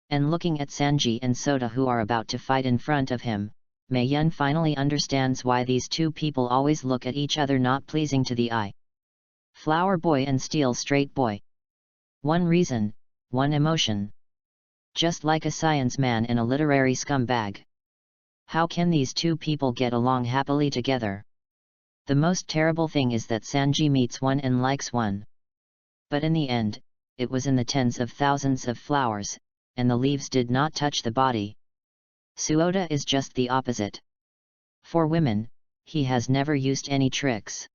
And looking at Sanji and Soda who are about to fight in front of him, Mei-yen finally understands why these two people always look at each other not pleasing to the eye. Flower boy and steel straight boy. One reason, one emotion. Just like a science man and a literary scumbag. How can these two people get along happily together? The most terrible thing is that Sanji meets one and likes one. But in the end, it was in the tens of thousands of flowers, and the leaves did not touch the body. Suoda is just the opposite. For women, he has never used any tricks.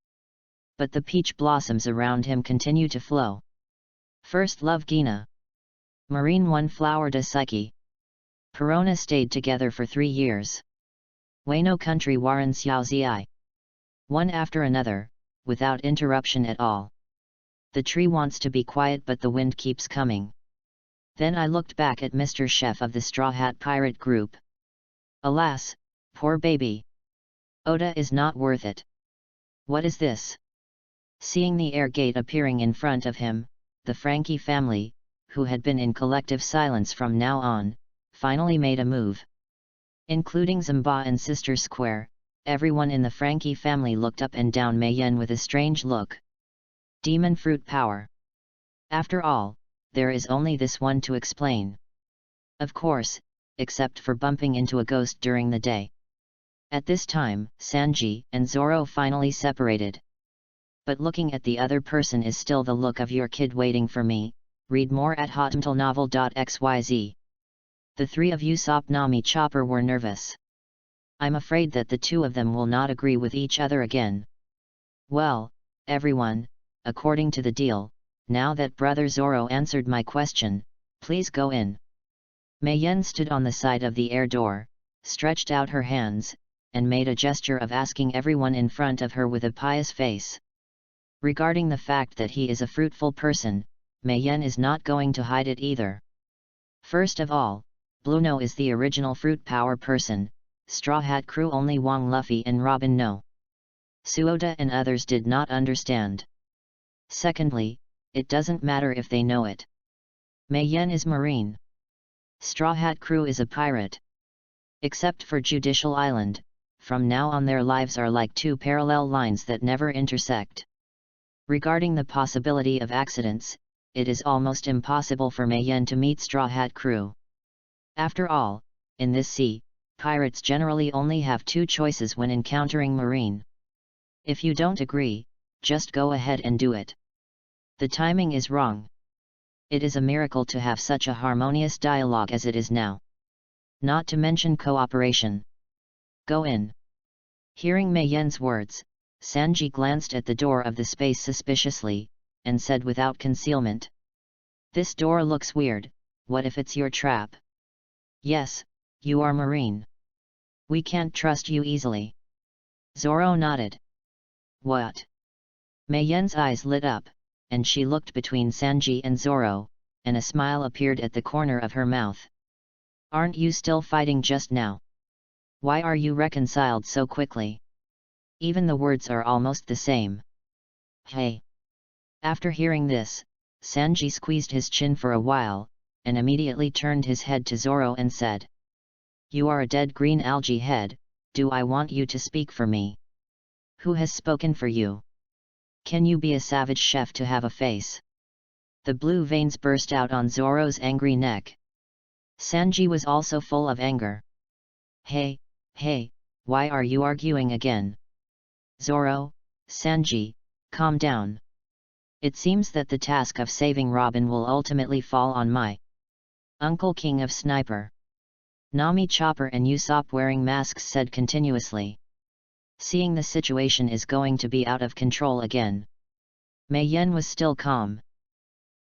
But the peach blossoms around him continue to flow. First love Gina. Marine one flower Daisuke. Perona stayed together for 3 years. Wano country Waran Xiaozi. One after another, without interruption at all. The tree wants to be quiet but the wind keeps coming. Then I looked back at Mr. Chef of the Straw Hat Pirate Group. Alas, poor baby. Oda is not worth it. What is this? Seeing the air gate appearing in front of him, the Frankie family, who had been in collective silence from now on, finally made a move. Including Zamba and Sister Square, everyone in the Frankie family looked up and down Mei-yen with a strange look. Demon fruit power. After all, there is only this one to explain. Of course, except for bumping into a ghost during the day. At this time, Sanji and Zoro finally separated. But looking at the other person is still the look of your kid waiting for me. Read more at hotmtlnovel.xyz. The three of Usopp Nami Chopper were nervous. I'm afraid that the two of them will not agree with each other again. Well, everyone, according to the deal, now that Brother Zoro answered my question, please go in. Mei-yen stood on the side of the air door, stretched out her hands, and made a gesture of asking everyone in front of her with a pious face. Regarding the fact that he is a fruitful person, Mei-yen is not going to hide it either. First of all, Blueno is the original fruit power person, Straw Hat crew only Wong Luffy and Robin know. Suoda and others did not understand. Secondly, it doesn't matter if they know it. Mei-yen is marine. Straw Hat crew is a pirate. Except for Judicial Island, from now on their lives are like two parallel lines that never intersect. Regarding the possibility of accidents, it is almost impossible for Mei-yen to meet Straw Hat crew. After all, in this sea, pirates generally only have two choices when encountering marine. If you don't agree, just go ahead and do it. The timing is wrong. It is a miracle to have such a harmonious dialogue as it is now. Not to mention cooperation. Go in. Hearing Mei-yen's words, Sanji glanced at the door of the space suspiciously, and said without concealment. This door looks weird, what if it's your trap? Yes, you are marine. We can't trust you easily. Zoro nodded. What? Mei-yen's eyes lit up, and she looked between Sanji and Zoro, and a smile appeared at the corner of her mouth. Aren't you still fighting just now? Why are you reconciled so quickly? Even the words are almost the same. Hey! After hearing this, Sanji squeezed his chin for a while, and immediately turned his head to Zoro and said. You are a dead green algae head, do I want you to speak for me? Who has spoken for you? Can you be a savage chef to have a face? The blue veins burst out on Zoro's angry neck. Sanji was also full of anger. Hey, why are you arguing again? Zoro, Sanji, calm down. It seems that the task of saving Robin will ultimately fall on my Uncle King of Sniper. Nami, Chopper and Usopp wearing masks said continuously. Seeing the situation is going to be out of control again. Mei Yen was still calm.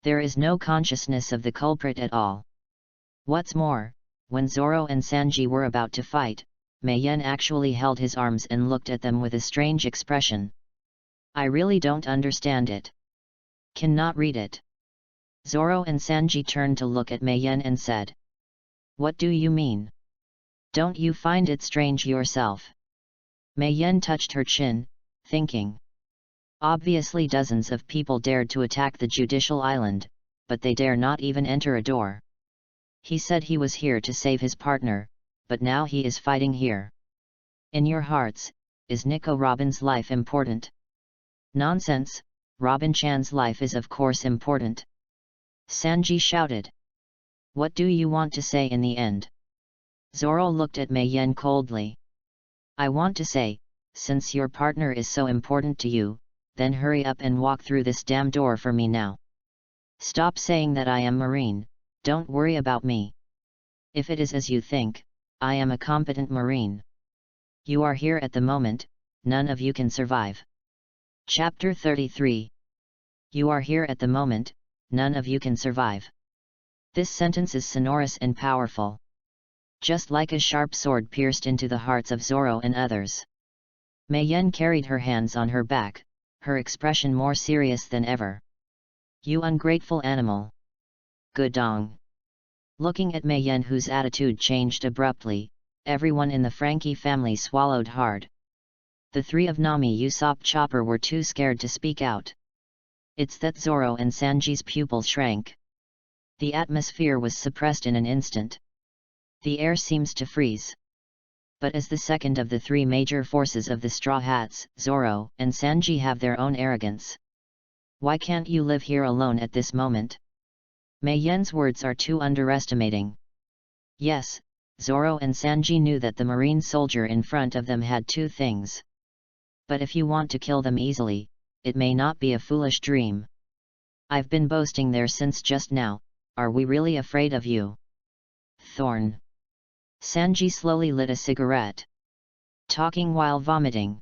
There is no consciousness of the culprit at all. What's more, when Zoro and Sanji were about to fight, Mei Yen actually held his arms and looked at them with a strange expression. I really don't understand it. Cannot read it. Zoro and Sanji turned to look at Mei Yen and said. What do you mean? Don't you find it strange yourself? Mei Yen touched her chin, thinking. Obviously dozens of people dared to attack the Judicial Island, but they dare not even enter a door. He said he was here to save his partner, but now he is fighting here. In your hearts, is Nico Robin's life important? Nonsense, Robin-chan's life is of course important. Sanji shouted. What do you want to say in the end? Zoro looked at Mei Yen coldly. I want to say, since your partner is so important to you, then hurry up and walk through this damn door for me now. Stop saying that I am Marine, don't worry about me. If it is as you think, I am a competent Marine. You are here at the moment, none of you can survive. Chapter 33. You are here at the moment, none of you can survive. This sentence is sonorous and powerful. Just like a sharp sword pierced into the hearts of Zoro and others. Mei Yen carried her hands on her back, her expression more serious than ever. You ungrateful animal. Gudong. Looking at Mei Yen, whose attitude changed abruptly, everyone in the Frankie family swallowed hard. The three of Nami, Usopp, Chopper were too scared to speak out. It's that Zoro and Sanji's pupil shrank. The atmosphere was suppressed in an instant. The air seems to freeze. But as the second of the three major forces of the Straw Hats, Zoro and Sanji have their own arrogance. Why can't you live here alone at this moment? Mei Yen's words are too underestimating. Yes, Zoro and Sanji knew that the marine soldier in front of them had two things. But if you want to kill them easily, it may not be a foolish dream. I've been boasting there since just now, are we really afraid of you? Thorn. Sanji slowly lit a cigarette. Talking while vomiting.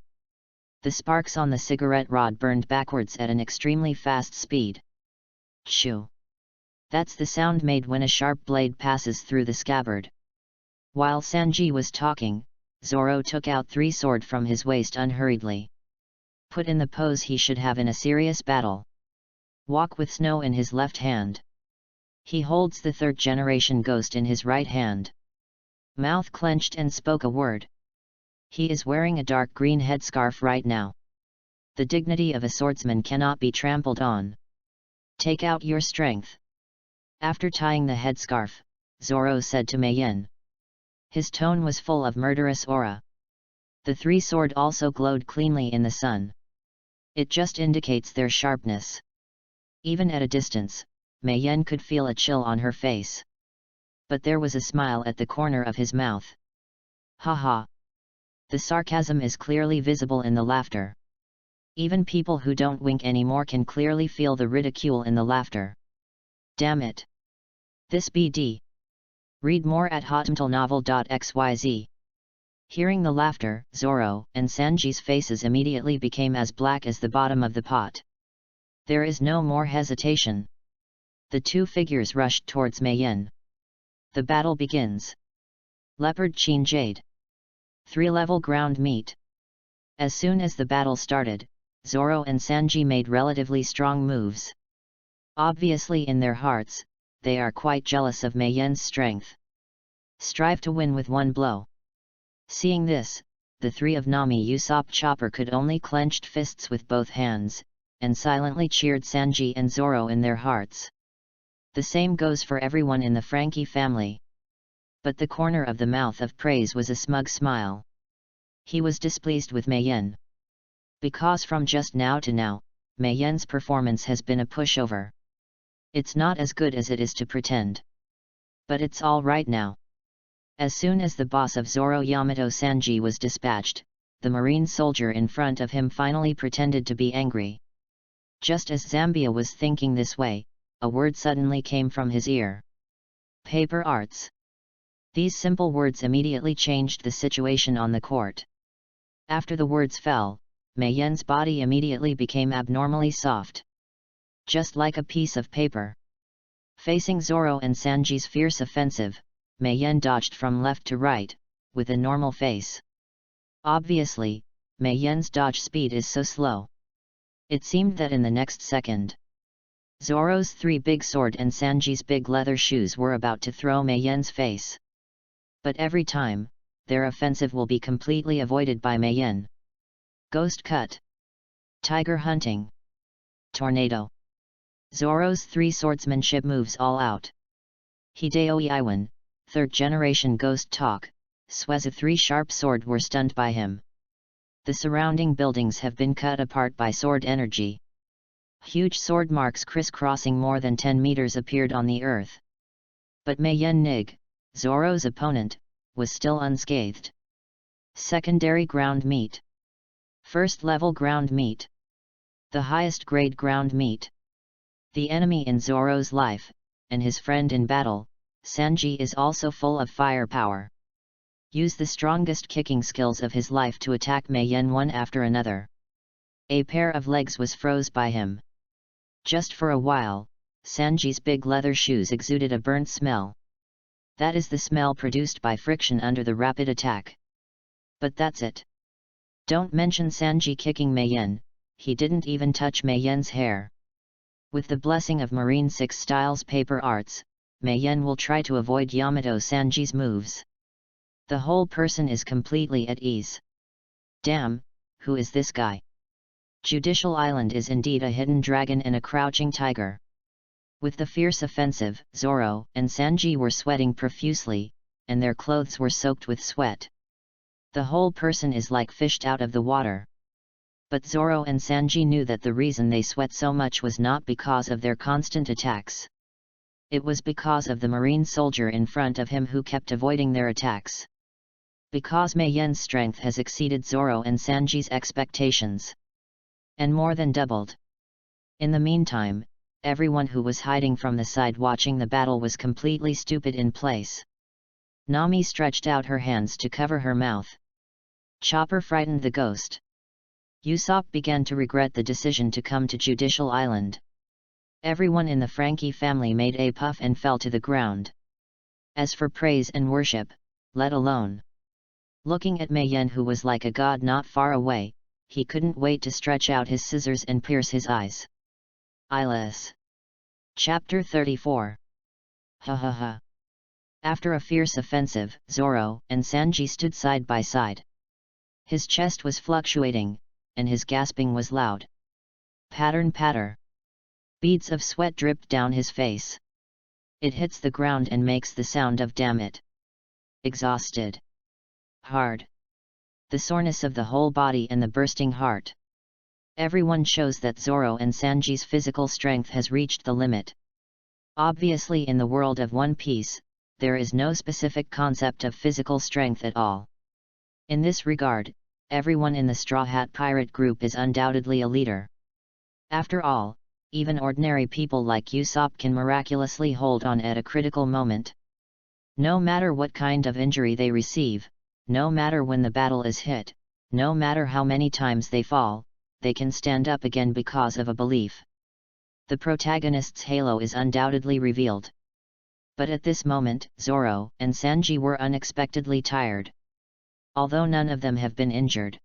The sparks on the cigarette rod burned backwards at an extremely fast speed. Chew. That's the sound made when a sharp blade passes through the scabbard. While Sanji was talking, Zoro took out 3 sword from his waist unhurriedly. Put in the pose he should have in a serious battle. Walk with snow in his left hand. He holds the 3rd generation ghost in his right hand. Mouth clenched and spoke a word. He is wearing a dark green headscarf right now. The dignity of a swordsman cannot be trampled on. Take out your strength. After tying the headscarf, Zoro said to Mei Yen. His tone was full of murderous aura. The 3 sword also glowed cleanly in the sun. It just indicates their sharpness. Even at a distance, Mei Yen could feel a chill on her face. But there was a smile at the corner of his mouth. Ha ha! The sarcasm is clearly visible in the laughter. Even people who don't wink anymore can clearly feel the ridicule in the laughter. Damn it! This BD. Read more at hotmtlnovel.xyz. Hearing the laughter, Zoro and Sanji's faces immediately became as black as the bottom of the pot. There is no more hesitation. The 2 figures rushed towards Mei Yen. The battle begins. Leopard Chin Jade. 3-level ground meat. As soon as the battle started, Zoro and Sanji made relatively strong moves. Obviously in their hearts, they are quite jealous of Mei Yen's strength. Strive to win with 1 blow. Seeing this, the 3 of Nami, Usopp, Chopper could only clenched fists with both hands, and silently cheered Sanji and Zoro in their hearts. The same goes for everyone in the Frankie family. But the corner of the mouth of praise was a smug smile. He was displeased with Mei Yen. Because from just now to now, Mei Yen's performance has been a pushover. It's not as good as it is to pretend. But it's all right now. As soon as the boss of Zoro, Yamato Sanji, was dispatched, the marine soldier in front of him finally pretended to be angry. Just as Zambia was thinking this way, a word suddenly came from his ear. Paper arts. These simple words immediately changed the situation on the court. After the words fell, Mei Yan's body immediately became abnormally soft. Just like a piece of paper. Facing Zoro and Sanji's fierce offensive, Mei Yan dodged from left to right, with a normal face. Obviously, Mei Yan's dodge speed is so slow. It seemed that in the next second, Zoro's 3 big sword and Sanji's big leather shoes were about to throw Mei Yan's face. But every time, their offensive will be completely avoided by Mei Yan. Ghost cut. Tiger hunting. Tornado. Zoro's 3 swordsmanship moves all out. Hideo Iwan, 3rd generation ghost talk, Sue's 3 sharp sword were stunned by him. The surrounding buildings have been cut apart by sword energy. Huge sword marks crisscrossing more than 10 meters appeared on the earth. But Mei Yan Nig, Zoro's opponent, was still unscathed. Secondary ground meat. First level ground meat. The highest grade ground meat. The enemy in Zoro's life, and his friend in battle, Sanji is also full of firepower. Use the strongest kicking skills of his life to attack Mei Yan one after another. A pair of legs was froze by him. Just for a while, Sanji's big leather shoes exuded a burnt smell. That is the smell produced by friction under the rapid attack. But that's it. Don't mention Sanji kicking Mei Yan, he didn't even touch Mei Yan's hair. With the blessing of Marine 6 Styles paper arts, Mei Yan will try to avoid Yamato Sanji's moves. The whole person is completely at ease. Damn, who is this guy? Judicial Island is indeed a hidden dragon and a crouching tiger. With the fierce offensive, Zoro and Sanji were sweating profusely, and their clothes were soaked with sweat. The whole person is like fished out of the water. But Zoro and Sanji knew that the reason they sweat so much was not because of their constant attacks. It was because of the marine soldier in front of him who kept avoiding their attacks. Because Mei Yan's strength has exceeded Zoro and Sanji's expectations. And more than doubled. In the meantime, everyone who was hiding from the side watching the battle was completely stupid in place. Nami stretched out her hands to cover her mouth. Chopper frightened the ghost. Usopp began to regret the decision to come to Judicial Island. Everyone in the Frankie family made a puff and fell to the ground. As for praise and worship, let alone. Looking at Mei Yan, who was like a god not far away, he couldn't wait to stretch out his scissors and pierce his eyes. Eyeless. Chapter 34. Ha ha ha. After a fierce offensive, Zoro and Sanji stood side by side. His chest was fluctuating, and his gasping was loud. Pattern patter. Beads of sweat dripped down his face. It hits the ground and makes the sound of damn it. Exhausted. Hard. The soreness of the whole body and the bursting heart. Everyone shows that Zoro and Sanji's physical strength has reached the limit. Obviously, in the world of One Piece, there is no specific concept of physical strength at all. In this regard, everyone in the Straw Hat Pirate group is undoubtedly a leader. After all, even ordinary people like Usopp can miraculously hold on at a critical moment. No matter what kind of injury they receive, no matter when the battle is hit, no matter how many times they fall, they can stand up again because of a belief. The protagonist's halo is undoubtedly revealed. But at this moment, Zoro and Sanji were unexpectedly tired. Although none of them have been injured.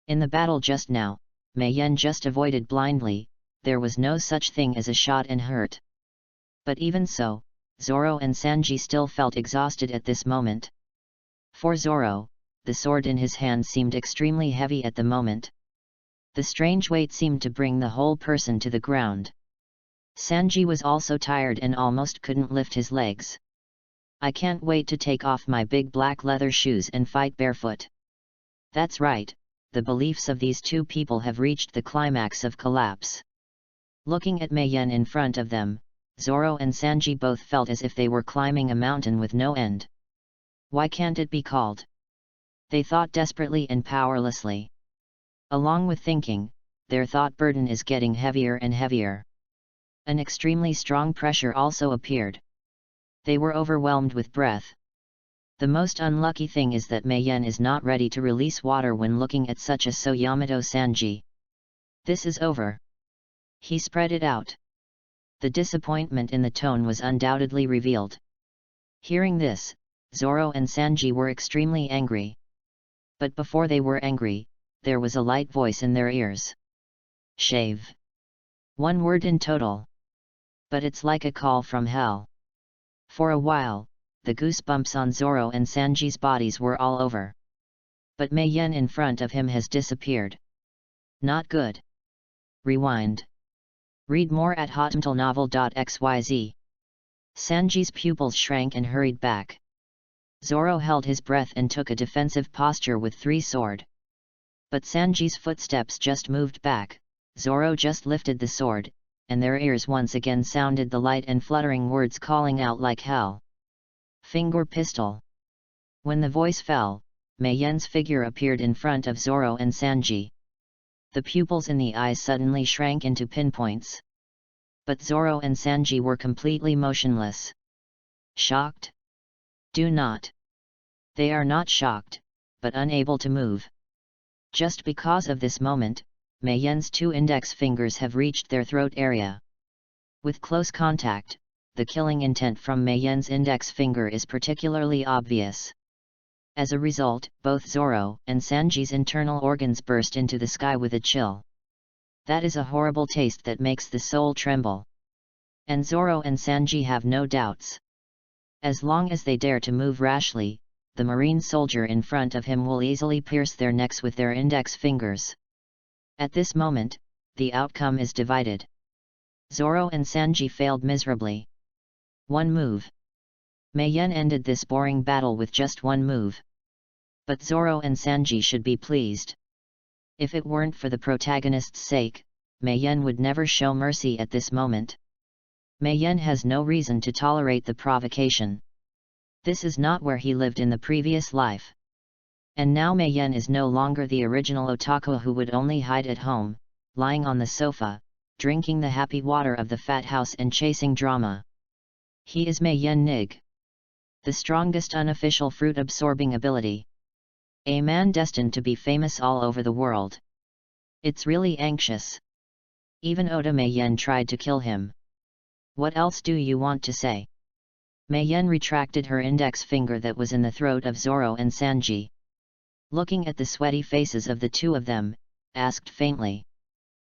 In the battle just now, Mei Yan just avoided blindly, there was no such thing as a shot and hurt. But even so, Zoro and Sanji still felt exhausted at this moment. For Zoro, the sword in his hand seemed extremely heavy at the moment. The strange weight seemed to bring the whole person to the ground. Sanji was also tired and almost couldn't lift his legs. I can't wait to take off my big black leather shoes and fight barefoot. That's right, the beliefs of these two people have reached the climax of collapse. Looking at Mei Yan in front of them, Zoro and Sanji both felt as if they were climbing a mountain with no end. Why can't it be called They thought desperately and powerlessly. Along with thinking, their thought burden is getting heavier and heavier. An extremely strong pressure also appeared. They were overwhelmed with breath. The most unlucky thing is that Mei-yen is not ready to release water when looking at such a So Yamato-sanji. This is over. He spread it out. The disappointment in the tone was undoubtedly revealed. Hearing this, Zoro and Sanji were extremely angry. But before they were angry, there was a light voice in their ears. Shave. One word in total. But it's like a call from hell. For a while, the goosebumps on Zoro and Sanji's bodies were all over. But Mei-yen in front of him has disappeared. Not good. Rewind. Read more at hotmtlnovel.xyz. Sanji's pupils shrank and hurried back. Zoro held his breath and took a defensive posture with 3 sword. But Sanji's footsteps just moved back, Zoro just lifted the sword, and their ears once again sounded the light and fluttering words calling out like hell. Finger pistol. When the voice fell, Mei-yen's figure appeared in front of Zoro and Sanji. The pupils in the eyes suddenly shrank into pinpoints. But Zoro and Sanji were completely motionless. Shocked? Do not. They are not shocked, but unable to move. Just because of this moment, Mei-yen's 2 index fingers have reached their throat area. With close contact, the killing intent from Mei-yen's index finger is particularly obvious. As a result, both Zoro and Sanji's internal organs burst into the sky with a chill. That is a horrible taste that makes the soul tremble. And Zoro and Sanji have no doubts. As long as they dare to move rashly, the marine soldier in front of him will easily pierce their necks with their index fingers. At this moment, the outcome is divided. Zoro and Sanji failed miserably. One move. Mei-yen ended this boring battle with just one move. But Zoro and Sanji should be pleased. If it weren't for the protagonist's sake, Mei-yen would never show mercy at this moment. Mei-yen has no reason to tolerate the provocation. This is not where he lived in the previous life. And now Mei-yen is no longer the original otaku who would only hide at home, lying on the sofa, drinking the happy water of the fat house and chasing drama. He is Mei-yen Nig. The strongest unofficial fruit-absorbing ability. A man destined to be famous all over the world. It's really anxious. Even Oda Mei-yen tried to kill him. What else do you want to say? Mei-yen retracted her index finger that was in the throat of Zoro and Sanji. Looking at the sweaty faces of the 2 of them, asked faintly.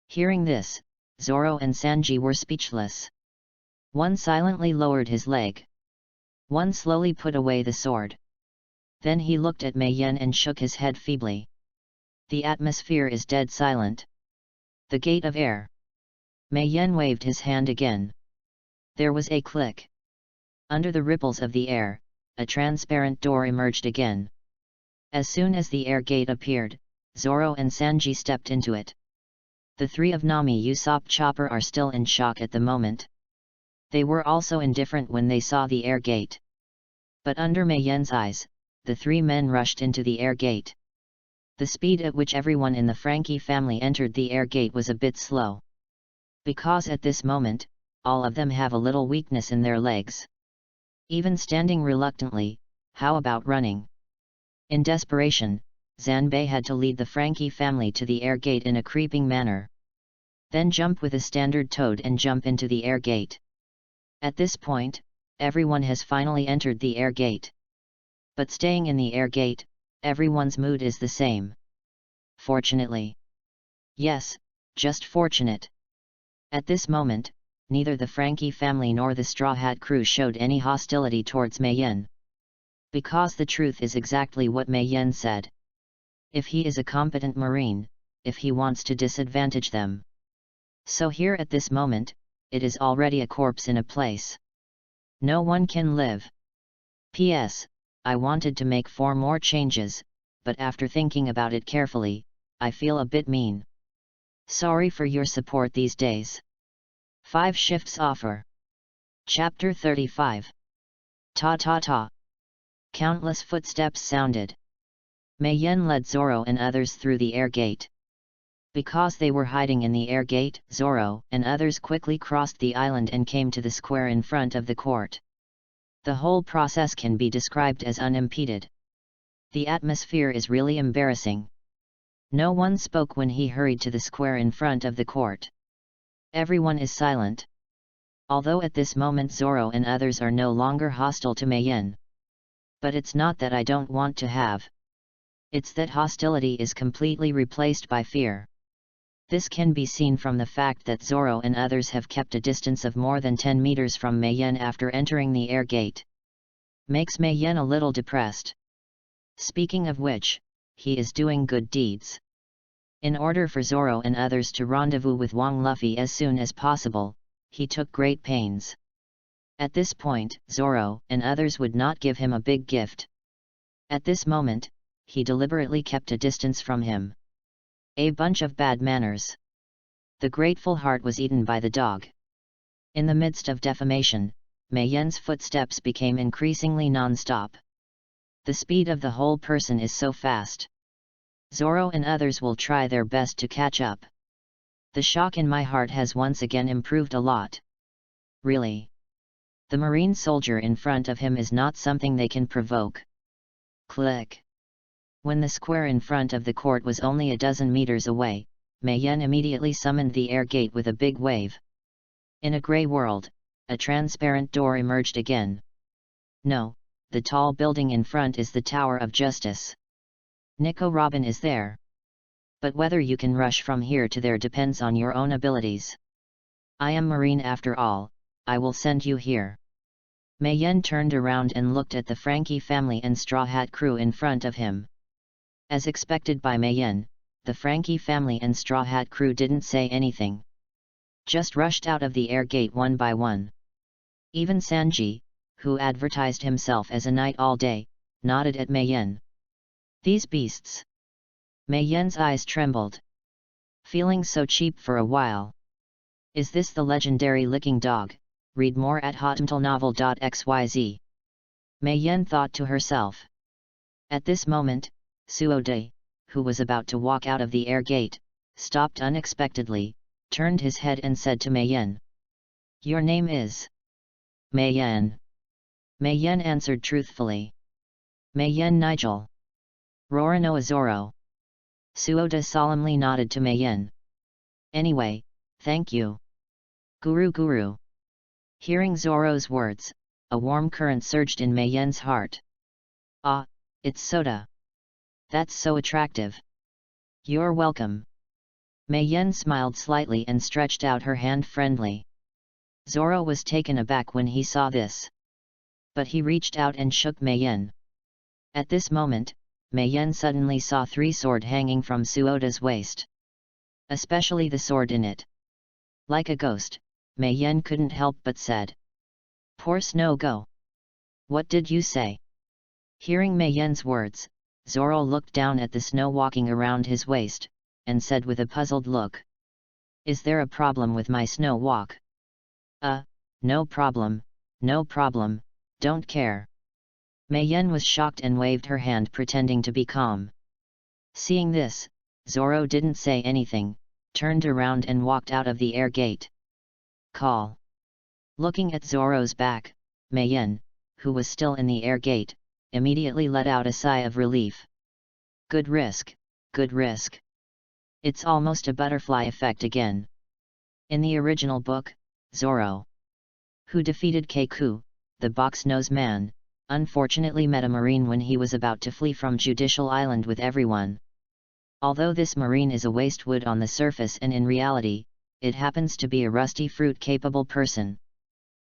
Hearing this, Zoro and Sanji were speechless. One silently lowered his leg. One slowly put away the sword. Then he looked at Mei-yen and shook his head feebly. The atmosphere is dead silent. The gate of air. Mei-yen waved his hand again. There was a click. Under the ripples of the air, a transparent door emerged again. As soon as the air gate appeared, Zoro and Sanji stepped into it. The 3 of Nami Usopp Chopper are still in shock at the moment. They were also indifferent when they saw the air gate. But under Mei-yen's eyes, the 3 men rushed into the air gate. The speed at which everyone in the Frankie family entered the air gate was a bit slow. Because at this moment, all of them have a little weakness in their legs. Even standing reluctantly, how about running? In desperation, Zanbei had to lead the Frankie family to the air gate in a creeping manner. Then jump with a standard toad and jump into the air gate. At this point, everyone has finally entered the air gate. But staying in the air gate, everyone's mood is the same. Fortunately. Yes, just fortunate. At this moment, neither the Frankie family nor the Straw Hat crew showed any hostility towards Mei-yen. Because the truth is exactly what Mei-yen said. If he is a competent marine, if he wants to disadvantage them. So here at this moment, it is already a corpse in a place. No one can live. P.S. I wanted to make 4 more changes, but after thinking about it carefully, I feel a bit mean. Sorry for your support these days. 5 shifts offer. Chapter 35. Ta ta ta. Countless footsteps sounded. Mei Yen led Zoro and others through the air gate. Because they were hiding in the air gate, Zoro and others quickly crossed the island and came to the square in front of the court. The whole process can be described as unimpeded. The atmosphere is really embarrassing. No one spoke when he hurried to the square in front of the court. Everyone is silent. Although at this moment Zoro and others are no longer hostile to Mei Yen. But it's not that I don't want to have. It's that hostility is completely replaced by fear. This can be seen from the fact that Zoro and others have kept a distance of more than 10 meters from Mei Yen after entering the air gate. Makes Mei Yen a little depressed. Speaking of which, he is doing good deeds. In order for Zoro and others to rendezvous with Wang Luffy as soon as possible, he took great pains. At this point, Zoro and others would not give him a big gift. At this moment, he deliberately kept a distance from him. A bunch of bad manners. The grateful heart was eaten by the dog. In the midst of defamation, Mei Yen's footsteps became increasingly non-stop. The speed of the whole person is so fast. Zoro and others will try their best to catch up. The shock in my heart has once again improved a lot. Really. The marine soldier in front of him is not something they can provoke. Click. When the square in front of the court was only a dozen meters away, Mei Yen immediately summoned the air gate with a big wave. In a grey world, a transparent door emerged again. No, the tall building in front is the Tower of Justice. Nico Robin is there. But whether you can rush from here to there depends on your own abilities. I am Marine after all, I will send you here. Mei Yen turned around and looked at the Frankie family and Straw Hat crew in front of him. As expected by Mei Yen, the Frankie family and Straw Hat crew didn't say anything. Just rushed out of the air gate one by one. Even Sanji, who advertised himself as a knight all day, nodded at Mei Yen. These beasts. Mei Yen's eyes trembled. Feeling so cheap for a while. Is this the legendary licking dog? Read more at hotmailnovel.xyz. Mei Yen thought to herself. At this moment, Suode, who was about to walk out of the air gate, stopped unexpectedly, turned his head and said to Mei Yen. Your name is? Mei Yen. Mei Yen answered truthfully. Mei Yen Nigel. Rorano Zoro. Suoda solemnly nodded to Mei Yen. Anyway, thank you. Guru. Hearing Zoro's words, a warm current surged in Mei Yen's heart. Ah, it's Soda. That's so attractive. You're welcome. Mei Yen smiled slightly and stretched out her hand friendly. Zoro was taken aback when he saw this. But he reached out and shook Mei Yen. At this moment, Mei Yen suddenly saw 3 swords hanging from Suoda's waist. Especially the sword in it. Like a ghost, Mei Yen couldn't help but said. Poor Snow go. What did you say? Hearing Mei Yen's words, Zoro looked down at the snow walking around his waist, and said with a puzzled look. Is there a problem with my snow walk? No problem, don't care. Mei Yen was shocked and waved her hand pretending to be calm. Seeing this, Zoro didn't say anything, turned around and walked out of the air gate. Call. Looking at Zoro's back, Mei Yen, who was still in the air gate, immediately let out a sigh of relief. Good risk. It's almost a butterfly effect again. In the original book, Zoro, who defeated Keiku, the box-nosed man, unfortunately met a marine when he was about to flee from Judicial Island with everyone. Although this marine is a waste wood on the surface and in reality, it happens to be a rusty fruit-capable person.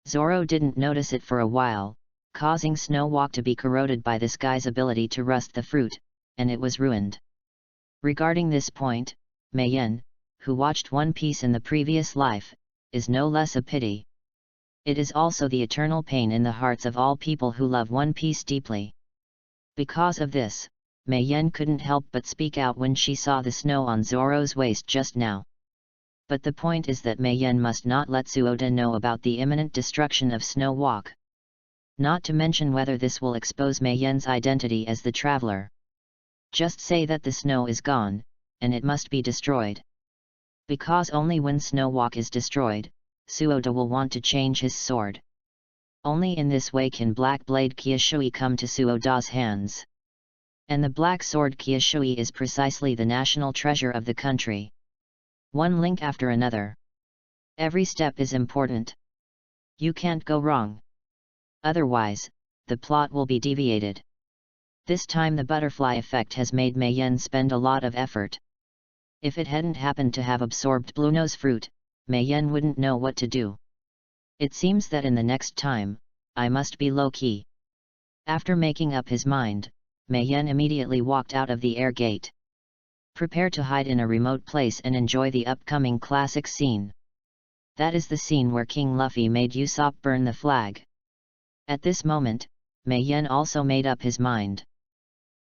Zoro didn't notice it for a while, causing Snow Walk to be corroded by this guy's ability to rust the fruit, and it was ruined. Regarding this point, Mei Yen, who watched One Piece in the previous life, is no less a pity. It is also the eternal pain in the hearts of all people who love One Piece deeply. Because of this, Mei Yen couldn't help but speak out when she saw the snow on Zoro's waist just now. But the point is that Mei Yen must not let Suoda know about the imminent destruction of Snow Walk. Not to mention whether this will expose Mei Yen's identity as the traveler. Just say that the snow is gone, and it must be destroyed. Because only when Snow Walk is destroyed, Suoda will want to change his sword. Only in this way can Black Blade Kyushui come to Suoda's hands. And the black sword Kyushui is precisely the national treasure of the country. One link after another. Every step is important. You can't go wrong. Otherwise, the plot will be deviated. This time the butterfly effect has made Mei Yen spend a lot of effort. If it hadn't happened to have absorbed Blueno's fruit, Mei Yen wouldn't know what to do. It seems that in the next time, I must be low-key. After making up his mind, Mei Yen immediately walked out of the air gate. Prepare to hide in a remote place and enjoy the upcoming classic scene. That is the scene where King Luffy made Usopp burn the flag. At this moment, Mei Yen also made up his mind.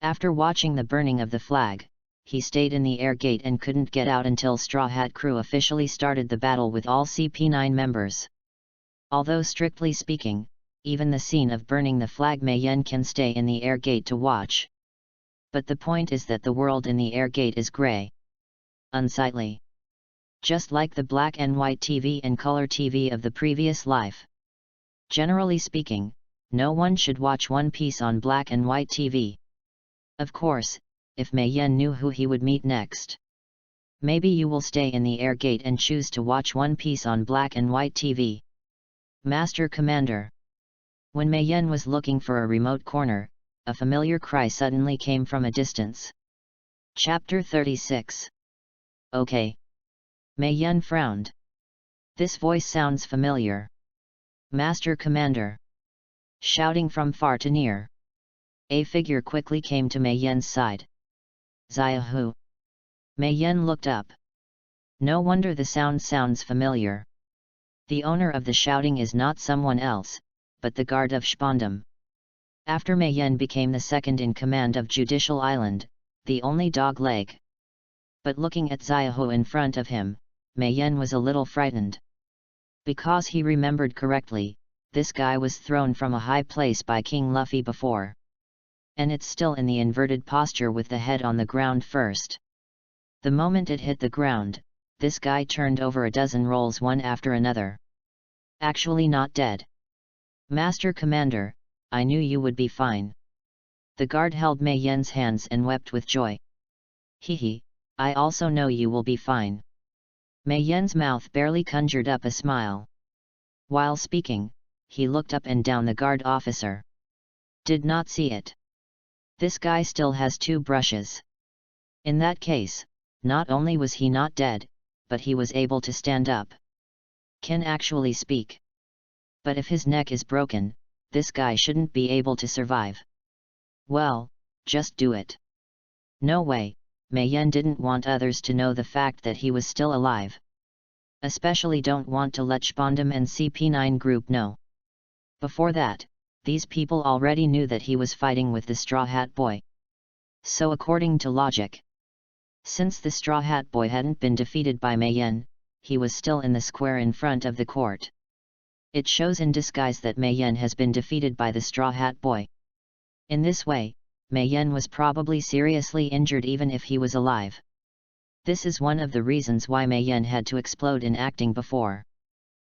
After watching the burning of the flag, he stayed in the air gate and couldn't get out until Straw Hat Crew officially started the battle with all CP9 members. Although strictly speaking, even the scene of burning the flag Mei Yen can stay in the air gate to watch. But the point is that the world in the air gate is grey. Unsightly. Just like the black and white TV and color TV of the previous life. Generally speaking, no one should watch One Piece on black and white TV. Of course, if Mei Yen knew who he would meet next. Maybe you will stay in the air gate and choose to watch One Piece on black and white TV. Master Commander. When Mei Yen was looking for a remote corner, a familiar cry suddenly came from a distance. Chapter 36. Okay. Mei Yen frowned. This voice sounds familiar. Master Commander. Shouting from far to near. A figure quickly came to Mei Yen's side. Xiaohu. Mei Yen looked up. No wonder the sound sounds familiar. The owner of the shouting is not someone else, but the guard of Spondum. After Mei Yen became the second in command of Judicial Island, the only dog leg. But looking at Xiaohu in front of him, Mei Yen was a little frightened. Because he remembered correctly, this guy was thrown from a high place by King Luffy before. And it's still in the inverted posture with the head on the ground first. The moment it hit the ground, this guy turned over a dozen rolls one after another. Actually not dead. Master Commander, I knew you would be fine. The guard held Mei Yen's hands and wept with joy. Hehe, I also know you will be fine. Mei Yen's mouth barely conjured up a smile. While speaking, he looked up and down the guard officer. Did not see it. This guy still has 2 brushes. In that case, not only was he not dead, but he was able to stand up. Can actually speak. But if his neck is broken, this guy shouldn't be able to survive. Well, just do it. No way, Mei Yen didn't want others to know the fact that he was still alive. Especially don't want to let Spondum and CP9 group know. Before that, these people already knew that he was fighting with the Straw Hat Boy. So according to logic, since the Straw Hat Boy hadn't been defeated by Mei Yen, he was still in the square in front of the court. It shows in disguise that Mei Yen has been defeated by the Straw Hat Boy. In this way, Mei Yen was probably seriously injured even if he was alive. This is one of the reasons why Mei Yen had to explode in acting before.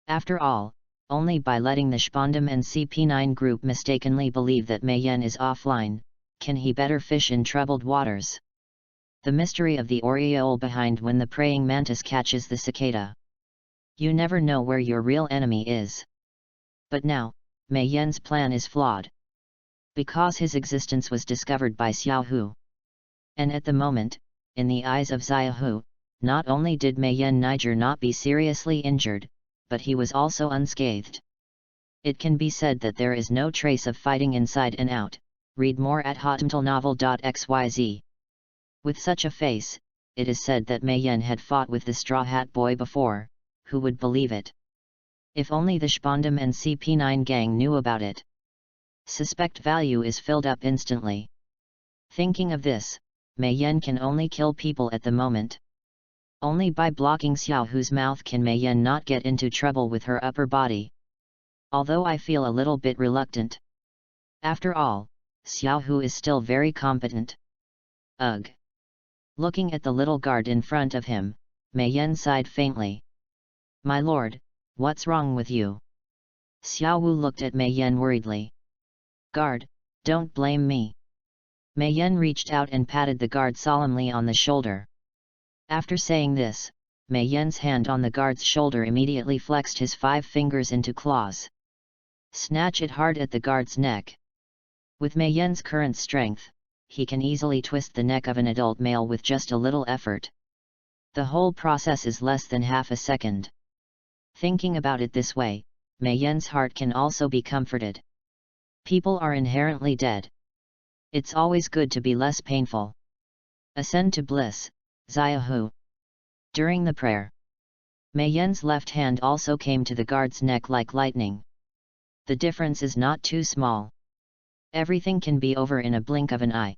After all, only by letting the Spondum and CP9 group mistakenly believe that Mei Yen is offline, can he better fish in troubled waters. The mystery of the aureole behind when the praying mantis catches the cicada. You never know where your real enemy is. But now, Mei Yen's plan is flawed. Because his existence was discovered by Xiaohu. And at the moment, in the eyes of Xiaohu, not only did Mei Yen Niger not be seriously injured, but he was also unscathed. It can be said that there is no trace of fighting inside and out. Read more at hotmtlnovel.xyz. With such a face, it is said that Mei Yen had fought with the Straw Hat Boy before. Who would believe it? If only the Spondum and CP9 gang knew about it. Suspect value is filled up instantly. Thinking of this, Mei Yen can only kill people at the moment. Only by blocking Xiaohu's mouth can Mei Yen not get into trouble with her upper body. Although I feel a little bit reluctant. After all, Xiaohu is still very competent. Ugh! Looking at the little guard in front of him, Mei Yan sighed faintly. My lord, what's wrong with you? Xiao Wu looked at Mei Yan worriedly. Guard, don't blame me. Mei Yan reached out and patted the guard solemnly on the shoulder. After saying this, Mei Yan's hand on the guard's shoulder immediately flexed his 5 fingers into claws. Snatch it hard at the guard's neck. With Mei Yan's current strength, he can easily twist the neck of an adult male with just a little effort. The whole process is less than half a second. Thinking about it this way, Mei Yan's heart can also be comforted. People are inherently dead. It's always good to be less painful. Ascend to bliss, Xiaohu. During the prayer, Mei Yan's left hand also came to the guard's neck like lightning. The difference is not too small. Everything can be over in a blink of an eye.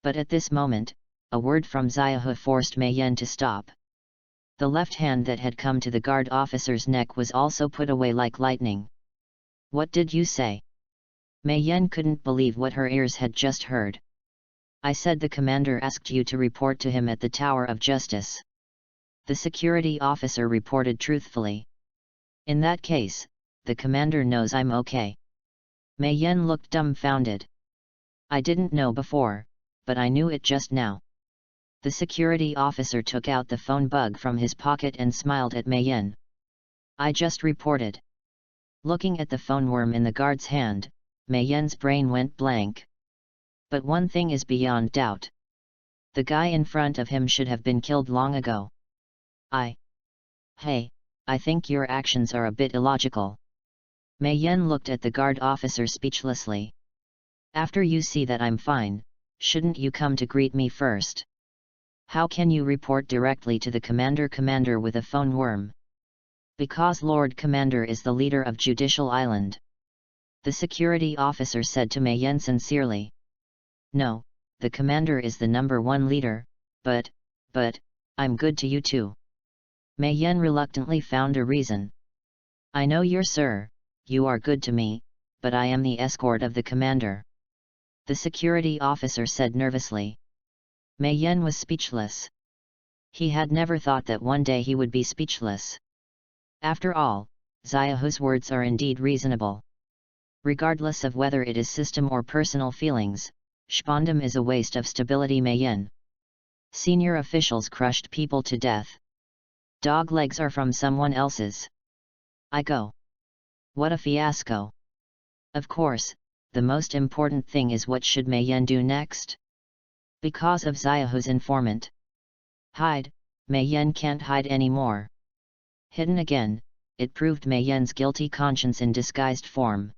But at this moment, a word from Xiaohu forced Mei Yan to stop. The left hand that had come to the guard officer's neck was also put away like lightning. What did you say? Mei Yan couldn't believe what her ears had just heard. I said the commander asked you to report to him at the Tower of Justice. The security officer reported truthfully. In that case, the commander knows I'm okay. Mei Yan looked dumbfounded. I didn't know before, but I knew it just now. The security officer took out the phone bug from his pocket and smiled at Mei Yan. I just reported. Looking at the phone worm in the guard's hand, Mei Yan's brain went blank. But one thing is beyond doubt. The guy in front of him should have been killed long ago. Hey, I think your actions are a bit illogical. Mei Yan looked at the guard officer speechlessly. After you see that I'm fine, shouldn't you come to greet me first? How can you report directly to the commander with a phone worm? Because Lord Commander is the leader of Judicial Island. The security officer said to Mei Yan sincerely. No, the commander is the #1 leader, but, I'm good to you too. Mei Yan reluctantly found a reason. I know sir, you are good to me, but I am the escort of the commander. The security officer said nervously. Mei Yan was speechless. He had never thought that one day he would be speechless. After all, Xiaohu's words are indeed reasonable. Regardless of whether it is system or personal feelings, Spondom is a waste of stability. Mei Yan. Senior officials crushed people to death. Dog legs are from someone else's. I go. What a fiasco. Of course, the most important thing is what should Mei Yan do next? Because of Xiaohu's informant. Hide, Mei Yan can't hide anymore. Hidden again, it proved Mei Yan's guilty conscience in disguised form.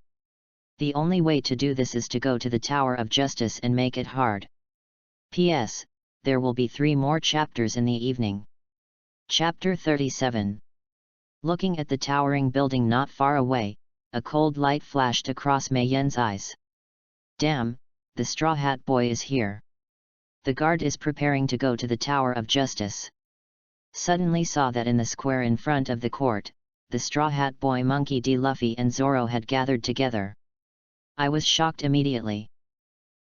The only way to do this is to go to the Tower of Justice and make it hard. P.S. There will be 3 more chapters in the evening. Chapter 37. Looking at the towering building not far away, a cold light flashed across Mei Yan's eyes. Damn, the Straw Hat Boy is here. The guard is preparing to go to the Tower of Justice. Suddenly saw that in the square in front of the court, the Straw Hat Boy, Monkey D. Luffy and Zoro had gathered together. I was shocked immediately.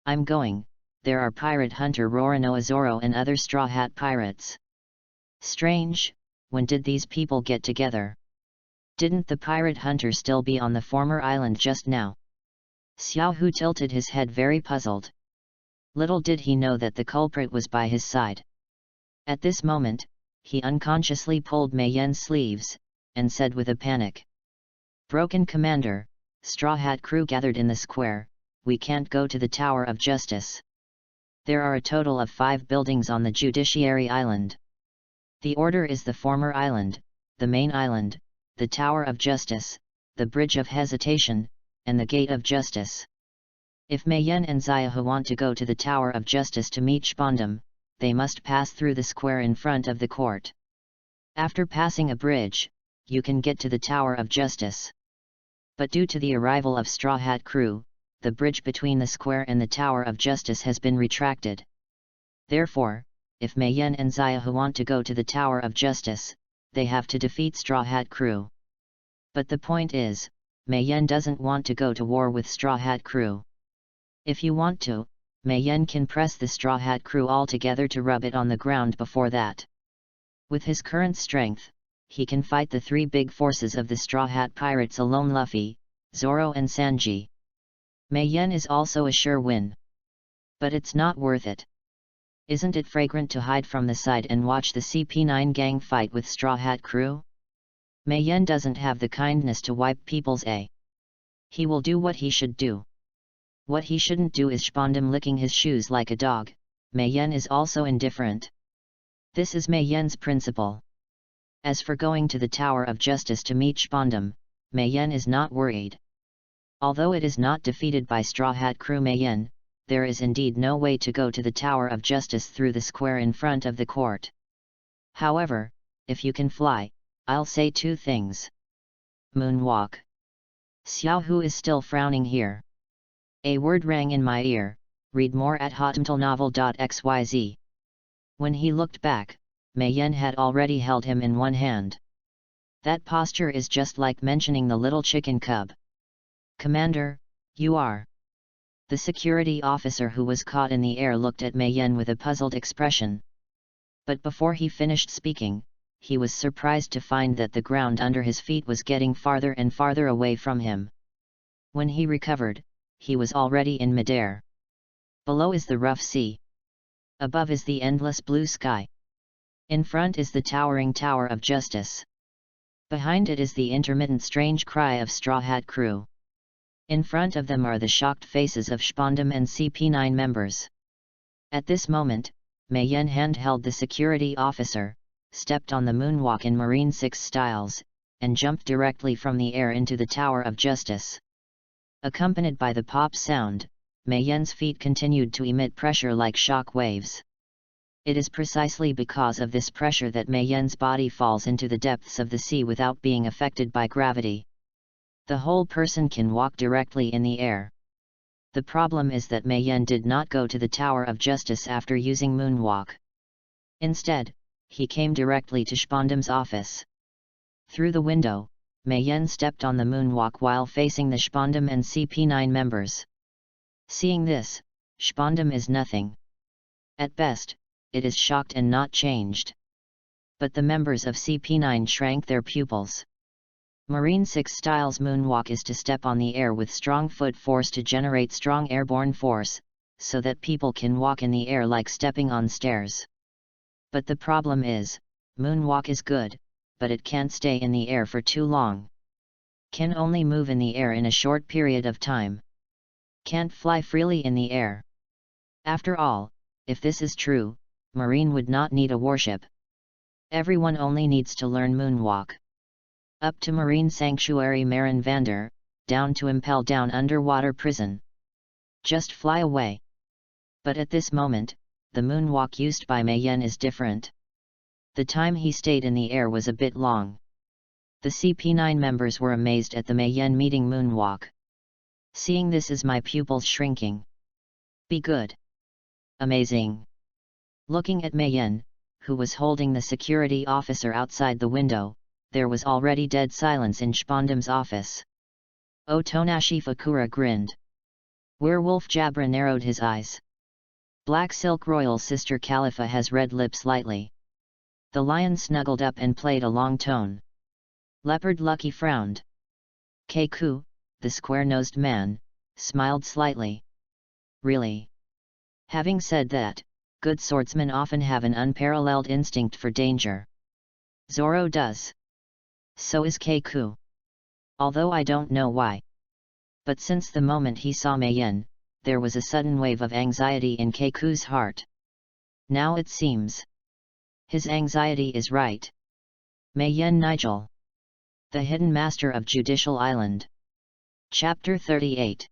I'm going, there are Pirate Hunter Roronoa, Zoro and other Straw Hat pirates. Strange, when did these people get together? Didn't the pirate hunter still be on the former island just now? Xiaohu tilted his head, very puzzled. Little did he know that the culprit was by his side. At this moment, he unconsciously pulled Mei Yan's sleeves, and said with a panic. Broken Commander, Straw Hat crew gathered in the square, we can't go to the Tower of Justice. There are a total of 5 buildings on the Judiciary Island. The order is the former island, the main island, the Tower of Justice, the Bridge of Hesitation, and the Gate of Justice. If Mei Yan and Xiaohu want to go to the Tower of Justice to meet Spondom, they must pass through the square in front of the court. After passing a bridge, you can get to the Tower of Justice. But due to the arrival of Straw Hat crew, the bridge between the square and the Tower of Justice has been retracted. Therefore, if Mei Yan and Xiaohu want to go to the Tower of Justice, they have to defeat Straw Hat crew. But the point is, Mei Yan doesn't want to go to war with Straw Hat crew. If you want to, Yen can press the Straw Hat crew all together to rub it on the ground before that. With his current strength, he can fight the three big forces of the Straw Hat pirates alone: Luffy, Zoro and Sanji. Yen is also a sure win. But it's not worth it. Isn't it fragrant to hide from the side and watch the CP9 gang fight with Straw Hat crew? Yen doesn't have the kindness to wipe people's a. He will do what he should do. What he shouldn't do is Spondam licking his shoes like a dog. Yen is also indifferent. This is Yen's principle. As for going to the Tower of Justice to meet Spondam, Yen is not worried. Although it is not defeated by Straw Hat crew Yen, there is indeed no way to go to the Tower of Justice through the square in front of the court. However, if you can fly, I'll say two things. Moonwalk. Xiaohu is still frowning here. A word rang in my ear, read more at hotmtlnovel.xyz. When he looked back, Yen had already held him in one hand. That posture is just like mentioning the little chicken cub. Commander, you are. The security officer who was caught in the air looked at Yen with a puzzled expression. But before he finished speaking, he was surprised to find that the ground under his feet was getting farther and farther away from him. When he recovered, he was already in midair. Below is the rough sea. Above is the endless blue sky. In front is the towering Tower of Justice. Behind it is the intermittent strange cry of Straw Hat crew. In front of them are the shocked faces of Spondam and CP9 members. At this moment, Yen handheld the security officer, stepped on the moonwalk in Marine 6 styles, and jumped directly from the air into the Tower of Justice. Accompanied by the pop sound, Yen's feet continued to emit pressure like shock waves. It is precisely because of this pressure that Yen's body falls into the depths of the sea without being affected by gravity. The whole person can walk directly in the air. The problem is that Yen did not go to the Tower of Justice after using moonwalk. Instead, he came directly to Spondam's office. Through the window, Yen stepped on the moonwalk while facing the Spondam and CP9 members. Seeing this, Spondam is nothing. At best, it is shocked and not changed. But the members of CP9 shrank their pupils. Marine 6 style's moonwalk is to step on the air with strong foot force to generate strong airborne force, so that people can walk in the air like stepping on stairs. But the problem is, moonwalk is good, but it can't stay in the air for too long. Can only move in the air in a short period of time. Can't fly freely in the air. After all, if this is true, Marine would not need a warship. Everyone only needs to learn moonwalk. Up to Marine Sanctuary Marin Vander, down to Impel Down underwater prison. Just fly away. But at this moment, the moonwalk used by Yen is different. The time he stayed in the air was a bit long. The CP9 members were amazed at the Yen meeting moonwalk. Seeing this is my pupils shrinking. Be good. Amazing. Looking at Yen, who was holding the security officer outside the window, there was already dead silence in Spondam's office. Otonashi Fakura grinned. Werewolf Jabra narrowed his eyes. Black Silk Royal Sister Khalifa has red lips lightly. The lion snuggled up and played a long tone. Leopard Lucky frowned. Keiku, the square-nosed man, smiled slightly. Really? Having said that, good swordsmen often have an unparalleled instinct for danger. Zoro does. So is Keiku. Although I don't know why. But since the moment he saw Yen, there was a sudden wave of anxiety in Keiku's heart. Now it seems. His anxiety is right. Yen Nigel. The Hidden Master of Judicial Island. Chapter 38.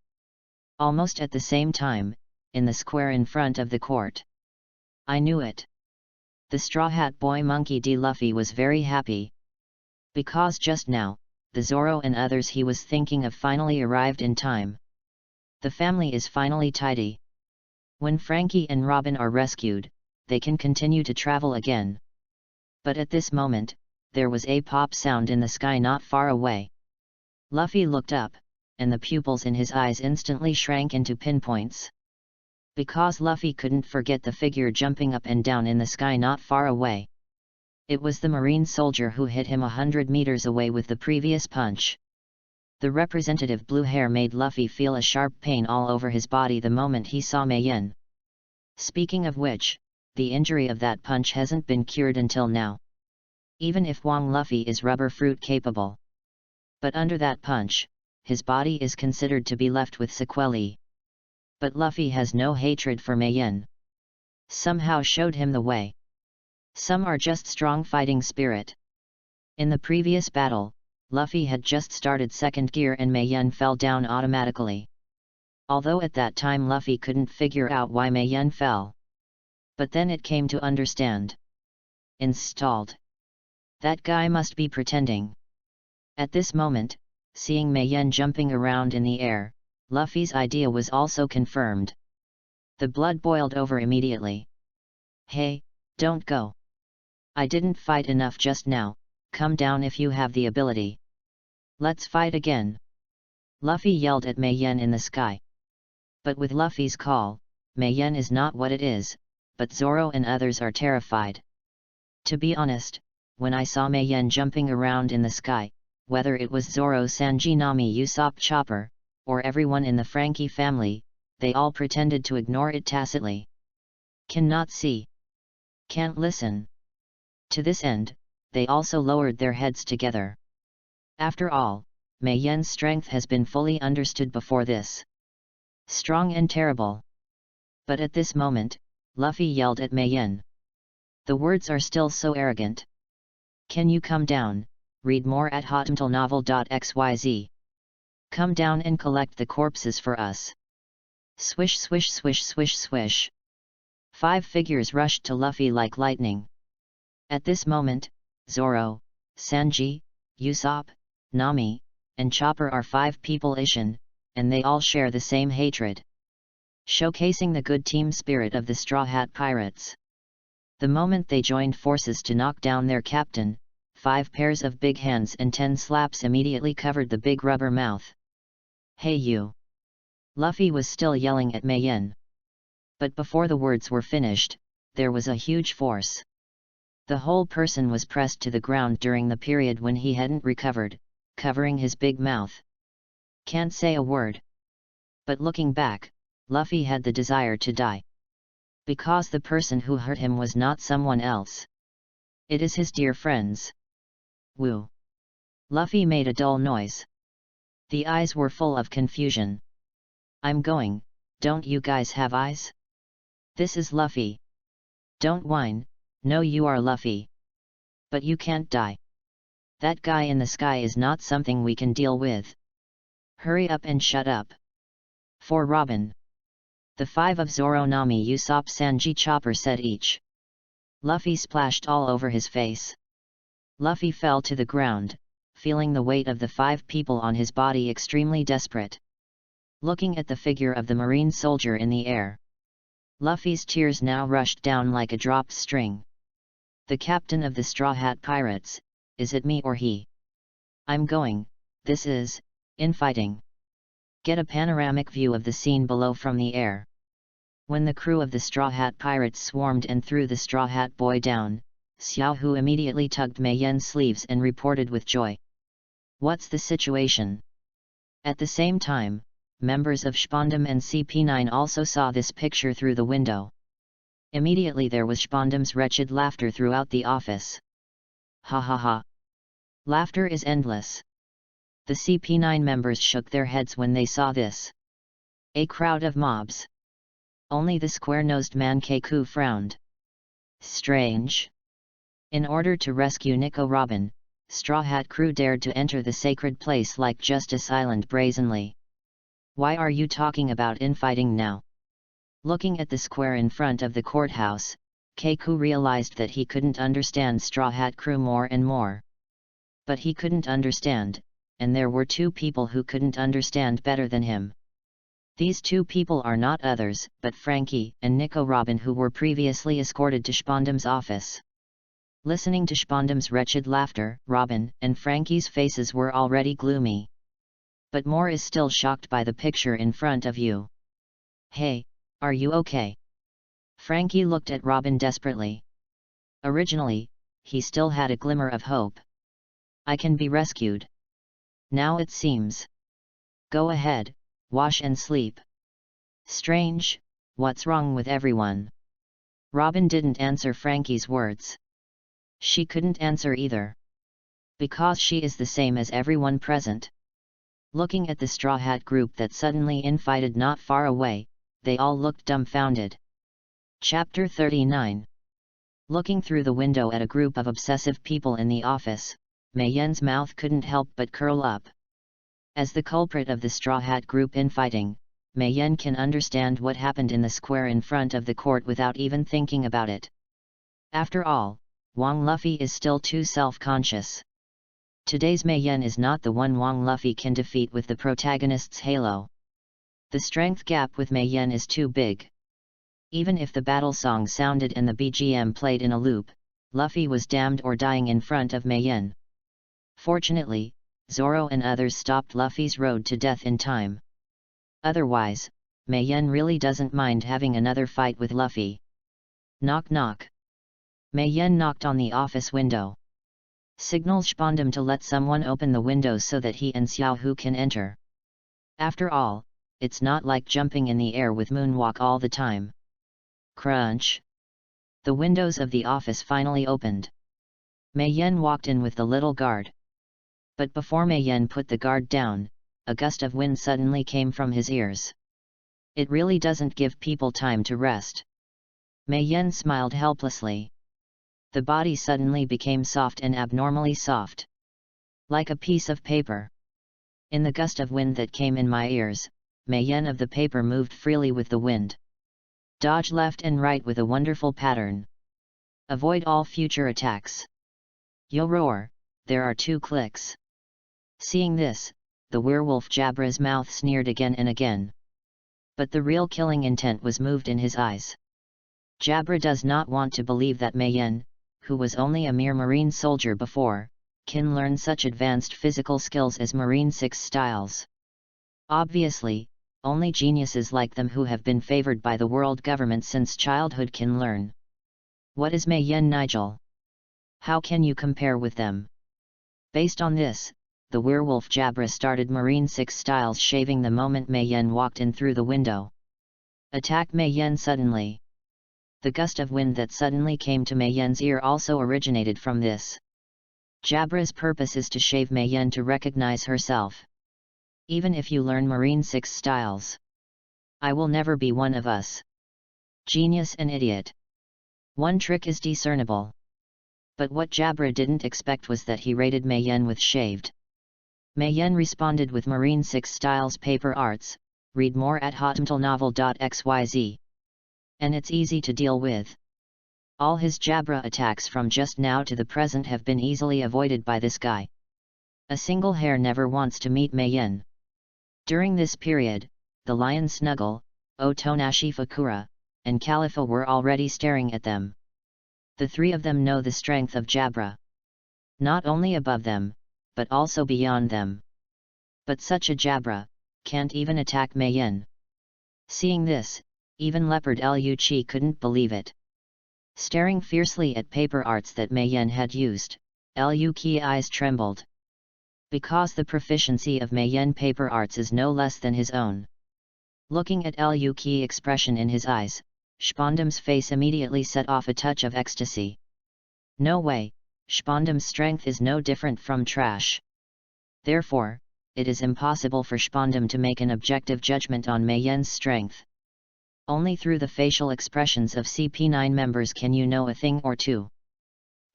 Almost at the same time, in the square in front of the court. I knew it. The Straw Hat Boy Monkey D. Luffy was very happy. Because just now, the Zoro and others he was thinking of finally arrived in time. The family is finally tidy. When Frankie and Robin are rescued, they can continue to travel again. But at this moment, there was a pop sound in the sky not far away. Luffy looked up, and the pupils in his eyes instantly shrank into pinpoints. Because Luffy couldn't forget the figure jumping up and down in the sky not far away. It was the marine soldier who hit him 100 meters away with the previous punch. The representative blue hair made Luffy feel a sharp pain all over his body the moment he saw Mei Yin. Speaking of which, the injury of that punch hasn't been cured until now. Even if Wong Luffy is rubber fruit capable. But under that punch, his body is considered to be left with sequelae. But Luffy has no hatred for Mei Yin. Somehow showed him the way. Some are just strong fighting spirit. In the previous battle, Luffy had just started second gear and Mei Yin fell down automatically. Although at that time Luffy couldn't figure out why Mei Yin fell. But then it came to understand. Installed. That guy must be pretending. At this moment, seeing Mei Yin jumping around in the air, Luffy's idea was also confirmed. The blood boiled over immediately. Hey, don't go. I didn't fight enough just now, come down if you have the ability. Let's fight again. Luffy yelled at Mei Yin in the sky. But with Luffy's call, Mei Yin is not what it is, but Zoro and others are terrified. To be honest, when I saw Mei Yin jumping around in the sky, whether it was Zoro, Sanji, Nami, Usopp, Chopper, or everyone in the Frankie family, they all pretended to ignore it tacitly. Cannot see. Can't listen. To this end, they also lowered their heads together. After all, Mei Yin's strength has been fully understood before this. Strong and terrible. But at this moment, Luffy yelled at Mei Yin. The words are still so arrogant. Can you come down? Read more at hotmtlnovel.xyz. Come down and collect the corpses for us. Swish swish swish swish swish. 5 figures rushed to Luffy like lightning. At this moment, Zoro, Sanji, Usopp, Nami, and Chopper are 5 people Ishin, and they all share the same hatred. Showcasing the good team spirit of the Straw Hat Pirates. The moment they joined forces to knock down their captain, 5 pairs of big hands and 10 slaps immediately covered the big rubber mouth. Hey you! Luffy was still yelling at Mei Yin. But before the words were finished, there was a huge force. The whole person was pressed to the ground during the period when he hadn't recovered, covering his big mouth. Can't say a word. But looking back, Luffy had the desire to die. Because the person who hurt him was not someone else. It is his dear friends. Woo! Luffy made a dull noise. The eyes were full of confusion. I'm going, don't you guys have eyes? This is Luffy. Don't whine, no you are Luffy. But you can't die. That guy in the sky is not something we can deal with. Hurry up and shut up. For Robin. The 5 of Zoro, Nami, Usopp, Sanji, Chopper said each. Luffy splashed all over his face. Luffy fell to the ground, feeling the weight of the 5 people on his body extremely desperate. Looking at the figure of the marine soldier in the air. Luffy's tears now rushed down like a dropped string. The captain of the Straw Hat Pirates, is it me or he? I'm going, this is, infighting. Get a panoramic view of the scene below from the air. When the crew of the Straw Hat Pirates swarmed and threw the Straw Hat Boy down, Xiao Hu immediately tugged Mei Yin's sleeves and reported with joy. What's the situation? At the same time, members of Spondam and CP9 also saw this picture through the window. Immediately there was Spondam's wretched laughter throughout the office. Ha ha ha. Laughter is endless. The CP9 members shook their heads when they saw this. A crowd of mobs. Only the square-nosed man Keiku frowned. Strange. In order to rescue Nico Robin, Straw Hat crew dared to enter the sacred place like Justice Island brazenly. Why are you talking about infighting now? Looking at the square in front of the courthouse, Keiku realized that he couldn't understand Straw Hat crew more and more. But he couldn't understand, and there were 2 people who couldn't understand better than him. These 2 people are not others but Frankie and Nico Robin, who were previously escorted to Spondam's office. Listening to Spondam's wretched laughter, Robin and Frankie's faces were already gloomy. But more is still shocked by the picture in front of you. Hey, Are you okay? Frankie looked at Robin desperately. Originally, he still had a glimmer of hope. I can be rescued. Now it seems. Go ahead, wash and sleep. Strange, what's wrong with everyone? Robin didn't answer Frankie's words. She couldn't answer either. Because she is the same as everyone present. Looking at the Straw Hat group that suddenly infighted not far away, they all looked dumbfounded. Chapter 39. Looking through the window at a group of obsessive people in the office, Mei Yen's mouth couldn't help but curl up. As the culprit of the Straw Hat group infighting, Mei Yen can understand what happened in the square in front of the court without even thinking about it. After all, Wang Luffy is still too self-conscious. Today's Mei Yen is not the one Wang Luffy can defeat with the protagonist's halo. The strength gap with Mei Yen is too big. Even if the battle song sounded and the BGM played in a loop, Luffy was damned or dying in front of Mei Yen. Fortunately, Zoro and others stopped Luffy's road to death in time. Otherwise, Mei Yen really doesn't mind having another fight with Luffy. Knock knock. Mei Yen knocked on the office window. Signals Spondum to let someone open the window so that he and Xiao Hu can enter. After all, it's not like jumping in the air with moonwalk all the time. Crunch. The windows of the office finally opened. Mei Yen walked in with the little guard. But before Mei Yen put the guard down, a gust of wind suddenly came from his ears. It really doesn't give people time to rest. Mei Yen smiled helplessly. The body suddenly became soft and abnormally soft. Like a piece of paper. In the gust of wind that came in my ears, Mei Yen of the paper moved freely with the wind. Dodge left and right with a wonderful pattern. Avoid all future attacks. Yo roar, there are 2 clicks. Seeing this, the werewolf Jabra's mouth sneered again and again. But the real killing intent was moved in his eyes. Jabra does not want to believe that Mei Yen, who was only a mere marine soldier before, can learn such advanced physical skills as Marine 6 styles. Obviously, only geniuses like them who have been favored by the world government since childhood can learn. What is Mei Yen, Nigel? How can you compare with them? Based on this, the werewolf Jabra started Marine 6 styles shaving the moment Mei Yen walked in through the window. Attack Mei Yen suddenly. The gust of wind that suddenly came to Mei Yen's ear also originated from this. Jabra's purpose is to shave Mei Yen to recognize herself. Even if you learn Marine 6 styles, I will never be one of us. Genius and idiot. One trick is discernible. But what Jabra didn't expect was that he rated Mei Yen with shaved. Mei Yen responded with Marine 6 styles paper arts. Read more at hotmtlnovel.xyz. And it's easy to deal with. All his Jabra attacks from just now to the present have been easily avoided by this guy. A single hair never wants to meet Mei Yen. During this period, the Lion Snuggle, Otonashi Fakura, and Califa were already staring at them. The 3 of them know the strength of Jabra. Not only above them, but also beyond them. But such a Jabra can't even attack Mei Yen. Seeing this, even Leopard Liu Chi couldn't believe it. Staring fiercely at paper arts that Mei Yen had used, Liu Chi eyes trembled. Because the proficiency of Mei Yen paper arts is no less than his own. Looking at Liu Chi expression in his eyes, Spondum's face immediately set off a touch of ecstasy. No way, Spondum's strength is no different from trash. Therefore, it is impossible for Spondum to make an objective judgment on Mei Yen's strength. Only through the facial expressions of CP9 members can you know a thing or two.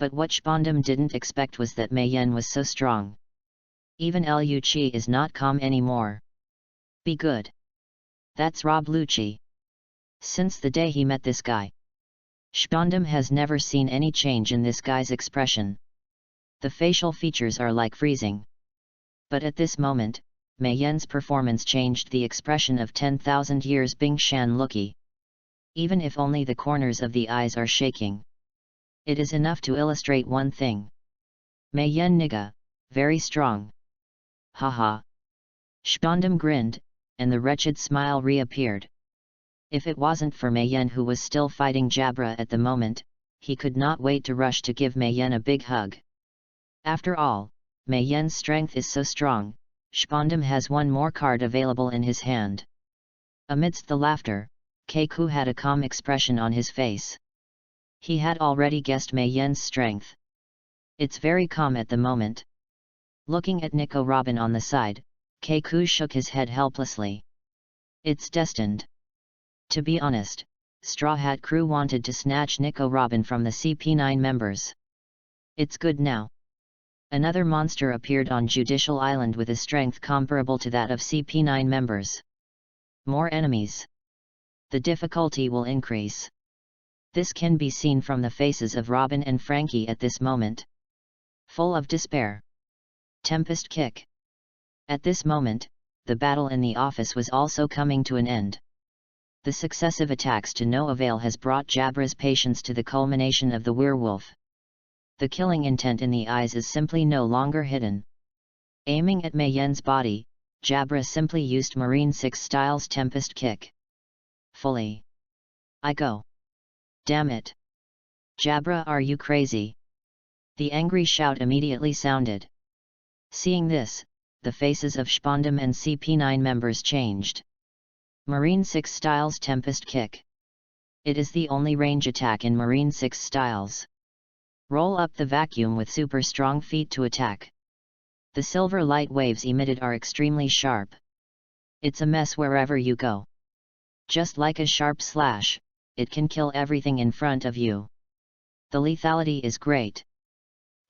But what Spondum didn't expect was that Mei Yen was so strong. Even Liu Chi is not calm anymore. Be good. That's Rob Lucci. Since the day he met this guy, Spondum has never seen any change in this guy's expression. The facial features are like freezing. But at this moment, Mei Yen's performance changed the expression of 10,000 years Bing Shan Looky. Even if only the corners of the eyes are shaking. It is enough to illustrate one thing. Mei Yen nigga, very strong. Haha. Spondum grinned, and the wretched smile reappeared. If it wasn't for Mei Yan, who was still fighting Jabra at the moment, he could not wait to rush to give Mei Yan a big hug. After all, Mei Yan's strength is so strong. Spondam has one more card available in his hand. Amidst the laughter, Keiku had a calm expression on his face. He had already guessed Mei Yan's strength. It's very calm at the moment. Looking at Nico Robin on the side, Keiku shook his head helplessly. It's destined. To be honest, Straw Hat Crew wanted to snatch Nico Robin from the CP9 members. It's good now. Another monster appeared on Judicial Island with a strength comparable to that of CP9 members. More enemies. The difficulty will increase. This can be seen from the faces of Robin and Frankie at this moment. Full of despair. Tempest kick. At this moment, the battle in the office was also coming to an end. The successive attacks to no avail has brought Jabra's patience to the culmination of the werewolf. The killing intent in the eyes is simply no longer hidden. Aiming at Mei Yan's body, Jabra simply used Marine 6 Style's Tempest Kick. Fully. I go. Damn it. Jabra, are you crazy? The angry shout immediately sounded. Seeing this, the faces of Spondam and CP9 members changed. Marine 6 Style's Tempest Kick. It is the only range attack in Marine 6 Styles. Roll up the vacuum with super strong feet to attack. The silver light waves emitted are extremely sharp. It's a mess wherever you go. Just like a sharp slash, it can kill everything in front of you. The lethality is great.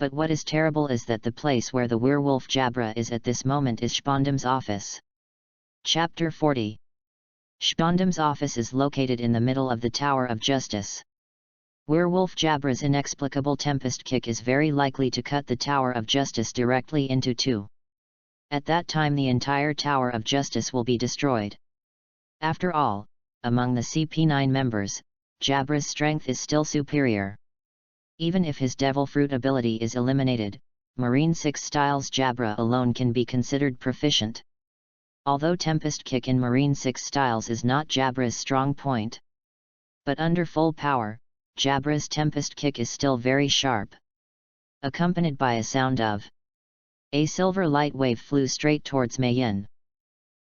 But what is terrible is that the place where the werewolf Jabra is at this moment is Spondam's office. Chapter 40. Spondam's office is located in the middle of the Tower of Justice. Werewolf Jabra's inexplicable Tempest Kick is very likely to cut the Tower of Justice directly into two. At that time the entire Tower of Justice will be destroyed. After all, among the CP9 members, Jabra's strength is still superior. Even if his Devil Fruit ability is eliminated, Marine 6 Styles Jabra alone can be considered proficient. Although Tempest Kick in Marine 6 Styles is not Jabra's strong point. But under full power, Jabra's Tempest Kick is still very sharp. Accompanied by a sound of a silver light wave flew straight towards Mei Yan.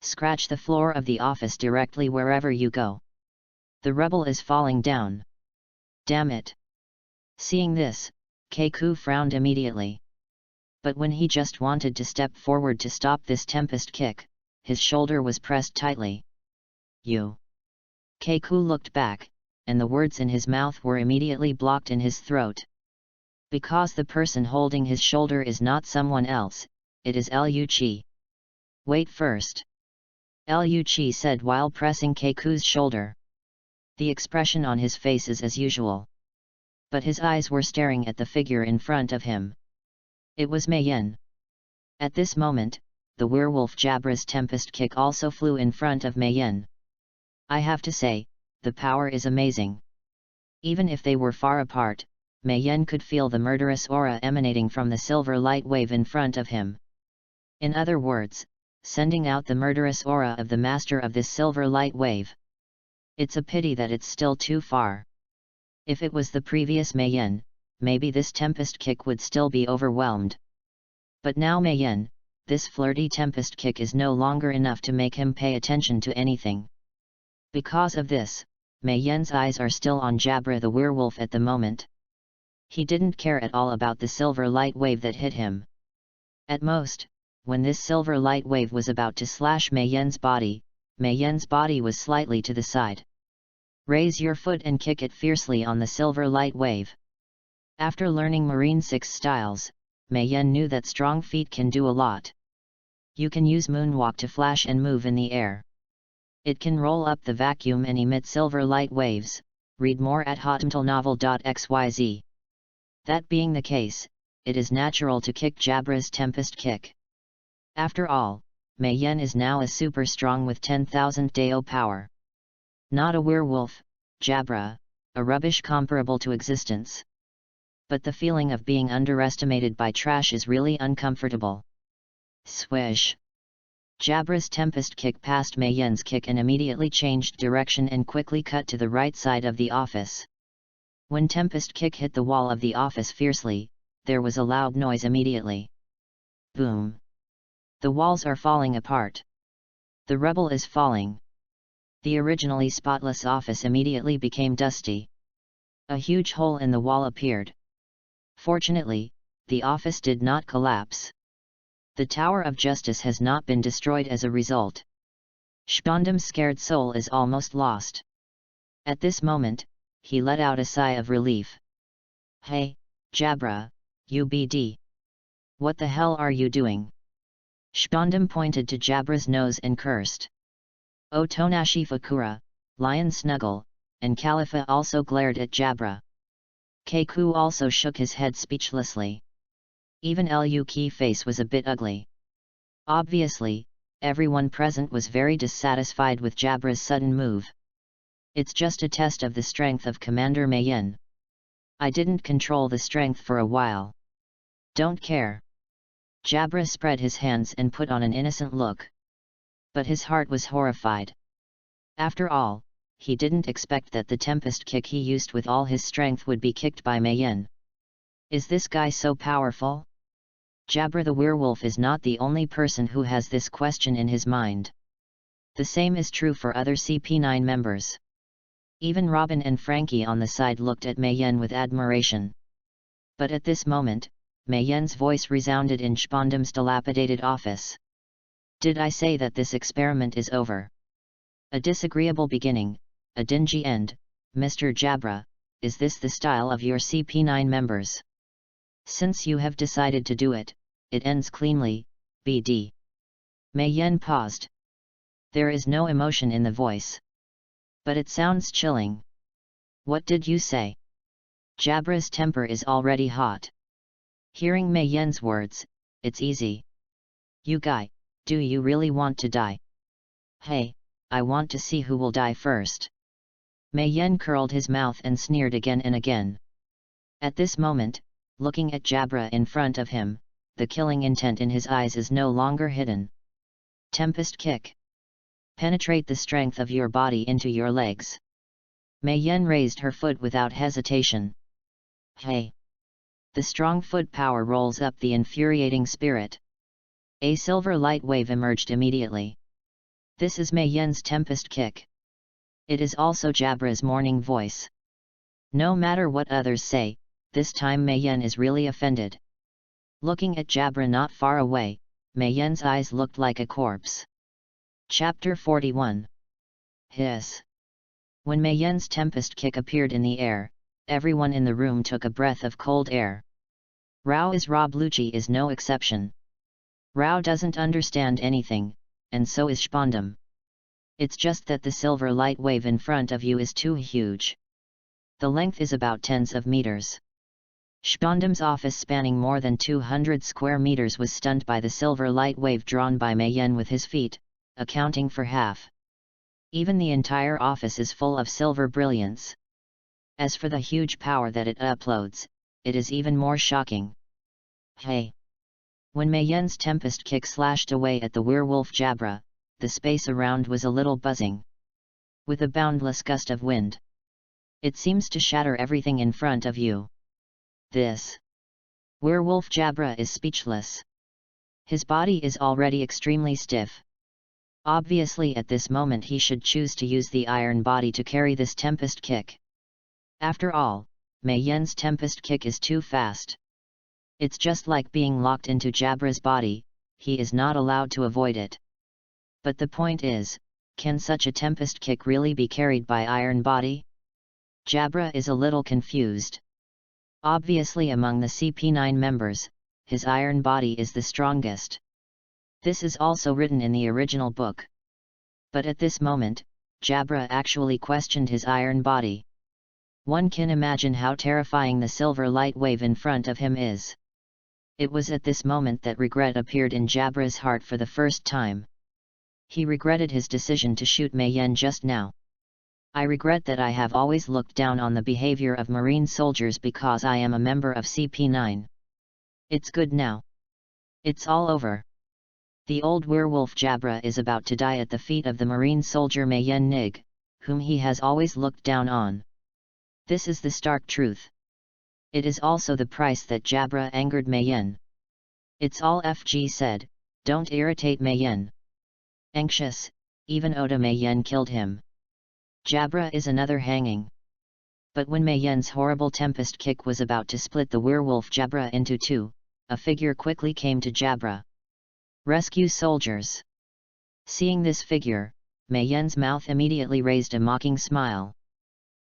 Scratch the floor of the office directly wherever you go. The rebel is falling down. Damn it. Seeing this, Keiku frowned immediately. But when he just wanted to step forward to stop this Tempest Kick, his shoulder was pressed tightly. You. Keiku looked back, and the words in his mouth were immediately blocked in his throat. Because the person holding his shoulder is not someone else, it is Liu Qi. Wait first. Liu Qi said while pressing Keiku's shoulder. The expression on his face is as usual. But his eyes were staring at the figure in front of him. It was Mei Yan. At this moment, the werewolf Jabra's Tempest Kick also flew in front of Mei Yan. I have to say, the power is amazing. Even if they were far apart, Mei Yan could feel the murderous aura emanating from the silver light wave in front of him. In other words, sending out the murderous aura of the master of this silver light wave. It's a pity that it's still too far. If it was the previous Mei Yan, maybe this Tempest Kick would still be overwhelmed. But now Mei Yan, this flirty Tempest Kick is no longer enough to make him pay attention to anything. Because of this, Mei Yan's eyes are still on Jabra the werewolf at the moment. He didn't care at all about the silver light wave that hit him. At most, when this silver light wave was about to slash Mei Yan's body was slightly to the side. Raise your foot and kick it fiercely on the silver light wave. After learning Marine 6 Styles, Mei Yan knew that strong feet can do a lot. You can use moonwalk to flash and move in the air. It can roll up the vacuum and emit silver light waves. Read more at hotmtlnovel.xyz. That being the case, it is natural to kick Jabra's Tempest Kick. After all, Mei Yan is now a super strong with 10,000 Dao power. Not a werewolf, Jabra, a rubbish comparable to existence. But the feeling of being underestimated by trash is really uncomfortable. Swish. Jabra's Tempest kick passed Mei Yan's kick and immediately changed direction and quickly cut to the right side of the office. When Tempest kick hit the wall of the office fiercely, there was a loud noise immediately. Boom! The walls are falling apart. The rubble is falling. The originally spotless office immediately became dusty. A huge hole in the wall appeared. Fortunately, the office did not collapse. The Tower of Justice has not been destroyed as a result. Spondam's scared soul is almost lost. At this moment, he let out a sigh of relief. Hey, Jabra, UBD. What the hell are you doing? Spondam pointed to Jabra's nose and cursed. Otonashi Fakura, Lion Snuggle, and Khalifa also glared at Jabra. Keiku also shook his head speechlessly. Even Luki's face was a bit ugly. Obviously, everyone present was very dissatisfied with Jabra's sudden move. It's just a test of the strength of Commander Mei Yan. I didn't control the strength for a while. Don't care. Jabra spread his hands and put on an innocent look. But his heart was horrified. After all, he didn't expect that the Tempest kick he used with all his strength would be kicked by Mei Yan. Is this guy so powerful? Jabra the werewolf is not the only person who has this question in his mind. The same is true for other CP9 members. Even Robin and Frankie on the side looked at Mei Yan with admiration. But at this moment, Mei Yan's voice resounded in Spondam's dilapidated office. Did I say that this experiment is over? A disagreeable beginning, a dingy end, Mr. Jabra, is this the style of your CP9 members? Since you have decided to do it, it ends cleanly, BD. Mei Yan paused. There is no emotion in the voice. But it sounds chilling. What did you say? Jabra's temper is already hot. Hearing Mei Yan's words, it's easy. You guy, do you really want to die? Hey, I want to see who will die first. Mei Yan curled his mouth and sneered again and again. At this moment, looking at Jabra in front of him, the killing intent in his eyes is no longer hidden. Tempest kick. Penetrate the strength of your body into your legs. Mei Yan raised her foot without hesitation. Hey! The strong foot power rolls up the infuriating spirit. A silver light wave emerged immediately. This is Mei Yan's Tempest kick. It is also Jabra's morning voice. No matter what others say, this time Mei Yan is really offended. Looking at Jabra not far away, Mei Yan's eyes looked like a corpse. Chapter 41. Hiss. When Mei Yan's Tempest kick appeared in the air, everyone in the room took a breath of cold air. Rao is Rob Lucci is no exception. Rao doesn't understand anything, and so is Spondam. It's just that the silver light wave in front of you is too huge. The length is about tens of meters. Spondam's office spanning more than 200 square meters was stunned by the silver light wave drawn by Mei Yan with his feet, accounting for half. Even the entire office is full of silver brilliance. As for the huge power that it uploads, it is even more shocking. Hey! When Mei Yan's Tempest kick slashed away at the werewolf Jabra, the space around was a little buzzing. With a boundless gust of wind. It seems to shatter everything in front of you. This werewolf Jabra is speechless. His body is already extremely stiff. Obviously at this moment he should choose to use the iron body to carry this Tempest kick. After all, Mei Yan's Tempest kick is too fast. It's just like being locked into Jabra's body, he is not allowed to avoid it. But the point is, can such a Tempest kick really be carried by iron body? Jabra is a little confused. Obviously among the CP9 members, his iron body is the strongest. This is also written in the original book. But at this moment, Jabra actually questioned his iron body. One can imagine how terrifying the silver light wave in front of him is. It was at this moment that regret appeared in Jabra's heart for the first time. He regretted his decision to shoot Mei Yan just now. I regret that I have always looked down on the behavior of Marine soldiers because I am a member of CP9. It's good now. It's all over. The old werewolf Jabra is about to die at the feet of the marine soldier Mayen Nig, whom he has always looked down on. This is the stark truth. It is also the price that Jabra angered Mayen. It's all FG said, don't irritate Mayen. Anxious, even Oda Mayen killed him. Jabra is another hanging. But when Mayen's horrible tempest kick was about to split the werewolf Jabra into two, a figure quickly came to Jabra. Rescue soldiers. Seeing this figure, Mayen's mouth immediately raised a mocking smile.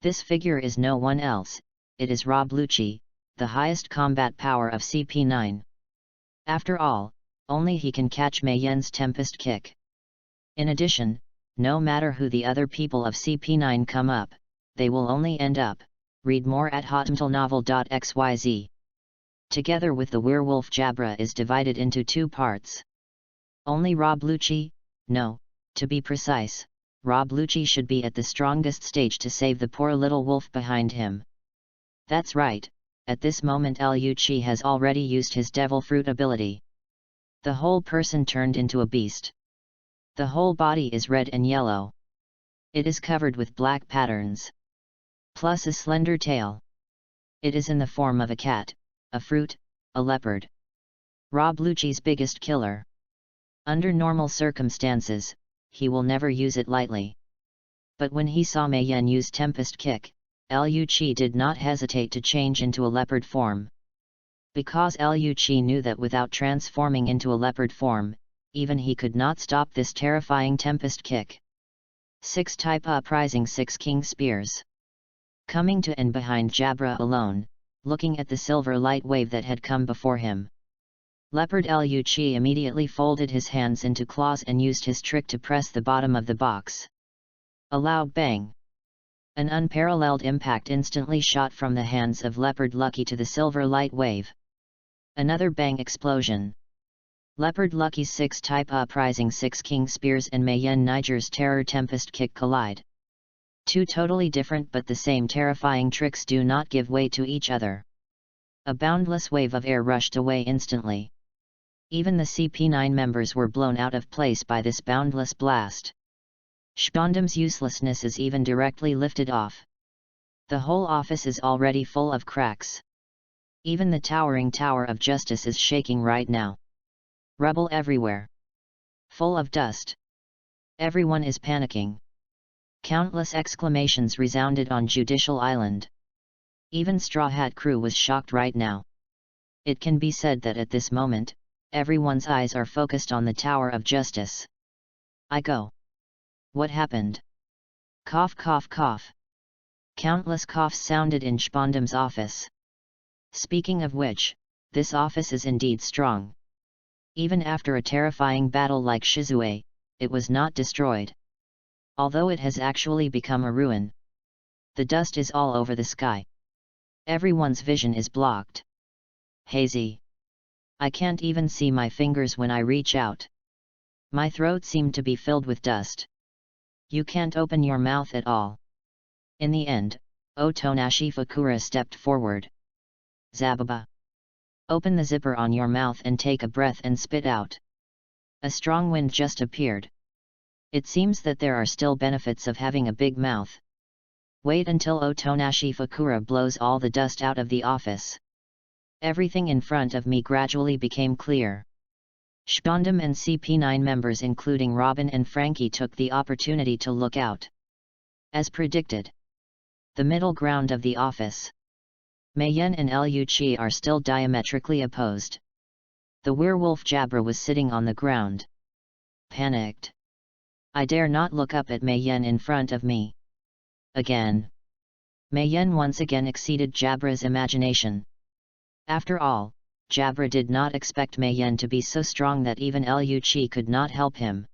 This figure is no one else, it is Rob Lucci, the highest combat power of CP9. After all, only he can catch Mayen's tempest kick. In addition, no matter who the other people of CP9 come up, they will only end up. Read more at hotmtlnovel.xyz. Together with the werewolf Jabra is divided into two parts. Only Rob Lucci, no, to be precise, Rob Lucci should be at the strongest stage to save the poor little wolf behind him. That's right, at this moment Lucci has already used his devil fruit ability. The whole person turned into a beast. The whole body is red and yellow. It is covered with black patterns. Plus a slender tail. It is in the form of a cat, a fruit, a leopard. Rob Lucci's biggest killer. Under normal circumstances, he will never use it lightly. But when he saw Mayen use Tempest Kick, Lucci did not hesitate to change into a leopard form. Because Lucci knew that without transforming into a leopard form, even he could not stop this terrifying Tempest Kick. 6 type uprising 6 king spears. Coming to and behind Jabra alone, looking at the silver light wave that had come before him. Leopard Lucci immediately folded his hands into claws and used his trick to press the bottom of the box. A loud bang. An unparalleled impact instantly shot from the hands of Leopard Lucky to the silver light wave. Another bang explosion. Leopard Lucky's 6 type uprising 6 king spears and Mayen Niger's terror Tempest Kick collide. Two totally different but the same terrifying tricks do not give way to each other. A boundless wave of air rushed away instantly. Even the CP9 members were blown out of place by this boundless blast. Spondam's uselessness is even directly lifted off. The whole office is already full of cracks. Even the towering Tower of Justice is shaking right now. Rubble everywhere. Full of dust. Everyone is panicking. Countless exclamations resounded on Judicial Island. Even Straw Hat Crew was shocked right now. It can be said that at this moment, everyone's eyes are focused on the Tower of Justice. I go. What happened? Cough cough cough. Countless coughs sounded in Spondam's office. Speaking of which, this office is indeed strong. Even after a terrifying battle like Shizue, it was not destroyed. Although it has actually become a ruin. The dust is all over the sky. Everyone's vision is blocked. Hazy. I can't even see my fingers when I reach out. My throat seemed to be filled with dust. You can't open your mouth at all. In the end, Otonashi Fakura stepped forward. Zababa. Open the zipper on your mouth and take a breath and spit out. A strong wind just appeared. It seems that there are still benefits of having a big mouth. Wait until Otonashi Fakura blows all the dust out of the office. Everything in front of me gradually became clear. Spondam and CP9 members including Robin and Frankie took the opportunity to look out. As predicted. The middle ground of the office. Mayen and Lucci are still diametrically opposed. The werewolf Jabra was sitting on the ground. Panicked. I dare not look up at Mayen in front of me. Again. Mayen once again exceeded Jabra's imagination. After all, Jabra did not expect Mayen to be so strong that even Lucci could not help him.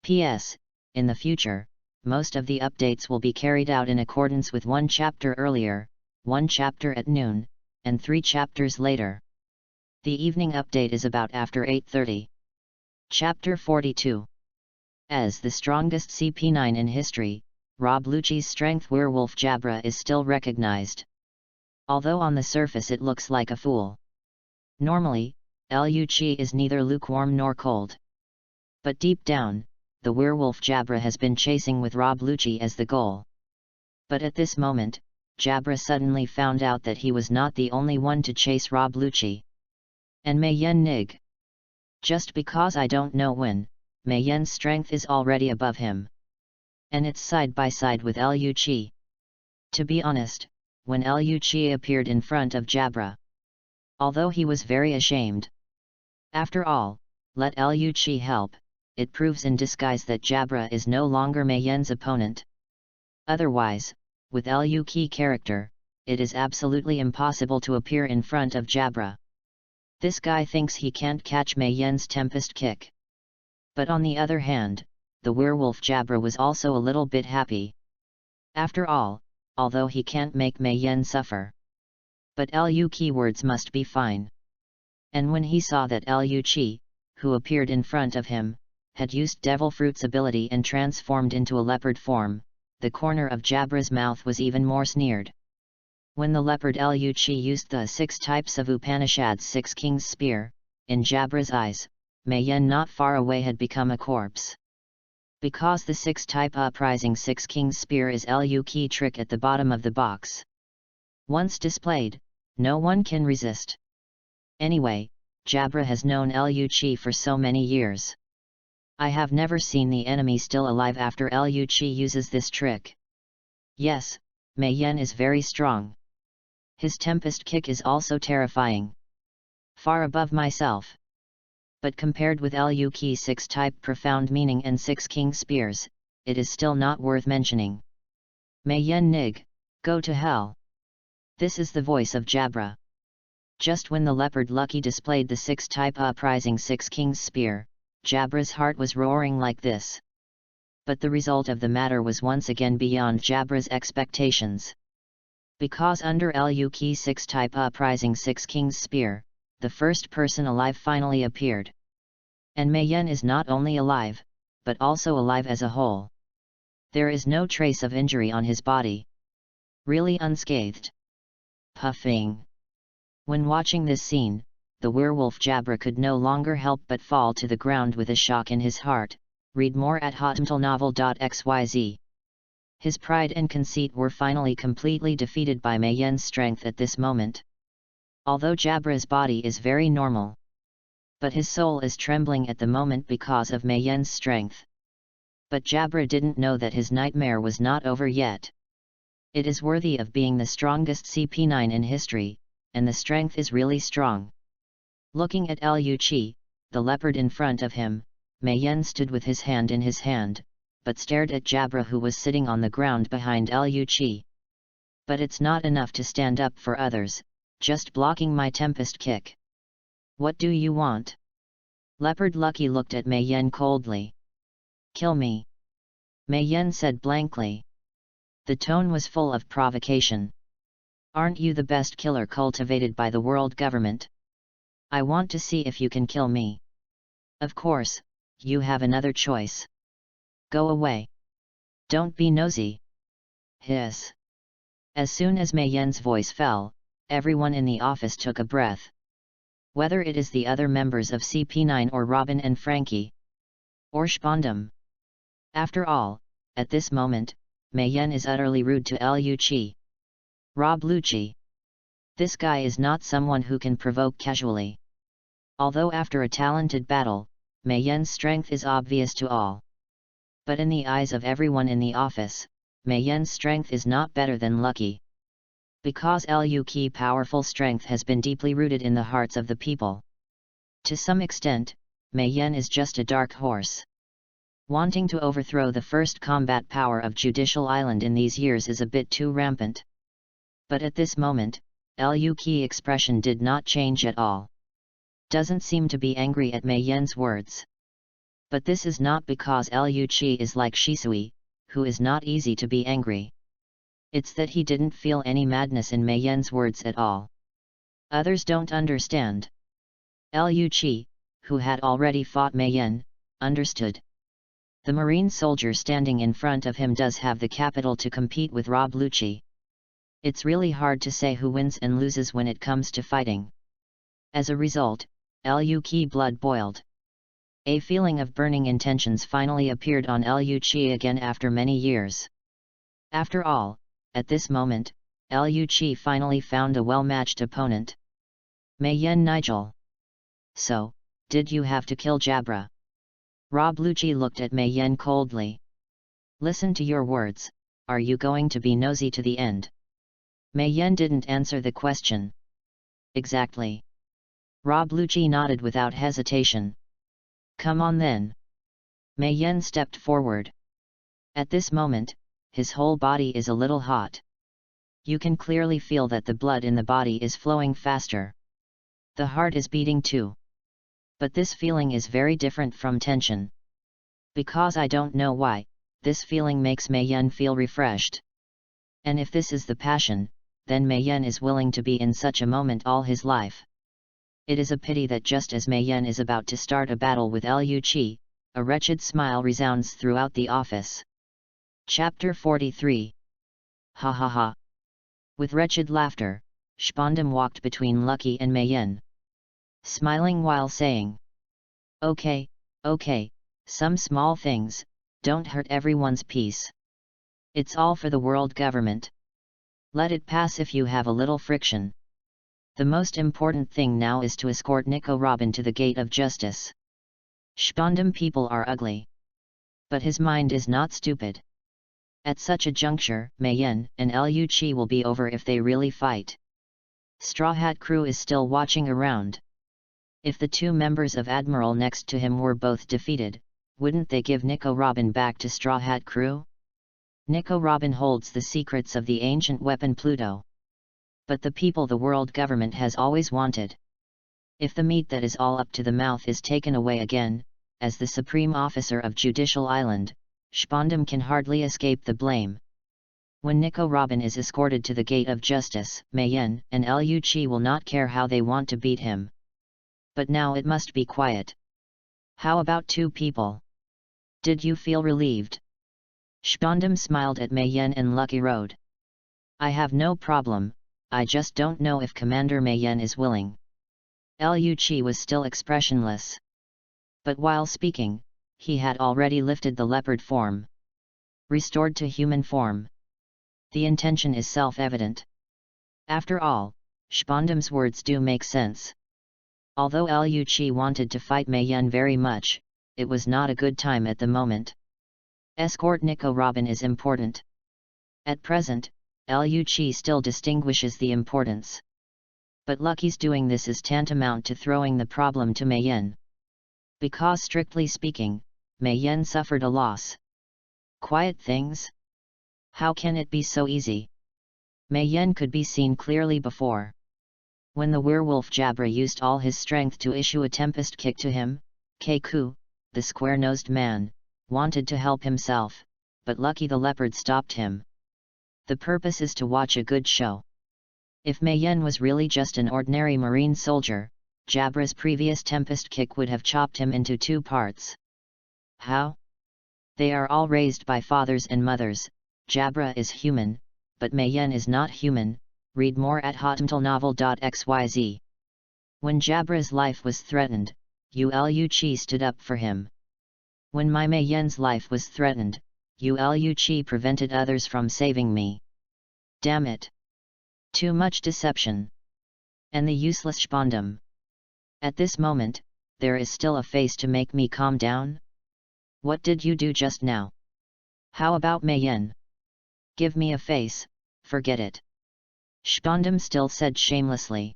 P.S. In the future, most of the updates will be carried out in accordance with 1 chapter earlier, 1 chapter at noon, and 3 chapters later. The evening update is about after 8:30. Chapter 42. As the strongest CP9 in history, Rob Lucci's strength werewolf Jabra is still recognized. Although on the surface it looks like a fool. Normally, Lucci is neither lukewarm nor cold. But deep down, the werewolf Jabra has been chasing with Rob Lucci as the goal. But at this moment, Jabra suddenly found out that he was not the only one to chase Rob Lucci. And Mei Yen Nig. Just because I don't know when, Mei Yen's strength is already above him. And it's side by side with Liu Qi. To be honest, when Liu Qi appeared in front of Jabra, although he was very ashamed. After all, let Liu Qi help, it proves in disguise that Jabra is no longer Mei Yen's opponent. Otherwise, with Liu Qi character, it is absolutely impossible to appear in front of Jabra. This guy thinks he can't catch Mei Yen's Tempest Kick. But on the other hand, the werewolf Jabra was also a little bit happy. After all, although he can't make Mei Yen suffer. But Liu Qi words must be fine. And when he saw that Liu Qi, who appeared in front of him, had used Devil Fruit's ability and transformed into a leopard form, the corner of Jabra's mouth was even more sneered. When the leopard Liu Qi used the 6 types of Upanishad's 6 Kings spear, in Jabra's eyes, Mei Yen not far away had become a corpse. Because the 6 type uprising 6 Kings spear is Liu Qi trick at the bottom of the box. Once displayed, no one can resist. Anyway, Jabra has known Liu Qi for so many years. I have never seen the enemy still alive after Liu Qi uses this trick. Yes, Mei Yen is very strong. His Tempest Kick is also terrifying. Far above myself. But compared with Liu Qi's 6 type profound meaning and 6 king spears, it is still not worth mentioning. Mei Yen Nig, go to hell. This is the voice of Jabra. Just when the leopard Lucky displayed the 6 type uprising 6 king's spear, Jabra's heart was roaring like this. But the result of the matter was once again beyond Jabra's expectations. Because under Liu Qi's 6 type uprising 6 king's spear, the first person alive finally appeared. And Mei Yen is not only alive, but also alive as a whole. There is no trace of injury on his body. Really unscathed. Puffing. When watching this scene, the werewolf Jabra could no longer help but fall to the ground with a shock in his heart. Read more at hotmtlnovel.xyz. His pride and conceit were finally completely defeated by Mei Yen's strength at this moment. Although Jabra's body is very normal, but his soul is trembling at the moment because of Mei Yen's strength. But Jabra didn't know that his nightmare was not over yet. It is worthy of being the strongest CP9 in history, and the strength is really strong. Looking at Liu Qi, the leopard in front of him, Mei Yen stood with his hand in his hand, but stared at Jabra who was sitting on the ground behind Liu Qi. But it's not enough to stand up for others, just blocking my Tempest Kick. What do you want? Leopard Lucky looked at Mei Yen coldly. Kill me. Mei Yen said blankly. The tone was full of provocation. Aren't you the best killer cultivated by the world government? I want to see if you can kill me. Of course, you have another choice. Go away. Don't be nosy. Hiss. As soon as Mei Yen's voice fell, everyone in the office took a breath. Whether it is the other members of CP9 or Robin and Frankie. Or Spondum. After all, at this moment, Mei Yen is utterly rude to Liu Qi. Rob Lucci. This guy is not someone who can provoke casually. Although after a talented battle, Mei Yen's strength is obvious to all. But in the eyes of everyone in the office, Mei Yen's strength is not better than Lucky. Because Liu Qi's powerful strength has been deeply rooted in the hearts of the people. To some extent, Mei Yen is just a dark horse. Wanting to overthrow the first combat power of Judicial Island in these years is a bit too rampant. But at this moment, Liu Qi's expression did not change at all. Doesn't seem to be angry at Mei Yen's words. But this is not because Liu Qi is like Shisui, who is not easy to be angry. It's that he didn't feel any madness in Mei Yen's words at all. Others don't understand. Liu Qi, who had already fought Mei Yen, understood. The Marine soldier standing in front of him does have the capital to compete with Rob Lucci. It's really hard to say who wins and loses when it comes to fighting. As a result, Liu Qi blood boiled. A feeling of burning intentions finally appeared on Lu Chi again after many years. After all, at this moment, Lu Chi finally found a well-matched opponent. Mei Yen Nigel. So, did you have to kill Jabra? Rob Lucci looked at Mei Yen coldly. Listen to your words, are you going to be nosy to the end? Mei Yen didn't answer the question. Exactly. Rob Lucci nodded without hesitation. Come on then. Mei Yen stepped forward. At this moment, his whole body is a little hot. You can clearly feel that the blood in the body is flowing faster. The heart is beating too. But this feeling is very different from tension. Because I don't know why, this feeling makes Mei Yen feel refreshed. And if this is the passion, then Mei Yen is willing to be in such a moment all his life. It is a pity that just as Mei Yen is about to start a battle with Lu Chi, a wretched smile resounds throughout the office. Chapter 43. Ha ha ha. With wretched laughter, Spondam walked between Lucky and Mei Yen, smiling while saying, Okay, some small things, don't hurt everyone's peace. It's all for the world government. Let it pass if you have a little friction. The most important thing now is to escort Nico Robin to the gate of justice. Spondam people are ugly. But his mind is not stupid. At such a juncture, Mei Yen and Lu Chi will be over if they really fight. Straw Hat Crew is still watching around. If the two members of Admiral next to him were both defeated, wouldn't they give Nico Robin back to Straw Hat Crew? Nico Robin holds the secrets of the ancient weapon Pluto. But the people the world government has always wanted. If the meat that is all up to the mouth is taken away again, as the Supreme Officer of Judicial Island, Spondam can hardly escape the blame. When Nico Robin is escorted to the gate of justice, Mei Yen and Lu Chi will not care how they want to beat him. But now it must be quiet. How about two people? Did you feel relieved? Spondam smiled at Mei Yen and Lucky Road. I have no problem, I just don't know if Commander Mei Yen is willing. Lu Chi was still expressionless. But while speaking, he had already lifted the leopard form. Restored to human form. The intention is self-evident. After all, Spondam's words do make sense. Although Lu Chi wanted to fight Mei Yen very much, it was not a good time at the moment. Escort Nico Robin is important. At present, Lu Chi still distinguishes the importance. But Lucky's doing this is tantamount to throwing the problem to Mei Yen. Because strictly speaking, Mei Yen suffered a loss. Quiet things? How can it be so easy? Mei Yen could be seen clearly before. When the werewolf Jabra used all his strength to issue a tempest kick to him, Keiku, the square-nosed man, wanted to help himself, but Lucky the leopard stopped him. The purpose is to watch a good show. If Mei Yen was really just an ordinary marine soldier, Jabra's previous tempest kick would have chopped him into two parts. How? They are all raised by fathers and mothers. Jabra is human, but Mei Yen is not human. Read more at hotmtlnovel.xyz. When Jabra's life was threatened, Lu Chi stood up for him. When my Mei Yen's life was threatened, Lu Chi prevented others from saving me. Damn it! Too much deception. And the useless Spondam. At this moment, there is still a face to make me calm down? What did you do just now? How about Mei Yen? Give me a face, forget it. Spondam still said shamelessly.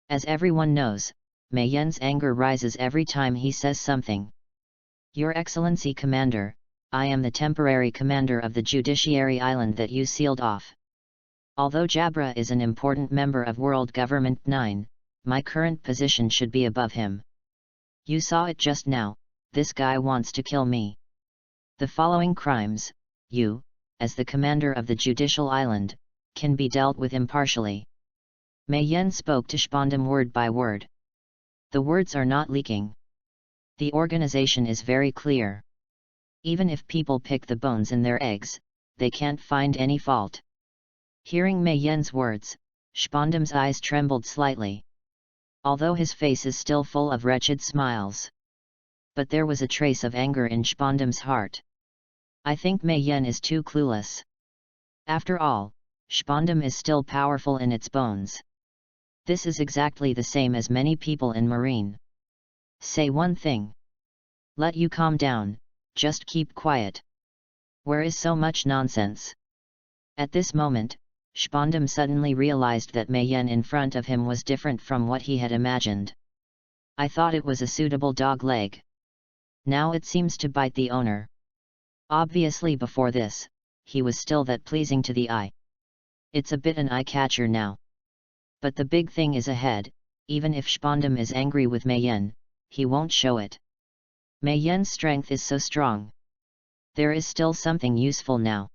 As everyone knows, Mei Yen's anger rises every time he says something. Your Excellency Commander, I am the temporary commander of the Judiciary Island that you sealed off. Although Jabra is an important member of World Government 9, my current position should be above him. You saw it just now, this guy wants to kill me. The following crimes, you, as the commander of the Judicial Island, can be dealt with impartially. Mei Yen spoke to Spondam word by word. The words are not leaking. The organization is very clear. Even if people pick the bones in their eggs, they can't find any fault. Hearing Mei Yen's words, Spondam's eyes trembled slightly. Although his face is still full of wretched smiles. But there was a trace of anger in Spondam's heart. I think Mei Yen is too clueless. After all, Spondam is still powerful in its bones. This is exactly the same as many people in Marine. Say one thing. Let you calm down, just keep quiet. Where is so much nonsense? At this moment, Spondam suddenly realized that Mei Yen in front of him was different from what he had imagined. I thought it was a suitable dog leg. Now it seems to bite the owner. Obviously before this, he was still that pleasing to the eye. It's a bit an eye-catcher now. But the big thing is ahead. Even if Spondam is angry with Mei Yen, he won't show it. Mei Yen's strength is so strong. There is still something useful now.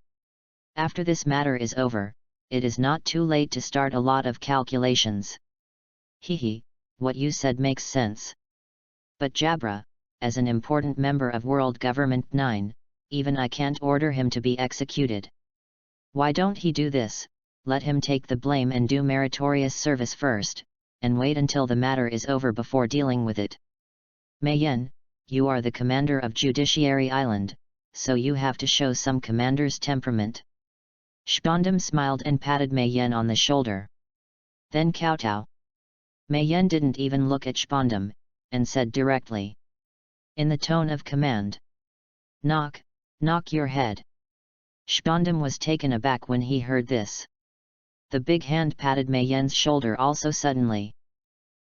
After this matter is over, it is not too late to start a lot of calculations. Hehe, what you said makes sense. But Jabra, as an important member of World Government 9, even I can't order him to be executed. Why don't he do this? Let him take the blame and do meritorious service first, and wait until the matter is over before dealing with it. Mei Yen, you are the commander of Judiciary Island, so you have to show some commander's temperament. Spondam smiled and patted Mei Yen on the shoulder. Then kowtow. Mei Yen didn't even look at Spondam, and said directly, in the tone of command, knock your head. Spondam was taken aback when he heard this. The big hand patted Mei Yen's shoulder also suddenly.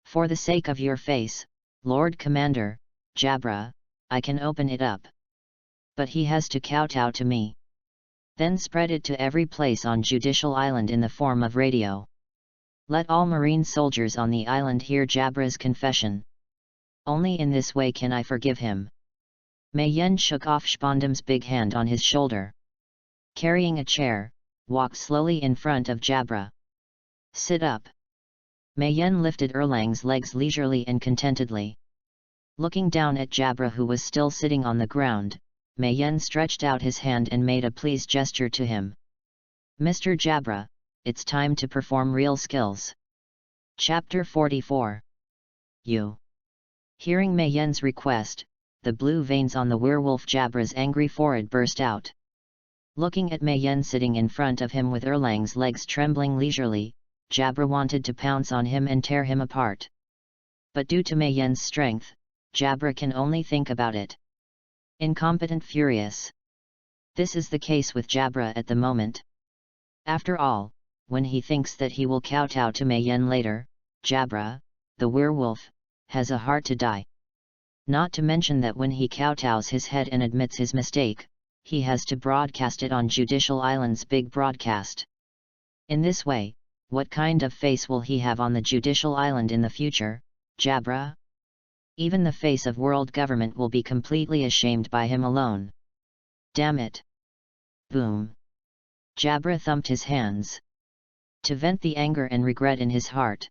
For the sake of your face, Lord Commander, Jabra, I can open it up. But he has to kowtow to me. Then spread it to every place on Judicial Island in the form of radio. Let all Marine soldiers on the island hear Jabra's confession. Only in this way can I forgive him. Mei Yen shook off Spondam's big hand on his shoulder. Carrying a chair, walk slowly in front of Jabra. Sit up. Mei Yen lifted Erlang's legs leisurely and contentedly. Looking down at Jabra, who was still sitting on the ground, Mei Yen stretched out his hand and made a pleased gesture to him. Mr. Jabra, it's time to perform real skills. Chapter 44. You. Hearing Mei Yen's request, the blue veins on the werewolf Jabra's angry forehead burst out. Looking at Mei Yen sitting in front of him with Erlang's legs trembling leisurely, Jabra wanted to pounce on him and tear him apart. But due to Mei Yen's strength, Jabra can only think about it. Incompetent furious. This is the case with Jabra at the moment. After all, when he thinks that he will kowtow to Mei Yen later, Jabra, the werewolf, has a heart to die. Not to mention that when he kowtows his head and admits his mistake, he has to broadcast it on Judicial Island's big broadcast. In this way, what kind of face will he have on the Judicial Island in the future, Jabra? Even the face of world government will be completely ashamed by him alone. Damn it! Boom! Jabra thumped his hands to vent the anger and regret in his heart.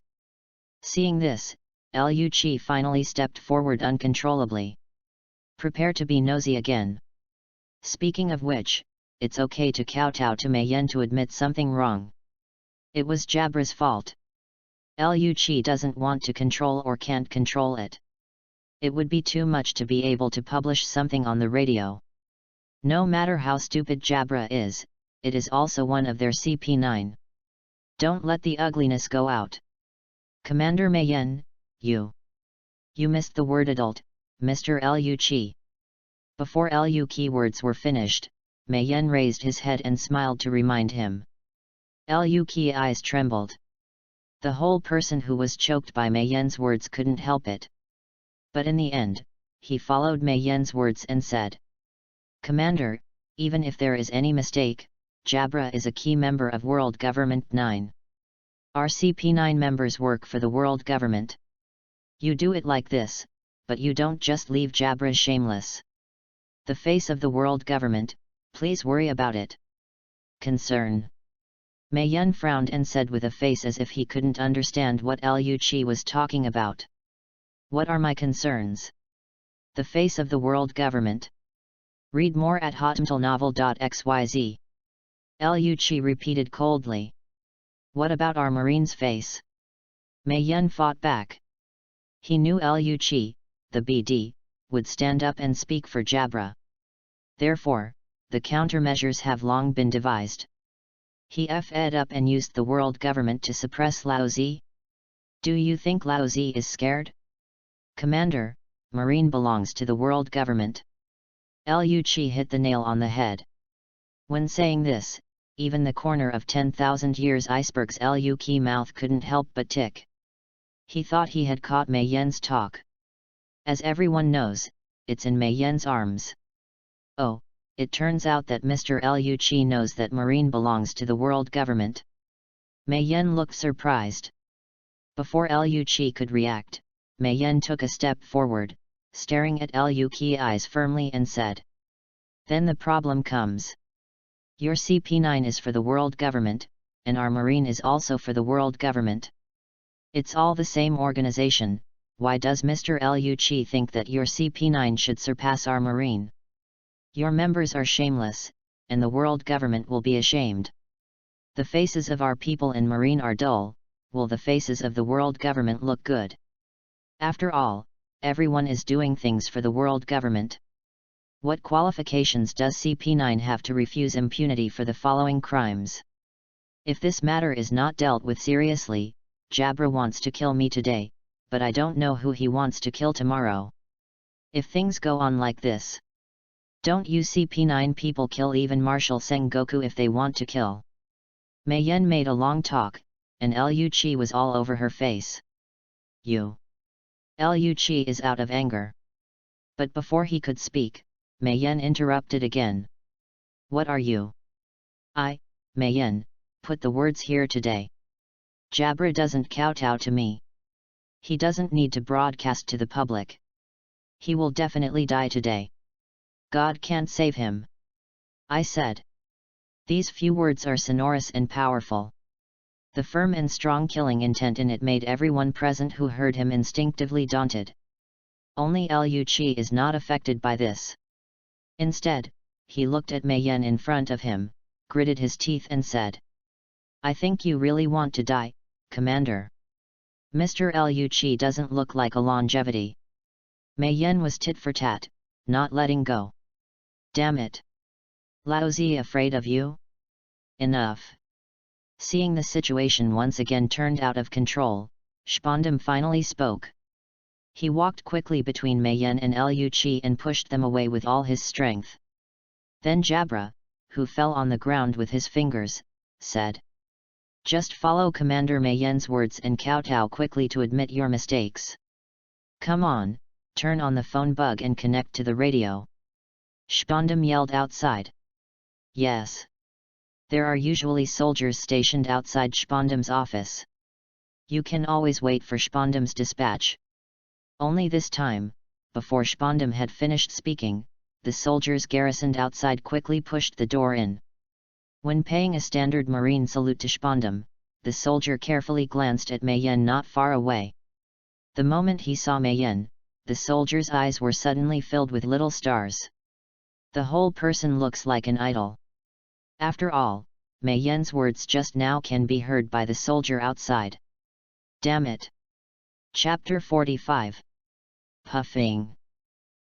Seeing this, Liu Qi finally stepped forward uncontrollably. Prepare to be nosy again. Speaking of which, it's okay to kowtow to Mei Yen to admit something wrong. It was Jabra's fault. Liu Qi doesn't want to control or can't control it. It would be too much to be able to publish something on the radio. No matter how stupid Jabra is, it is also one of their CP9. Don't let the ugliness go out. Commander Mei Yen, you missed the word adult, Mr. Liu Qi. Before Liu Qi words were finished, Mei Yen raised his head and smiled to remind him. Liu Qi eyes trembled. The whole person who was choked by Mei Yen's words couldn't help it. But in the end, he followed Mei Yen's words and said, Commander, even if there is any mistake, Jabra is a key member of World Government 9. Our CP9 members work for the world government. You do it like this, but you don't just leave Jabra shameless. The face of the world government, please worry about it. Concern. Mei Yen frowned and said with a face as if he couldn't understand what Liu Qi was talking about. What are my concerns? The face of the world government. Read more at hotmtlnovel.xyz. Liu Qi repeated coldly. What about our marine's face? Mei Yen fought back. He knew Liu Qi, the BD, would stand up and speak for Jabra. Therefore, the countermeasures have long been devised. He fed up and used the world government to suppress Laozi. Do you think Laozi is scared? Commander, Marine belongs to the world government. Liu Qi hit the nail on the head. When saying this, even the corner of 10,000 years iceberg's Liu Qi mouth couldn't help but tick. He thought he had caught Mei Yan's talk. As everyone knows, it's in Mei Yan's arms. Oh, it turns out that Mr. Liu Qi knows that Marine belongs to the world government. Mei Yan looked surprised. Before Liu Qi could react, Mei Yan took a step forward, staring at Liu Qi's eyes firmly and said. Then the problem comes. Your CP9 is for the world government, and our Marine is also for the world government. It's all the same organization. Why does Mr. Liu Qi think that your CP9 should surpass our Marine? Your members are shameless, and the world government will be ashamed. The faces of our people in Marine are dull, will the faces of the world government look good? After all, everyone is doing things for the world government. What qualifications does CP9 have to refuse impunity for the following crimes? If this matter is not dealt with seriously, Jabra wants to kill me today, but I don't know who he wants to kill tomorrow. If things go on like this, don't you CP9 people kill even Marshal Sengoku if they want to kill? Mei Yan made a long talk, and Liu Qi was all over her face. You. Liu Qi is out of anger. But before he could speak, Mei Yan interrupted again. What are you? Mei Yan, put the words here today. Jabra doesn't kowtow to me. He doesn't need to broadcast to the public. He will definitely die today. God can't save him. I said. These few words are sonorous and powerful. The firm and strong killing intent in it made everyone present who heard him instinctively daunted. Only Liu Qi is not affected by this. Instead, he looked at Mei Yan in front of him, gritted his teeth and said. I think you really want to die, Commander. Mr. Liu Qi doesn't look like a longevity. Mei Yan was tit for tat, not letting go. Damn it. Laozi afraid of you? Enough. Seeing the situation once again turned out of control, Spondam finally spoke. He walked quickly between Mei Yan and Liu Qi and pushed them away with all his strength. Then Jabra, who fell on the ground with his fingers, said. Just follow Commander Mei Yan's words and kowtow quickly to admit your mistakes. Come on, turn on the phone bug and connect to the radio. Spondam yelled outside. Yes. There are usually soldiers stationed outside Spondam's office. You can always wait for Spondam's dispatch. Only this time, before Spondam had finished speaking, the soldiers garrisoned outside quickly pushed the door in. When paying a standard Marine salute to Spondam, the soldier carefully glanced at Mei Yan not far away. The moment he saw Mei Yan, the soldier's eyes were suddenly filled with little stars. The whole person looks like an idol. After all, Mei Yan's words just now can be heard by the soldier outside. Damn it! Chapter 45. Puffing.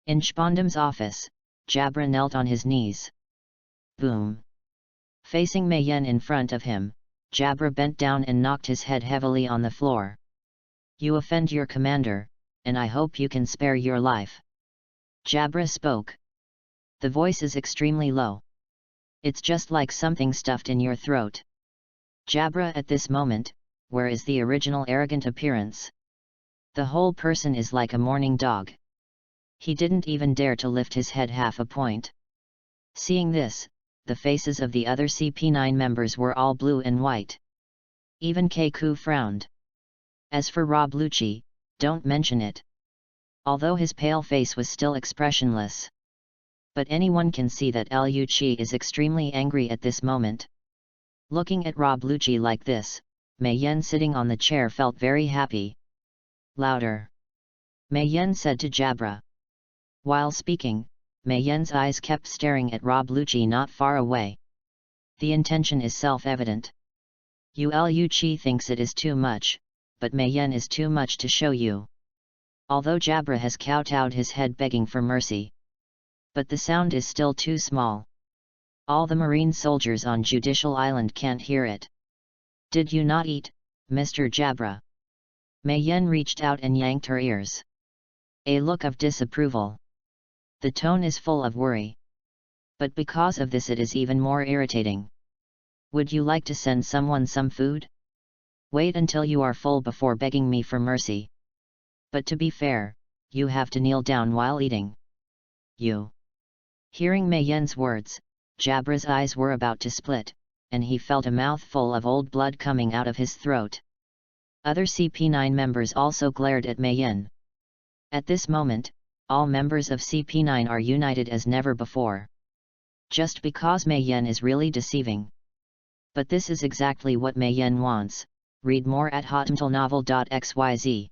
In Spondam's office, Jabra knelt on his knees. Boom! Facing Mei Yan in front of him, Jabra bent down and knocked his head heavily on the floor. You offend your commander, and I hope you can spare your life. Jabra spoke. The voice is extremely low. It's just like something stuffed in your throat. Jabra at this moment, where is the original arrogant appearance? The whole person is like a mourning dog. He didn't even dare to lift his head half a point. Seeing this, the faces of the other CP9 members were all blue and white. Even Keiku frowned. As for Rob Lucci, don't mention it. Although his pale face was still expressionless. But anyone can see that Liu Qi is extremely angry at this moment. Looking at Rob Lucci like this, Mei Yan sitting on the chair felt very happy. Louder! Mei Yan said to Jabra. While speaking, Mei Yan's eyes kept staring at Rob Lucci not far away. The intention is self-evident. Liu Qi thinks it is too much, but Mei Yan is too much to show you. although Jabra has kowtowed his head begging for mercy. But the sound is still too small. All the marine soldiers on Judicial Island can't hear it. Did you not eat, Mr. Jabra? Mei Yen reached out and yanked her ears. A look of disapproval. The tone is full of worry. But because of this it is even more irritating. Would you like to send someone some food? Wait until you are full before begging me for mercy. But to be fair, you have to kneel down while eating. You. Hearing Mei Yen's words, Jabra's eyes were about to split, and he felt a mouthful of old blood coming out of his throat. Other CP9 members also glared at Mei Yen. At this moment, all members of CP9 are united as never before. Just because Mei Yen is really deceiving. But this is exactly what Mei Yen wants. Read more at hotmailnovel.xyz.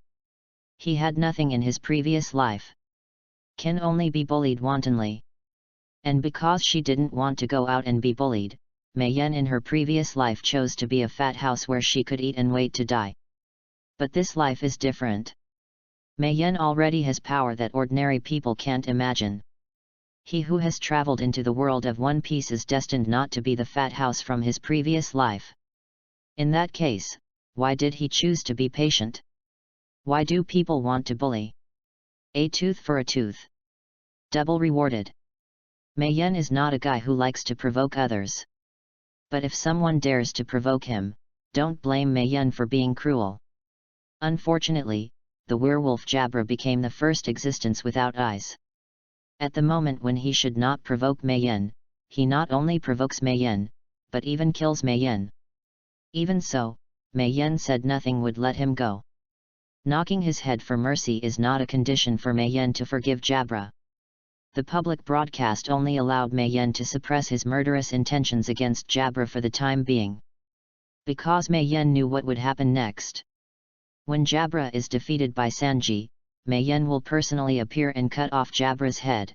He had nothing in his previous life. Can only be bullied wantonly. And because she didn't want to go out and be bullied, Mei Yen in her previous life chose to be a fat house where she could eat and wait to die. But this life is different. Mei Yen already has power that ordinary people can't imagine. He who has traveled into the world of One Piece is destined not to be the fat house from his previous life. In that case, why did he choose to be patient? Why do people want to bully? A tooth for a tooth. Double rewarded. Mei Yen is not a guy who likes to provoke others. But if someone dares to provoke him, don't blame Mei Yen for being cruel. Unfortunately, the werewolf Jabra became the first existence without eyes. At the moment when he should not provoke Mei Yen, he not only provokes Mei Yen, but even kills Mei Yen. Even so, Mei Yen said nothing would let him go. Knocking his head for mercy is not a condition for Mei Yen to forgive Jabra. The public broadcast only allowed Mei Yen to suppress his murderous intentions against Jabra for the time being. Because Mei Yen knew what would happen next. When Jabra is defeated by Sanji, Mei Yen will personally appear and cut off Jabra's head.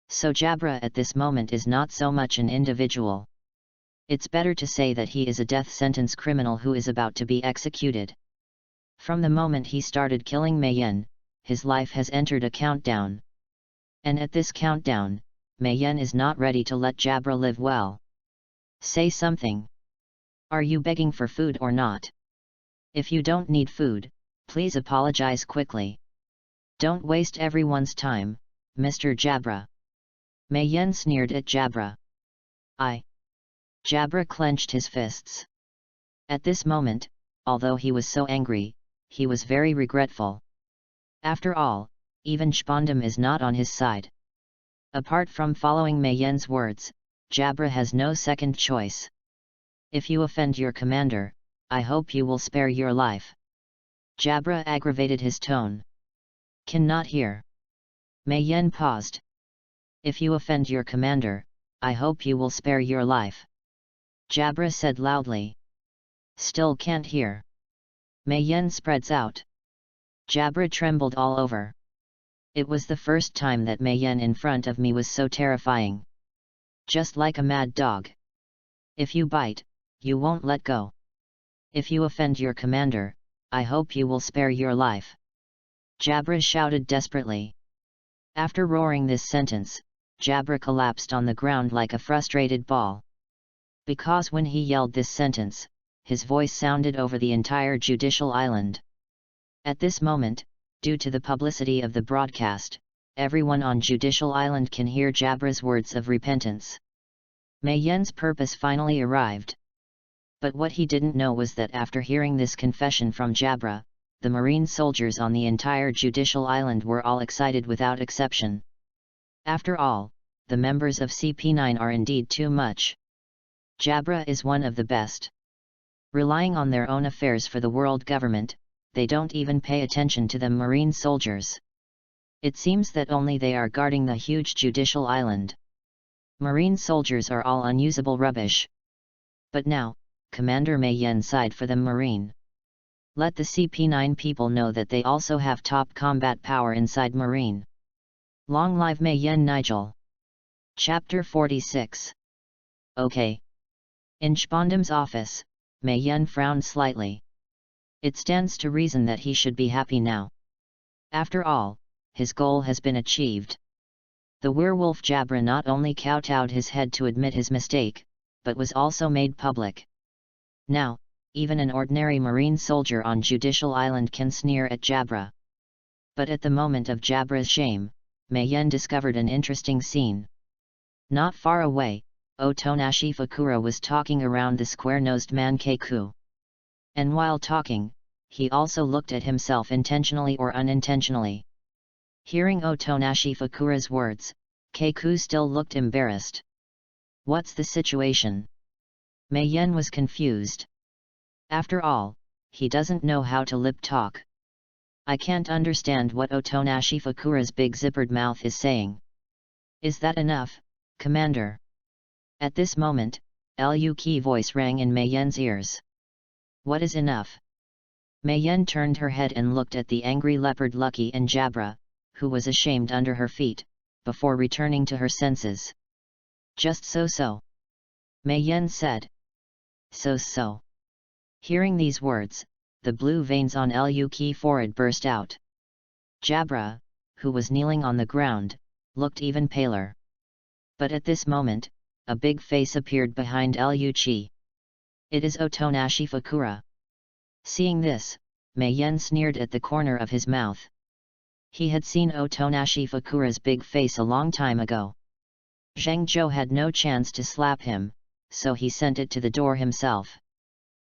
So Jabra at this moment is not so much an individual. It's better to say that he is a death sentence criminal who is about to be executed. From the moment he started killing Mei Yen, his life has entered a countdown. And at this countdown, Mei Yen is not ready to let Jabra live well. Say something. Are you begging for food or not? If you don't need food, please apologize quickly. Don't waste everyone's time, Mr. Jabra. Mei Yen sneered at Jabra. Jabra clenched his fists. At this moment, although he was so angry, he was very regretful. After all, even Spondam is not on his side. Apart from following Mei Yen's words, Jabra has no second choice. If you offend your commander, I hope you will spare your life. Jabra aggravated his tone. Cannot hear. Mei Yen paused. If you offend your commander, I hope you will spare your life. Jabra said loudly. Still can't hear. Mei Yen spreads out. Jabra trembled all over. It was the first time that Mei Yen in front of me was so terrifying. Just like a mad dog. If you bite, you won't let go. If you offend your commander, I hope you will spare your life. Jabra shouted desperately. After roaring this sentence, Jabra collapsed on the ground like a frustrated ball. Because when he yelled this sentence, his voice sounded over the entire Judicial Island. At this moment, due to the publicity of the broadcast, everyone on Judicial Island can hear Jabra's words of repentance. Mei Yen's purpose finally arrived. But what he didn't know was that after hearing this confession from Jabra, the marine soldiers on the entire Judicial Island were all excited without exception. After all, the members of CP9 are indeed too much. Jabra is one of the best. Relying on their own affairs for the world government, they don't even pay attention to the marine soldiers. It seems that only they are guarding the huge Judicial Island. Marine soldiers are all unusable rubbish. But now, Commander Mei Yen sighed for the marine. Let the CP9 people know that they also have top combat power inside marine. Long live Mei Yen Nigel. Chapter 46. Okay. In Spondam's office, Mei Yen frowned slightly. It stands to reason that he should be happy now. After all, his goal has been achieved. The werewolf Jabra not only kowtowed his head to admit his mistake, but was also made public. Now, even an ordinary marine soldier on Judicial Island can sneer at Jabra. But at the moment of Jabra's shame, Mei Yen discovered an interesting scene. Not far away, Otonashi Fakura was talking around the square-nosed man Keiku. And while talking, he also looked at himself intentionally or unintentionally. Hearing Otonashi Fakura's words, Keiku still looked embarrassed. What's the situation? Mei Yen was confused. After all, he doesn't know how to lip talk. I can't understand what Otonashi Fakura's big zippered mouth is saying. Is that enough, Commander? At this moment, Luki's voice rang in Mei Yen's ears. What is enough? Mei Yen turned her head and looked at the angry leopard Lucky and Jabra, who was ashamed under her feet, before returning to her senses. Just so. Mei Yen said. So. Hearing these words, the blue veins on Luki's forehead burst out. Jabra, who was kneeling on the ground, looked even paler. But at this moment, a big face appeared behind Luki. It is Otonashi Fakura. Seeing this, Mei Yen sneered at the corner of his mouth. He had seen Otonashi Fakura's big face a long time ago. Zhang Zhou had no chance to slap him, so he sent it to the door himself.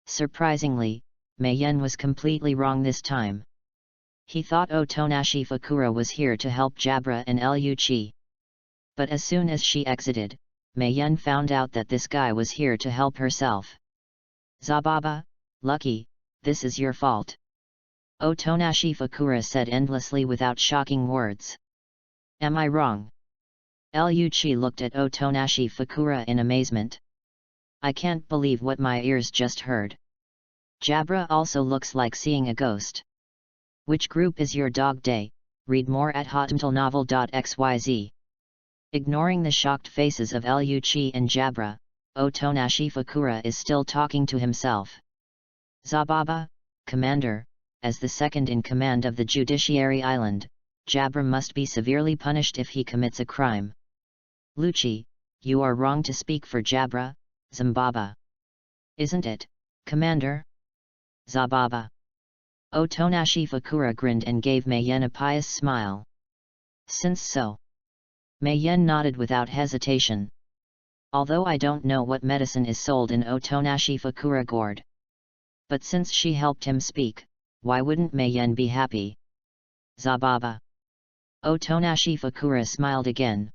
Surprisingly, Mei Yen was completely wrong this time. He thought Otonashi Fakura was here to help Jabra and Luki. But as soon as she exited, Mei Yen found out that this guy was here to help herself. Zababa, Lucky, this is your fault. Otonashi Fakura said endlessly without shocking words. Am I wrong? Luki looked at Otonashi Fakura in amazement. I can't believe what my ears just heard. Jabra also looks like seeing a ghost. Which group is your dog day? Read more at hotmtlnovel.xyz. Ignoring the shocked faces of Luki and Jabra, Otonashi Fakura is still talking to himself. Zababa, Commander, as the second in command of the Judiciary Island, Jabra must be severely punished if he commits a crime. Luki, you are wrong to speak for Jabra, Zambaba. Isn't it, Commander? Zababa. Otonashi Fakura grinned and gave Mei Yen a pious smile. Since so. Mei Yen nodded without hesitation. Although I don't know what medicine is sold in Otonashi Fakura gourd. But since she helped him speak, why wouldn't Mei Yen be happy? Zababa. Otonashi Fakura smiled again.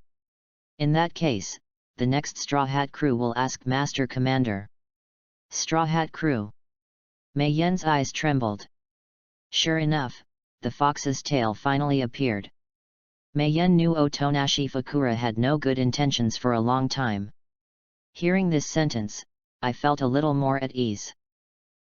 In that case, the next Straw Hat crew will ask Master Commander. Straw Hat crew. Mei Yen's eyes trembled. Sure enough, the fox's tail finally appeared. Mei Yen knew Otonashi Fakura had no good intentions for a long time. Hearing this sentence, I felt a little more at ease.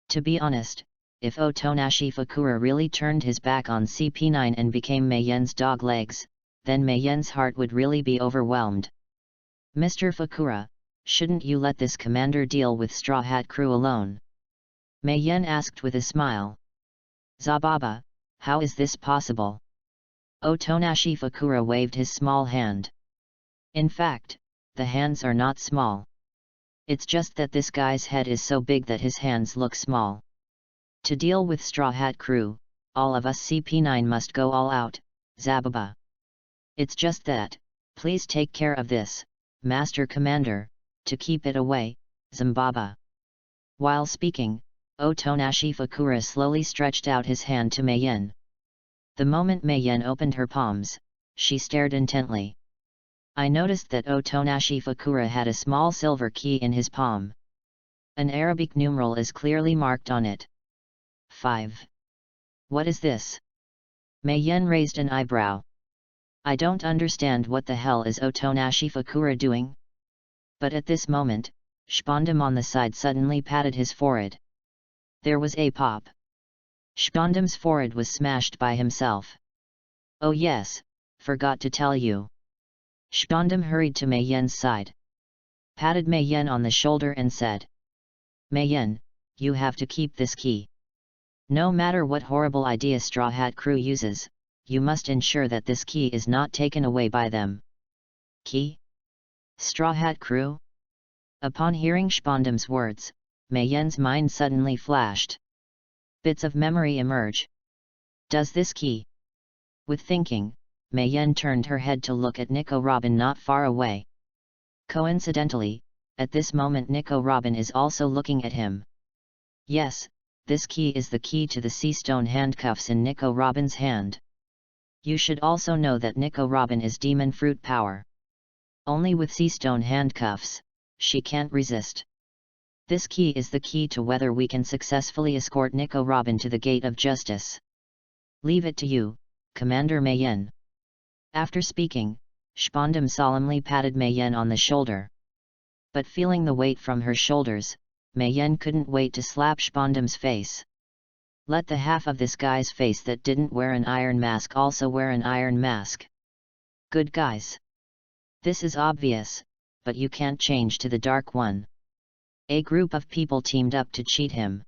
To be honest, if Otonashi Fakura really turned his back on CP9 and became Mei Yen's dog legs, then Mei Yen's heart would really be overwhelmed. Mr. Fakura, shouldn't you let this commander deal with Straw Hat crew alone? Mei Yen asked with a smile. Zababa, how is this possible? Otonashi Fakura waved his small hand. In fact, the hands are not small. It's just that this guy's head is so big that his hands look small. To deal with Straw Hat crew, all of us CP9 must go all out, Zababa. It's just that, please take care of this, Master Commander, to keep it away, Zambaba. While speaking, Otonashi Fakura slowly stretched out his hand to Mei Yen. The moment Mei Yen opened her palms, she stared intently. I noticed that Otonashi Fakura had a small silver key in his palm. An Arabic numeral is clearly marked on it. 5. What is this? Mei Yen raised an eyebrow. I don't understand what the hell is Otonashi Fakura doing? But at this moment, Spondam on the side suddenly patted his forehead. There was a pop. Spondam's forehead was smashed by himself. Oh yes, forgot to tell you. Spondam hurried to Mei Yen's side. Patted Mei Yen on the shoulder and said. Mei Yen, you have to keep this key. No matter what horrible idea Straw Hat crew uses, you must ensure that this key is not taken away by them. Key? Straw Hat Crew? Upon hearing Spondam's words, Mei Yen's mind suddenly flashed. Bits of memory emerge. Does this key? With thinking, Mei Yen turned her head to look at Nico Robin not far away. Coincidentally, at this moment Nico Robin is also looking at him. Yes, this key is the key to the sea stone handcuffs in Nico Robin's hand. You should also know that Nico Robin is demon fruit power. Only with sea stone handcuffs, she can't resist. This key is the key to whether we can successfully escort Nico Robin to the gate of justice. Leave it to you, Commander Mei Yen. After speaking, Spondam solemnly patted Mei Yen on the shoulder. But feeling the weight from her shoulders, Mei Yen couldn't wait to slap Spondam's face. Let the half of this guy's face that didn't wear an iron mask also wear an iron mask. Good guys. This is obvious, but you can't change to the Dark One. A group of people teamed up to cheat him.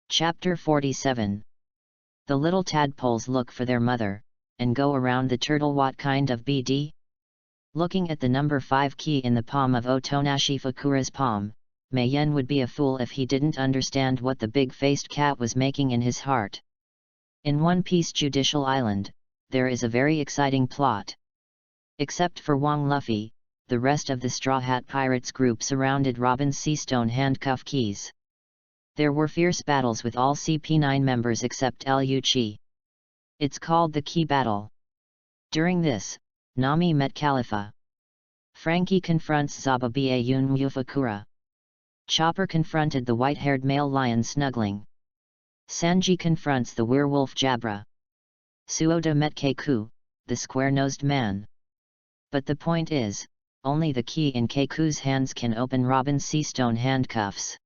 Chapter 47. The little tadpoles look for their mother, and go around the turtle. What kind of BD? Looking at the number 5 key in the palm of Otonashi Fakura's palm, Mei Yen would be a fool if he didn't understand what the big-faced cat was making in his heart. In One Piece Judicial Island, there is a very exciting plot. Except for Wang Luffy, the rest of the Straw Hat Pirates group surrounded Robin's sea stone handcuff keys. There were fierce battles with all CP9 members except Liu Chi. It's called the Key Battle. During this, Nami met Khalifa. Frankie confronts Zaba Baun Mufakura. Chopper confronted the white-haired male lion Snuggling. Sanji confronts the werewolf Jabra. Suoda met Keiku, the square-nosed man. But the point is, only the key in Keiku's hands can open Robin's sea stone handcuffs.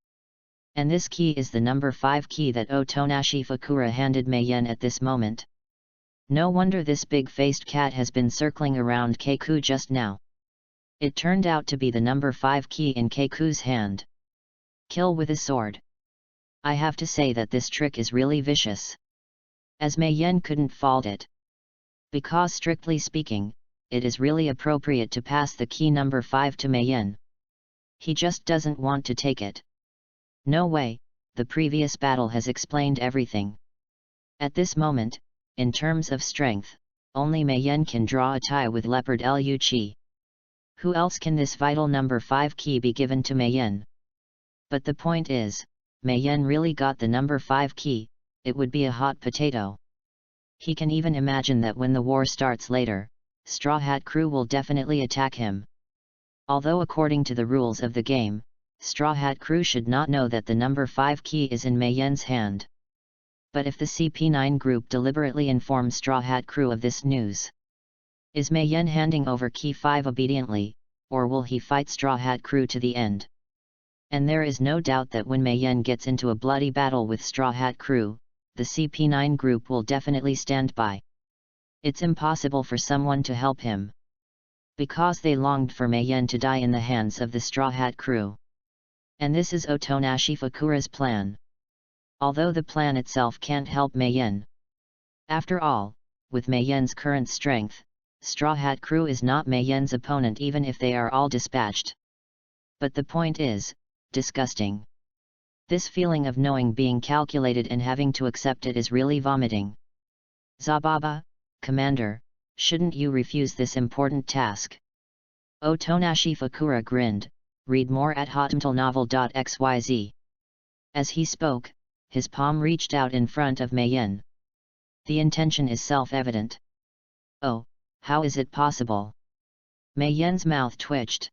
And this key is the number 5 key that Otonashi Fakura handed Mei Yen at this moment. No wonder this big-faced cat has been circling around Keiku just now. It turned out to be the number 5 key in Keiku's hand. Kill with a sword. I have to say that this trick is really vicious. As Mei Yen couldn't fault it. Because strictly speaking, it is really appropriate to pass the key number 5 to Mei Yen. He just doesn't want to take it. No way, the previous battle has explained everything. At this moment, in terms of strength, only Mei Yen can draw a tie with Leopard Liu Chi. Who else can this vital number 5 key be given to Mei Yen? But the point is, Mei Yen really got the number 5 key, it would be a hot potato. He can even imagine that when the war starts later, Straw Hat Crew will definitely attack him. Although according to the rules of the game, Straw Hat Crew should not know that the number 5 key is in Mei Yen's hand. But if the CP9 group deliberately informs Straw Hat Crew of this news, is Mei Yen handing over key 5 obediently, or will he fight Straw Hat Crew to the end? And there is no doubt that when Mei Yen gets into a bloody battle with Straw Hat Crew, the CP9 group will definitely stand by. It's impossible for someone to help him. Because they longed for Mei Yen to die in the hands of the Straw Hat Crew. And this is Otonashi Fakura's plan. Although the plan itself can't help Mei Yen. After all, with Mei Yen's current strength, Straw Hat Crew is not Mei Yen's opponent even if they are all dispatched. But the point is, disgusting. This feeling of knowing being calculated and having to accept it is really vomiting. Zababa, Commander, shouldn't you refuse this important task? Otonashi Fakura grinned, read more at hotmtlnovel.xyz. As he spoke, his palm reached out in front of Mei Yen. The intention is self-evident. Oh, how is it possible? Mei Yen's mouth twitched.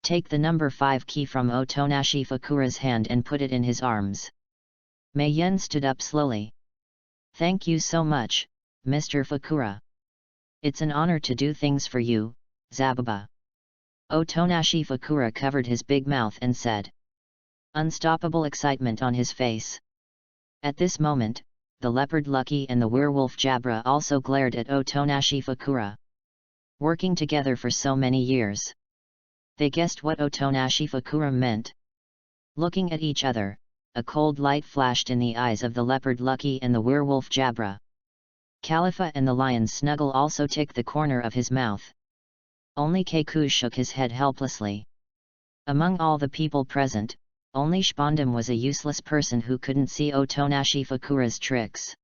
Take the number 5 key from Otonashi Fakura's hand and put it in his arms. Mei Yen stood up slowly. Thank you so much, Mr. Fakura. It's an honor to do things for you, Zababa. Otonashi Fakura covered his big mouth and said. Unstoppable excitement on his face. At this moment, the leopard Lucky and the werewolf Jabra also glared at Otonashi Fakura. Working together for so many years. They guessed what Otonashi Fakura meant. Looking at each other, a cold light flashed in the eyes of the leopard Lucky and the werewolf Jabra. Khalifa and the lion's snuggle also ticked the corner of his mouth. Only Keku shook his head helplessly. Among all the people present, only Spondam was a useless person who couldn't see Otonashi Fukura's tricks.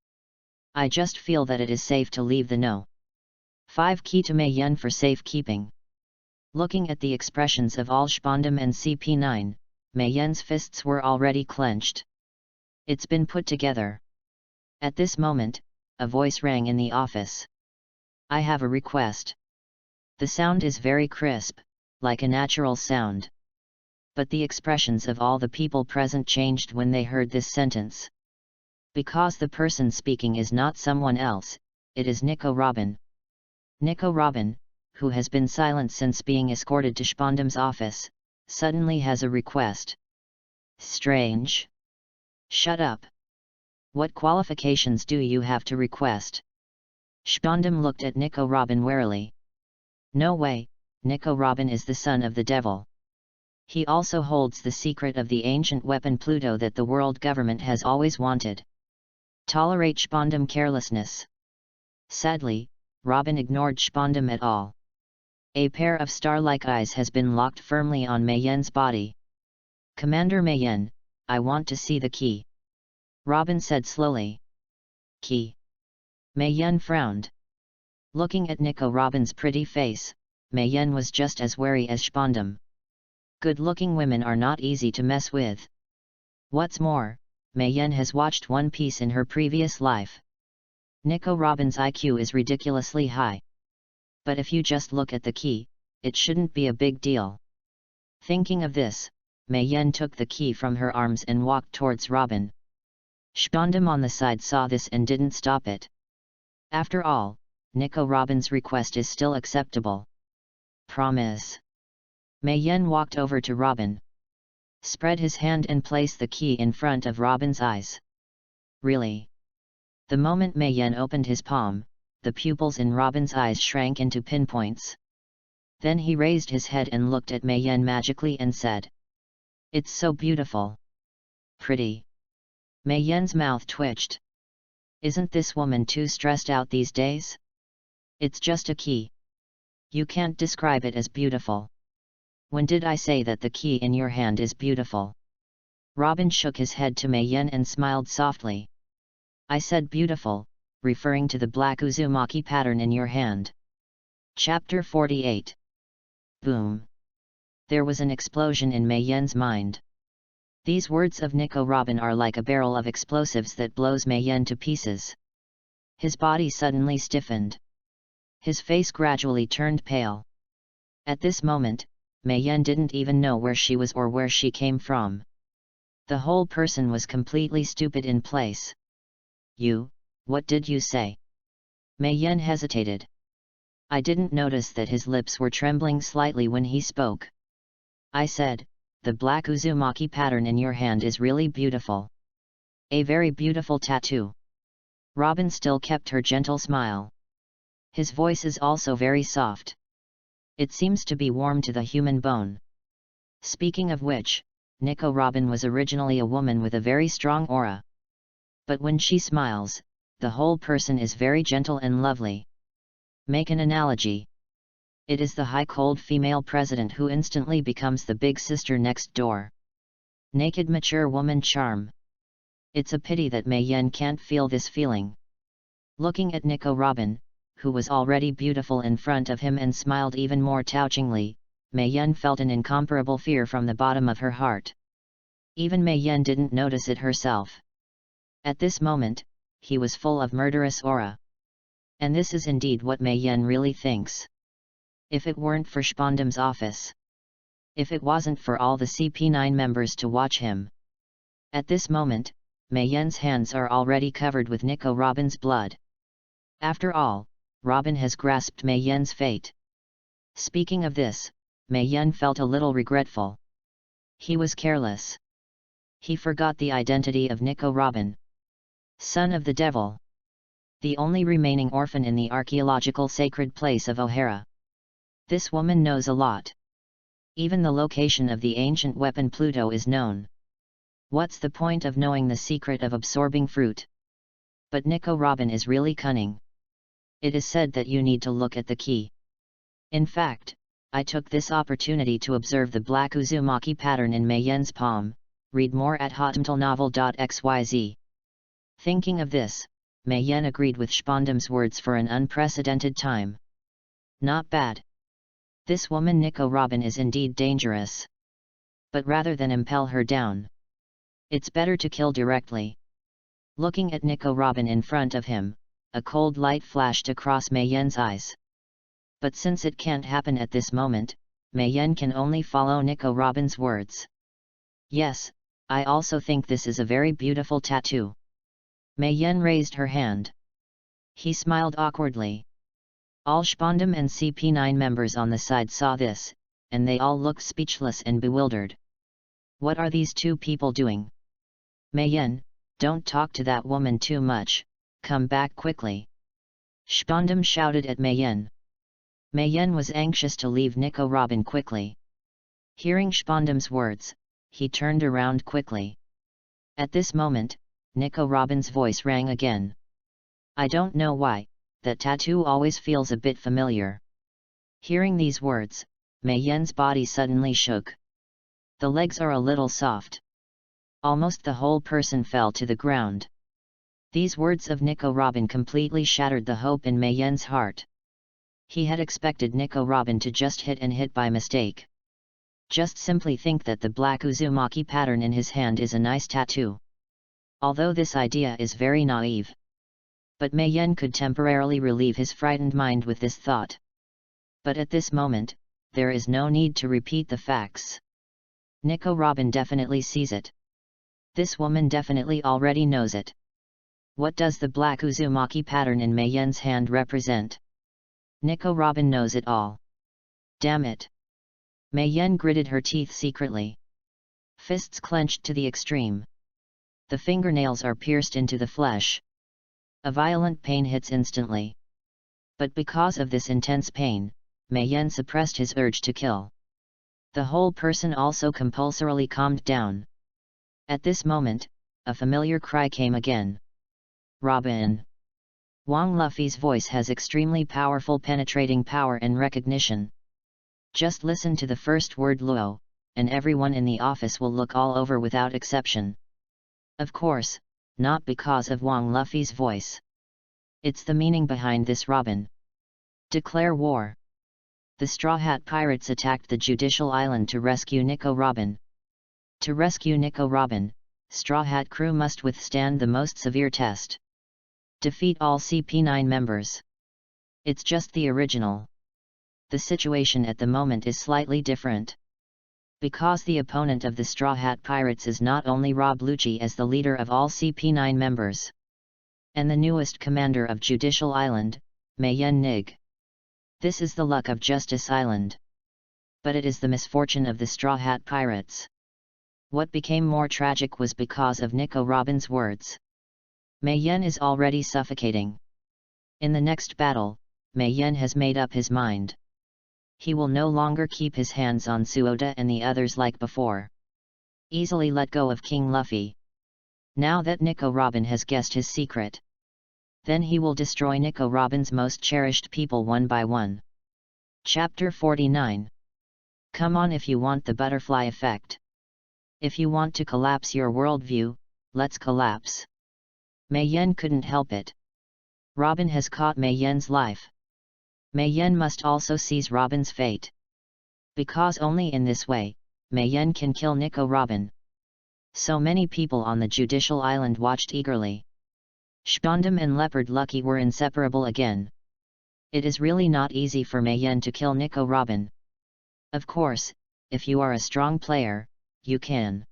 I just feel that it is safe to leave the no. 5 key to Mei Yun for safekeeping. Looking at the expressions of all Spondam and CP9, Mei Yun's fists were already clenched. It's been put together. At this moment, a voice rang in the office. I have a request. The sound is very crisp, like a natural sound. But the expressions of all the people present changed when they heard this sentence. Because the person speaking is not someone else, it is Nico Robin. Nico Robin, who has been silent since being escorted to Spondam's office, suddenly has a request. Strange. Shut up. What qualifications do you have to request? Spondam looked at Nico Robin warily. No way, Nico Robin is the son of the devil. He also holds the secret of the ancient weapon Pluto that the world government has always wanted. Tolerate Spondam carelessness. Sadly, Robin ignored Spondam at all. A pair of star-like eyes has been locked firmly on Mei Yun's body. Commander Mei Yun, I want to see the key. Robin said slowly. Key. Mei Yun frowned. Looking at Nico Robin's pretty face, Mei Yun was just as wary as Spondam. Good-looking women are not easy to mess with. What's more, Mei Yun has watched One Piece in her previous life. Nico Robin's IQ is ridiculously high. But if you just look at the key, it shouldn't be a big deal. Thinking of this, Mei Yun took the key from her arms and walked towards Robin. Spondam on the side saw this and didn't stop it. After all, Nico Robin's request is still acceptable. Promise. Mei Yun walked over to Robin. Spread his hand and placed the key in front of Robin's eyes. Really? The moment Mei Yun opened his palm, the pupils in Robin's eyes shrank into pinpoints. Then he raised his head and looked at Mei Yun magically and said. It's so beautiful. Pretty. Mei Yun's mouth twitched. Isn't this woman too stressed out these days? It's just a key. You can't describe it as beautiful. When did I say that the key in your hand is beautiful? Robin shook his head to Mei Yun and smiled softly. I said beautiful, referring to the black Uzumaki pattern in your hand. Chapter 48. Boom. There was an explosion in Mei Yun's mind. These words of Nico Robin are like a barrel of explosives that blows Mei Yun to pieces. His body suddenly stiffened. His face gradually turned pale. At this moment, Mei Yun didn't even know where she was or where she came from. The whole person was completely stupid in place. What did you say? Mei Yun hesitated. I didn't notice that his lips were trembling slightly when he spoke. I said, the black Uzumaki pattern in your hand is really beautiful. A very beautiful tattoo. Robin still kept her gentle smile. His voice is also very soft. It seems to be warm to the human bone. Speaking of which, Nico Robin was originally a woman with a very strong aura. But when she smiles, the whole person is very gentle and lovely. Make an analogy. It is the high-cold female president who instantly becomes the big sister next door. Naked mature woman charm. It's a pity that Mei Yun can't feel this feeling. Looking at Nico Robin, who was already beautiful in front of him and smiled even more touchingly, Mei Yun felt an incomparable fear from the bottom of her heart. Even Mei Yun didn't notice it herself. At this moment, he was full of murderous aura. And this is indeed what Mei Yun really thinks. If it weren't for Spondam's office. If it wasn't for all the CP9 members to watch him. At this moment, Mei Yun's hands are already covered with Nico Robin's blood. After all, Robin has grasped Mei Yun's fate. Speaking of this, Mei Yun felt a little regretful. He was careless. He forgot the identity of Nico Robin. Son of the devil. The only remaining orphan in the archaeological sacred place of O'Hara. This woman knows a lot. Even the location of the ancient weapon Pluto is known. What's the point of knowing the secret of absorbing fruit? But Nico Robin is really cunning. It is said that you need to look at the key. In fact, I took this opportunity to observe the black uzumaki pattern in Mei Yen's palm. Read more at hotmtlnovel.xyz. Thinking of this, Mei Yen agreed with Spondam's words for an unprecedented time. Not bad. This woman Nico Robin is indeed dangerous. But rather than impel her down, it's better to kill directly. Looking at Nico Robin in front of him, a cold light flashed across Mei Yen's eyes. But since it can't happen at this moment, Mei Yen can only follow Nico Robin's words. Yes, I also think this is a very beautiful tattoo. Mei Yen raised her hand. He smiled awkwardly. All Spondam and CP9 members on the side saw this, and they all looked speechless and bewildered. What are these two people doing? Mei Yen, don't talk to that woman too much, come back quickly. Spondam shouted at Mei Yen. Mei Yen was anxious to leave Nico Robin quickly. Hearing Spondam's words, he turned around quickly. At this moment, Nico Robin's voice rang again. I don't know why, that tattoo always feels a bit familiar. Hearing these words, Mei Yen's body suddenly shook. The legs are a little soft. Almost the whole person fell to the ground. These words of Nico Robin completely shattered the hope in Mei Yen's heart. He had expected Nico Robin to just hit by mistake. Just simply think that the black uzumaki pattern in his hand is a nice tattoo. Although this idea is very naive. But Mei Yen could temporarily relieve his frightened mind with this thought. But at this moment, there is no need to repeat the facts. Nico Robin definitely sees it. This woman definitely already knows it. What does the black uzumaki pattern in Mei Yen's hand represent? Nico Robin knows it all. Damn it! Mei Yen gritted her teeth secretly. Fists clenched to the extreme. The fingernails are pierced into the flesh. A violent pain hits instantly. But because of this intense pain, Mei Yen suppressed his urge to kill. The whole person also compulsorily calmed down. At this moment, a familiar cry came again. Robin! Wang Luffy's voice has extremely powerful penetrating power and recognition. Just listen to the first word Luo, and everyone in the office will look all over without exception. Of course, not because of Wang Luffy's voice. It's the meaning behind this Robin. Declare war. The Straw Hat Pirates attacked the Judicial Island to rescue Nico Robin. To rescue Nico Robin, Straw Hat crew must withstand the most severe test. Defeat all CP9 members. It's just the original. The situation at the moment is slightly different. Because the opponent of the Straw Hat Pirates is not only Rob Lucci as the leader of all CP9 members, and the newest commander of Judicial Island, Mei Yen Nig. This is the luck of Justice Island. But it is the misfortune of the Straw Hat Pirates. What became more tragic was because of Nico Robin's words. Mei Yen is already suffocating. In the next battle, Mei Yen has made up his mind. He will no longer keep his hands on Suoda and the others like before. Easily let go of King Luffy. Now that Nico Robin has guessed his secret, then he will destroy Nico Robin's most cherished people one by one. Chapter 49. Come on if you want the butterfly effect. If you want to collapse your worldview, let's collapse. Mei Yen couldn't help it. Robin has caught Mei Yen's life. Mei Yen must also seize Robin's fate. Because only in this way, Mei Yen can kill Nico Robin. So many people on the Judicial Island watched eagerly. Spondam and Leopard Lucky were inseparable again. It is really not easy for Mei Yen to kill Nico Robin. Of course, if you are a strong player, you can.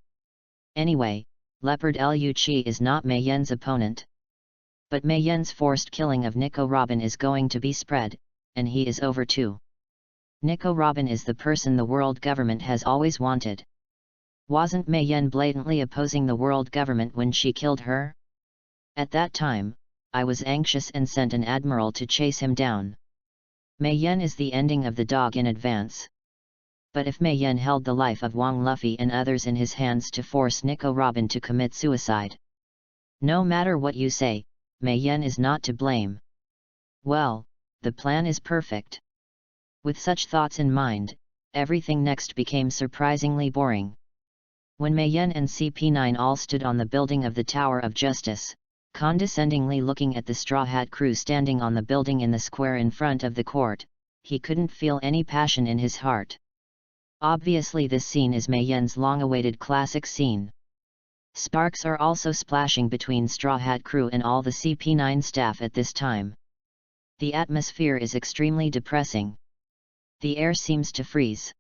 Anyway, Leopard Lucci is not Mei Yen's opponent. But Mei Yen's forced killing of Nico Robin is going to be spread, and he is over too. Nico Robin is the person the world government has always wanted. Wasn't Mei Yen blatantly opposing the world government when she killed her? At that time, I was anxious and sent an admiral to chase him down. Mei Yen is the ending of the dog in advance. But if Mei Yen held the life of Wang Luffy and others in his hands to force Nico Robin to commit suicide. No matter what you say, Mei Yen is not to blame. Well, the plan is perfect. With such thoughts in mind, everything next became surprisingly boring. When Mayenne and CP9 all stood on the building of the Tower of Justice, condescendingly looking at the Straw Hat crew standing on the building in the square in front of the court, he couldn't feel any passion in his heart. Obviously this scene is Mayenne's long-awaited classic scene. Sparks are also splashing between Straw Hat crew and all the CP9 staff at this time. The atmosphere is extremely depressing. The air seems to freeze.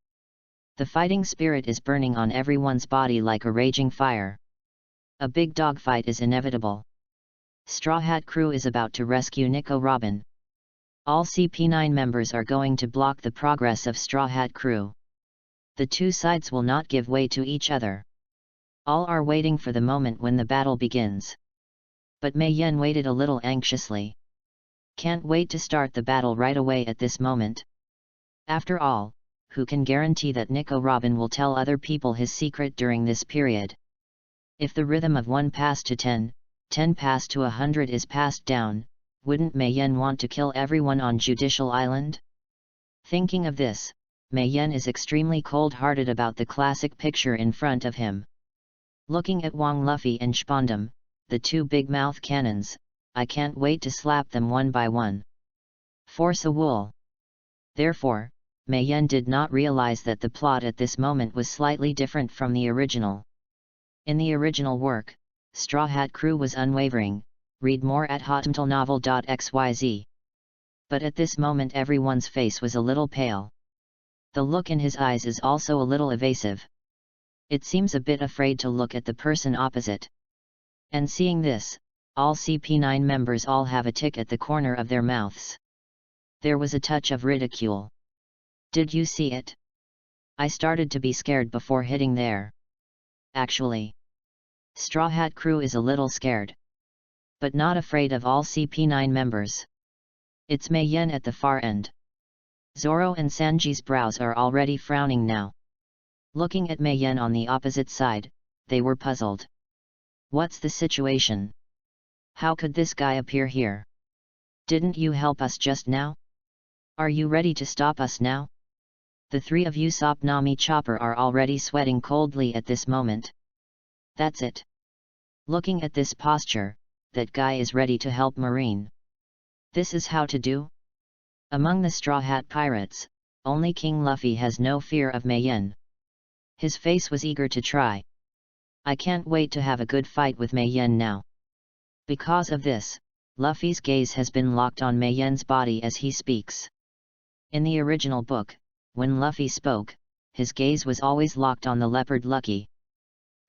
The fighting spirit is burning on everyone's body like a raging fire. A big dogfight is inevitable. Straw Hat crew is about to rescue Nico Robin. All CP9 members are going to block the progress of Straw Hat crew. The two sides will not give way to each other. All are waiting for the moment when the battle begins. But Mayenne waited a little anxiously. Can't wait to start the battle right away at this moment. After all, who can guarantee that Nico Robin will tell other people his secret during this period? If the rhythm of 1 past to 10, 10 past to 100 is passed down, wouldn't Mayenne want to kill everyone on Judicial Island? Thinking of this, Mayenne is extremely cold-hearted about the classic picture in front of him. Looking at Wang Luffy and Spondum, the two big-mouth cannons, I can't wait to slap them one by one. Force a wool. Therefore, Mayenne did not realize that the plot at this moment was slightly different from the original. In the original work, Straw Hat crew was unwavering, read more at hotmtlnovel.xyz. But at this moment everyone's face was a little pale. The look in his eyes is also a little evasive. It seems a bit afraid to look at the person opposite. And seeing this, all CP9 members all have a tick at the corner of their mouths. There was a touch of ridicule. Did you see it? I started to be scared before hitting there. Actually, Straw Hat crew is a little scared. But not afraid of all CP9 members. It's Mayenne at the far end. Zoro and Sanji's brows are already frowning now. Looking at Mayenne on the opposite side, they were puzzled. What's the situation? How could this guy appear here? Didn't you help us just now? Are you ready to stop us now? The three of Usopp Nami Chopper are already sweating coldly at this moment. That's it. Looking at this posture, that guy is ready to help Marine. This is how to do? Among the Straw Hat Pirates, only King Luffy has no fear of Mayenne. His face was eager to try. I can't wait to have a good fight with Mayenne now. Because of this, Luffy's gaze has been locked on Mayenne's body as he speaks. In the original book, when Luffy spoke, his gaze was always locked on the leopard Lucky.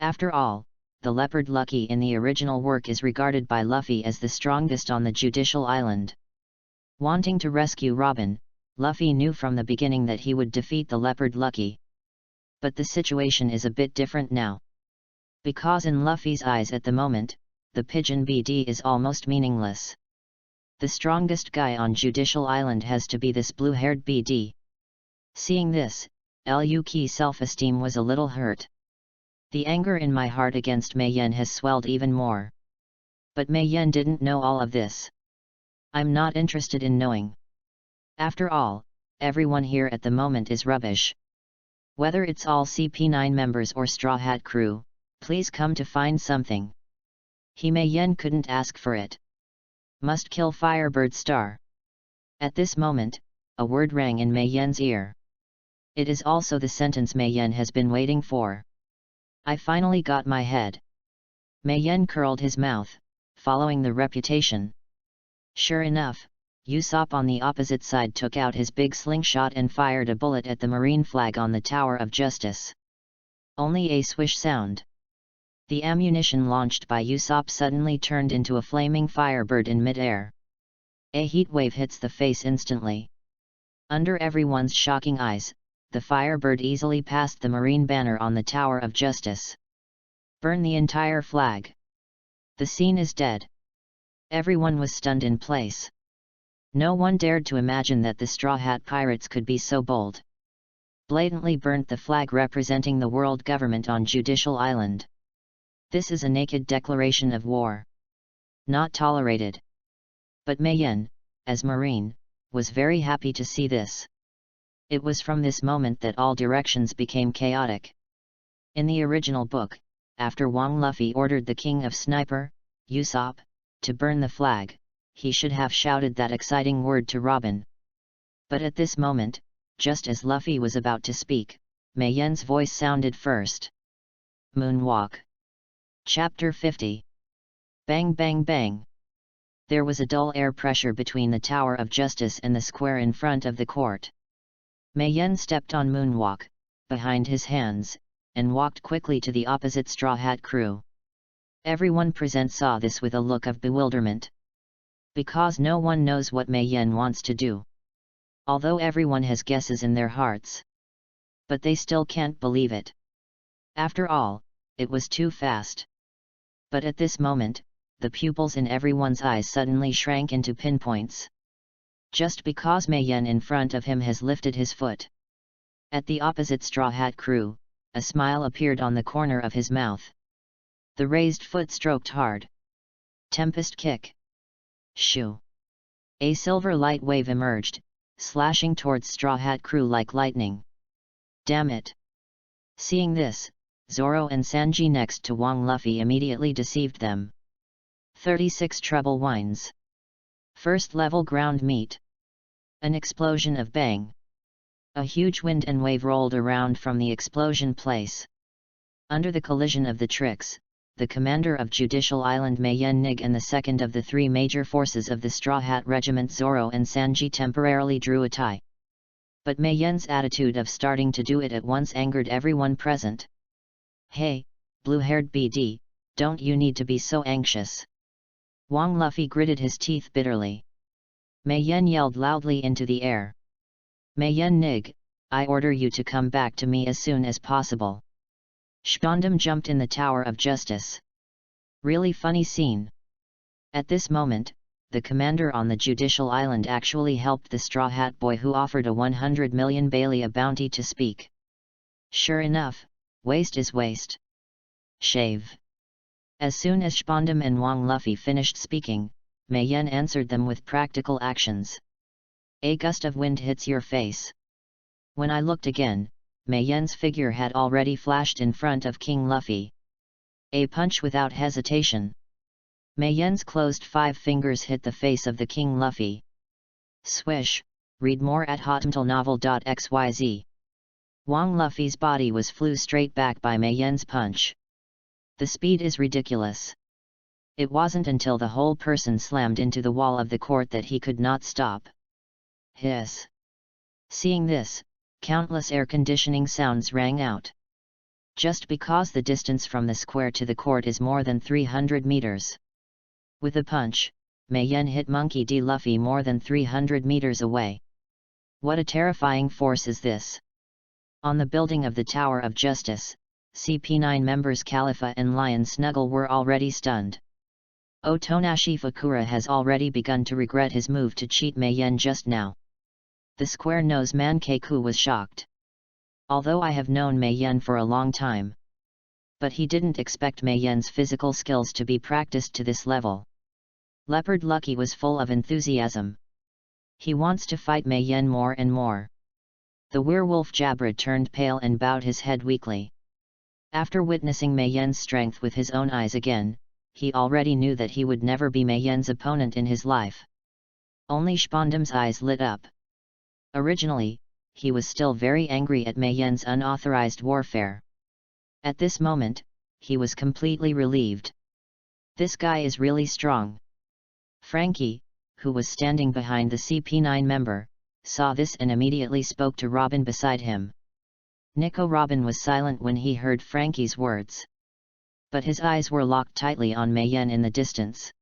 After all, the leopard Lucky in the original work is regarded by Luffy as the strongest on the Judicial Island. Wanting to rescue Robin, Luffy knew from the beginning that he would defeat the leopard Lucky. But the situation is a bit different now. Because in Luffy's eyes at the moment, the pigeon BD is almost meaningless. The strongest guy on Judicial Island has to be this blue-haired BD. Seeing this, Luffy's self-esteem was a little hurt. The anger in my heart against Mayenne has swelled even more. But Mayenne didn't know all of this. I'm not interested in knowing. After all, everyone here at the moment is rubbish. Whether it's all CP9 members or Straw Hat crew, please come to find something. Mayenne couldn't ask for it. Must kill Firebird Star. At this moment, a word rang in Mayenne's ear. It is also the sentence Mayenne has been waiting for. I finally got my head. Mayenne curled his mouth, following the reputation. Sure enough, Usopp on the opposite side took out his big slingshot and fired a bullet at the marine flag on the Tower of Justice. Only a swish sound. The ammunition launched by Usopp suddenly turned into a flaming firebird in mid-air. A heat wave hits the face instantly. Under everyone's shocking eyes, the firebird easily passed the marine banner on the Tower of Justice. Burn the entire flag. The scene is dead. Everyone was stunned in place. No one dared to imagine that the Straw Hat Pirates could be so bold. Blatantly burnt the flag representing the world government on Judicial Island. This is a naked declaration of war. Not tolerated. But Mayenne, as Marine, was very happy to see this. It was from this moment that all directions became chaotic. In the original book, after Wang Luffy ordered the king of Sniper, Usopp, to burn the flag, he should have shouted that exciting word to Robin. But at this moment, just as Luffy was about to speak, Mei Yan's voice sounded first. Moonwalk. Chapter 50. Bang bang bang. There was a dull air pressure between the Tower of Justice and the square in front of the court. Mei Yan stepped on Moonwalk, behind his hands, and walked quickly to the opposite Straw Hat crew. Everyone present saw this with a look of bewilderment. Because no one knows what Mei Yan wants to do. Although everyone has guesses in their hearts. But they still can't believe it. After all, it was too fast. But at this moment, the pupils in everyone's eyes suddenly shrank into pinpoints. Just because Mei Yan in front of him has lifted his foot. At the opposite Straw Hat crew, a smile appeared on the corner of his mouth. The raised foot stroked hard. Tempest kick. Shoo. A silver light wave emerged, slashing towards Straw Hat crew like lightning. Damn it! Seeing this, Zoro and Sanji next to Wang Luffy immediately deceived them. 36 treble whines. First level ground meat. An explosion of bang. A huge wind and wave rolled around from the explosion place. Under the collision of the tricks, the commander of Judicial Island Mei Yan Nig and the second of the three major forces of the Straw Hat Regiment Zoro and Sanji temporarily drew a tie. But Mei Yan's attitude of starting to do it at once angered everyone present. Hey, blue-haired BD, don't you need to be so anxious? Wang Luffy gritted his teeth bitterly. Mei Yan yelled loudly into the air. Mei Yan Nig, I order you to come back to me as soon as possible. Shpondam jumped in the Tower of Justice. Really funny scene. At this moment, the commander on the Judicial Island actually helped the Straw Hat boy who offered a 100 million balia bounty to speak. Sure enough, waste is waste. Shave. As soon as Shpondam and Wang Luffy finished speaking, Mei Yan answered them with practical actions. A gust of wind hits your face. When I looked again, Mei Yan's figure had already flashed in front of King Luffy. A punch without hesitation. Mei Yan's closed 5 fingers hit the face of the King Luffy. Swish, read more at hotmtlnovel.xyz. Wang Luffy's body flew straight back by Mei Yan's punch. The speed is ridiculous. It wasn't until the whole person slammed into the wall of the court that he could not stop. Hiss. Seeing this, countless air conditioning sounds rang out. Just because the distance from the square to the court is more than 300 meters. With a punch, Mei Yan hit Monkey D. Luffy more than 300 meters away. What a terrifying force is this! On the building of the Tower of Justice, CP9 members Khalifa and Lion Snuggle were already stunned. Otonashi Fakura has already begun to regret his move to cheat Mei Yan just now. The square-nose man Keiku was shocked. Although I have known Mei Yan for a long time. But he didn't expect Mei Yan's physical skills to be practiced to this level. Leopard Lucky was full of enthusiasm. He wants to fight Mei Yan more and more. The werewolf Jabra turned pale and bowed his head weakly. After witnessing Mei Yan's strength with his own eyes again, he already knew that he would never be Mei Yan's opponent in his life. Only Shpondam's eyes lit up. Originally, he was still very angry at Mei Yan's unauthorized warfare. At this moment, he was completely relieved. This guy is really strong. Frankie, who was standing behind the CP9 member, saw this and immediately spoke to Robin beside him. Nico Robin was silent when he heard Frankie's words. But his eyes were locked tightly on Mei Yan in the distance.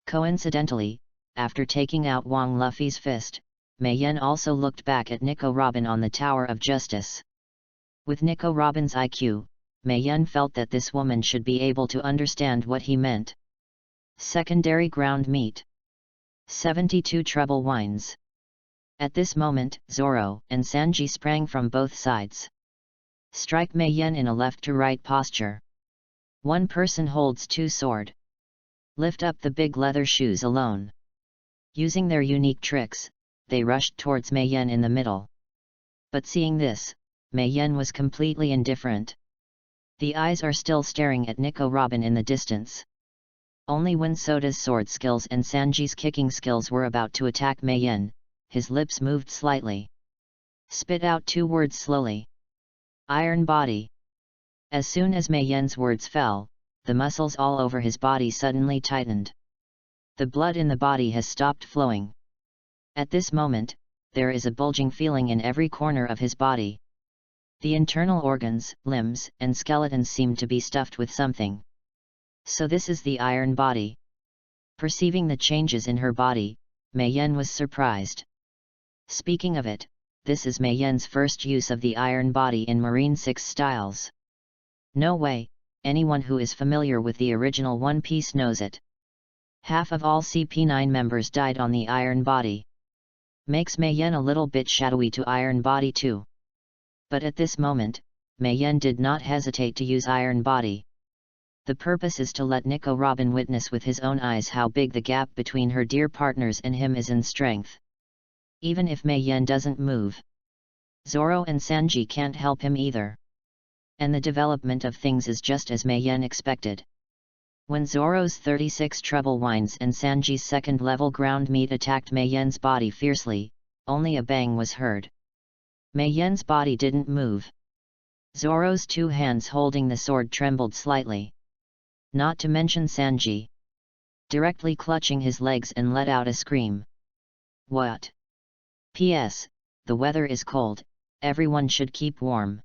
Coincidentally, after taking out Wang Luffy's fist, Mei Yan also looked back at Nico Robin on the Tower of Justice. With Nico Robin's IQ, Mei Yan felt that this woman should be able to understand what he meant. Secondary ground meat. 72 treble whines. At this moment, Zoro and Sanji sprang from both sides. Strike Mei Yan in a left-to-right posture. One person holds 2 sword. Lift up the big leather shoes alone. Using their unique tricks, they rushed towards Mei Yan in the middle. But seeing this, Mei Yan was completely indifferent. The eyes are still staring at Nico Robin in the distance. Only when Soda's sword skills and Sanji's kicking skills were about to attack Mei Yan, his lips moved slightly. Spit out 2 words slowly. Iron body. As soon as Mei Yan's words fell, the muscles all over his body suddenly tightened. The blood in the body has stopped flowing. At this moment, there is a bulging feeling in every corner of his body. The internal organs, limbs, and skeletons seem to be stuffed with something. So this is the iron body. Perceiving the changes in her body, Mei Yan was surprised. Speaking of it, this is Mei Yan's first use of the iron body in Marine 6 styles. No way, anyone who is familiar with the original One Piece knows it. Half of all CP9 members died on the iron body. Makes Mei Yan a little bit shadowy to iron body too. But at this moment, Mei Yan did not hesitate to use iron body. The purpose is to let Nico Robin witness with his own eyes how big the gap between her dear partners and him is in strength. Even if Mei Yan doesn't move, Zoro and Sanji can't help him either. And the development of things is just as Mei Yan expected. When Zoro's 36 treble winds and Sanji's second-level ground meat attacked Mei Yan's body fiercely, only a bang was heard. Mei Yan's body didn't move. Zoro's 2 hands holding the sword trembled slightly. Not to mention Sanji, directly clutching his legs and let out a scream. What? P.S. The weather is cold, everyone should keep warm.